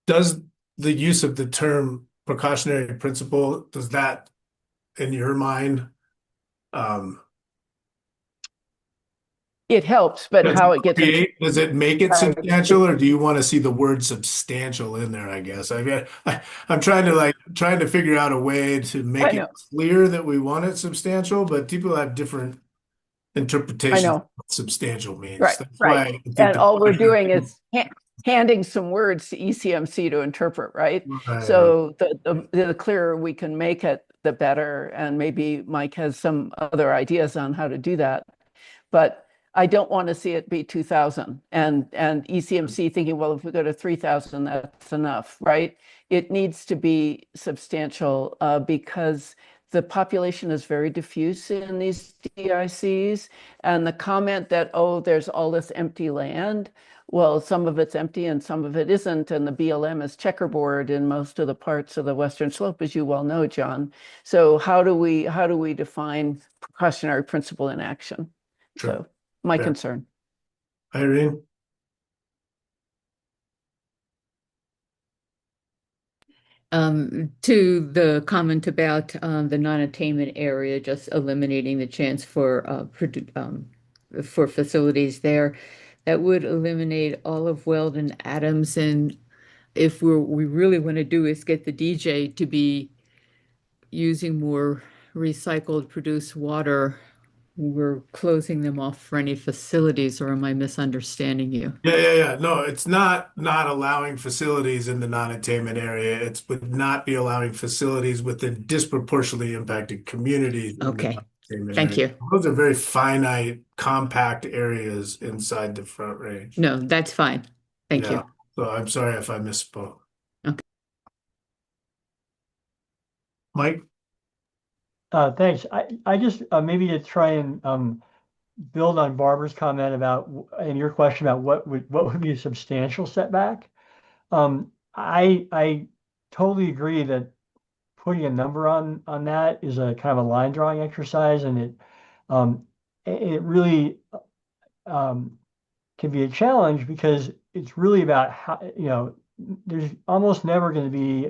Speaker 1: Does the use of the term precautionary principle, does that, in your mind,
Speaker 15: it helps, but how it gets
Speaker 1: does it make it substantial, or do you want to see the word substantial in there? I guess I'm trying to figure out a way to make it clear that we want it substantial, but people have different interpretations of what substantial means.
Speaker 15: Right,
Speaker 1: That's
Speaker 15: right.
Speaker 1: why I think
Speaker 15: And all we're doing is handing some words to ECMC to interpret, right? So the clearer we can make it, the better. And maybe Mike has some other ideas on how to do that. But I don't want to see it be 2,000 and ECMC thinking, well, if we go to 3,000, that's enough, right? It needs to be substantial because the population is very diffuse in these DICs. And the comment that, oh, there's all this empty land, well, some of it's empty and some of it isn't. And the BLM is checkerboard in most of the parts of the Western Slope, as you well know, John. So how do we define precautionary principle in action?
Speaker 1: Sure.
Speaker 15: So my concern.
Speaker 1: Irene?
Speaker 12: To the comment about the non-attainment area, just eliminating the chance for facilities there, that would eliminate all of Weld and Adams. And if we really want to do is get the DJ to be using more recycled produced water, we're closing them off for any facilities, or am I misunderstanding you?
Speaker 1: Yeah. No, it's not allowing facilities in the non-attainment area. It would not be allowing facilities within disproportionately impacted communities.
Speaker 12: Okay. Thank you.
Speaker 1: Those are very finite, compact areas inside the Front Range.
Speaker 12: No, that's fine. Thank you.
Speaker 1: So I'm sorry if I misspoke.
Speaker 12: Okay.
Speaker 1: Mike?
Speaker 19: Thanks. I just maybe to try and build on Barbara's comment about and your question about what would be a substantial setback. I totally agree that putting a number on that is a kind of a line drawing exercise, and it really can be a challenge because it's really about how, there's almost never going to be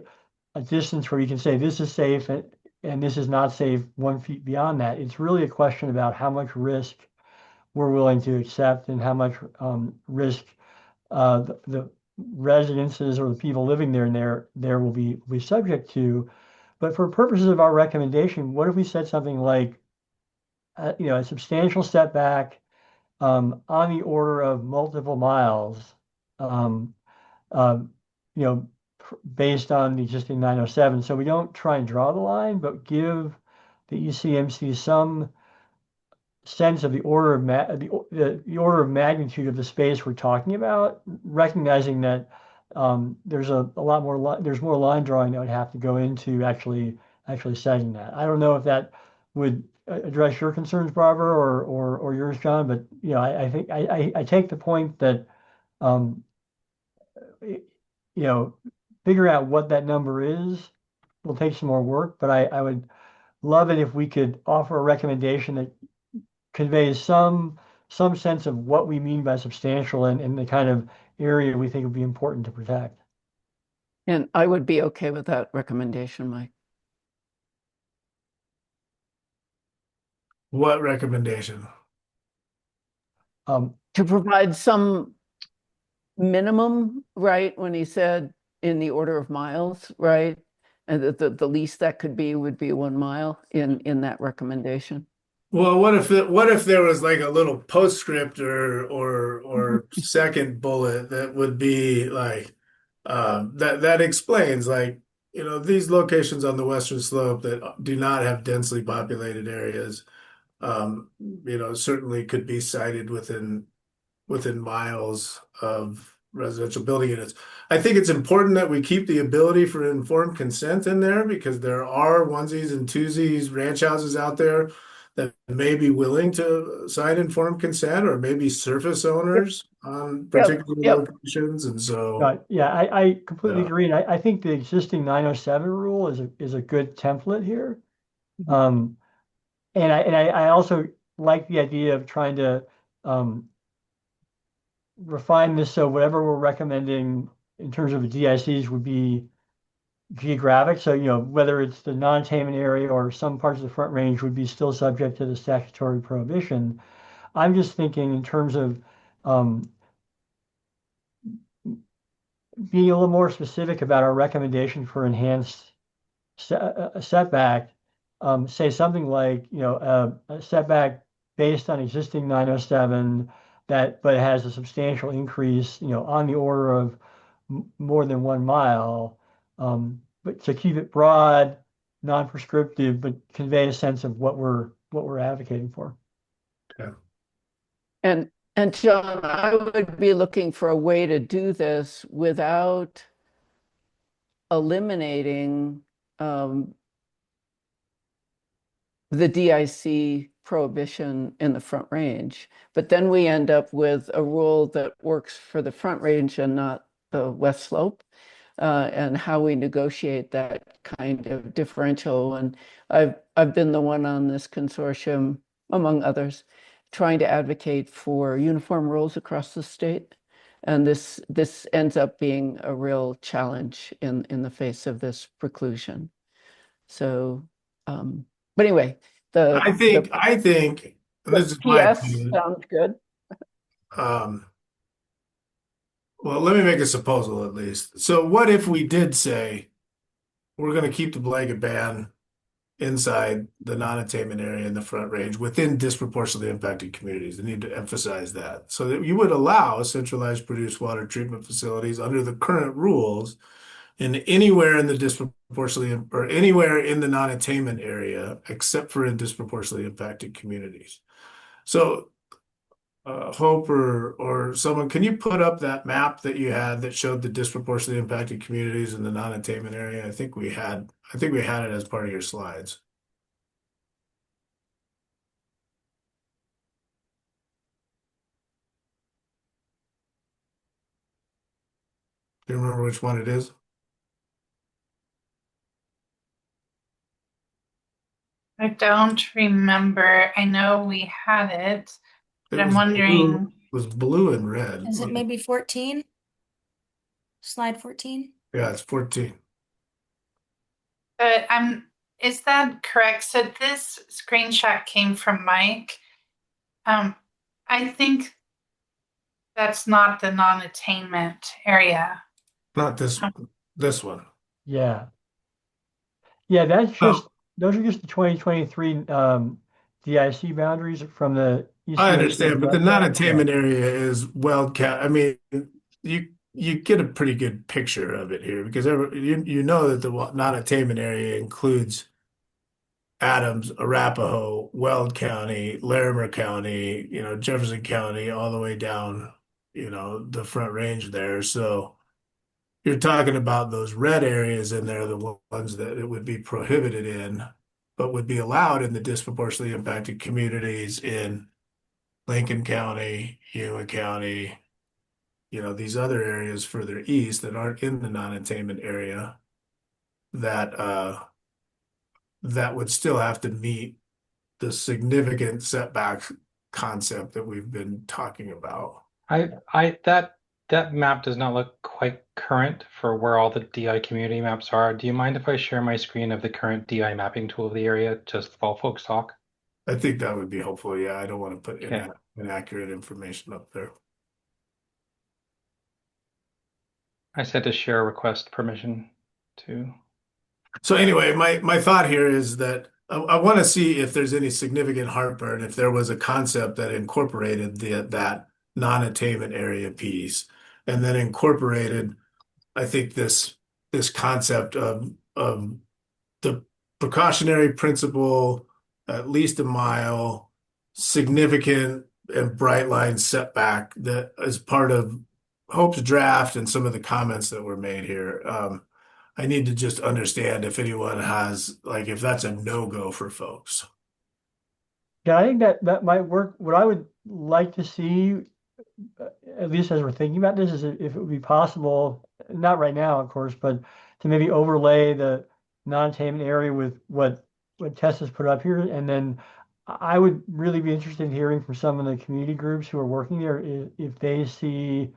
Speaker 19: a distance where you can say this is safe and this is not safe 1 feet beyond that. It's really a question about how much risk we're willing to accept and how much risk the residences or the people living there and there will be subject to. But for purposes of our recommendation, what if we said something like, a substantial setback on the order of multiple miles, based on the existing 907. So we don't try and draw the line, but give the ECMC some sense of the order of the order of magnitude of the space we're talking about, recognizing that there's a lot more there's more line drawing that would have to go into actually setting that. I don't know if that would address your concerns, Barbara, or yours, John, but I think I take the point that um, you know, figure out what that number is will take some more work, but I would love it if we could offer a recommendation that conveys some sense of what we mean by substantial and the kind of area we think would be important to protect.
Speaker 15: And I would be okay with that recommendation, Mike.
Speaker 1: What recommendation?
Speaker 15: To provide some minimum, right? When he said in the order of miles, right? And the least that could be would be 1 mile in that recommendation.
Speaker 1: Well, what if there was like a little postscript or second bullet that would be like that explains like these locations on the western slope that do not have densely populated areas certainly could be cited within miles of residential building units. I think it's important that we keep the ability for informed consent in there because there are onesies and twosies ranch houses out there that may be willing to sign informed consent or maybe surface owners on particular locations. And so,
Speaker 19: yeah, I completely
Speaker 1: yeah.
Speaker 19: agree. And I think the existing 907 rule is a good template here. And I also like the idea of trying to refine this so whatever we're recommending in terms of the DICs would be geographic. So, whether it's the non-attainment area or some parts of the Front Range would be still subject to the statutory prohibition. I'm just thinking in terms of being a little more specific about our recommendation for enhanced setback. Say something like, a setback based on existing 907 but has a substantial increase, on the order of more than 1 mile. But to keep it broad, non-prescriptive, but convey a sense of what we're advocating for.
Speaker 15: And John, I would be looking for a way to do this without eliminating the DIC prohibition in the Front Range. But then we end up with a rule that works for the Front Range and not the West Slope, and how we negotiate that kind of differential. And I've been the one on this consortium, among others, trying to advocate for uniform rules across the state. And this ends up being a real challenge in the face of this preclusion. So, but anyway,
Speaker 1: I think this is my
Speaker 15: PS
Speaker 1: opinion.
Speaker 15: sounds good.
Speaker 1: Well, let me make a supposal at least. So what if we did say we're going to keep the blanket ban inside the non-attainment area in the Front Range within disproportionately impacted communities? I need to emphasize that. So that you would allow centralized produced water treatment facilities under the current rules in anywhere in the disproportionately or anywhere in the non-attainment area except for in disproportionately impacted communities. So Hope or someone, can you put up that map that you had that showed the disproportionately impacted communities in the non-attainment area? I think we had it as part of your slides. Do you remember which one it is?
Speaker 2: I don't remember. I know we had it, but I'm wondering.
Speaker 1: It was blue and red.
Speaker 4: Is it maybe 14? Slide 14?
Speaker 1: Yeah, it's 14.
Speaker 2: But is that correct? So this screenshot came from Mike. I think that's not the non-attainment area.
Speaker 1: Not this one.
Speaker 19: Yeah. Yeah, those are just the 2023 DIC boundaries from the
Speaker 1: I understand, but the non-attainment area is well kept. I mean, you get a pretty good picture of it here because you know that the non-attainment area includes Adams, Arapahoe, Weld County, Larimer County, Jefferson County, all the way down, the Front Range there. So you're talking about those red areas in there, the ones that it would be prohibited in, but would be allowed in the disproportionately impacted communities in Lincoln County, Yuma County, these other areas further east that aren't in the non-attainment area that would still have to meet the significant setback concept that we've been talking about.
Speaker 14: That map does not look quite current for where all the DI community maps are. Do you mind if I share my screen of the current DI mapping tool of the area just while folks talk?
Speaker 1: I think that would be helpful. Yeah, I don't want to put
Speaker 14: Okay.
Speaker 1: inaccurate information up there.
Speaker 14: I said to share request permission to.
Speaker 1: So anyway, my thought here is that I want to see if there's any significant heartburn if there was a concept that incorporated that non-attainment area piece, and then incorporated, I think this concept of the precautionary principle, at least a mile, significant and bright line setback that is part of Hope's draft and some of the comments that were made here. I need to just understand if anyone has, like, if that's a no-go for folks.
Speaker 19: Yeah, I think that might work. What I would like to see, at least as we're thinking about this, is if it would be possible, not right now, of course, but to maybe overlay the non-attainment area with what Tess has put up here. And then I would really be interested in hearing from some of the community groups who are working there if they see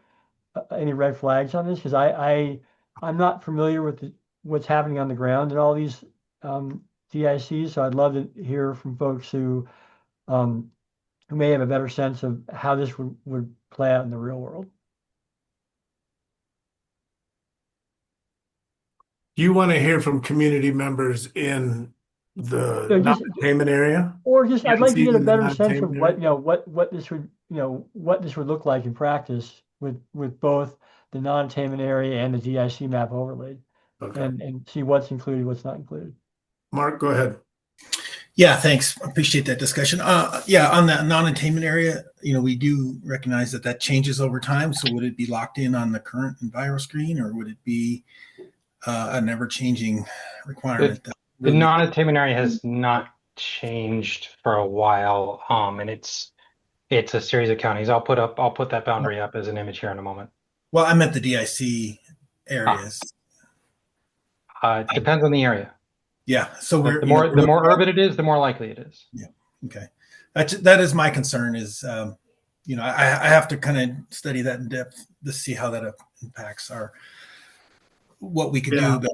Speaker 19: any red flags on this, because I'm not familiar with what's happening on the ground in all these DICs. So I'd love to hear from folks who may have a better sense of how this would play out in the real world.
Speaker 1: Do you want to hear from community members in the non-attainment area?
Speaker 19: Or just, I'd like to get a better sense of
Speaker 1: non-attainment
Speaker 19: what this would look like in practice with both the non-attainment area and the DIC map overlaid.
Speaker 1: Okay.
Speaker 19: And see what's included, what's not included.
Speaker 1: Mark, go ahead.
Speaker 6: Yeah, thanks. Appreciate that discussion. Yeah, on that non-attainment area, we do recognize that changes over time. So would it be locked in on the current Enviro screen, or would it be an ever-changing requirement?
Speaker 14: The non-attainment area has not changed for a while, and it's a series of counties. I'll put that boundary up as an image here in a moment.
Speaker 6: Well, I meant the DIC areas.
Speaker 14: It depends on the area.
Speaker 6: Yeah, so
Speaker 14: the more urban it is, the more likely it is.
Speaker 6: Yeah. Okay. That is my concern. Is I have to kind of study that in depth to see how that impacts what we could do. But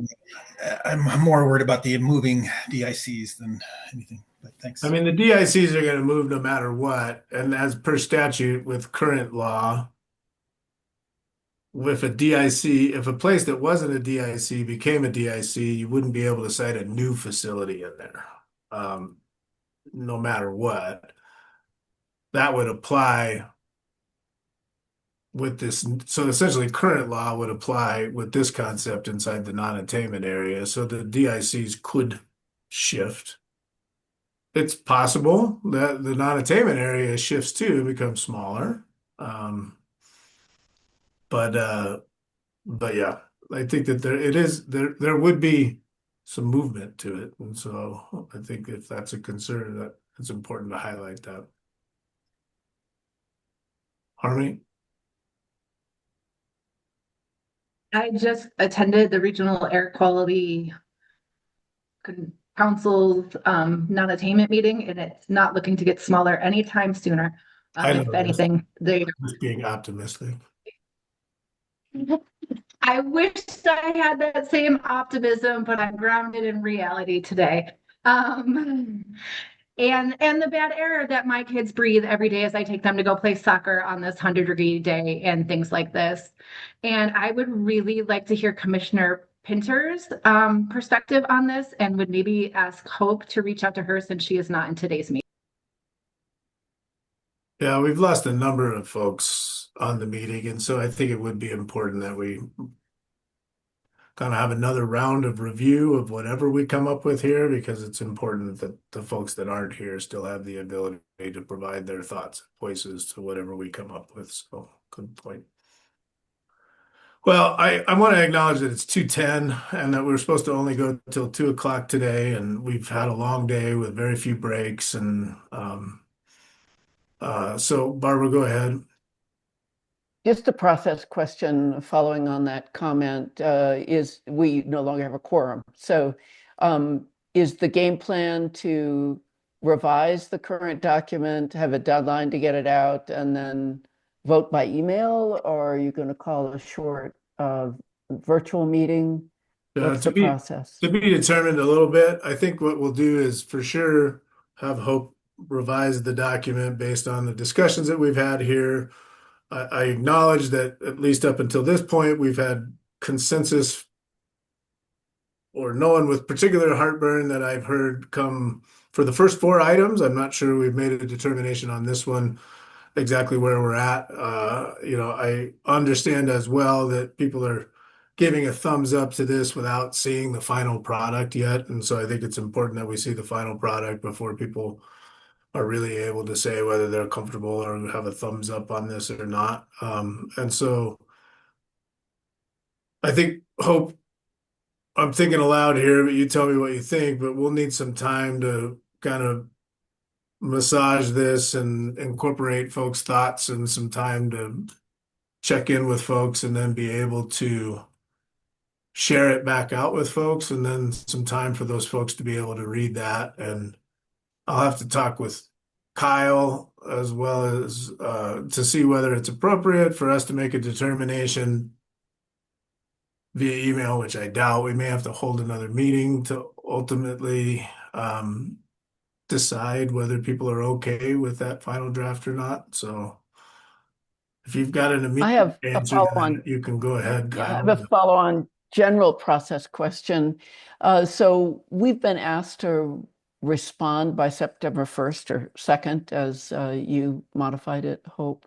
Speaker 6: I'm more worried about the moving DICs than anything. But thanks.
Speaker 1: I mean, the DICs are going to move no matter what, and as per statute with current law, with a DIC, if a place that wasn't a DIC became a DIC, you wouldn't be able to cite a new facility in there, no matter what. That would apply with this. So essentially, current law would apply with this concept inside the non-attainment area. So the DICs could shift. It's possible that the non-attainment area shifts too, becomes smaller. But yeah, I think that there would be some movement to it. And so I think if that's a concern, that it's important to highlight that. Harmony?
Speaker 17: I just attended the Regional Air Quality Council's non-attainment meeting, and it's not looking to get smaller anytime sooner. If anything, they're
Speaker 1: just being optimistic.
Speaker 17: I wish I had that same optimism, but I'm grounded in reality today. And the bad air that my kids breathe every day as I take them to go play soccer on this 100-degree day and things like this. And I would really like to hear Commissioner Pinter's perspective on this, and would maybe ask Hope to reach out to her since she is not in today's meeting.
Speaker 1: Yeah, we've lost a number of folks on the meeting, and so I think it would be important that we kind of have another round of review of whatever we come up with here, because it's important that the folks that aren't here still have the ability to provide their thoughts and voices to whatever we come up with. So good point. Well, I want to acknowledge that it's 2:10 and that we're supposed to only go till 2 o'clock today, and we've had a long day with very few breaks. And so Barbara, go ahead.
Speaker 15: Just a process question following on that comment, is we no longer have a quorum. So is the game plan to revise the current document, have a deadline to get it out, and then vote by email? Or are you going to call a short virtual meeting? What's the process?
Speaker 1: To be determined a little bit. I think what we'll do is for sure have Hope revise the document based on the discussions that we've had here. I acknowledge that at least up until this point, we've had consensus, or no one with particular heartburn that I've heard come for the first 4 items. I'm not sure we've made a determination on this one exactly where we're at. I understand as well that people are giving a thumbs up to this without seeing the final product yet. And so I think it's important that we see the final product before people are really able to say whether they're comfortable or have a thumbs up on this or not. And so I think, Hope, I'm thinking aloud here, but you tell me what you think, but we'll need some time to kind of massage this and incorporate folks' thoughts, and some time to check in with folks, and then be able to share it back out with folks, and then some time for those folks to be able to read that. And I'll have to talk with Kyle as well as to see whether it's appropriate for us to make a determination via email, which I doubt. We may have to hold another meeting to ultimately decide whether people are okay with that final draft or not. So if you've got an
Speaker 15: I
Speaker 1: immediate
Speaker 15: have a
Speaker 1: answer to
Speaker 15: follow-on.
Speaker 1: that, you can go ahead,
Speaker 15: Yeah, I
Speaker 1: Kyle.
Speaker 15: have a follow-on general process question. So we've been asked to respond by September 1st or 2nd, as you modified it, Hope.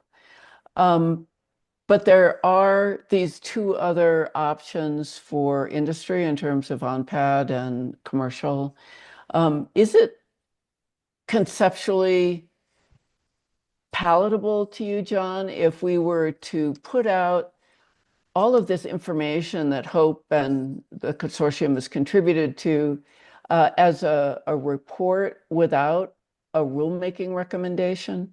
Speaker 15: But there are these 2 other options for industry in terms of on-pad and commercial. Is it conceptually palatable to you, John, if we were to put out all of this information that Hope and the consortium has contributed to as a report without a rulemaking recommendation?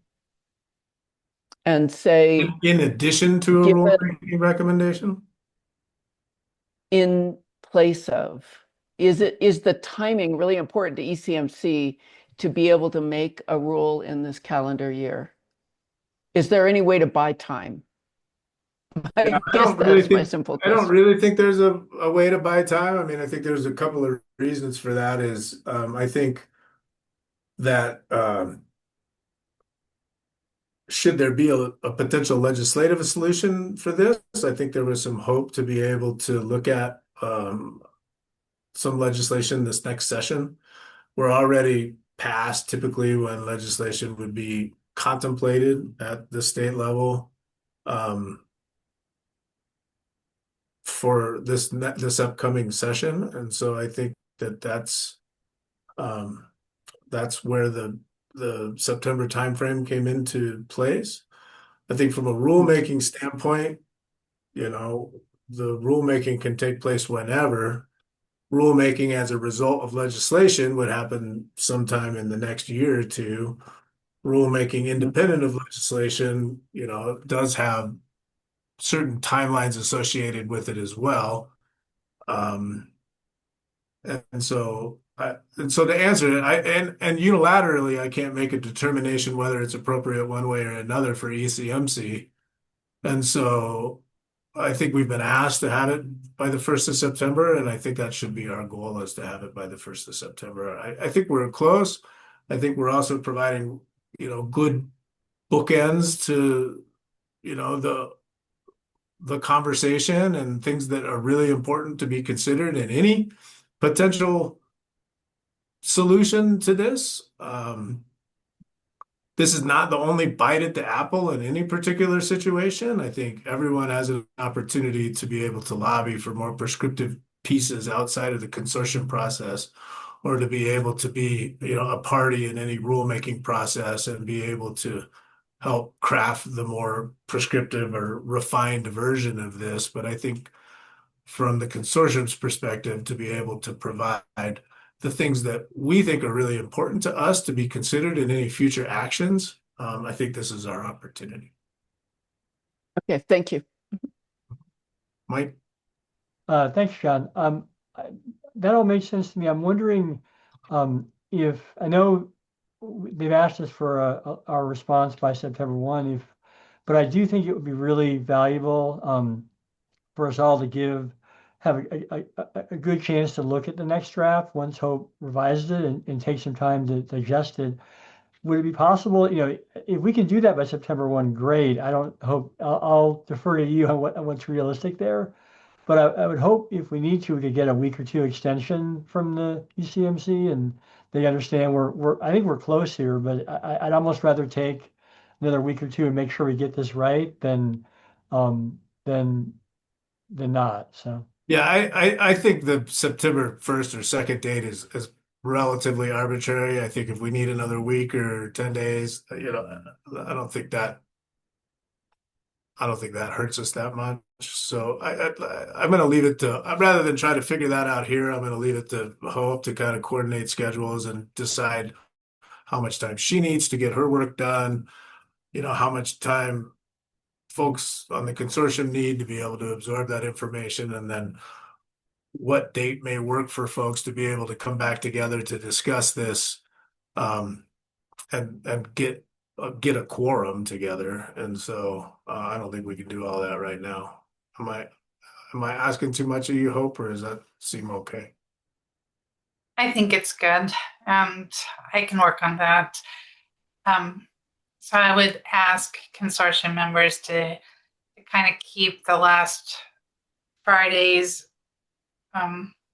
Speaker 15: And say,
Speaker 1: in addition to a rulemaking recommendation?
Speaker 15: In place of, is the timing really important to ECMC to be able to make a rule in this calendar year? Is there any way to buy time? I guess that's my simple
Speaker 1: I don't
Speaker 15: question.
Speaker 1: really think there's a way to buy time. I mean, I think there's a couple of reasons for that. Is I think that should there be a potential legislative solution for this, I think there was some hope to be able to look at some legislation this next session. We're already past typically when legislation would be contemplated at the state level for this upcoming session. And so I think that's where the September timeframe came into place. I think from a rulemaking standpoint, the rulemaking can take place whenever. Rulemaking as a result of legislation would happen sometime in the next year or two. Rulemaking independent of legislation, does have certain timelines associated with it as well. And so to answer it, and unilaterally, I can't make a determination whether it's appropriate one way or another for ECMC. And so I think we've been asked to have it by the 1st of September, and I think that should be our goal, is to have it by the 1st of September. I think we're close. I think we're also providing, good bookends to, the conversation and things that are really important to be considered in any potential solution to this. this is not the only bite at the apple in any particular situation. I think everyone has an opportunity to be able to lobby for more prescriptive pieces outside of the consortium process, or to be able to be, a party in any rulemaking process and be able to help craft the more prescriptive or refined version of this. But I think from the consortium's perspective, to be able to provide the things that we think are really important to us to be considered in any future actions, I think this is our opportunity.
Speaker 15: Okay, thank you.
Speaker 1: Mike?
Speaker 19: Thanks, John. That all makes sense to me. I'm wondering if I know they've asked us for our response by September 1, but I do think it would be really valuable for us all to have a good chance to look at the next draft once Hope revises it and take some time to digest it. Would it be possible, if we can do that by September 1, great. I don't hope, I'll defer to you on what's realistic there. But I would hope if we need to, we could get a week or two extension from the UCMC and they understand I think we're close here, but I'd almost rather take another week or two and make sure we get this right than not. So.
Speaker 1: Yeah, I think the September 1st or 2nd date is relatively arbitrary. I think if we need another week or 10 days, I don't think that hurts us that much. So I'm going to leave it to, rather than try to figure that out here, I'm going to leave it to Hope to kind of coordinate schedules and decide how much time she needs to get her work done, how much time folks on the consortium need to be able to absorb that information, and then what date may work for folks to be able to come back together to discuss this, and get a quorum together. And so I don't think we can do all that right now. Am I asking too much of you, Hope, or does that seem okay?
Speaker 2: I think it's good, and I can work on that. So I would ask consortium members to kind of keep the last Fridays,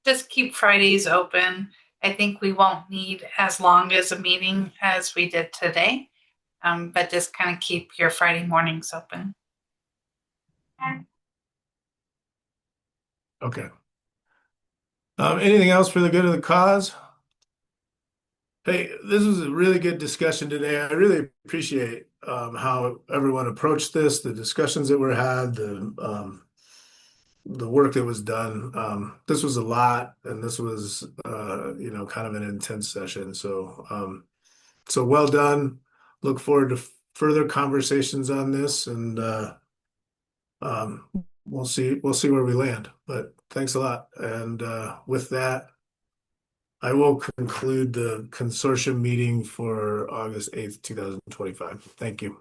Speaker 2: just keep Fridays open. I think we won't need as long as a meeting as we did today, but just kind of keep your Friday mornings open.
Speaker 1: Okay. Anything else for the good of the cause? Hey, this was a really good discussion today. I really appreciate how everyone approached this, the discussions that were had, the work that was done. This was a lot, and this was kind of an intense session. So well done. Look forward to further conversations on this, and we'll see where we land. But thanks a lot. And with that, I will conclude the consortium meeting for August 8th, 2025. Thank you.